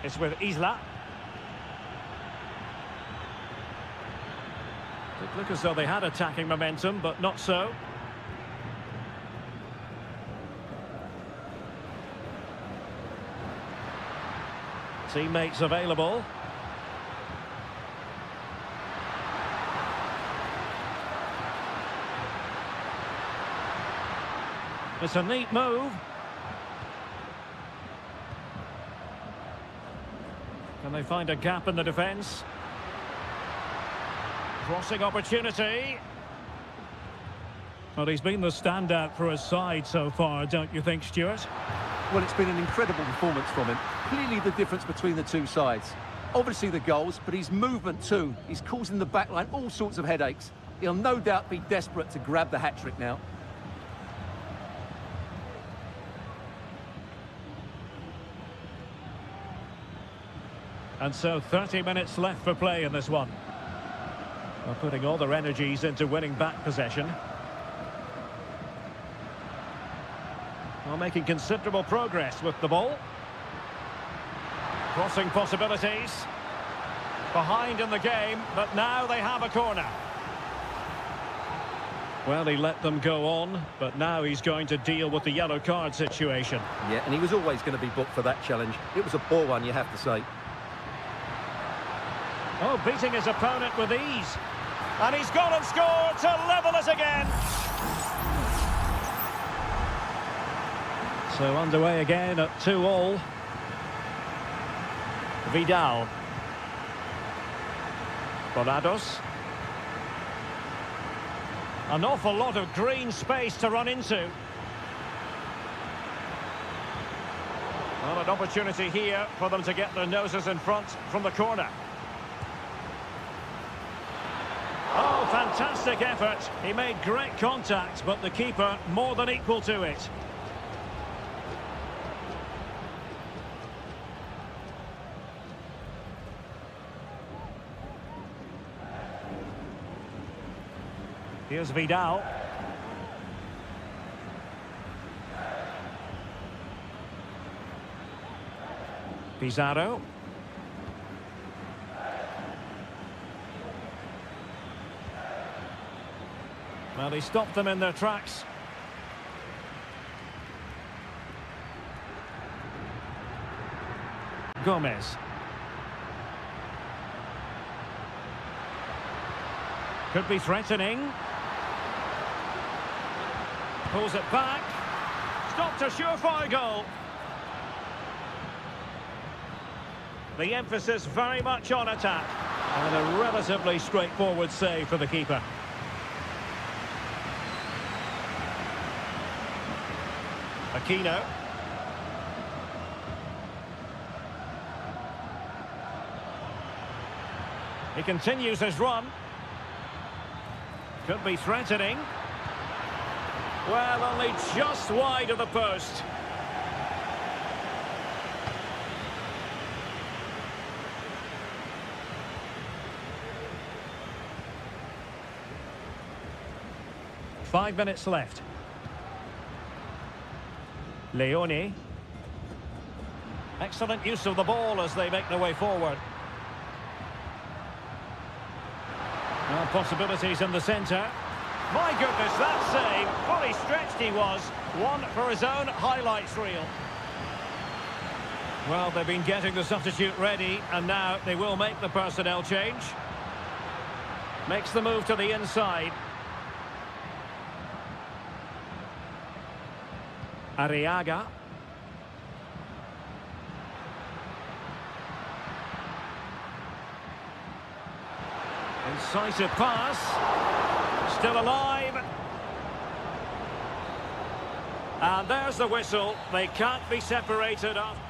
It's with Isla. It looked as though they had attacking momentum, but not so. Teammates available. It's a neat move. Can they find a gap in the defence? Crossing opportunity. Well, he's been the standout for his side so far, don't you think, Stuart? Well, it's been an incredible performance from him. Clearly the difference between the two sides. Obviously the goals, but his movement too. He's causing the backline all sorts of headaches. He'll no doubt be desperate to grab the hat-trick now. And so 30 minutes left for play in this one. They're putting all their energies into winning back possession. Well, making considerable progress with the ball. Crossing possibilities. Behind in the game, but now they have a corner. Well, he let them go on, but now he's going to deal with the yellow card situation. Yeah, and he was always going to be booked for that challenge. It was a poor one, you have to say. Oh, beating his opponent with ease. And he's gone and scored to level it again. So underway again at 2-2. Vidal. Bonados. An awful lot of green space to run into. Well, an opportunity here for them to get their noses in front from the corner. Oh, fantastic effort. He made great contact, but the keeper more than equal to it. Here's Vidal. Pizarro. Well, he stopped them in their tracks. Gomez. Could be threatening. Pulls it back. Stopped a surefire goal. The emphasis very much on attack. And a relatively straightforward save for the keeper. Aquino. He continues his run. Could be threatening. Well, only just wide of the post. Five minutes left. Leone. Excellent use of the ball as they make their way forward. Well, possibilities in the centre. My goodness, that save. Fully stretched he was. One for his own highlights reel. Well, they've been getting the substitute ready, and now they will make the personnel change. Makes the move to the inside. Arriaga. Incisive pass. Still alive. And there's the whistle. They can't be separated after.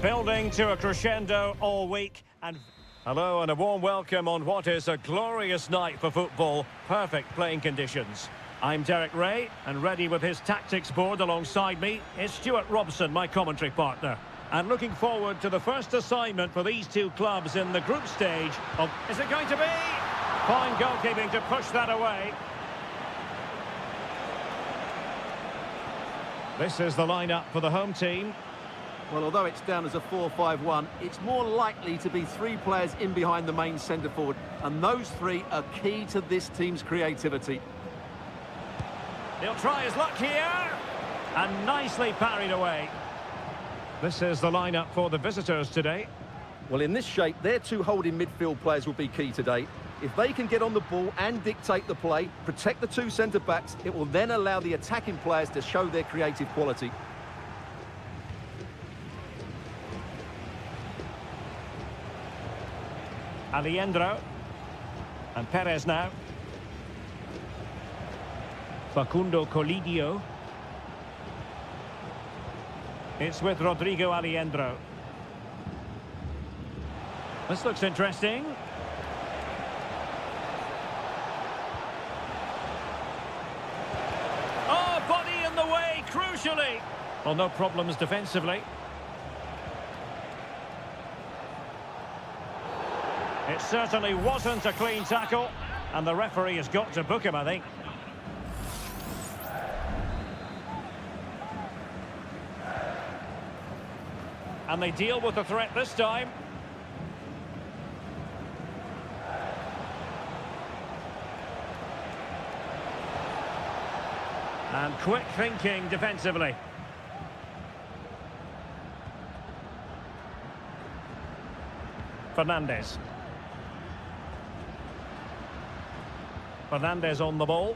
Building to a crescendo all week and... Hello and a warm welcome on what is a glorious night for football. Perfect playing conditions. I'm Derek Ray, and ready with his tactics board alongside me is Stuart Robson, my commentary partner. And looking forward to the first assignment for these two clubs in the group stage of... Is it going to be? Fine goalkeeping to push that away. This is the lineup for the home team. Well, although it's down as a 4-5-1, it's more likely to be three players in behind the main centre-forward, and those three are key to this team's creativity. He'll try his luck here, and nicely parried away. This is the lineup for the visitors today. Well, in this shape, their two holding midfield players will be key today. If they can get on the ball and dictate the play, protect the two centre-backs, it will then allow the attacking players to show their creative quality. Alejandro. And Perez now. Facundo Colidio. It's with Rodrigo Alejandro. This looks interesting. Oh, body in the way, crucially. Well, no problems defensively. It certainly wasn't a clean tackle, and the referee has got to book him, I think. And they deal with the threat this time. And quick thinking defensively. Fernandez. Fernandez on the ball.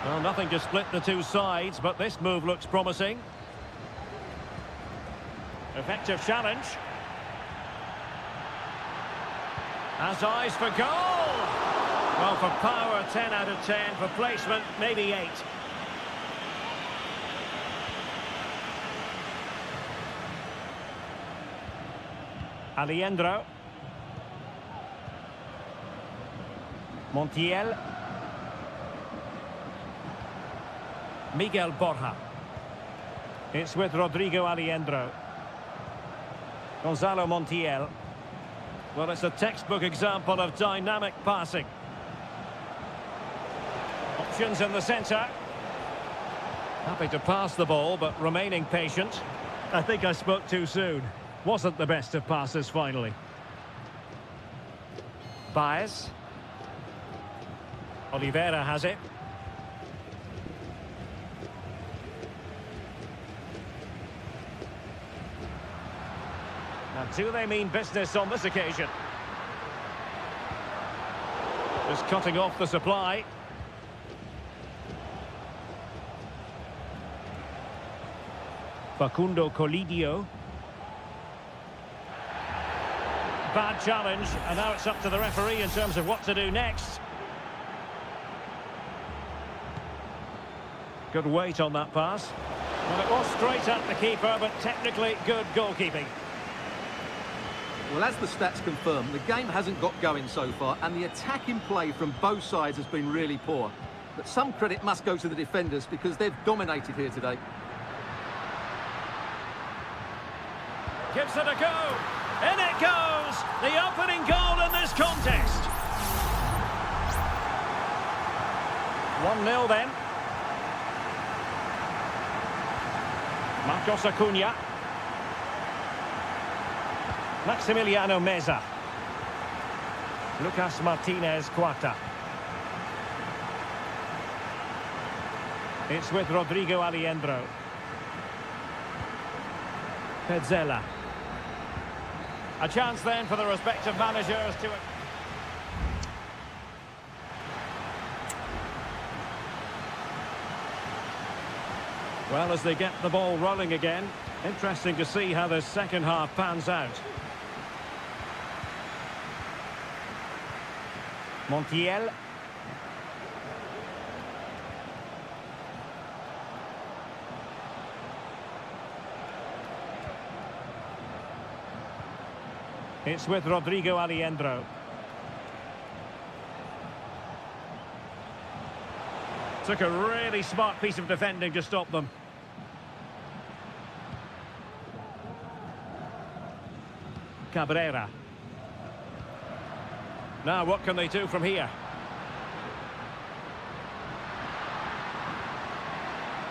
Well, nothing to split the two sides, but this move looks promising. Effective challenge. Has eyes for goal! Well, for power, 10 out of 10. For placement, maybe 8. Alejandro. Montiel. Miguel Borja. It's with Rodrigo Alejandro. Gonzalo Montiel. Well, it's a textbook example of dynamic passing. Options in the centre. Happy to pass the ball, but remaining patient. I think I spoke too soon. Wasn't the best of passes finally. Baez. Oliveira has it. And do they mean business on this occasion? Just cutting off the supply. Facundo Colidio. Bad challenge, and now it's up to the referee in terms of what to do next. Good weight on that pass. Well, it was straight at the keeper, but technically good goalkeeping. Well, as the stats confirm, the game hasn't got going so far, and the attacking play from both sides has been really poor. But some credit must go to the defenders because they've dominated here today. Gives it a go. In it goes! The opening goal in this contest. 1-0 then. Marcos Acuna. Maximiliano Meza. Lucas Martinez Cuarta. It's with Rodrigo Alejandro. Petzela. A chance then for the respective managers to... Well, as they get the ball rolling again, interesting to see how the second half pans out. Montiel. It's with Rodrigo Alejandro. Took a really smart piece of defending to stop them. Cabrera. Now what can they do from here?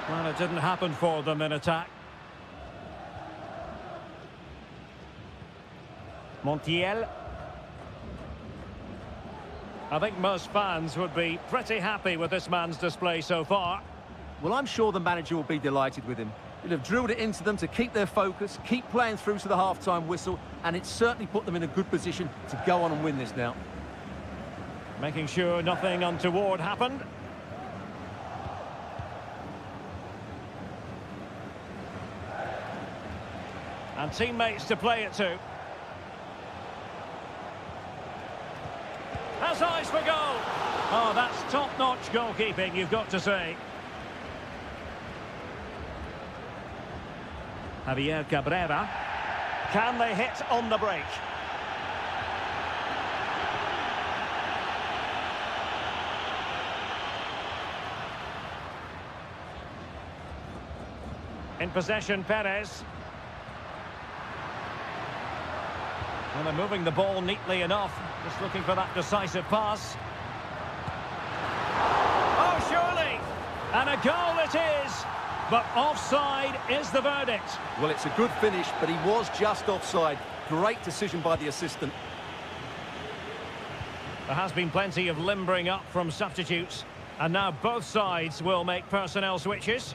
Well, it didn't happen for them in attack. Montiel. I think most fans would be pretty happy with this man's display so far. Well, I'm sure the manager will be delighted with him. He'll have drilled it into them to keep their focus, keep playing through to the half-time whistle, and it's certainly put them in a good position to go on and win this now. Making sure nothing untoward happened. And teammates to play it to. Has eyes for goal. Oh, that's top-notch goalkeeping, you've got to say. Javier Cabrera. Can they hit on the break? In possession, Perez. Well, they're moving the ball neatly enough. Just looking for that decisive pass. Oh, surely! And a goal it is! But offside is the verdict. Well, it's a good finish, but he was just offside. Great decision by the assistant. There has been plenty of limbering up from substitutes. And now both sides will make personnel switches.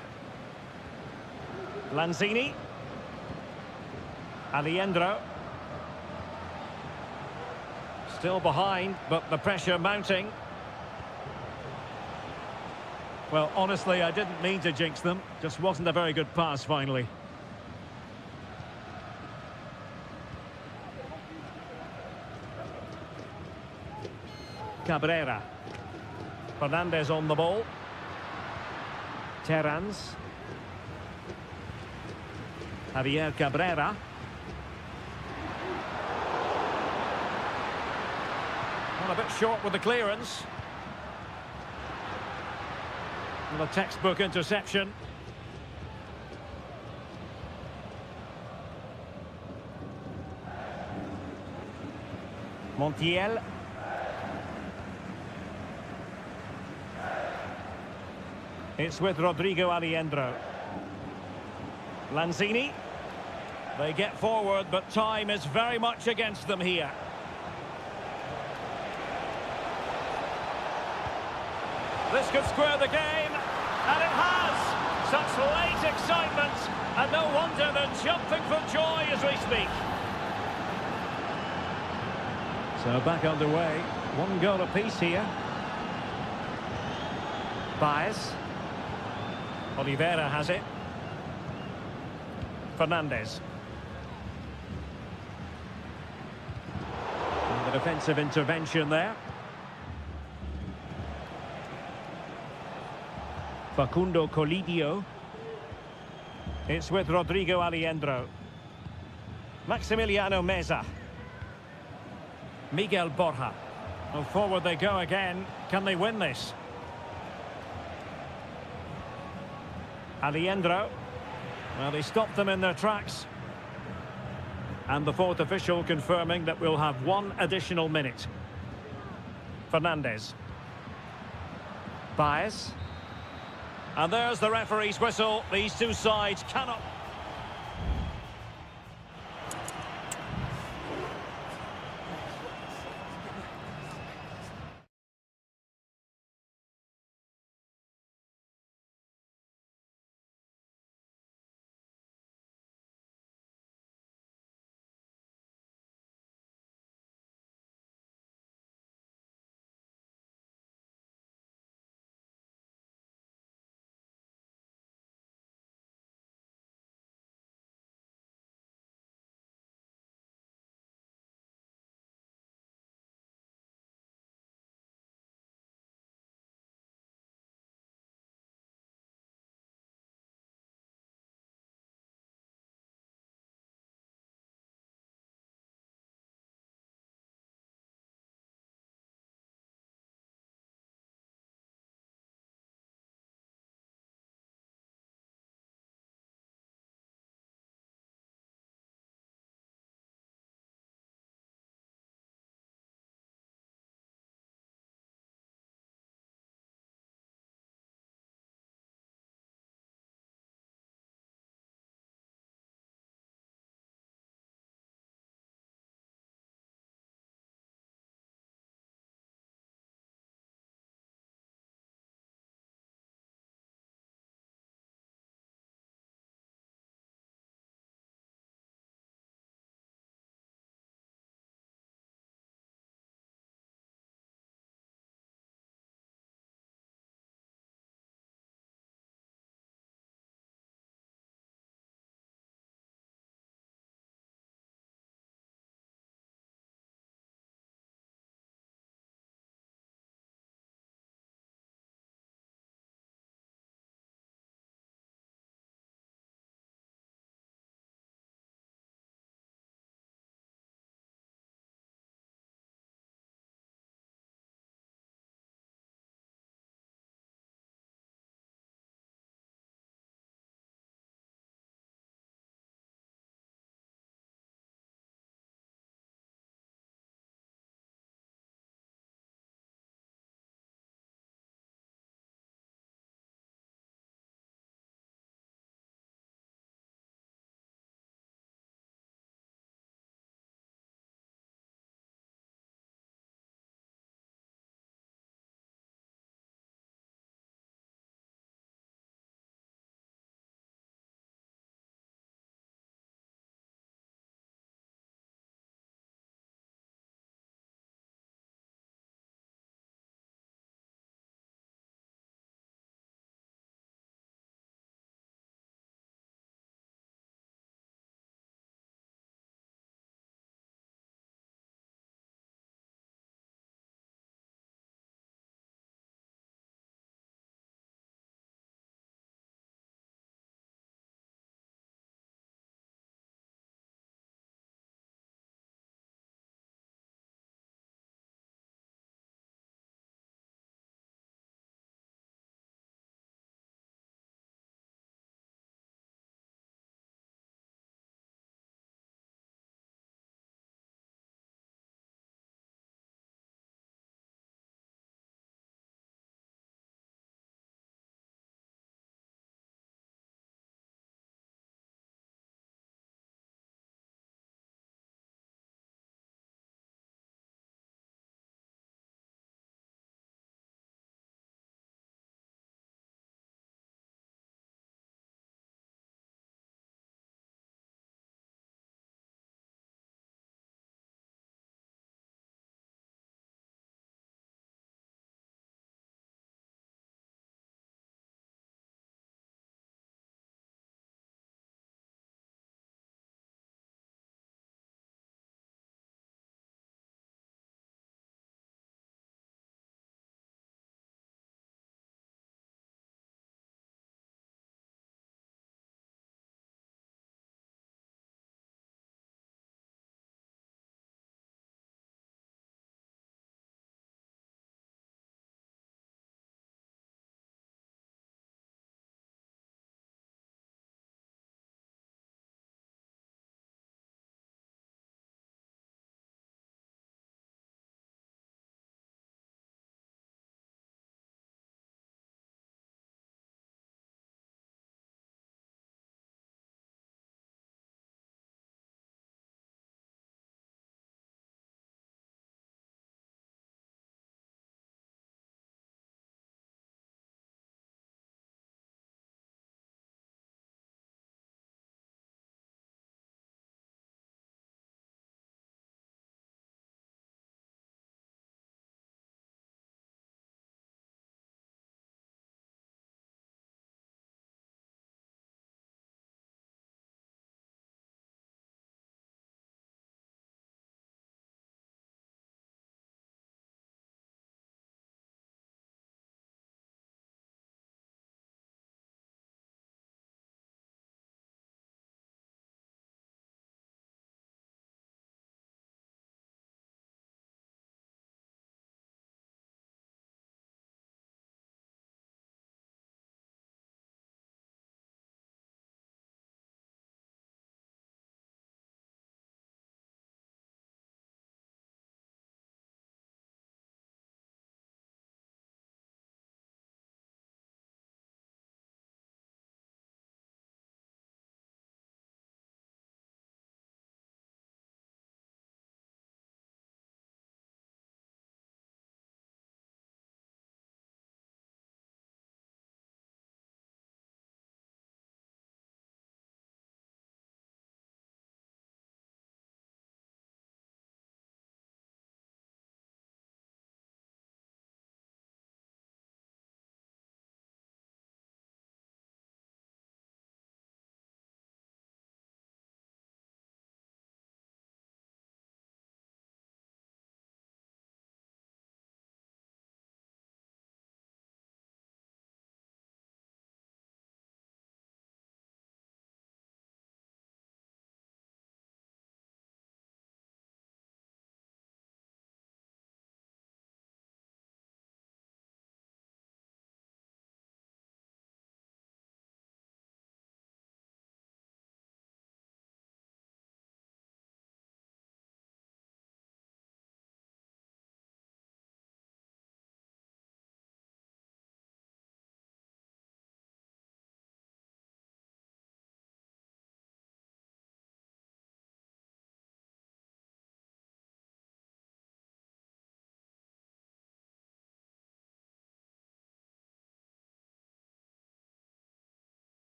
Lanzini. Alejandro. Still behind, but the pressure mounting. Well, honestly, I didn't mean to jinx them. Just wasn't a very good pass, finally. Cabrera. Fernandez on the ball. Terrans. Javier Cabrera. Well, a bit short with the clearance. Well, a textbook interception. Montiel. It's with Rodrigo Alejandro. Lanzini. They get forward, but time is very much against them here. This could square the game, and it has! Such late excitement, and no wonder they're jumping for joy as we speak. So back underway, one goal apiece here. Baez. Oliveira has it. Fernandez. And the defensive intervention there. Facundo Colidio. It's with Rodrigo Alejandro. Maximiliano Meza. Miguel Borja. Well, forward they go again. Can they win this? Alejandro. Well, they stopped them in their tracks. And the fourth official confirming that we'll have one additional minute. Fernandez. Baez. And there's the referee's whistle. These two sides cannot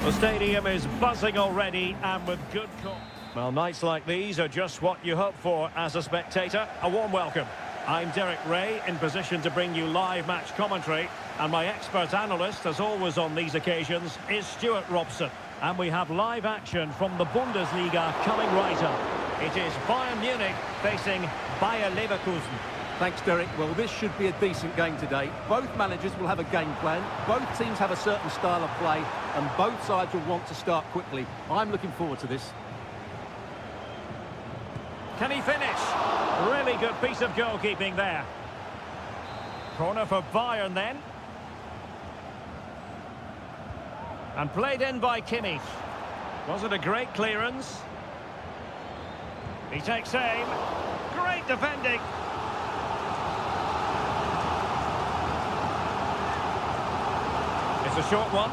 The stadium is buzzing already and with good call. Well, nights like these are just what you hope for as a spectator. A warm welcome. I'm Derek Ray, in position to bring you live match commentary, and my expert analyst, as always on these occasions, is Stuart Robson. And we have live action from the Bundesliga coming right up. It is Bayern Munich facing Bayer Leverkusen. Thanks, Derek. Well, this should be a decent game today. Both managers will have a game plan. Both teams have a certain style of play, and both sides will want to start quickly. I'm looking forward to this. Can he finish? Really good piece of goalkeeping there. Corner for Bayern then. And played in by Kimmich. Was it a great clearance? He takes aim. Great defending. It's a short one.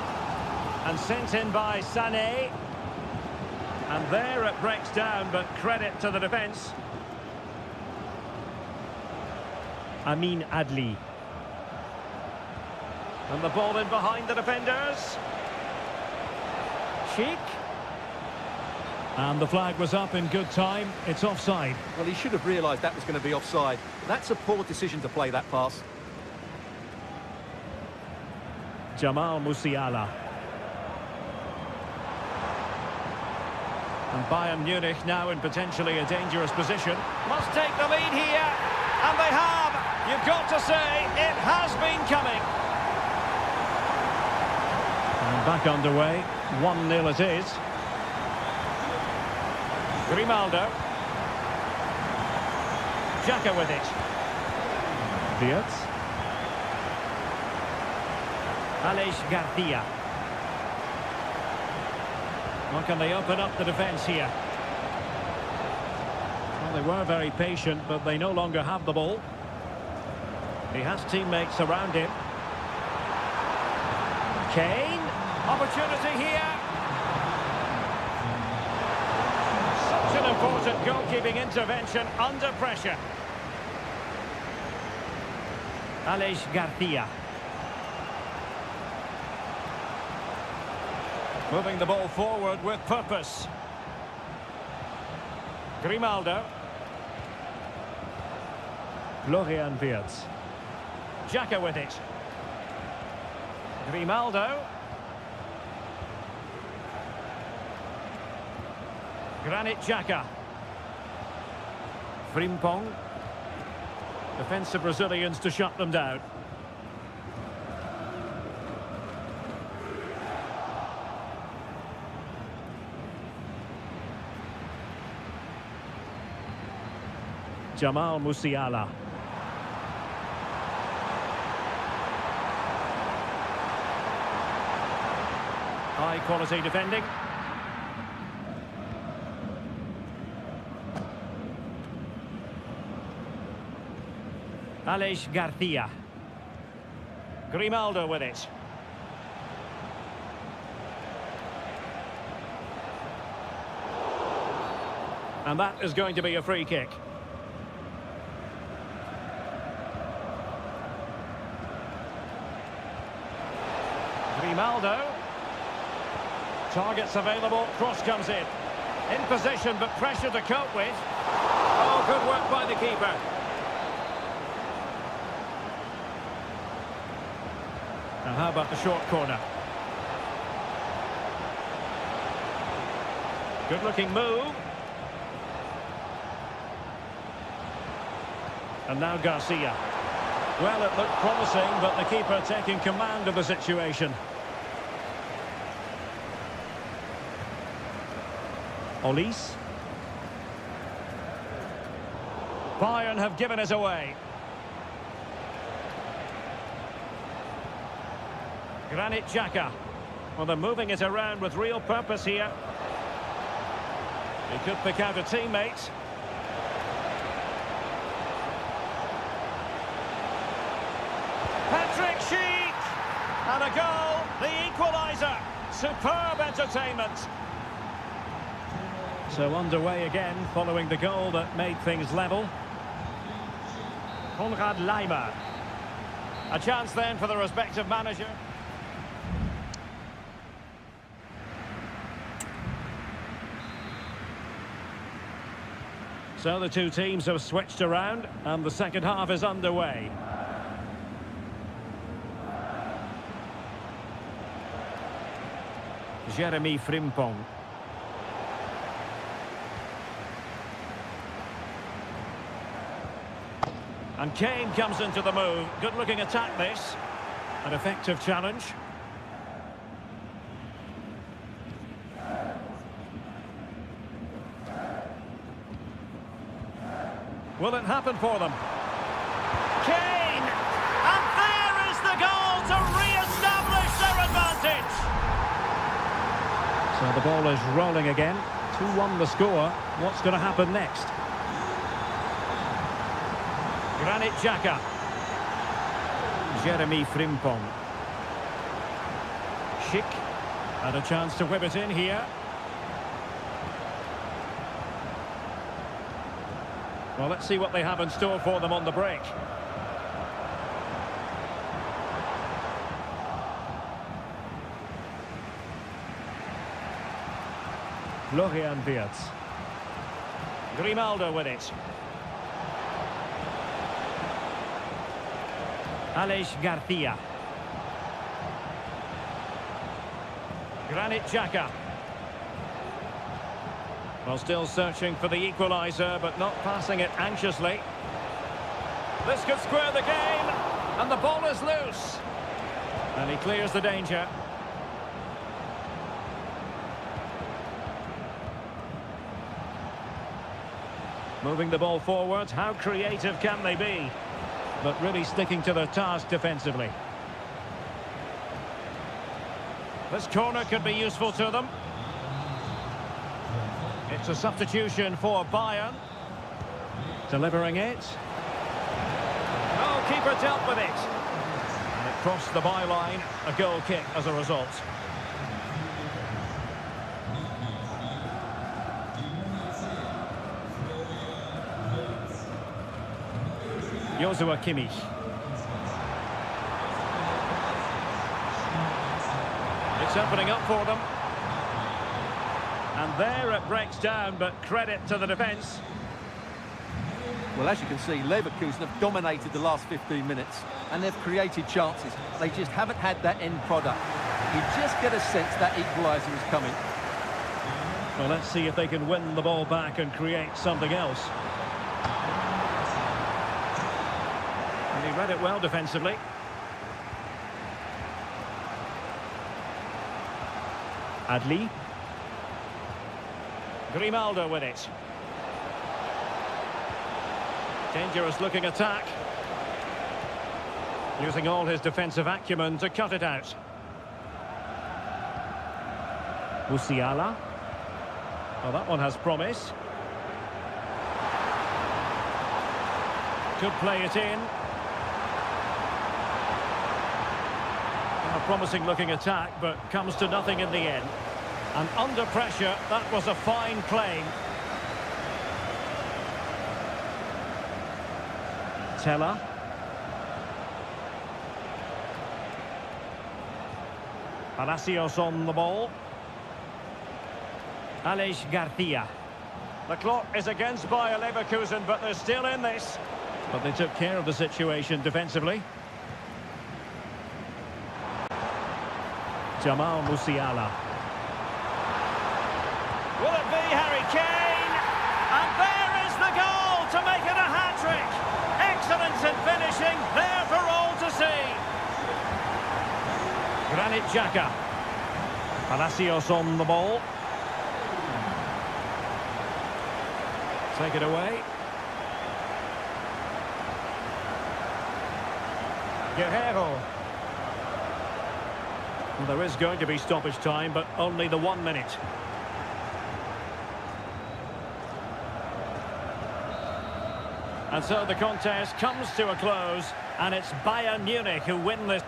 And sent in by Sané. And there it breaks down, but credit to the defence. Amin Adli. And the ball in behind the defenders. Sheik. And the flag was up in good time. It's offside. Well, he should have realised that was going to be offside. That's a poor decision to play that pass. Jamal Musiala. And Bayern Munich now in potentially a dangerous position. Must take the lead here. And they have. You've got to say, it has been coming. And back underway. 1-0 it is. Grimaldo. Xhaka with it. Diaz. Aleix Garcia. Well, can they open up the defence here? Well, they were very patient, but they no longer have the ball. He has teammates around him. Kane. Opportunity here. Such an important goalkeeping intervention under pressure. Aleix Garcia. Moving the ball forward with purpose. Grimaldo. Florian Wirtz. Xhaka with it. Grimaldo. Granit Xhaka. Frimpong. Defensive Brazilians to shut them down. Jamal Musiala. High quality defending. Aleix Garcia. Grimaldo with it. And that is going to be a free kick. Grimaldo. Targets available, cross comes in. In position, but pressure to cope with. Oh, good work by the keeper. Now how about the short corner? Good looking move. And now Garcia. Well, it looked promising, but the keeper taking command of the situation. Olise. Bayern have given it away. Granit Xhaka. Well, they're moving it around with real purpose here. He could pick out a teammate. Patrick Sheik! And a goal, the equaliser. Superb entertainment. So underway again, following the goal that made things level. Konrad Laimer. A chance then for the respective manager. So the two teams have switched around and the second half is underway. Jeremy Frimpong. And Kane comes into the move. Good-looking attack, this. An effective challenge. Will it happen for them? Kane! And there is the goal to re-establish their advantage! So the ball is rolling again. 2-1 the score. What's going to happen next? Granit Xhaka. Jeremy Frimpong. Schick. And a chance to whip it in here. Well, let's see what they have in store for them on the break. Florian Wirtz. Grimaldo with it. Aleix Garcia. Granit Xhaka. Well, still searching for the equaliser, but not passing it anxiously. This could square the game, and the ball is loose. And he clears the danger. Moving the ball forward, how creative can they be? But really sticking to their task defensively. This corner could be useful to them. It's a substitution for Bayern. Delivering it. Oh, keeper dealt with it. And it crossed the byline. A goal kick as a result. Joshua Kimmich. It's opening up for them. And there it breaks down, but credit to the defence. Well, as you can see, Leverkusen have dominated the last 15 minutes, and they've created chances. They just haven't had that end product. You just get a sense that equaliser is coming. Well, let's see if they can win the ball back and create something else. And he read it well defensively. Adli. Grimaldo with it. Dangerous looking attack. Using all his defensive acumen to cut it out. Musiala. Well, that one has promise. Could play it in. A promising looking attack, but comes to nothing in the end. And under pressure, that was a fine claim. Teller. Palacios on the ball. Aleix Garcia. The clock is against Bayer Leverkusen, but they're still in this. But they took care of the situation defensively. Jamal Musiala. Will it be Harry Kane? And there is the goal to make it a hat-trick. Excellence in finishing, there for all to see. Granit Xhaka. Palacios on the ball. Take it away. Guerrero. Well, there is going to be stoppage time, but only the 1 minute. And so the contest comes to a close, and it's Bayern Munich who win this.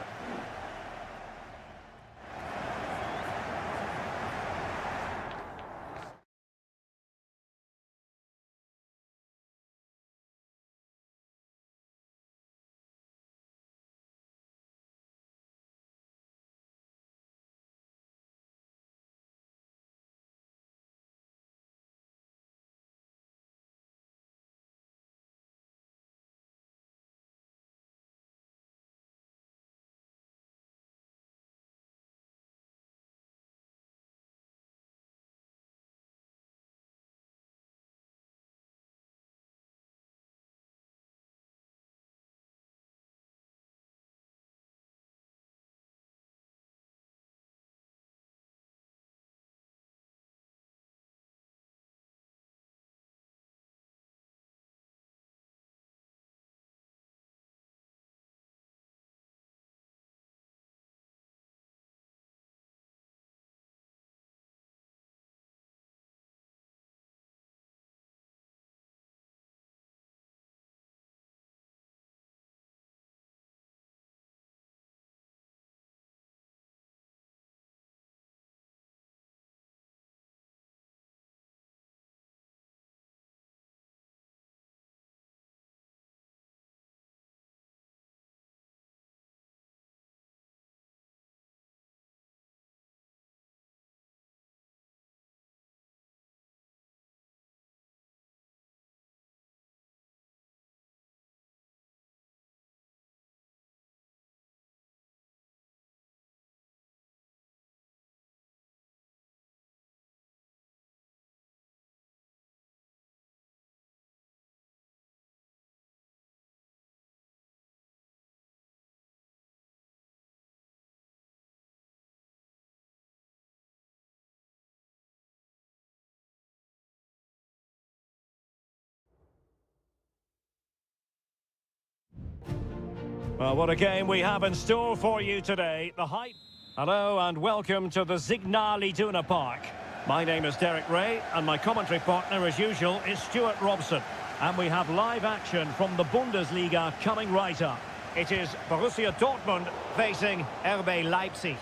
Well, what a game we have in store for you today. The hype. Hello and welcome to the Signal Iduna Park. My name is Derek Ray and my commentary partner, as usual, is Stuart Robson. And we have live action from the Bundesliga coming right up. It is Borussia Dortmund facing RB Leipzig.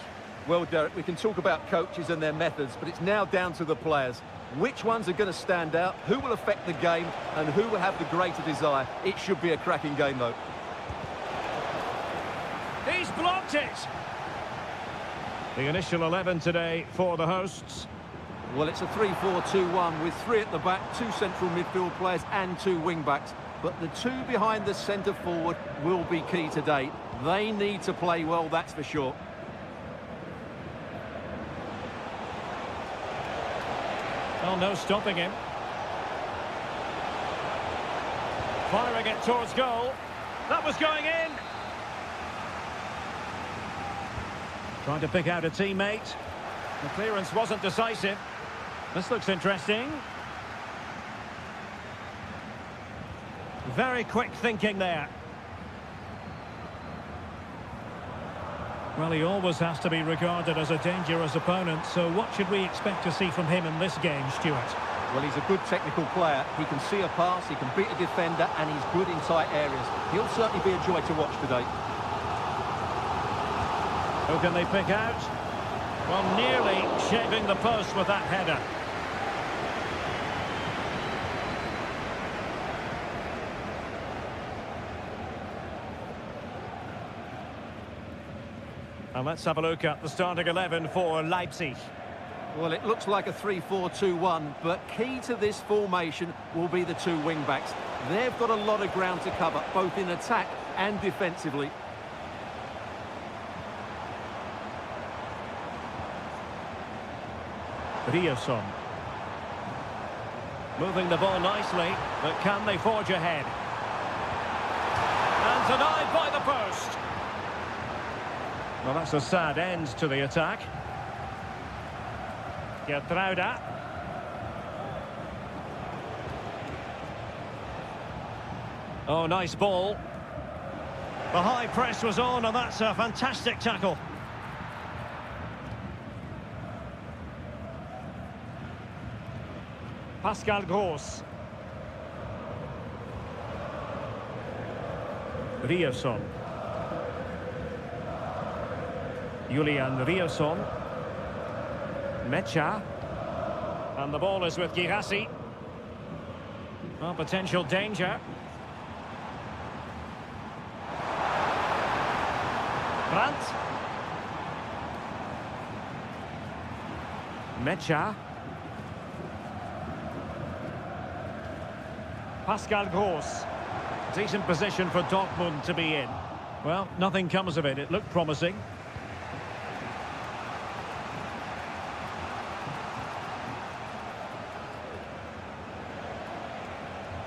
Well, Derek, we can talk about coaches and their methods, but it's now down to the players. Which ones are going to stand out, who will affect the game, and who will have the greater desire? It should be a cracking game, though. He's blocked it! The initial 11 today for the hosts. Well, it's a 3-4-2-1 with 3 at the back, 2 central midfield players and 2 wing-backs. But the 2 behind the centre-forward will be key today. They need to play well, that's for sure. Well, no stopping him. Firing it towards goal. That was going in. Trying to pick out a teammate. The clearance wasn't decisive. This looks interesting. Very quick thinking there. Well, he always has to be regarded as a dangerous opponent, so what should we expect to see from him in this game, Stuart? Well, he's a good technical player. He can see a pass, he can beat a defender, and he's good in tight areas. He'll certainly be a joy to watch today. Who can they pick out? Well, nearly shaving the post with that header. And let's have a look at the starting 11 for Leipzig. Well, it looks like a 3-4-2-1, but key to this formation will be the 2 wing-backs. They've got a lot of ground to cover, both in attack and defensively. Riasson. Moving the ball nicely, but can they forge ahead? And denied by the post. Well, that's a sad end to the attack. Gertruida. Oh, nice ball. The high press was on, and that's a fantastic tackle. Pascal Gross. Riasson. Julian Riasson. Mecha. And the ball is with Girassi. Well, potential danger. Brandt. Mecha. Pascal Gross. Decent position for Dortmund to be in. Well, nothing comes of it. It looked promising.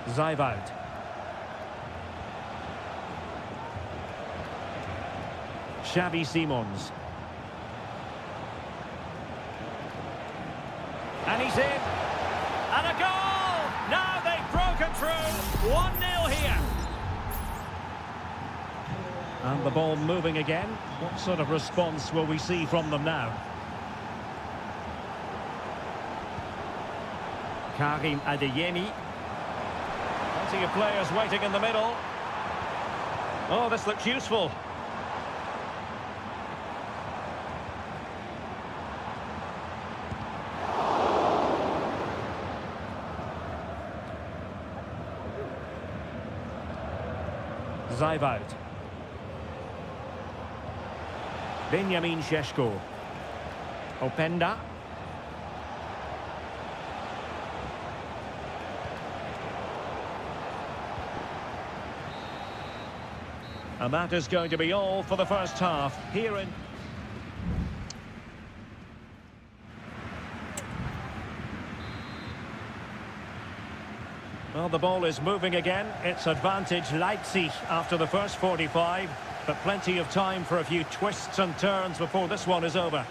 Zaiwald. Xavi Simons. And he's in. And a goal! Now they've broken through. 1-0 here. And the ball moving again. What sort of response will we see from them now? Karim Adeyemi. Plenty of players waiting in the middle. Oh, this looks useful. Zaiwald. Benjamin Šeško. Openda. And that is going to be all for the first half here in... Well, the ball is moving again. It's advantage Leipzig after the first 45, but plenty of time for a few twists and turns before this one is over.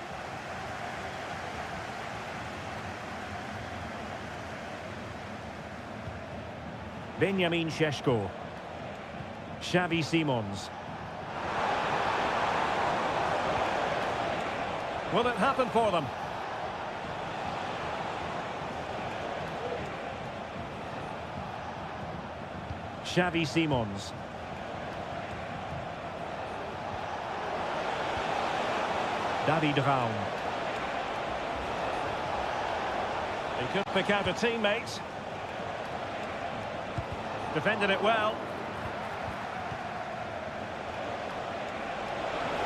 Benjamin Šeško. Xavi Simons. Will it happen for them? Xavi Simons. David Raum. He could pick out a teammate. Defended it well.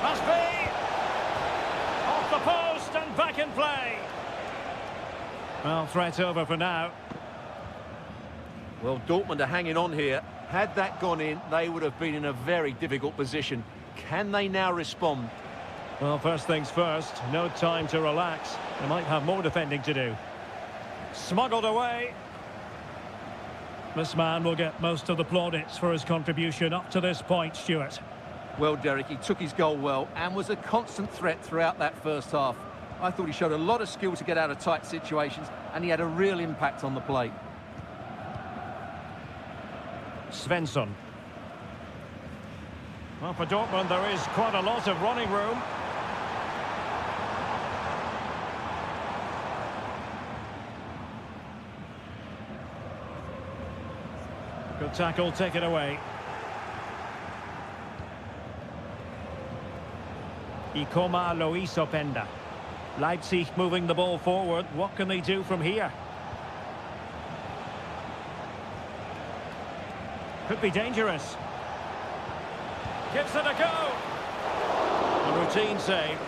Must be! Off the post and back in play. Well, threat over for now. Well, Dortmund are hanging on here. Had that gone in, they would have been in a very difficult position. Can they now respond? Well, first things first, no time to relax. They might have more defending to do. Smuggled away. This man will get most of the plaudits for his contribution up to this point, Stuart. Well, Derek, he took his goal well and was a constant threat throughout that first half. I thought he showed a lot of skill to get out of tight situations, and he had a real impact on the play. Svensson. Well, for Dortmund, there is quite a lot of running room. Good tackle, take it away. Ikoma Lois Openda. Leipzig moving the ball forward. What can they do from here? Could be dangerous. Gives it a go. A routine save.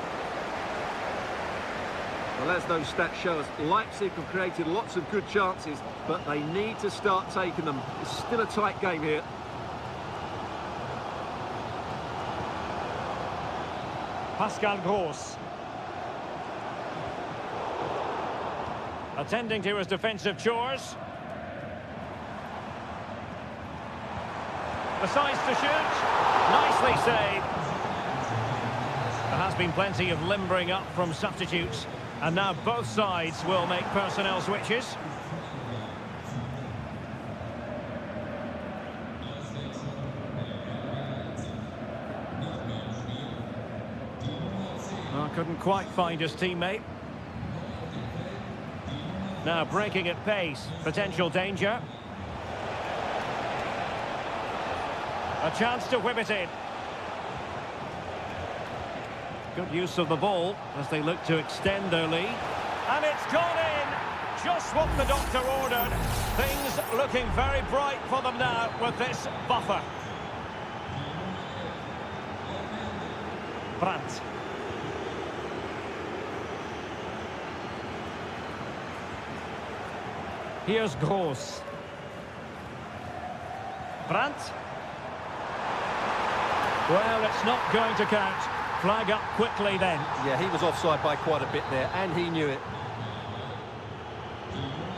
Well, as those stats show us, Leipzig have created lots of good chances, but they need to start taking them. It's still a tight game here. Pascal Gross. Attending to his defensive chores. Decides to shoot. Nicely saved. There has been plenty of limbering up from substitutes. And now both sides will make personnel switches. Oh, couldn't quite find his teammate. Now breaking at pace. Potential danger. A chance to whip it in. Good use of the ball as they look to extend their lead. And it's gone in! Just what the doctor ordered. Things looking very bright for them now with this buffer. Brandt. Here's Gross. Brandt. Well, it's not going to count. Flag up quickly then. Yeah, he was offside by quite a bit there, and he knew it.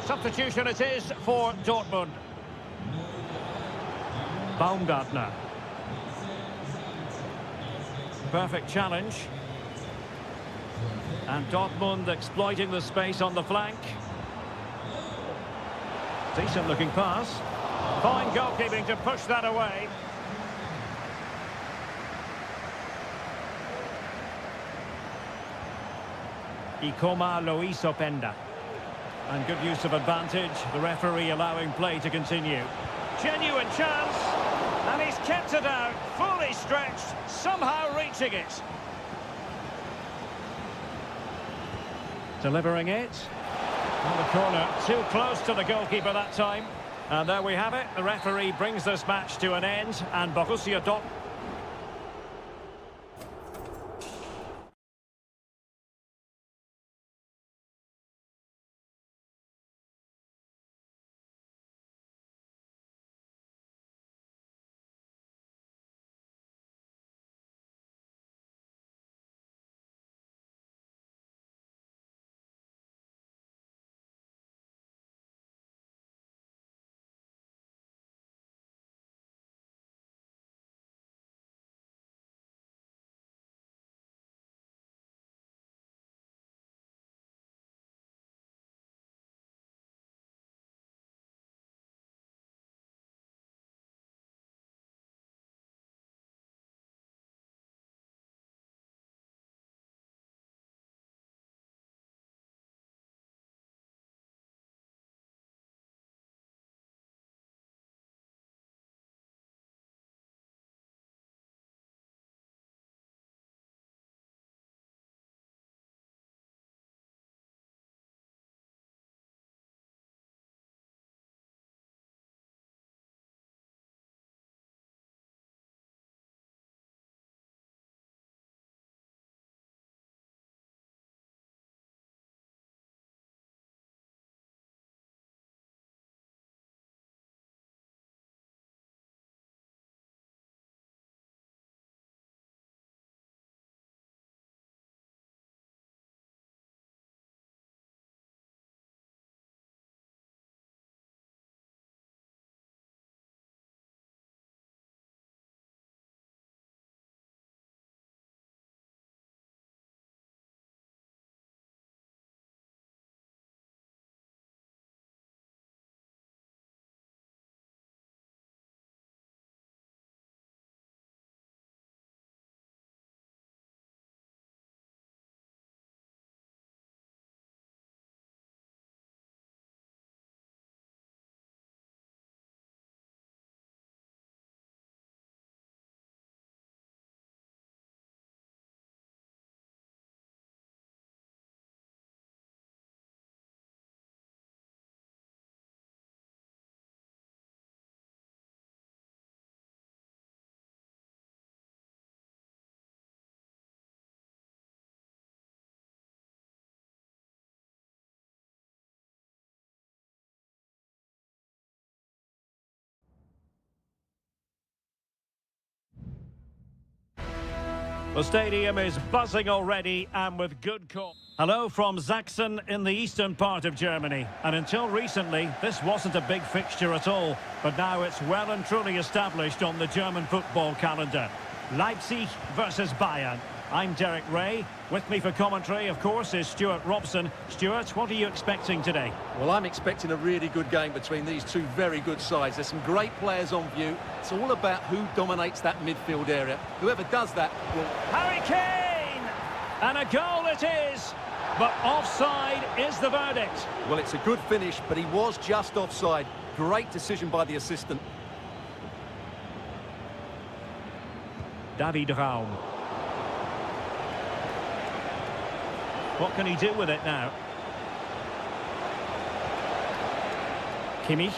Substitution it is for Dortmund. Baumgartner. Perfect challenge. And Dortmund exploiting the space on the flank. Decent looking pass. Fine goalkeeping to push that away. Ikoma Lois Openda. And good use of advantage, the referee allowing play to continue. Genuine chance, and he's kept it out, fully stretched, somehow reaching it. Delivering it. On the corner, too close to the goalkeeper that time. And there we have it, the referee brings this match to an end, and Borussia Dortmund The stadium is buzzing already and with good cause. Hello from Sachsen in the eastern part of Germany. And until recently, this wasn't a big fixture at all. But now it's well and truly established on the German football calendar. Leipzig versus Bayern. I'm Derek Ray. With me for commentary, of course, is Stuart Robson. Stuart, what are you expecting today? Well, I'm expecting a really good game between these two very good sides. There's some great players on view. It's all about who dominates that midfield area. Whoever does that will... Harry Kane! And a goal it is! But offside is the verdict. Well, it's a good finish, but he was just offside. Great decision by the assistant. David Raum. What can he do with it now? Kimmich.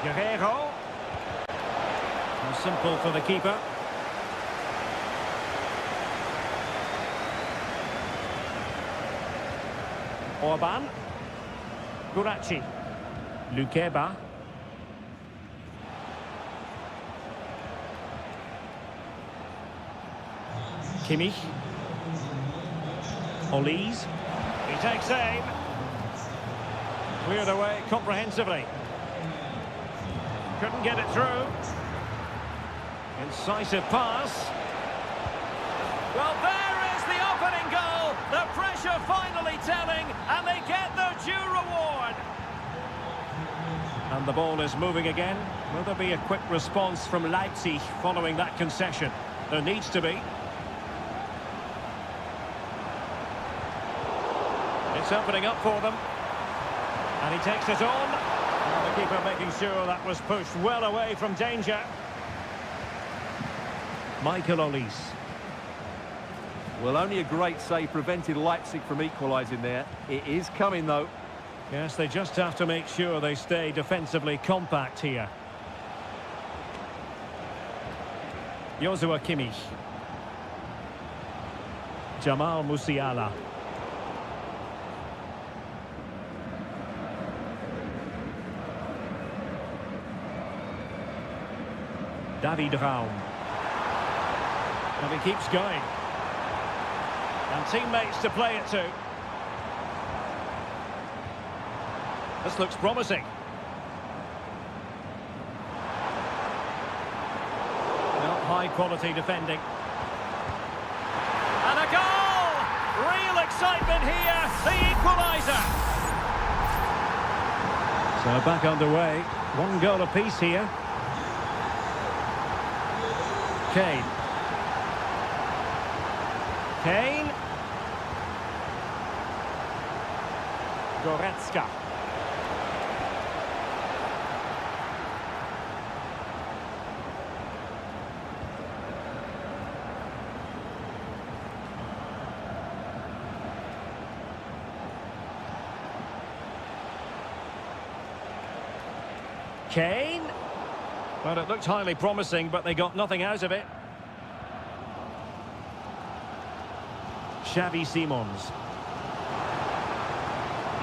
Guerrero. And simple for the keeper. Orban. Guraci. Lukeba. Kimmich. Olise. He takes aim. Cleared away comprehensively. Couldn't get it through. Incisive pass. Well, there is the opening goal. The pressure finally telling, and they get their due reward. And the ball is moving again. Will there be a quick response from Leipzig following that concession? There needs to be. It's opening up for them. And he takes it on. And the keeper making sure that was pushed well away from danger. Michael Olise. Well, only a great save prevented Leipzig from equalising there. It is coming, though. Yes, they just have to make sure they stay defensively compact here. Joshua Kimmich. Jamal Musiala. David Raum. And he keeps going. And teammates to play it to. This looks promising. Well, high quality defending. And a goal! Real excitement here, the equaliser. So back underway. One goal apiece here. Kane. Kane. Goretzka. Kane. Well, it looked highly promising, but they got nothing out of it. Xavi Simons.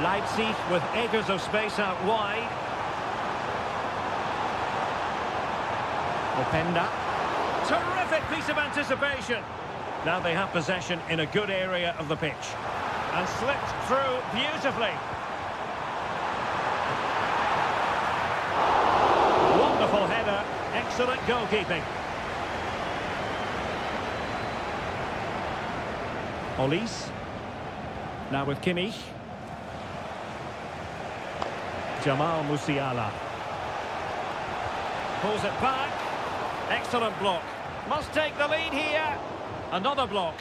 Leipzig with acres of space out wide. Openda. Terrific piece of anticipation. Now they have possession in a good area of the pitch. And slipped through beautifully. Wonderful header. Excellent goalkeeping. Olise. Now with Kimmich. Jamal Musiala. Pulls it back. Excellent block. Must take the lead here. Another block.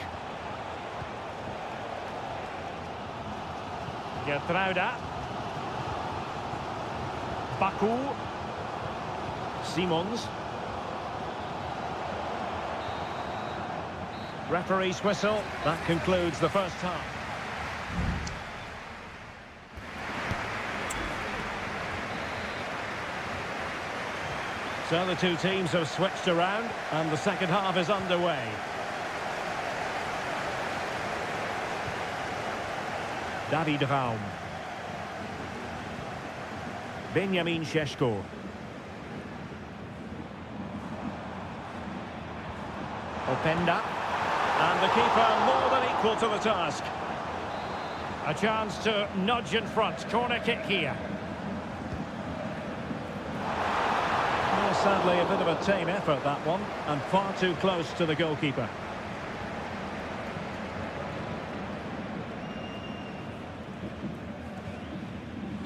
Gertruida. Baku. Simons. Referee's whistle. That concludes the first half. So the two teams have switched around and the second half is underway. David Raum. Benjamin Šeško. Openda. And the keeper more than equal to the task. A chance to nudge in front. Corner kick here. Well, sadly, a bit of a tame effort, that one. And far too close to the goalkeeper.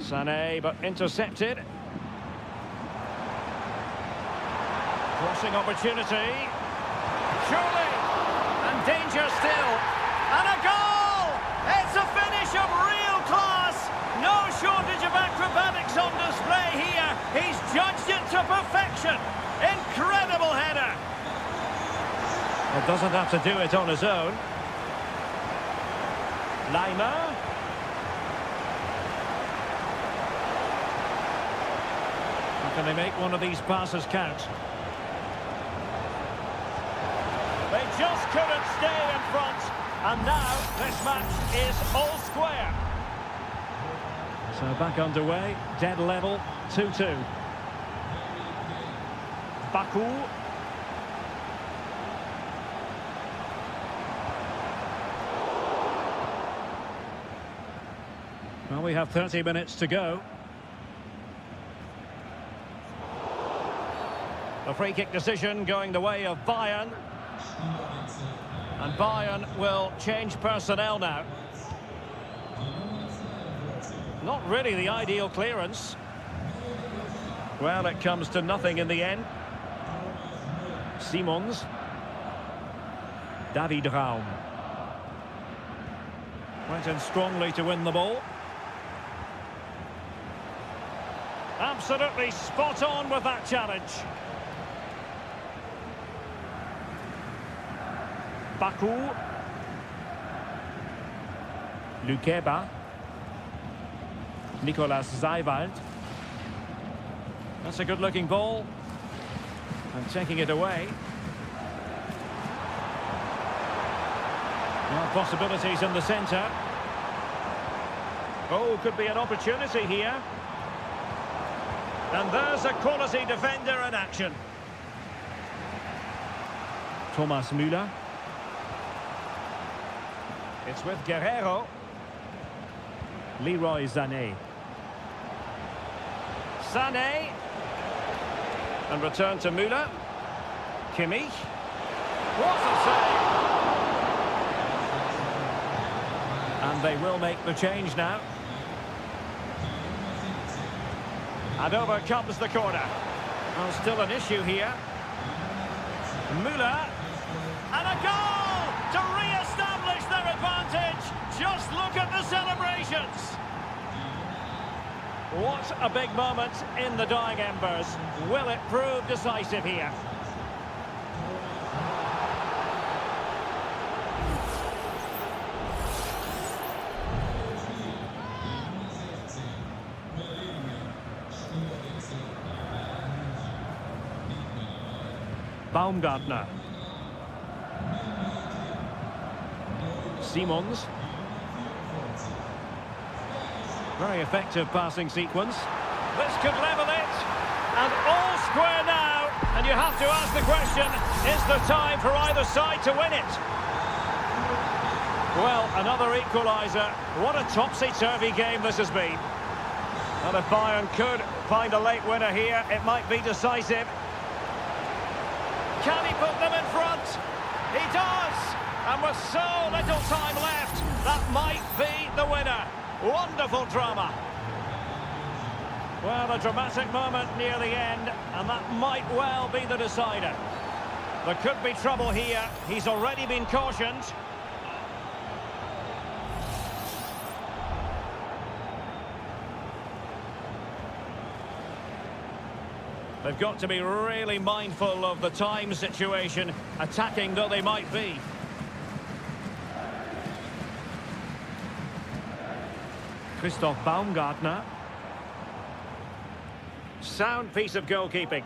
Sané, but intercepted. Crossing opportunity. Surely! And danger still. And a goal! It's a finish of real class! No shortage of acrobatics on display here. He's judged it to perfection. Incredible header. It doesn't have to do it on his own. Lima. Can they make one of these passes count? They just couldn't stay in front. And now this match is all square. So back underway, dead level, 2-2. Baku. Well, we have 30 minutes to go. The free kick decision going the way of Bayern. And Bayern will change personnel now. Not really the ideal clearance. Well, it comes to nothing in the end. Simons. David Raum. Went in strongly to win the ball. Absolutely spot on with that challenge. Baku. Lukeba. Nicolas Zeiwald. That's a good-looking ball. And taking it away. Now possibilities in the centre. Oh, could be an opportunity here. And there's a quality defender in action. Thomas Müller. It's with Guerrero. Leroy Sané. Sané. And return to Müller. Kimmich. What a save! And they will make the change now. And over comes the corner. Well, still an issue here. Müller. And a goal to re-establish their advantage. Just look at the celebrations. What a big moment in the dying embers. Will it prove decisive here? Baumgartner. Simons. Very effective passing sequence. This could level it. And all square now. And you have to ask the question, is there time for either side to win it? Well, another equaliser. What a topsy-turvy game this has been. And if Bayern could find a late winner here, it might be decisive. Can he put them in front? He does! And with so little time left, that might be the winner. Wonderful drama. Well, a dramatic moment near the end, and that might well be the decider. There could be trouble here. He's already been cautioned. They've got to be really mindful of the time situation, attacking though they might be. Christoph Baumgartner. Sound piece of goalkeeping.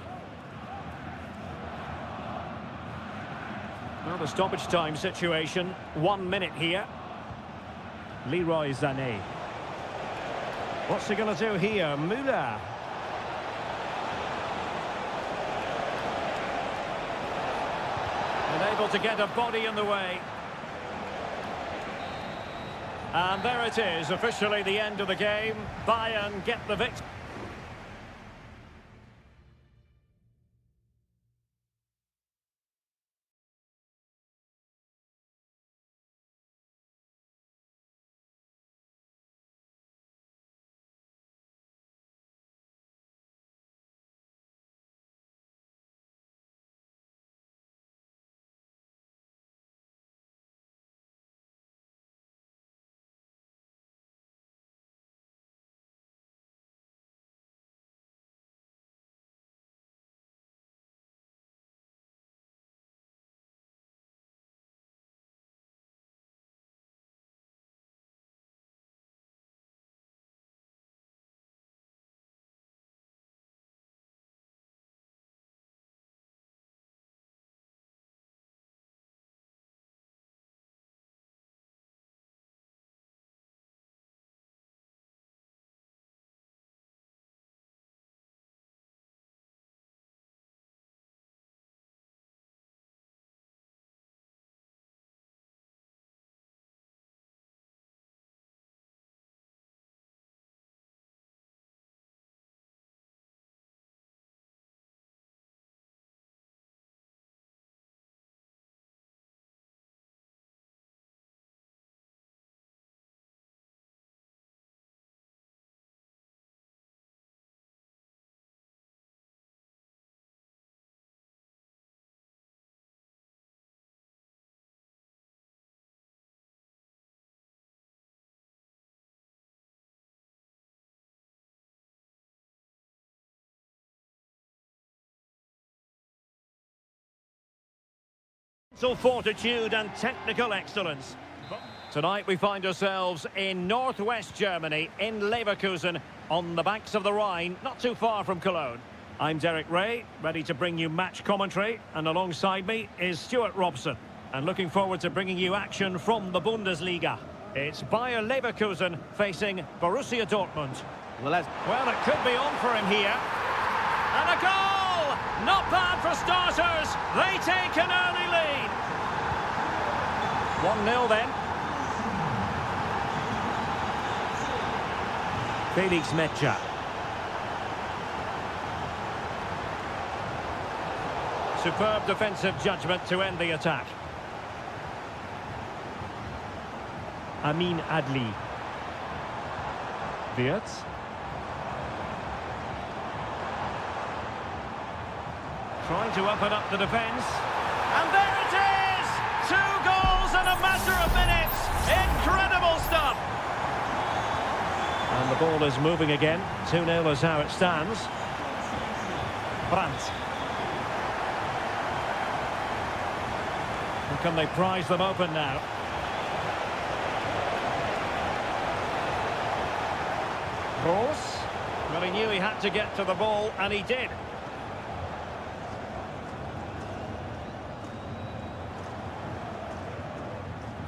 Well, the stoppage time situation, 1 minute here. Leroy Sané. What's he going to do here? Müller. Unable to get a body in the way. And there it is, officially the end of the game. Bayern get the victory. Fortitude and technical excellence. Tonight we find ourselves in northwest Germany, in Leverkusen, on the banks of the Rhine, not too far from Cologne. I'm Derek Ray, ready to bring you match commentary, and alongside me is Stuart Robson. And looking forward to bringing you action from the Bundesliga. It's Bayer Leverkusen facing Borussia Dortmund. Well, it could be on for him here. And a goal! Not bad for starters. They take an early lead. 1-0 then. Felix Mecha. Superb defensive judgment to end the attack. Amin Adli. Wirtz. Trying to open up the defence. And there it is! 2 goals in a matter of minutes! Incredible stuff! And the ball is moving again. 2-0 is how it stands. Brandt. And can they prize them open now? Gross. Well, he knew he had to get to the ball, and he did.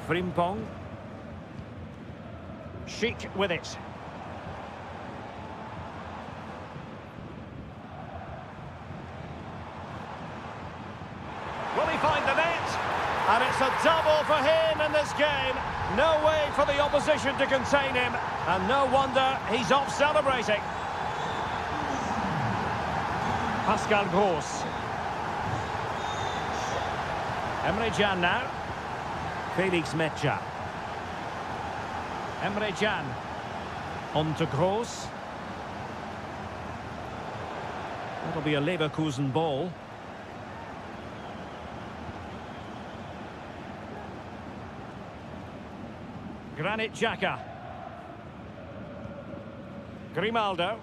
Frimpong. Chic with it. Will he find the net? And it's a double for him in this game. No way for the opposition to contain him. And no wonder he's off celebrating. Pascal Gross. Emre Can now. Felix Mecha. Emre Can. On to Gross. That'll be a Leverkusen ball. Granit Xhaka. Grimaldo.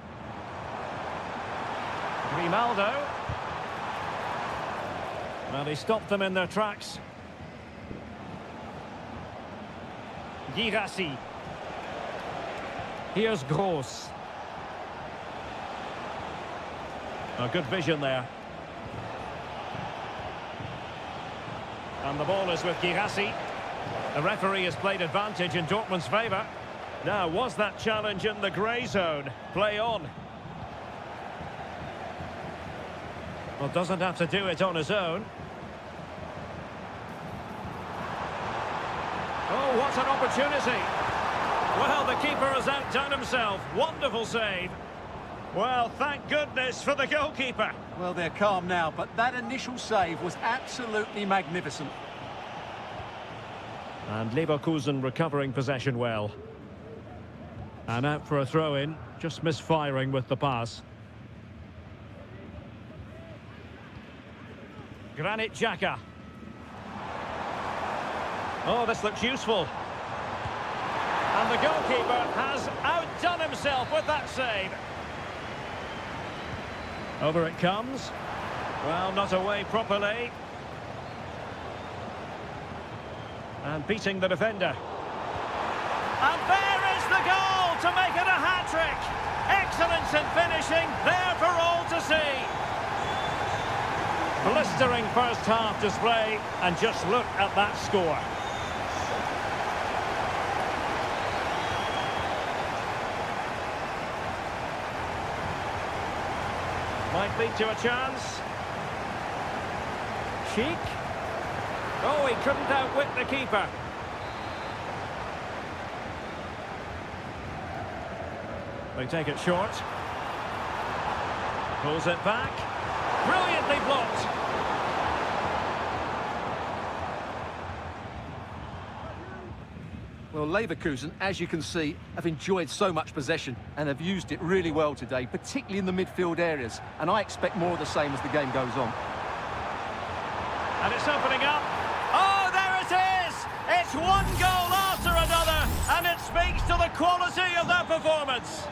Grimaldo. Well, he stopped them in their tracks. Girassi. Here's Gross. A good vision there. And the ball is with Girassi. The referee has played advantage in Dortmund's favour. Now, was that challenge in the grey zone? Play on. Well, doesn't have to do it on his own. Oh, what an opportunity. Well, the keeper has outdone himself. Wonderful save. Well, thank goodness for the goalkeeper. Well, they're calm now, but that initial save was absolutely magnificent. And Leverkusen recovering possession well. And out for a throw-in, just misfiring with the pass. Granit Xhaka. Oh, this looks useful. And the goalkeeper has outdone himself with that save. Over it comes. Well, not away properly. And beating the defender. And there is the goal to make it a hat-trick. Excellence in finishing, there for all to see. Blistering first half display, and just look at that score. Might lead to a chance. Sheik. Oh, he couldn't outwit the keeper. They take it short. Pulls it back. Brilliantly blocked. Well, Leverkusen, as you can see, have enjoyed so much possession and have used it really well today, particularly in the midfield areas. And I expect more of the same as the game goes on. And it's opening up. Oh, there it is! It's one goal after another, and it speaks to the quality of that performance.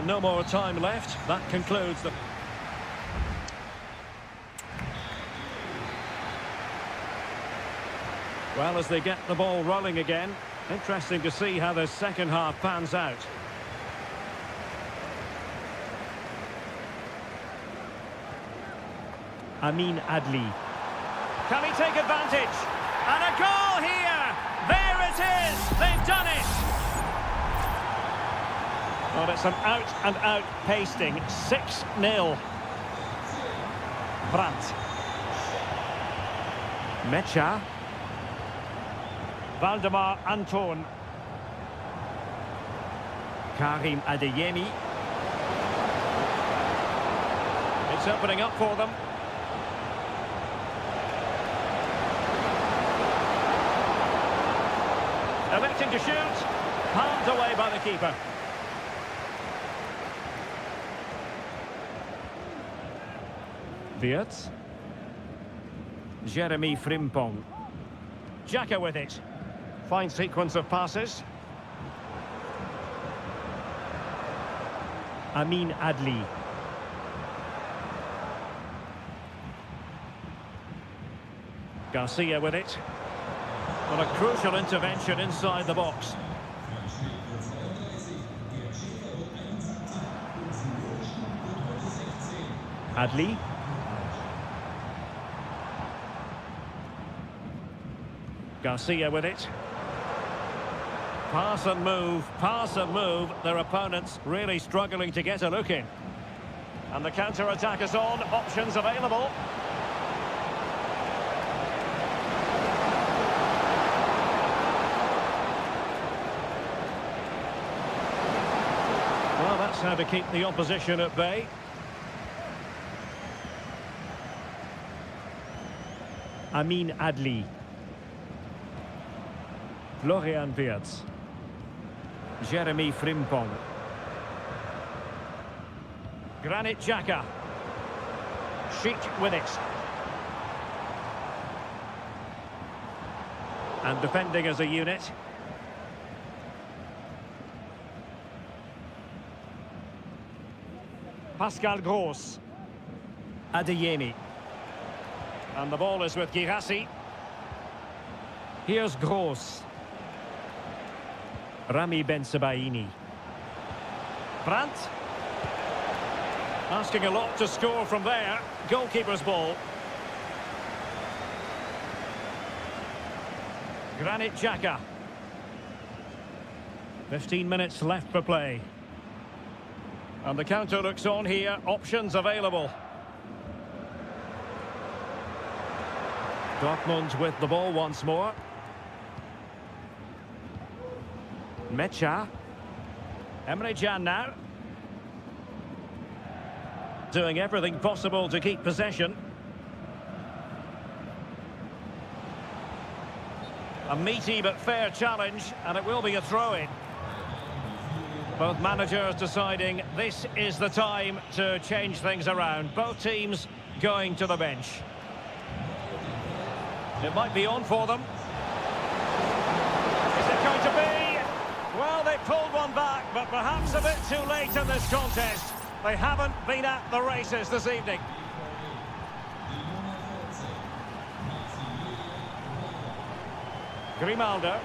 No more time left. That concludes the... Well, as they get the ball rolling again, interesting to see how the second half pans out. Amin Adli. Can he take advantage? And a goal here! There it is! They've done it! Well, it's an out-and-out pasting. 6-0. Brandt. Mecha. Valdemar Anton. Karim Adeyemi. It's opening up for them. Electing to shoot. Palmed away by the keeper. Wirtz. Jeremy Frimpong. Xhaka with it. Fine sequence of passes. Amin Adli. Garcia with it. Well, a crucial intervention inside the box. Adli. Garcia with it. Pass and move, pass and move. Their opponents really struggling to get a look in. And the counter-attack is on. Options available. Well, that's how to keep the opposition at bay. Amin Adli. Florian Wirtz. Jeremy Frimpong. Granit Xhaka. Sheik with it. And defending as a unit. Pascal Gross. Adeyemi. And the ball is with Girassi. Here's Gross. Rami Ben-Sebaini. Brandt. Asking a lot to score from there. Goalkeeper's ball. Granit Xhaka. 15 minutes left for play. And the counter looks on here. Options available. Dortmund with the ball once more. Mecha. Emre Can now. Doing everything possible to keep possession. A meaty but fair challenge, and it will be a throw-in. Both managers deciding this is the time to change things around. Both teams going to the bench. It might be on for them. Is it going to be? Well, they pulled one back, but perhaps a bit too late in this contest. They haven't been at the races this evening. Grimaldo.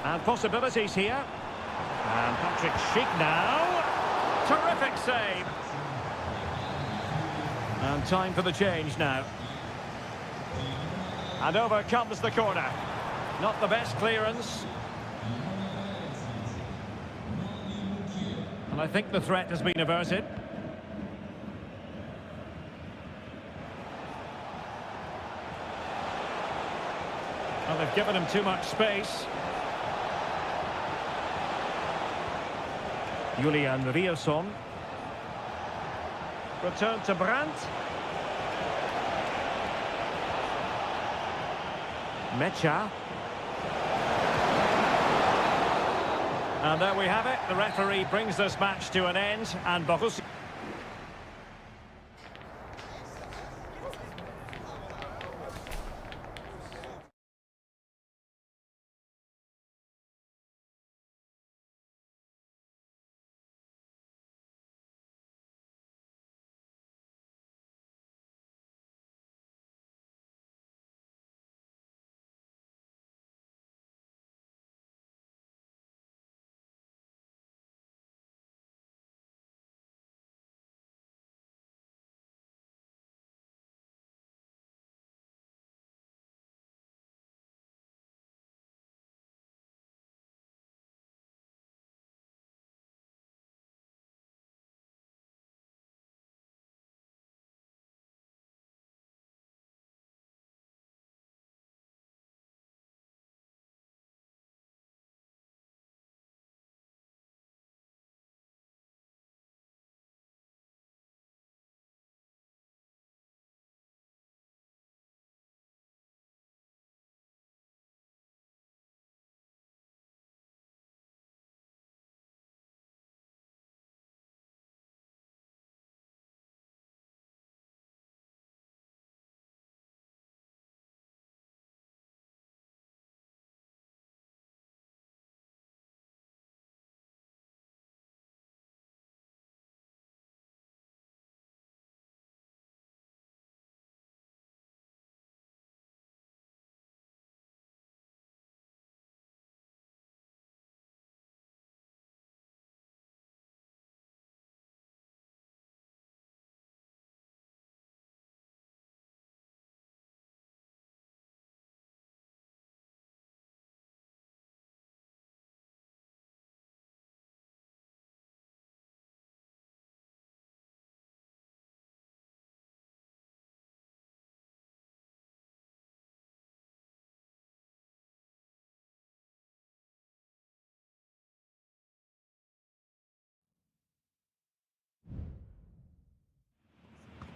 And possibilities here. And Patrick Schick now. Terrific save. And time for the change now. And over comes the corner. Not the best clearance. And I think the threat has been averted. Well, they've given him too much space. Julian Riosson. Return to Brandt. Mecha. And there we have it. The referee brings this match to an end, and Borussia...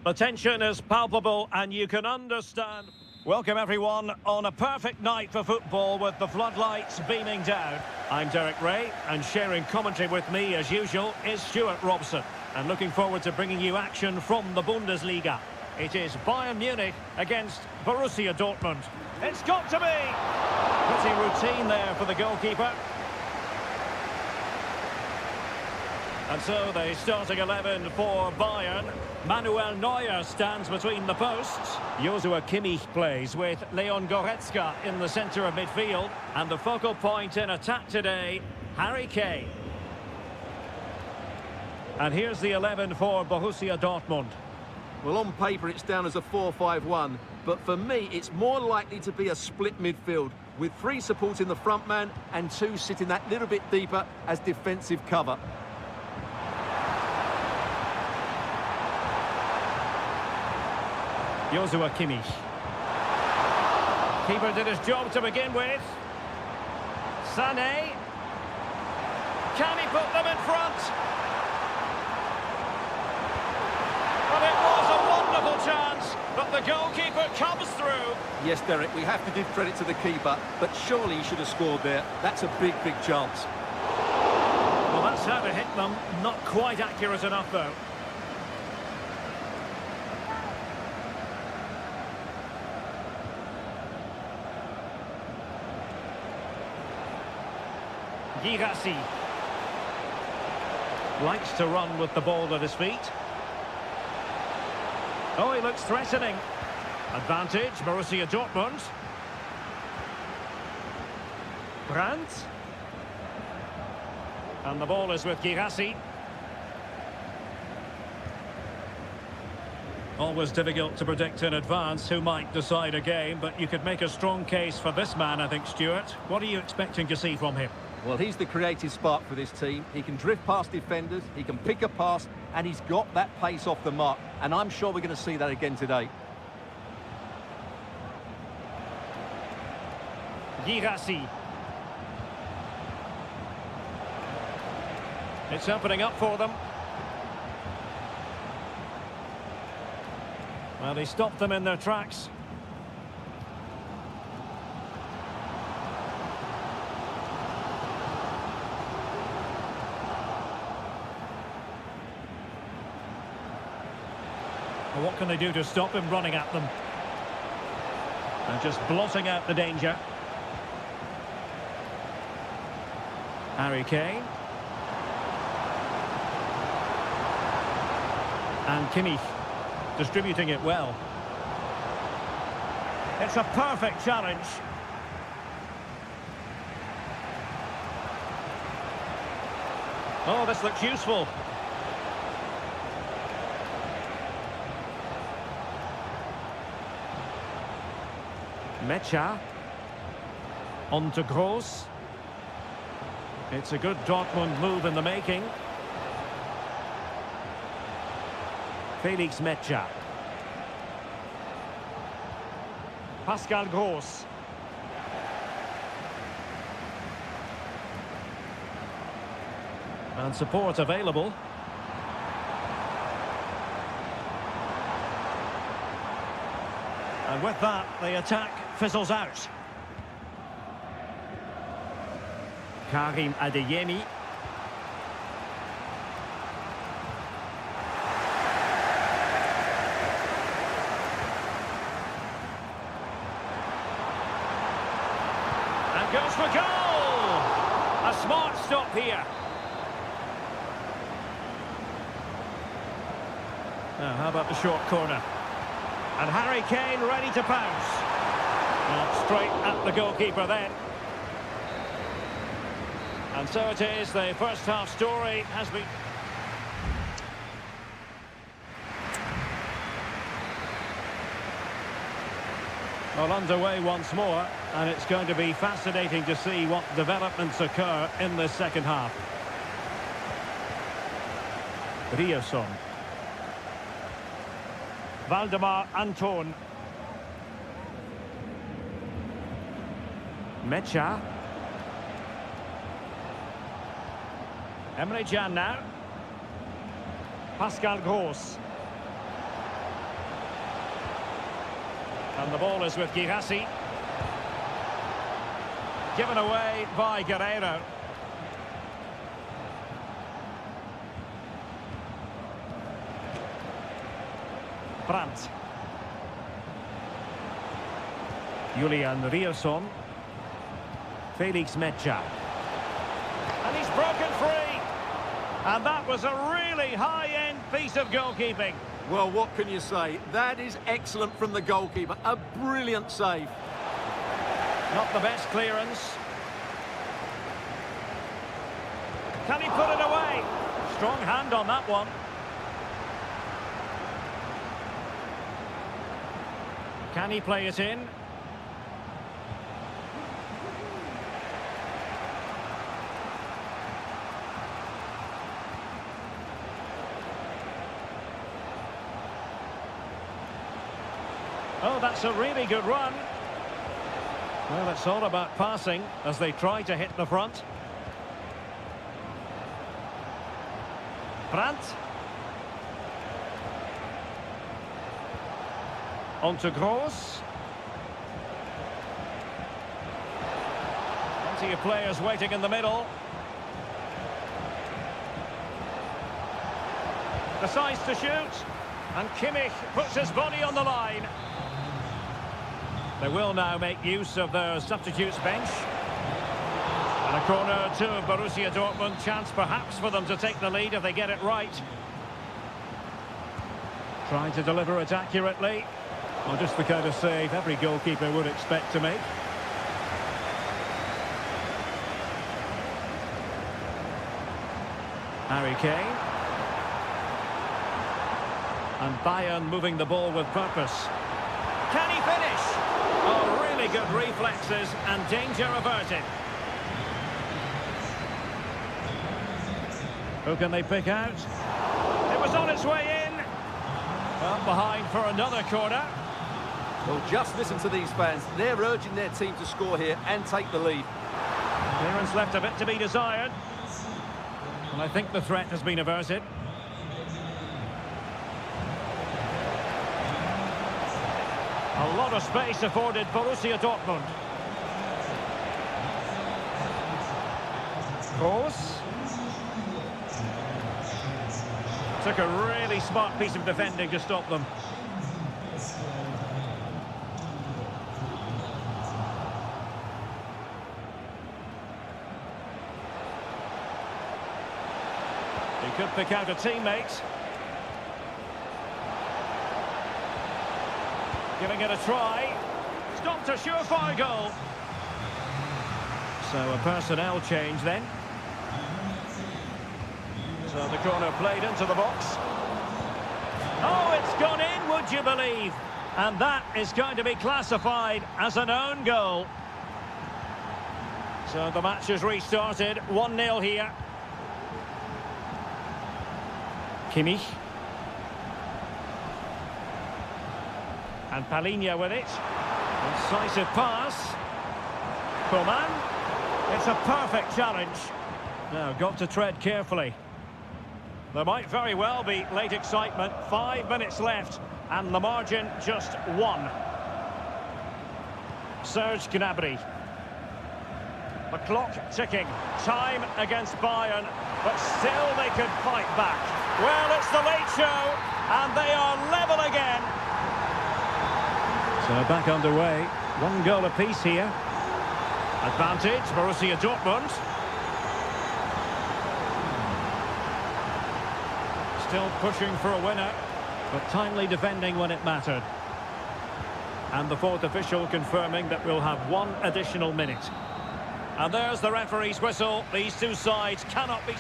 The tension is palpable and you can understand. Welcome everyone on a perfect night for football with the floodlights beaming down. I'm Derek Ray and sharing commentary with me as usual is Stuart Robson. And looking forward to bringing you action from the Bundesliga. It is Bayern Munich against Borussia Dortmund. It's got to be! Pretty routine there for the goalkeeper. And so the starting 11 for Bayern. Manuel Neuer stands between the posts. Joshua Kimmich plays with Leon Goretzka in the centre of midfield. And the focal point in attack today, Harry Kane. And here's the 11 for Borussia Dortmund. Well, on paper it's down as a 4-5-1, but for me it's more likely to be a split midfield, with 3 supporting the front man and 2 sitting that little bit deeper as defensive cover. Joshua Kimmich. Keeper did his job to begin with. Sané. Can he put them in front? But it was a wonderful chance, but the goalkeeper comes through. Yes, Derek, we have to give credit to the keeper, but surely he should have scored there. That's a big, big chance. Well, that's how to hit them. Not quite accurate enough, though. Girassi likes to run with the ball at his feet. Oh, he looks threatening. Advantage, Borussia Dortmund. Brandt. And the ball is with Girassi. Always difficult to predict in advance who might decide a game, but you could make a strong case for this man, I think, Stuart. What are you expecting to see from him? Well, he's the creative spark for this team. He can drift past defenders, he can pick a pass, and he's got that pace off the mark. And I'm sure we're going to see that again today. Girassi. It's opening up for them. Well, he stopped them in their tracks. Well, what can they do to stop him running at them? And just blotting out the danger. Harry Kane. And Kimmich distributing it well. It's a perfect challenge. Oh, this looks useful. Mecha. On to Gross. It's a good Dortmund move in the making. Felix Mecha. Pascal Gross. And support available. And with that, the attack fizzles out. Karim Adeyemi. And goes for goal! A smart stop here. Now, how about the short corner? And Harry Kane ready to pounce. Well, straight at the goalkeeper then. And so it is, the first half story has been... Well, underway once more, and it's going to be fascinating to see what developments occur in the second half. Ryerson. Valdemar Anton. Mecha. Emre Can now. Pascal Gross. And the ball is with Girassi. Given away by Guerreiro. Brandt. Julian Ryerson. Felix Mecha. And he's broken free. And that was a really high-end piece of goalkeeping. Well, what can you say? That is excellent from the goalkeeper. A brilliant save. Not the best clearance. Can he put it away? Strong hand on that one. Can he play it in? Oh, that's a really good run. Well, it's all about passing as they try to hit the front. Brandt. On to Gross. Plenty of players waiting in the middle. Decides to shoot. And Kimmich puts his body on the line. They will now make use of their substitutes bench. And a corner to Borussia Dortmund. Chance perhaps for them to take the lead if they get it right. Trying to deliver it accurately. Well, just the kind of save every goalkeeper would expect to make. Harry Kane. And Bayern moving the ball with purpose. Can he finish? Oh, really good reflexes and danger averted. Who can they pick out? It was on its way in. Well, behind for another corner. Well, just listen to these fans. They're urging their team to score here and take the lead. Clearance left a bit to be desired. And I think the threat has been averted. A lot of space afforded Borussia Dortmund. Gross. Took a really smart piece of defending to stop them. He could pick out a teammate. Giving it a try. Stopped a surefire goal. So a personnel change then. So the corner played into the box. Oh, it's gone in, would you believe? And that is going to be classified as an own goal. So the match has restarted. 1-0 here. Kimmich. And Palinha with it. Incisive pass. Coman. It's a perfect challenge. Now, got to tread carefully. There might very well be late excitement. 5 minutes left. And the margin just 1. Serge Gnabry. The clock ticking. Time against Bayern. But still they could fight back. Well, it's the late show. And they are level again. So back underway. 1 goal apiece here. Advantage, Borussia Dortmund. Still pushing for a winner, but timely defending when it mattered. And the fourth official confirming that we'll have 1 additional minute. And there's the referee's whistle. These two sides cannot be...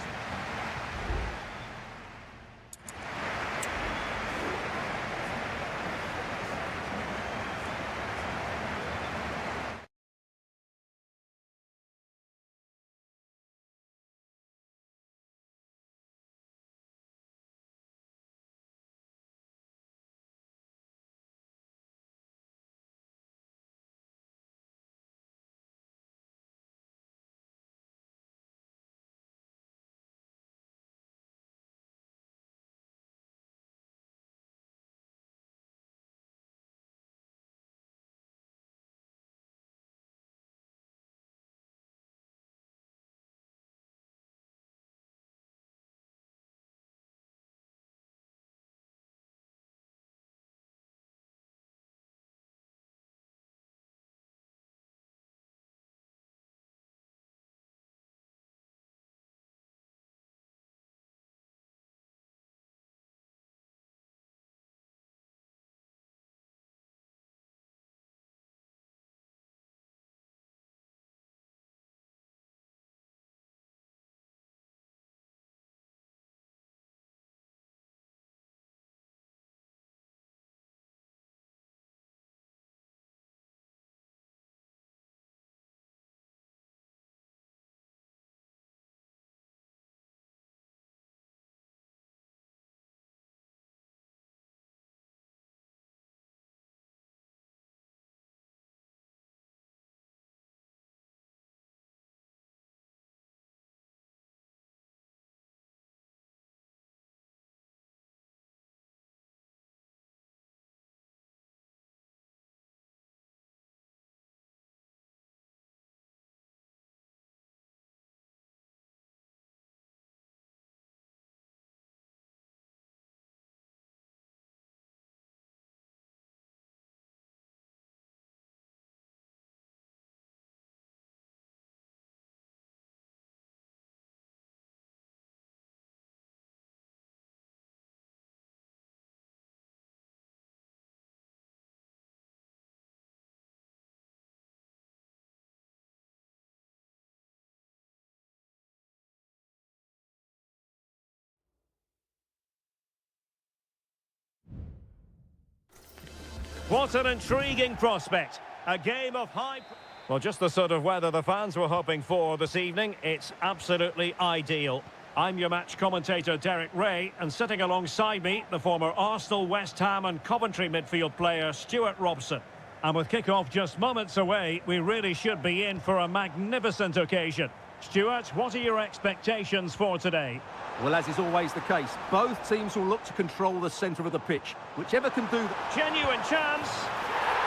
What an intriguing prospect. A game of high... Well, just the sort of weather the fans were hoping for this evening. It's absolutely ideal. I'm your match commentator, Derek Ray, and sitting alongside me, the former Arsenal, West Ham and Coventry midfield player, Stuart Robson. And with kick-off just moments away, we really should be in for a magnificent occasion. Stuart, what are your expectations for today? Well, as is always the case, both teams will look to control the centre of the pitch. Whichever can do that. Genuine chance.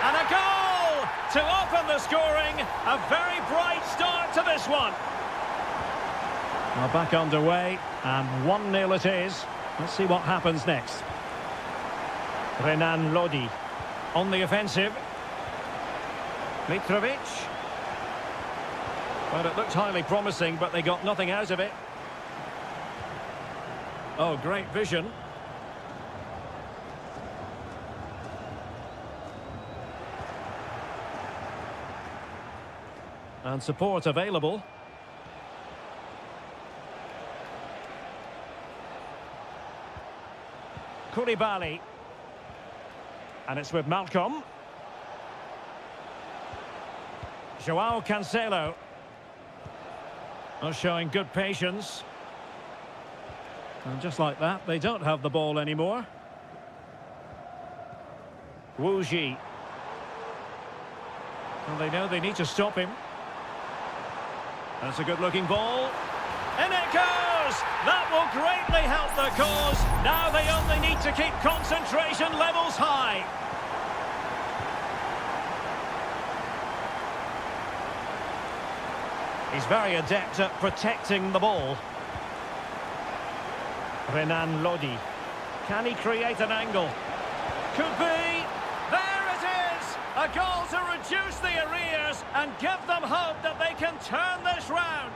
And a goal to open the scoring. A very bright start to this one. Well, back underway, and 1-0 it is. Let's see what happens next. Renan Lodi on the offensive. Mitrovic. Well, it looked highly promising, but they got nothing out of it. Oh, great vision. And support available. Koulibaly. And it's with Malcolm. Joao Cancelo. Showing good patience. And just like that, they don't have the ball anymore. Wu Ji. Well, they know they need to stop him. That's a good-looking ball. In it goes! That will greatly help the cause. Now they only need to keep concentration levels high. He's very adept at protecting the ball. Renan Lodi. Can he create an angle? Could be. There it is! A goal to reduce the arrears and give them hope that they can turn this round.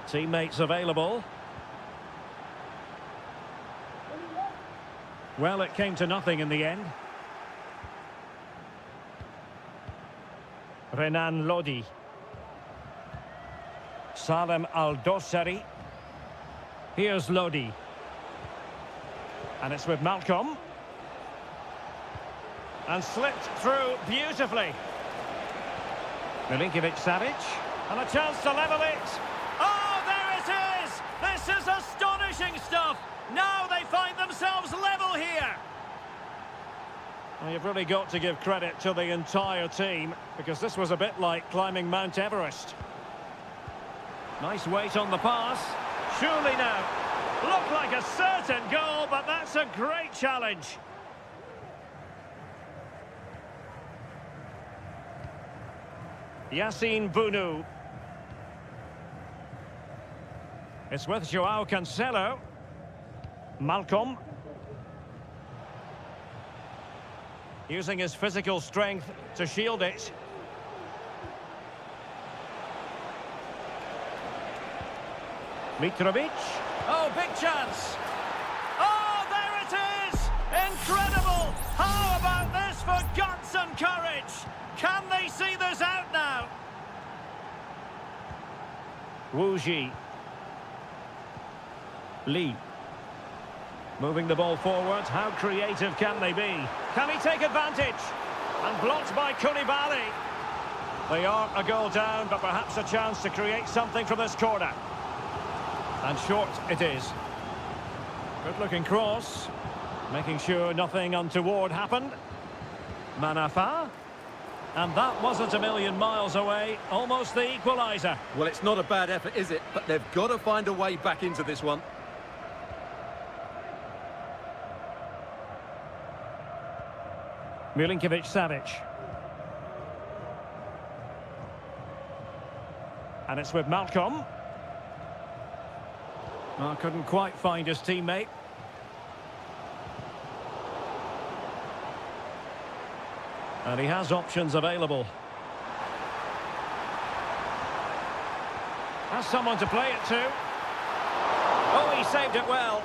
Teammates available. Well, it came to nothing in the end. Renan Lodi. Salem Al-Dossari. Here's Lodi. And it's with Malcolm. And slipped through beautifully. Milinkovic-Savic. And a chance to level it. Oh, there it is! This is astonishing stuff! Now they find themselves level here! Well, you've really got to give credit to the entire team, because this was a bit like climbing Mount Everest. Nice weight on the pass. Surely now. Looked like a certain goal, but that's a great challenge. Yassine Bounou. It's with Joao Cancelo. Malcolm. Using his physical strength to shield it. Mitrovic. Oh, big chance. Oh, there it is! Incredible! How about this for guts and courage? Can they see this out now? Wu Ji. Lee. Moving the ball forward. How creative can they be? Can he take advantage? And blocked by Koulibaly. They are a goal down, but perhaps a chance to create something from this corner. And short it is. Good-looking cross. Making sure nothing untoward happened. Manafa. And that wasn't a million miles away. Almost the equaliser. Well, it's not a bad effort, is it? But they've got to find a way back into this one. Milinkovic-Savic. And it's with Malcolm. Well, couldn't quite find his teammate. And he has options available. Has someone to play it to. Oh, he saved it well.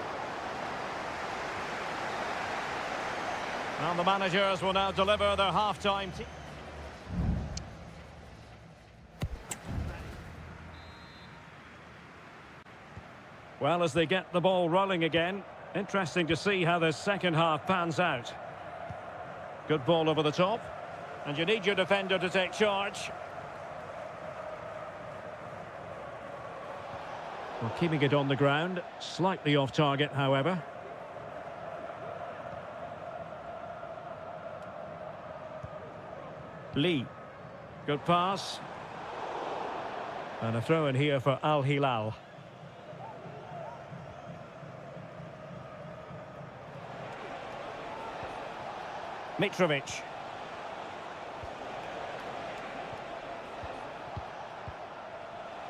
And the managers will now deliver their half-time. Well, as they get the ball rolling again, Interesting to see how this second half pans out. Good ball over the top. And you need your defender to take charge. Well, keeping it on the ground. Slightly off target, however. Lee. Good pass. And a throw in here for Al Hilal. Mitrovic.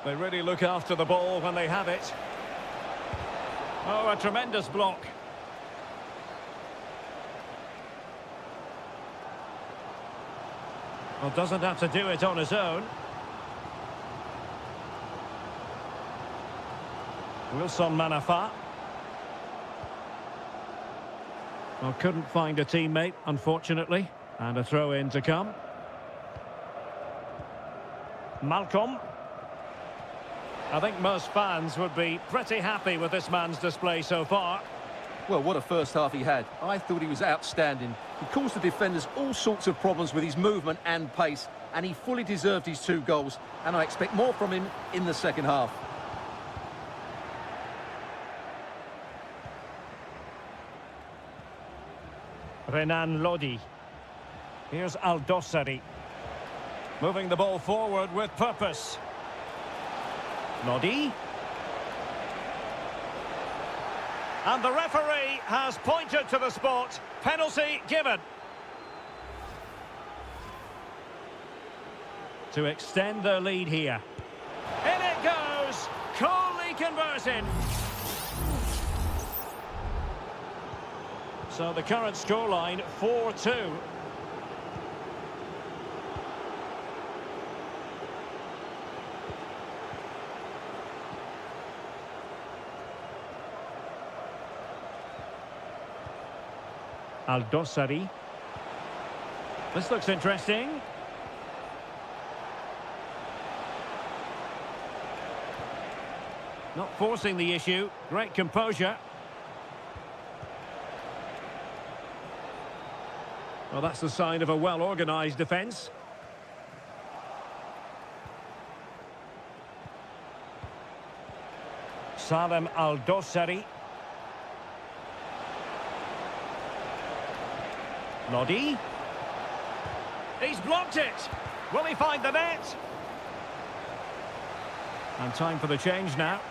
They really look after the ball when they have it. Oh, a tremendous block. Well, doesn't have to do it on his own. Wilson Manafa. Well, couldn't find a teammate, unfortunately. And a throw-in to come. Malcolm. I think most fans would be pretty happy with this man's display so far. Well, what a first half he had. I thought he was outstanding. He caused the defenders all sorts of problems with his movement and pace, and he fully deserved his 2 goals, and I expect more from him in the second half. Renan Lodi. Here's Aldosari. Moving the ball forward with purpose. Lodi. And the referee has pointed to the spot. Penalty given. To extend their lead here. In it goes. Coolly converting. So the current scoreline 4-2. Aldosari. This looks interesting. Not forcing the issue. Great composure. Well, that's the sign of a well-organised defence. Salem Aldosari. Lodi. He's blocked it. Will he find the net? And time for the change now.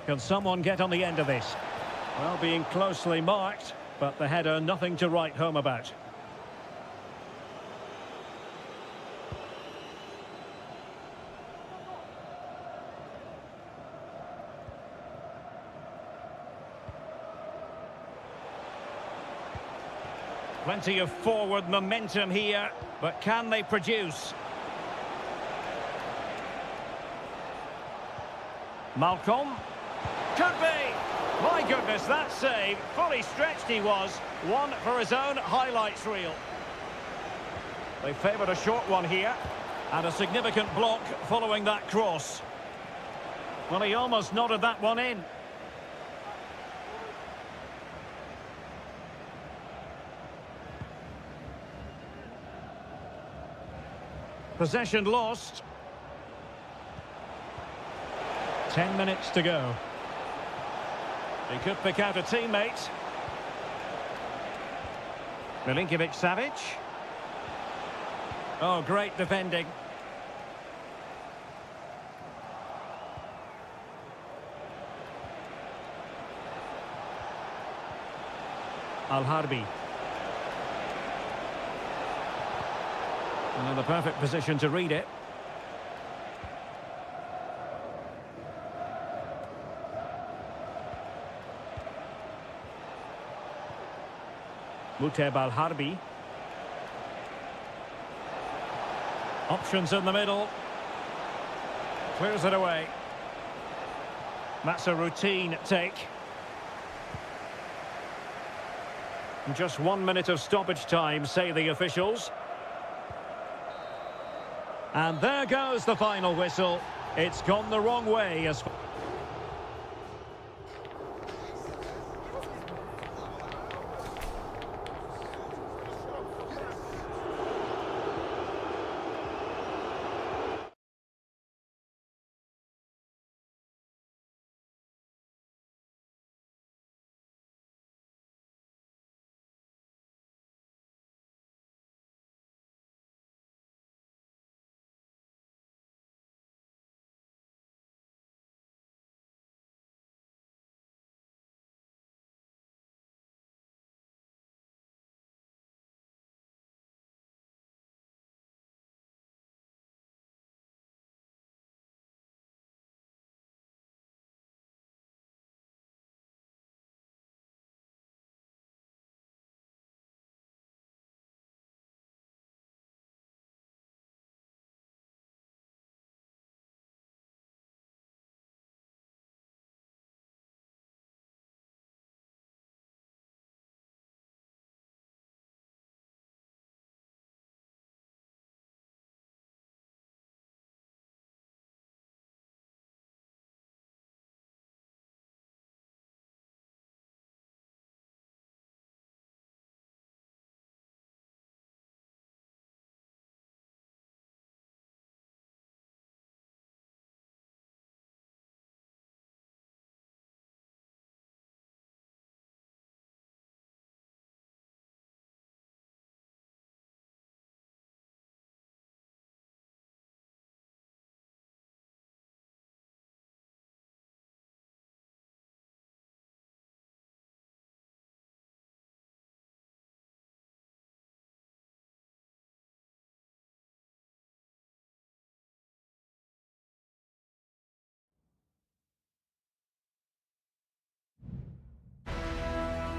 Can someone get on the end of this? Well, being closely marked, but the header nothing to write home about. Plenty of forward momentum here, but can they produce? Malcolm. Could be. My goodness, that save. Fully stretched he was. One for his own highlights reel. They favoured a short one here. And a significant block following that cross. Well, he almost nodded that one in. Possession lost. 10 minutes to go. He could pick out a teammate. Milinkovic-Savic. Oh, great defending. Al-Harbi. And in the perfect position to read it. Muteb Al-Harbi. Options in the middle. Clears it away. That's a routine take. Just 1 minute of stoppage time, say the officials. And there goes the final whistle. It's gone the wrong way as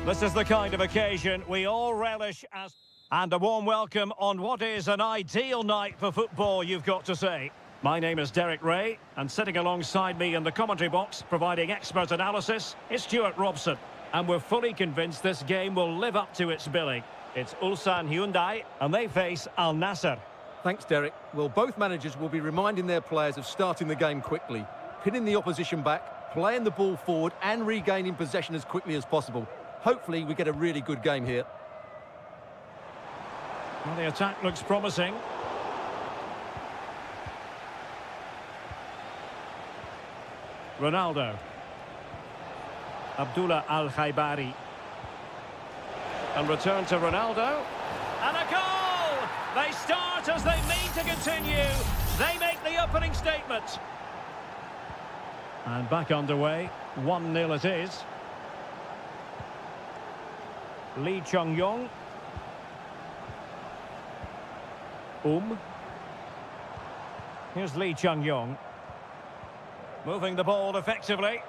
This is the kind of occasion we all relish as... And a warm welcome on what is an ideal night for football, you've got to say. My name is Derek Ray, and sitting alongside me in the commentary box, providing expert analysis, is Stuart Robson. And we're fully convinced this game will live up to its billing. It's Ulsan Hyundai, and they face Al Nassr. Thanks, Derek. Well, both managers will be reminding their players of starting the game quickly, pinning the opposition back, playing the ball forward and regaining possession as quickly as possible. Hopefully we get a really good game here. Well, the attack looks promising. Ronaldo. Abdullah Al-Khaibari. And return to Ronaldo. And a goal! They start as they mean to continue. They make the opening statement. And back underway. 1-0 it is. Lee Chung-yong. Here's Lee Chung-yong. Moving the ball effectively.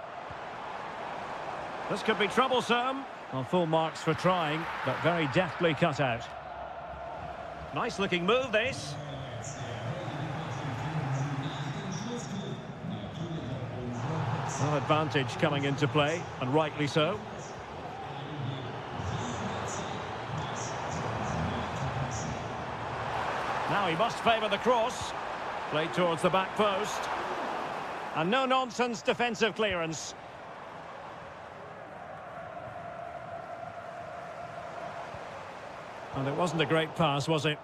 This could be troublesome. Well, full marks for trying, but very deftly cut out. Nice looking move, this. Well, advantage coming into play, and rightly so. Now he must favour the cross. Played towards the back post. And no-nonsense defensive clearance. And it wasn't a great pass, was it?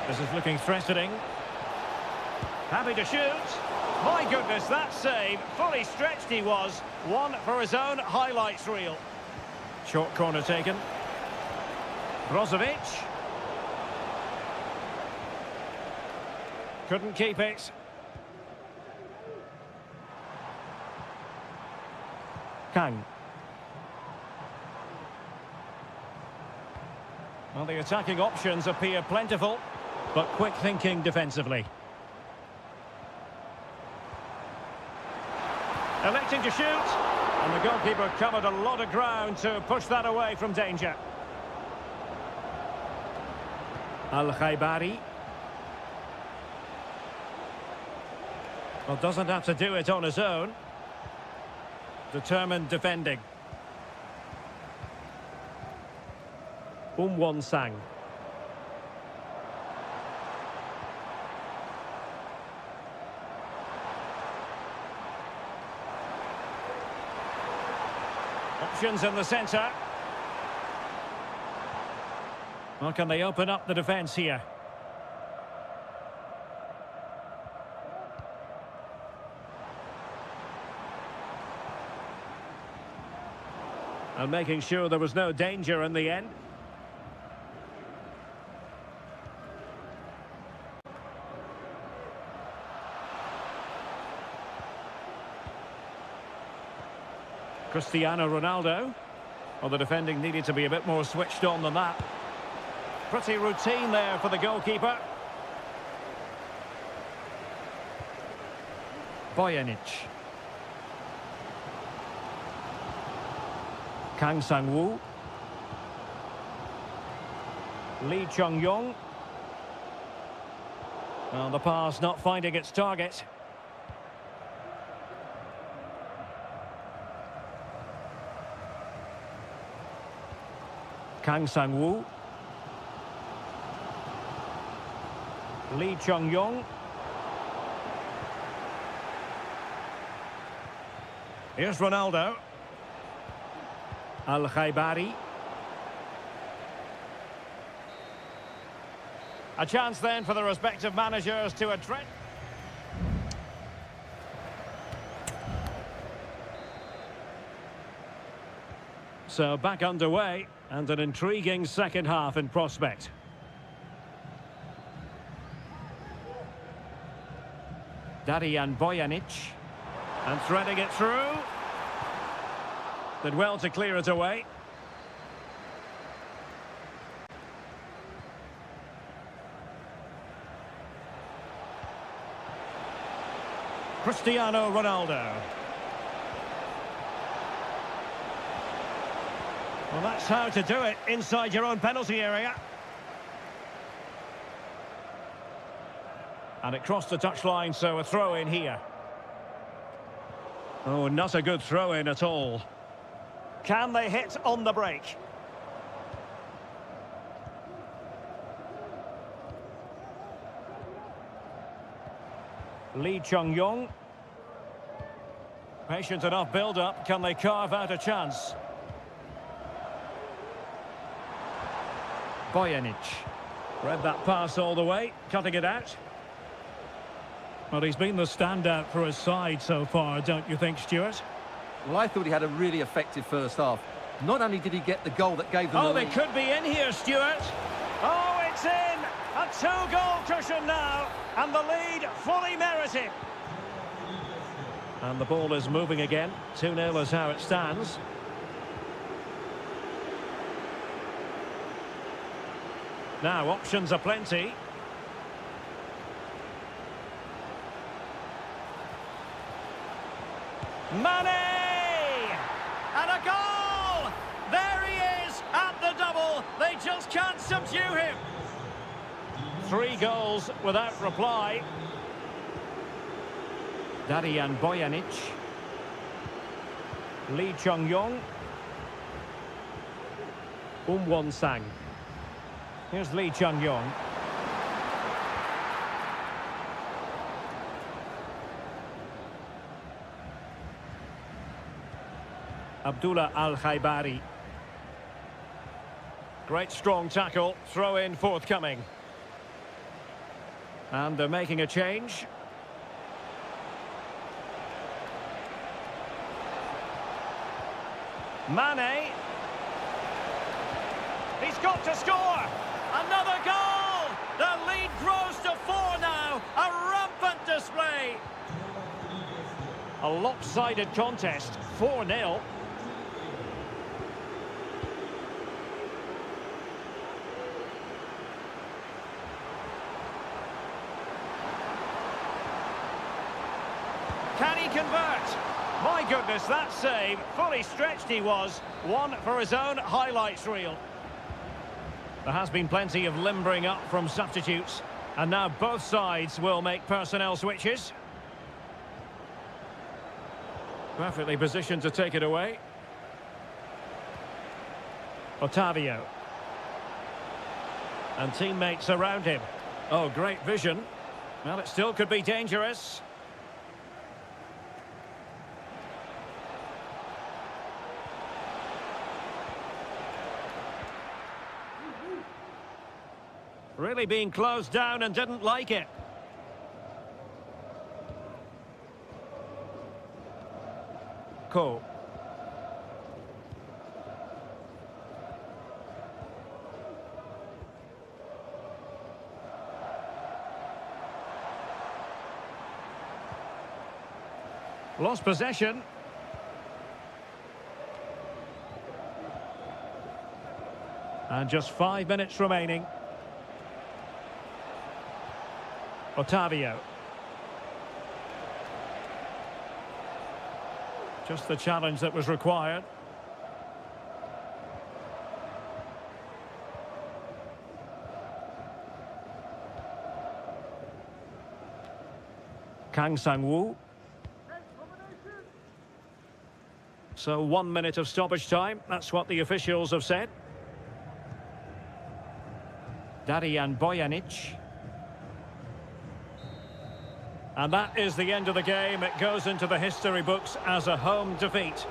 This is looking threatening. Happy to shoot. My goodness, that save. Fully stretched he was. One for his own highlights reel. Short corner taken. Brozovic. Couldn't keep it. Kang. Well, the attacking options appear plentiful, but quick thinking defensively. Electing to shoot, and the goalkeeper covered a lot of ground to push that away from danger. Al-Khaibari. Well, doesn't have to do it on his own. Determined defending. Won-sang. Options in the centre. Well, can they open up the defence here? And making sure there was no danger in the end. Cristiano Ronaldo. Well, the defending needed to be a bit more switched on than that. Pretty routine there for the goalkeeper. Bojanic. Kang Sang-woo. Lee Chung-yong. Well, the pass not finding its target. Kang Sang-woo. Lee Chung-yong. Here's Ronaldo. Al-Khaibari. A chance then for the respective managers to address. So back underway, and an intriguing second half in prospect. Darijan Bojanic. And threading it through. Did well to clear it away. Cristiano Ronaldo. Well, that's how to do it inside your own penalty area. And it crossed the touchline, so a throw in here. Oh, not a good throw in at all. Can they hit on the break? Lee Chung-yong. Patient enough build-up. Can they carve out a chance? Bojanic. Read that pass all the way, cutting it out. Well, he's been the standout for his side so far, don't you think, Stuart? Well, I thought he had a really effective first half. Not only did he get the goal that gave them the Oh, they lead. could be in here, Stuart. Oh, it's in! A two-goal cushion now, and the lead fully merited. And the ball is moving again. 2-0 is how it stands. Now, options are plenty. Mane! And a goal! There he is at the double. They just can't subdue him. 3 goals without reply. Darian Bojanic. Lee Chung-yong. Won-sang. Here's Lee Chung-yong. Abdullah Al-Khaibari. Great strong tackle, throw in forthcoming. And they're making a change. Mane. He's got to score. Another goal. The lead grows to 4 now. A rampant display. A lopsided contest. 4-0. Can he convert? My goodness, that save. Fully stretched he was. One for his own highlights reel. There has been plenty of limbering up from substitutes. And now both sides will make personnel switches. Perfectly positioned to take it away. Otavio. And teammates around him. Oh, great vision. Well, it still could be dangerous. Really being closed down and didn't like it. Ko. Lost possession. And just 5 minutes remaining. Otavio. Just the challenge that was required. Kang Sang-woo. So 1 minute of stoppage time. That's what the officials have said. Darian Bojanic. And that is the end of the game. It goes into the history books as a home defeat.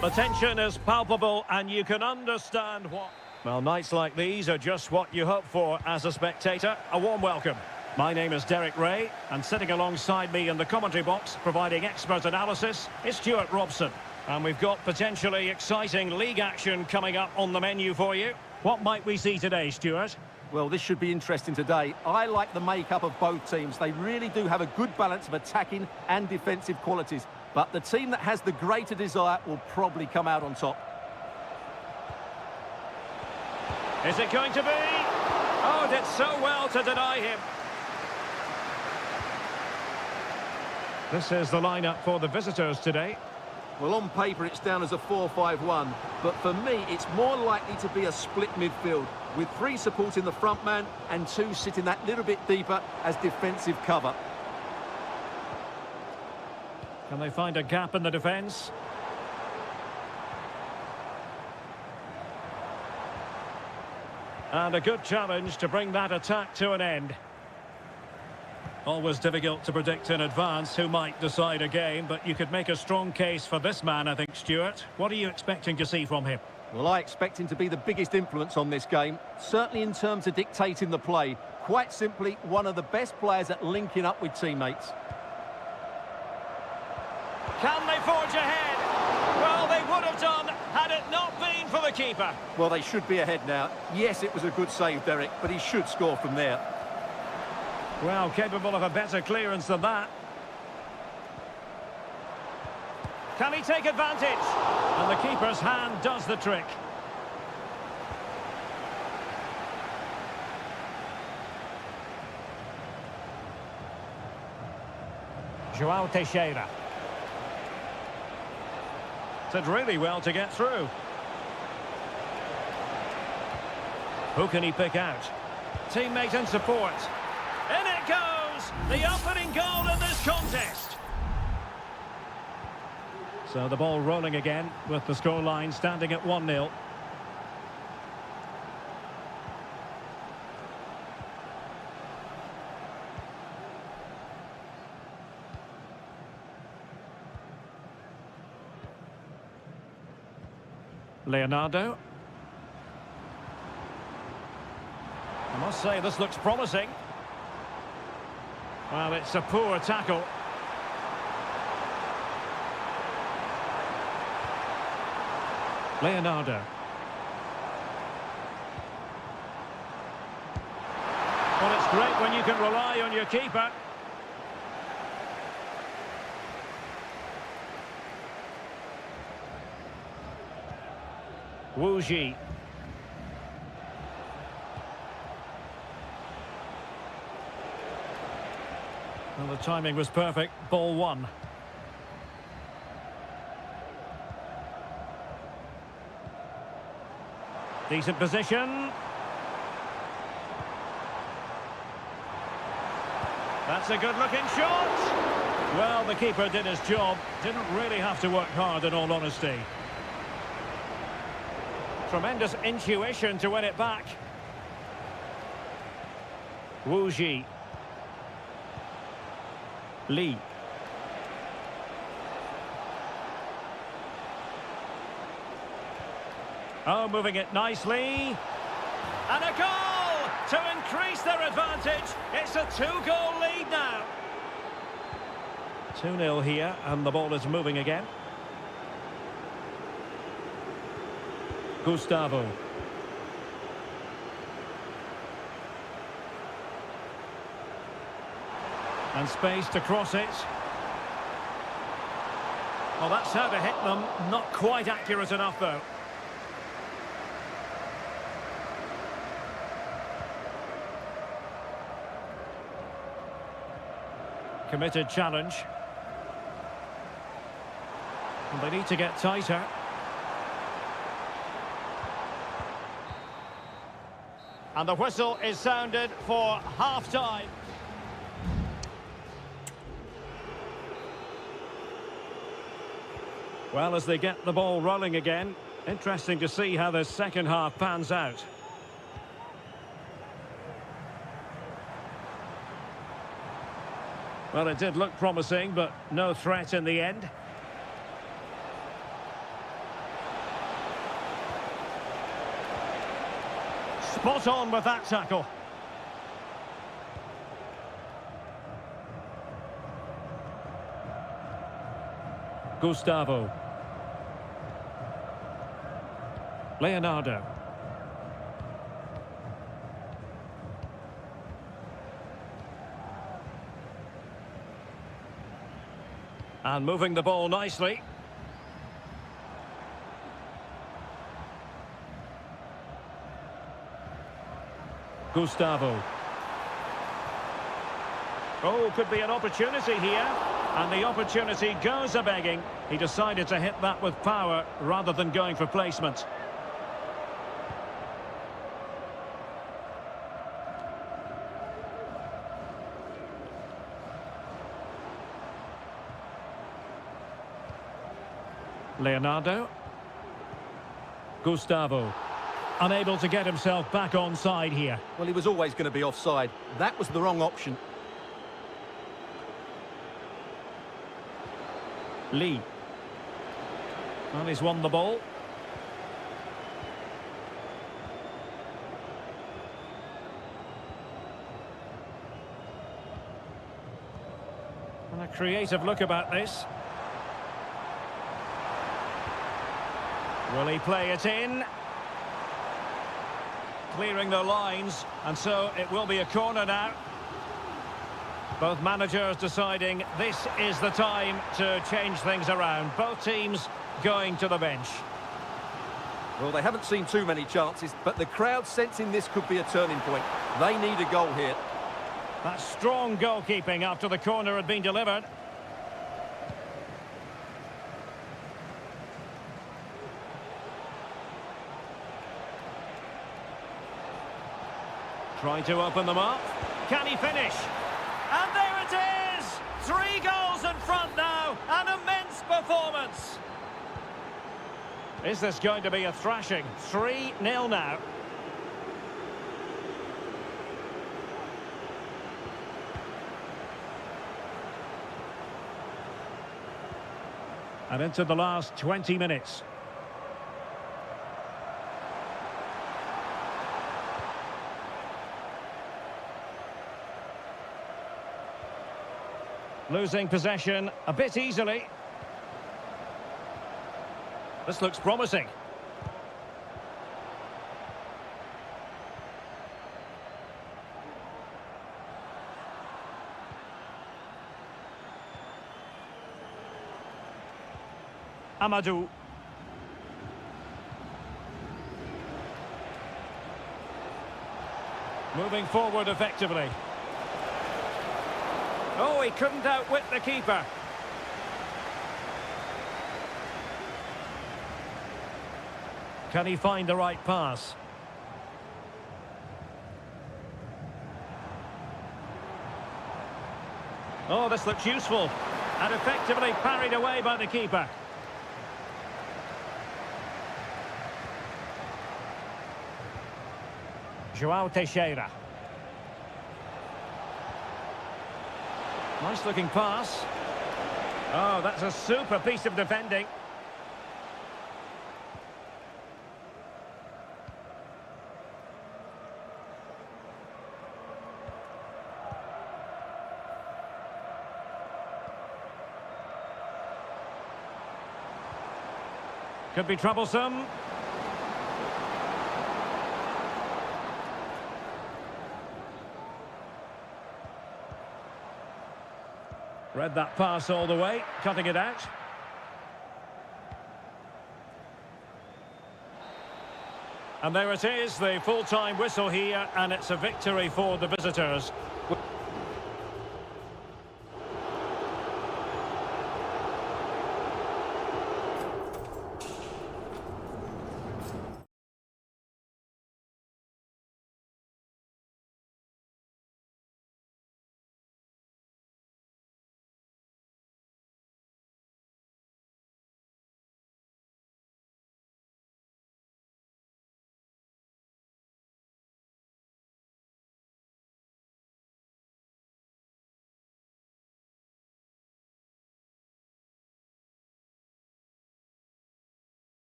The tension is palpable and you can understand what... Well, nights like these are just what you hope for as a spectator. A warm welcome. My name is Derek Ray, and sitting alongside me in the commentary box, providing expert analysis, is Stuart Robson. And we've got potentially exciting league action coming up on the menu for you. What might we see today, Stuart? Well, this should be interesting today. I like the makeup of both teams. They really do have a good balance of attacking and defensive qualities. But the team that has the greater desire will probably come out on top. Is it going to be? Oh, did so well to deny him. This is the lineup for the visitors today. Well, on paper, it's down as a 4-5-1. But for me, it's more likely to be a split midfield, with 3 supporting the front man and 2 sitting that little bit deeper as defensive cover. Can they find a gap in the defence? And a good challenge to bring that attack to an end. Always difficult to predict in advance who might decide a game, but you could make a strong case for this man, I think, Stuart. What are you expecting to see from him? Well, I expect him to be the biggest influence on this game, certainly in terms of dictating the play. Quite simply, one of the best players at linking up with teammates. Can they forge ahead? Well, they would have done had it not been for the keeper. Well, they should be ahead now. Yes, it was a good save, Derek, but he should score from there. Well, capable of a better clearance than that. Can he take advantage? And the keeper's hand does the trick. João Teixeira. Did really well to get through. Who can he pick out? Teammate and support. In it goes! The opening goal in this contest. So the ball rolling again with the scoreline standing at 1-0. Leonardo. I must say this looks promising. Well, it's a poor tackle. Leonardo. Well, it's great when you can rely on your keeper. Wu Ji. Well, the timing was perfect. Ball 1. Decent position. That's a good-looking shot. Well, the keeper did his job. Didn't really have to work hard, in all honesty. Tremendous intuition to win it back. Wu Ji. Lee. Oh, moving it nicely. And a goal to increase their advantage. It's a 2-goal lead now. 2-0 here, and the ball is moving again. Gustavo. And space to cross it. Well, that's how to hit them. Not quite accurate enough, though. Committed challenge. And they need to get tighter. And the whistle is sounded for half-time. Well, as they get the ball rolling again, interesting to see how the second half pans out. Well, it did look promising, but no threat in the end. Spot on with that tackle. Gustavo. Leonardo. And moving the ball nicely. Gustavo. Oh, could be an opportunity here. And the opportunity goes a-begging. He decided to hit that with power rather than going for placement. Leonardo. Gustavo. Unable to get himself back onside here. Well, he was always going to be offside. That was the wrong option. Lee. Well, he's won the ball. And a creative look about this. Will he play it in? Clearing the lines, and so it will be a corner now. Both managers deciding this is the time to change things around. Both teams going to the bench. Well, they haven't seen too many chances, but the crowd sensing this could be a turning point. They need a goal here. That's strong goalkeeping after the corner had been delivered. Trying to open them up. Can he finish? And there it is! 3 goals in front now. An immense performance. Is this going to be a thrashing? 3-0 now. And into the last 20 minutes. Losing possession a bit easily. This looks promising. Amadou. Moving forward effectively. Oh, he couldn't outwit the keeper. Can he find the right pass? Oh, this looks useful. And effectively parried away by the keeper. João Teixeira. Nice looking pass. Oh, that's a super piece of defending. Could be troublesome. Read that pass all the way, cutting it out. And there it is, the full-time whistle here, and it's a victory for the visitors.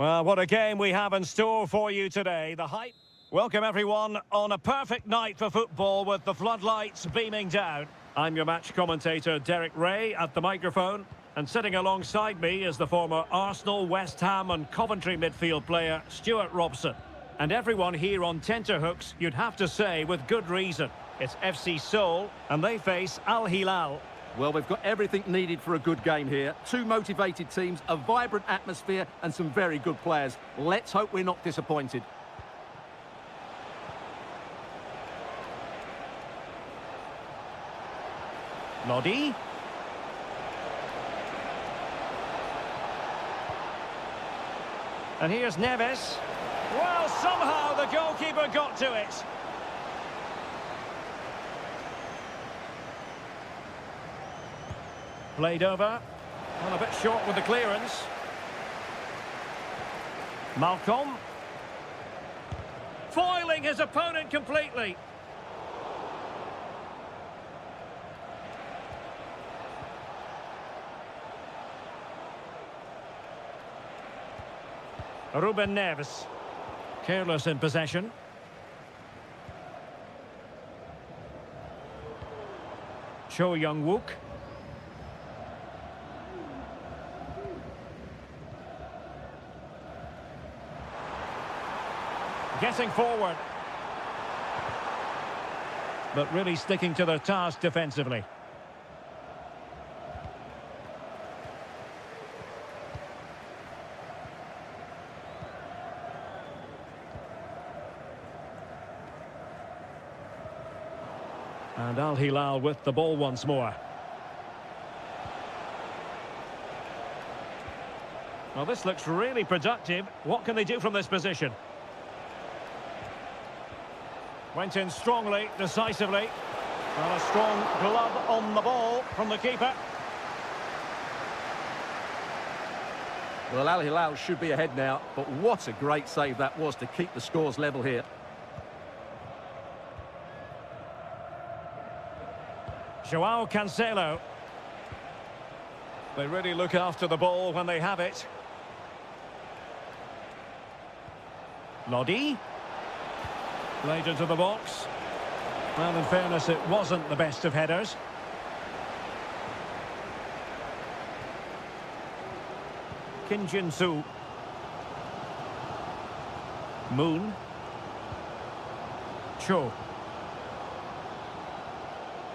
Well, what a game we have in store for you today. The hype. Welcome, everyone, on a perfect night for football with the floodlights beaming down. I'm your match commentator, Derek Ray, at the microphone. And sitting alongside me is the former Arsenal, West Ham and Coventry midfield player, Stuart Robson. And everyone here on tenterhooks, you'd have to say, with good reason. It's FC Seoul, and they face Al Hilal. Well, we've got everything needed for a good game here. Two motivated teams, a vibrant atmosphere and some very good players. Let's hope we're not disappointed. Lodi. And here's Neves. Well, somehow the goalkeeper got to it. Played over. Well, a bit short with the clearance. Malcolm. Foiling his opponent completely. Ruben Neves. Careless in possession. Cho Young-wook. Getting forward. But really sticking to their task defensively. And Al Hilal with the ball once more. Well, this looks really productive. What can they do from this position? Went in strongly, decisively. And a strong glove on the ball from the keeper. Well, Al Hilal should be ahead now, but what a great save that was to keep the scores level here. Joao Cancelo. They really look after the ball when they have it. Lodi. Played into the box. Well, in fairness, it wasn't the best of headers. Kim Jin-soo. Moon. Cho.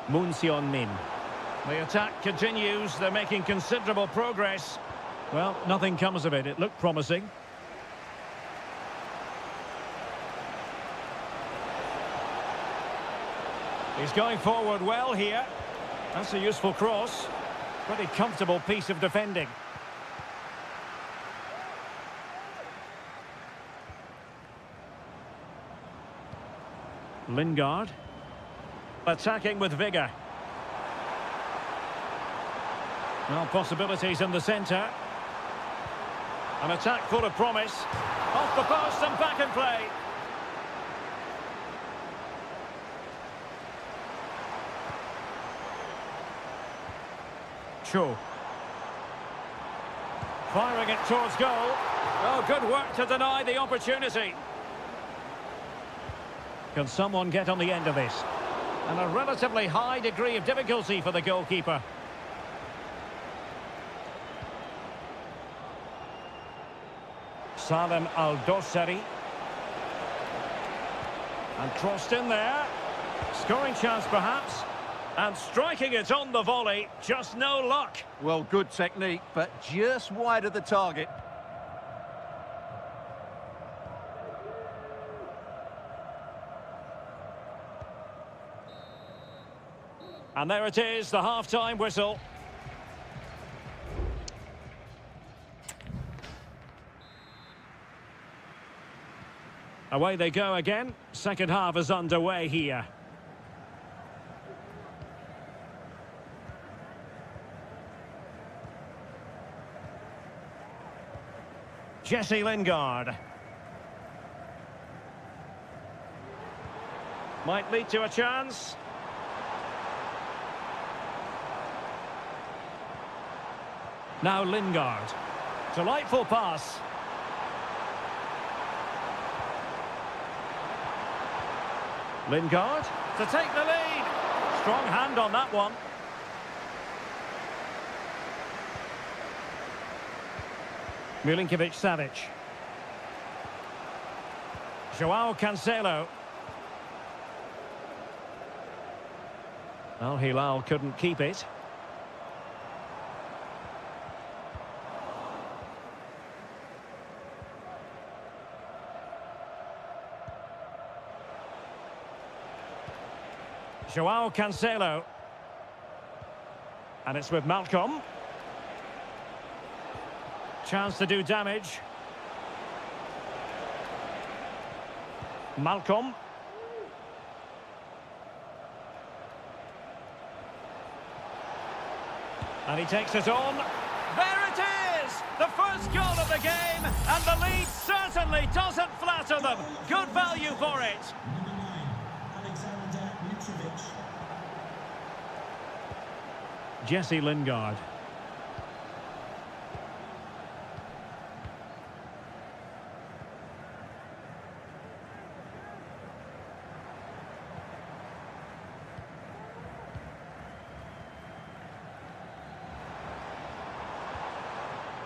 Moon Seon-min. The attack continues. They're making considerable progress. Well, nothing comes of it. It looked promising. He's going forward well here. That's a useful cross. Pretty comfortable piece of defending. Lingard. Attacking with vigour. Well, possibilities in the centre. An attack full of promise. Off the post and back in play. Cho. Firing it towards goal. Oh, good work to deny the opportunity. Can someone get on the end of this? And a relatively high degree of difficulty for the goalkeeper. Salem Al-Dossari. And crossed in there. Scoring chance perhaps. And striking it on the volley. Just no luck. Well, good technique, but just wide of the target. And there it is, the half-time whistle. Away they go again. Second half is underway here. Jesse Lingard. Might lead to a chance. Now Lingard. Delightful pass. Lingard to take the lead. Strong hand on that one. Milinkovic-Savic. Joao Cancelo. Al Hilal couldn't keep it. Joao Cancelo. And it's with Malcolm. Chance to do damage. Malcolm. And he takes it on. There it is! The first goal of the game, and the lead certainly doesn't flatter them. Good value for it. Number 9, Alexander Mitrovic. Jesse Lingard.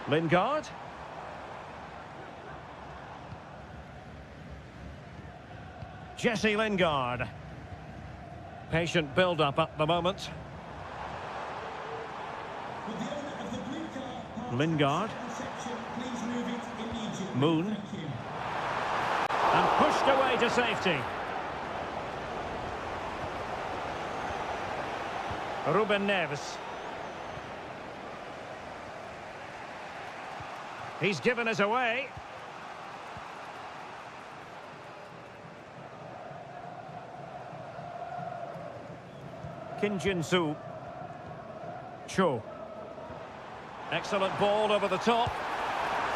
Lingard. Jesse Lingard. Patient build-up at the moment. With the owner of the blue car, Lingard. section, please move it immediately. Moon. Thank you. And pushed away to safety. Ruben Neves. He's given us away. Kim Jin-soo. Cho. Excellent ball over the top.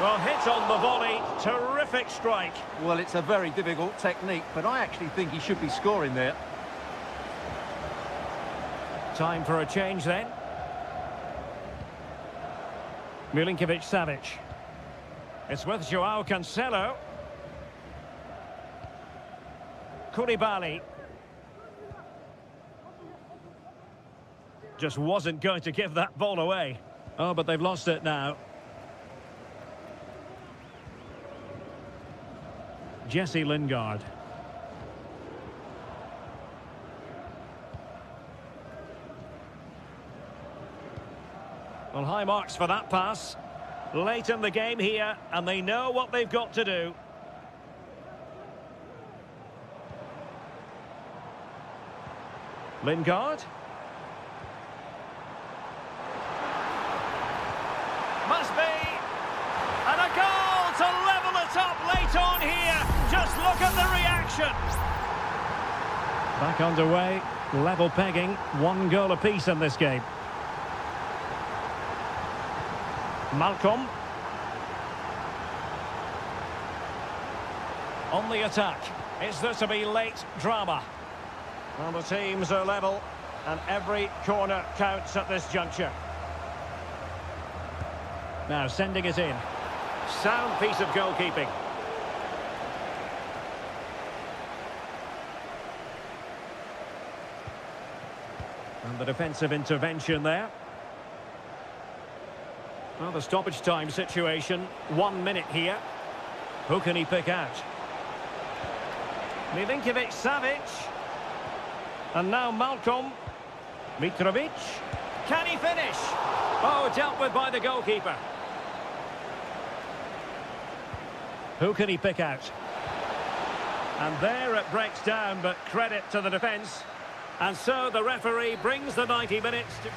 Well, hit on the volley. Terrific strike. Well, it's a very difficult technique, but I actually think he should be scoring there. Time for a change then. Milinkovic-Savic. It's with Joao Cancelo. Koulibaly. Just wasn't going to give that ball away. Oh, but they've lost it now. Jesse Lingard. Well, high marks for that pass. Late in the game here, and they know what they've got to do. Lingard. Must be. And a goal to level it up late on here. Just look at the reaction. Back underway, level pegging, 1 goal apiece in this game. Malcolm. On the attack. Is there to be late drama? Well, the teams are level, and every corner counts at this juncture. Now sending it in. Sound piece of goalkeeping. And the defensive intervention there. Well, the stoppage time situation, 1 minute here. Who can he pick out? Milinkovic-Savic. And now Malcolm. Mitrovic. Can he finish? Oh, dealt with by the goalkeeper. Who can he pick out? And there it breaks down, but credit to the defence. And so the referee brings the 90 minutes to...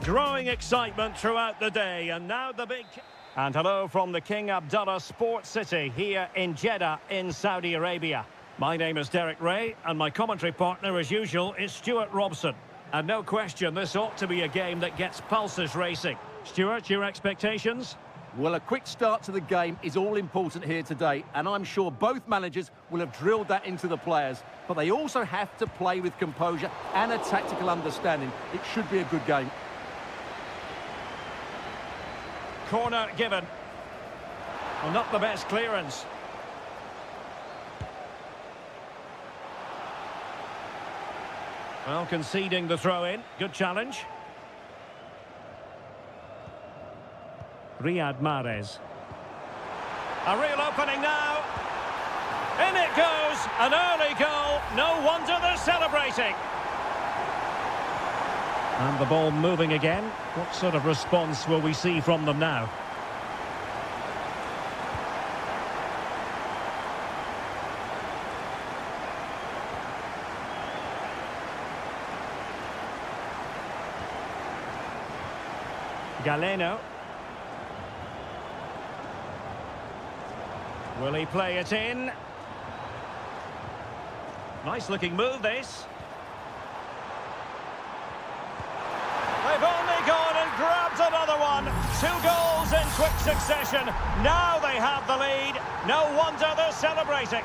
Growing excitement throughout the day, and now the big... And hello from the King Abdullah Sports City here in Jeddah in Saudi Arabia. My name is Derek Ray, and my commentary partner, as usual, is Stuart Robson. And no question, this ought to be a game that gets pulses racing. Stuart, your expectations? Well, a quick start to the game is all important here today, and I'm sure both managers will have drilled that into the players. But they also have to play with composure and a tactical understanding. It should be a good game. Corner given. Well, not the best clearance. Well, conceding the throw-in. Good challenge. Riyad Mahrez. A real opening now. In it goes. An early goal. No wonder they're celebrating. And the ball moving again. What sort of response will we see from them now? Galeno. Will he play it in? Nice looking move, this. They've only gone and grabbed another one. 2 goals in quick succession. Now they have the lead. No wonder they're celebrating.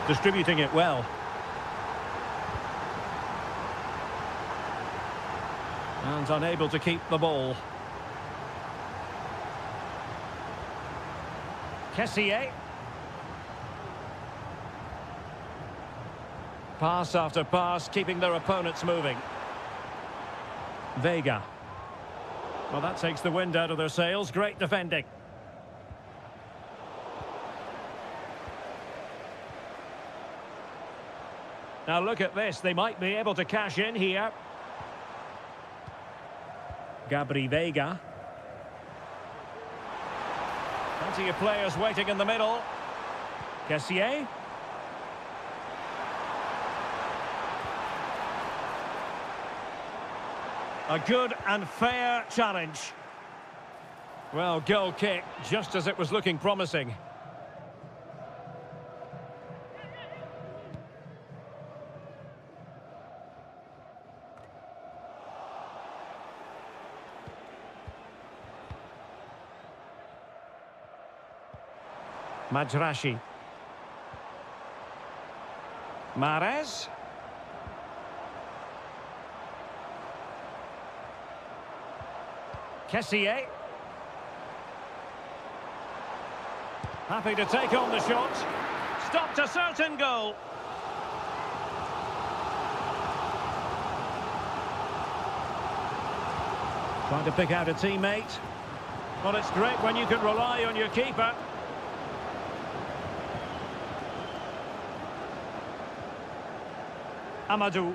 Distributing it well. And unable to keep the ball. Kessié. Pass after pass, keeping their opponents moving. Vega. Well, that takes the wind out of their sails. Great defending. Now look at this. They might be able to cash in here. Gabri Vega. Plenty of players waiting in the middle. Kessié. A good and fair challenge. Well, goal kick, just as it was looking promising. Majrashi. Mahrez. Kessié. Happy to take on the shot. Stopped a certain goal. Trying to pick out a teammate. Well, it's great when you can rely on your keeper. Amadou.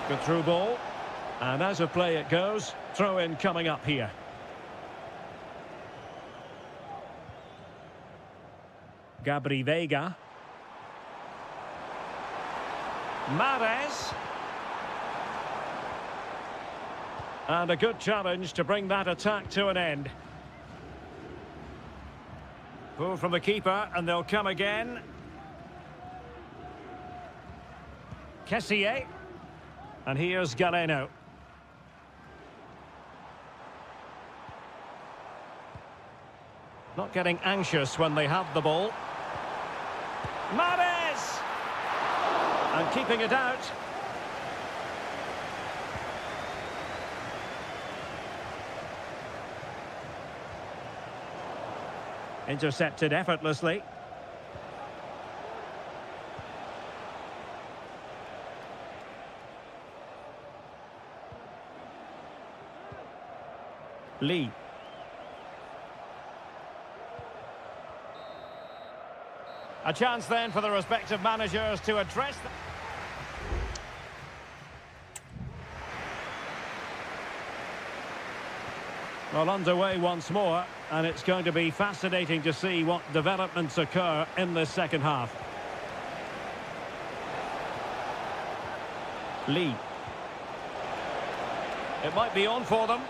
Good through ball. And as a play it goes, throw in coming up here. Gabri Vega. Mahrez. And a good challenge to bring that attack to an end. Pull from the keeper and they'll come again. Kessié. And here's Galeno. Not getting anxious when they have the ball. Mahrez! And keeping it out. Intercepted effortlessly. Lee. A chance then for the respective managers to address them. Well, underway once more, and it's going to be fascinating to see what developments occur in this second half. Lee. It might be on for them.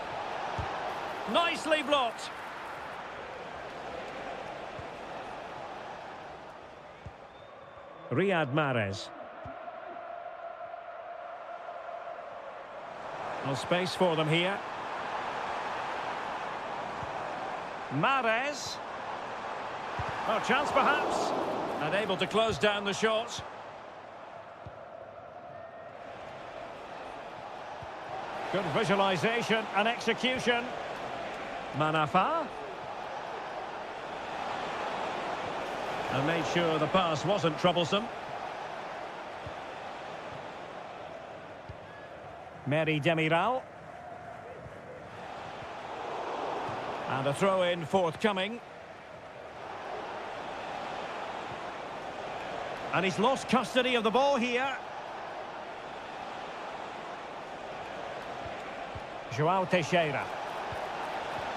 Nicely blocked. Riyad Mahrez. No space for them here. Mahrez. Oh, chance perhaps. And able to close down the shot. Good visualisation and execution. Manafa. And made sure the pass wasn't troublesome. Meri Demiral. And a throw-in forthcoming. And he's lost custody of the ball here. João Teixeira.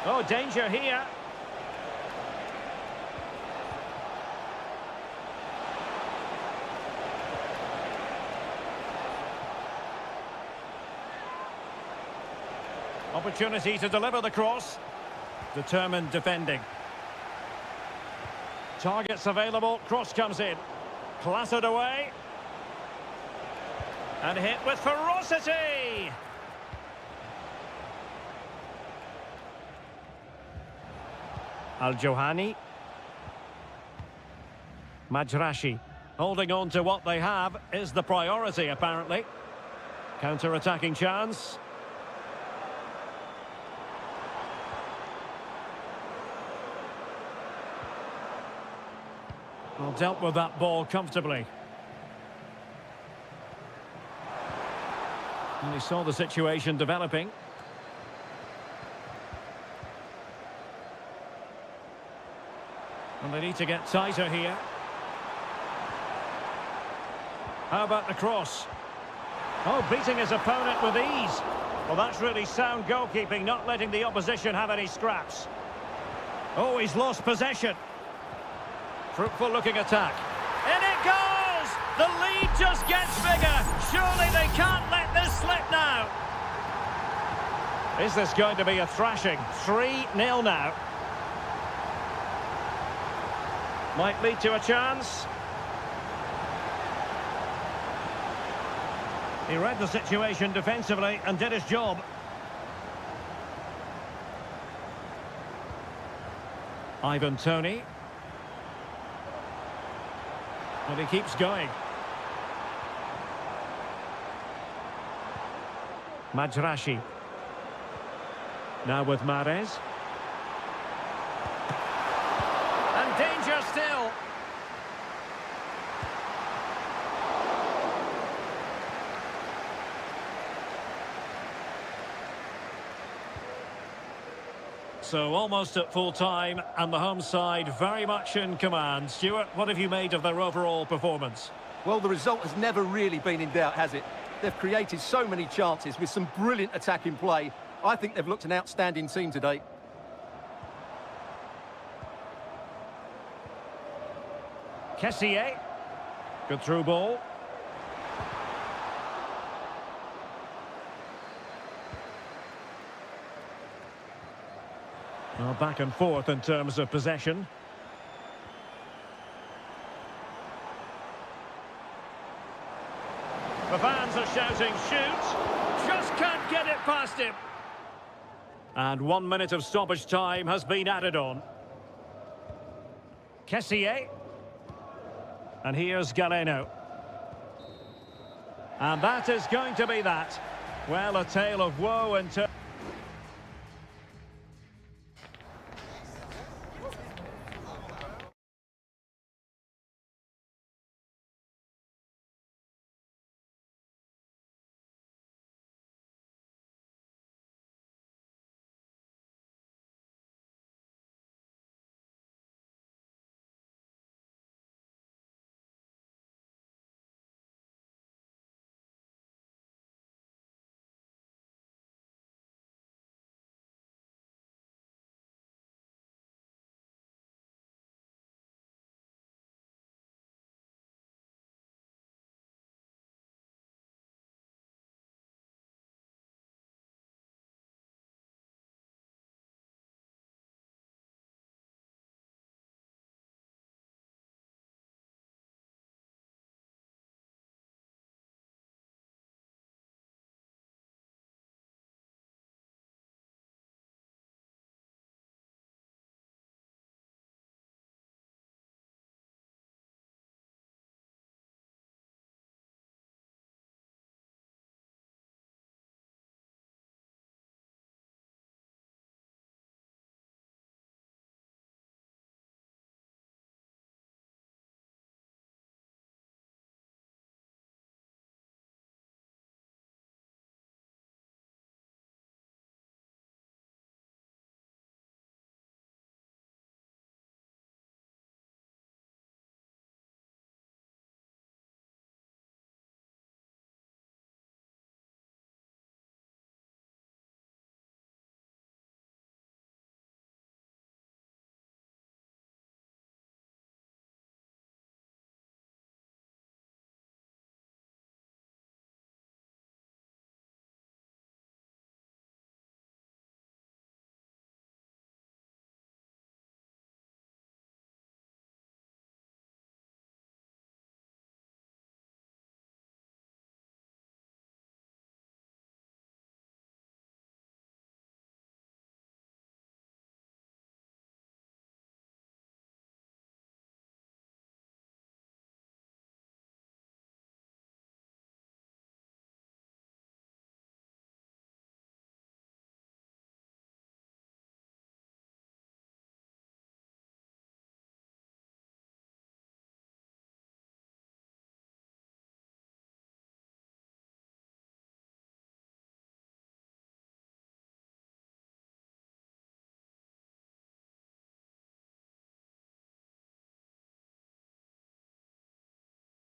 Oh, danger here. Opportunity to deliver the cross. Determined defending. Targets available. Cross comes in. Clattered away. And hit with ferocity. Al-Johani. Majrashi. Holding on to what they have is the priority, apparently. Counter-attacking chance. Well, dealt with that ball comfortably. And he saw the situation developing. And they need to get tighter here. How about the cross? Oh, beating his opponent with ease. Well, that's really sound goalkeeping, not letting the opposition have any scraps. Oh, he's lost possession. Fruitful looking attack. In it goes! The lead just gets bigger. Surely they can't let this slip now. Is this going to be a thrashing? 3-0 now. Might lead to a chance. He read the situation defensively and did his job. Ivan Toney. And he keeps going. Majrashi. Now with Mahrez. And danger still. So almost at full time, and the home side very much in command. Stuart, what have you made of their overall performance? Well, the result has never really been in doubt, has it? They've created so many chances with some brilliant attacking play. I think they've looked an outstanding team today. Kessié. Good through ball. Well, back and forth in terms of possession. The fans are shouting, shoot! Just can't get it past him. And 1 minute of stoppage time has been added on. Kessié. And here's Galeno. And that is going to be that. Well, a tale of woe in terms...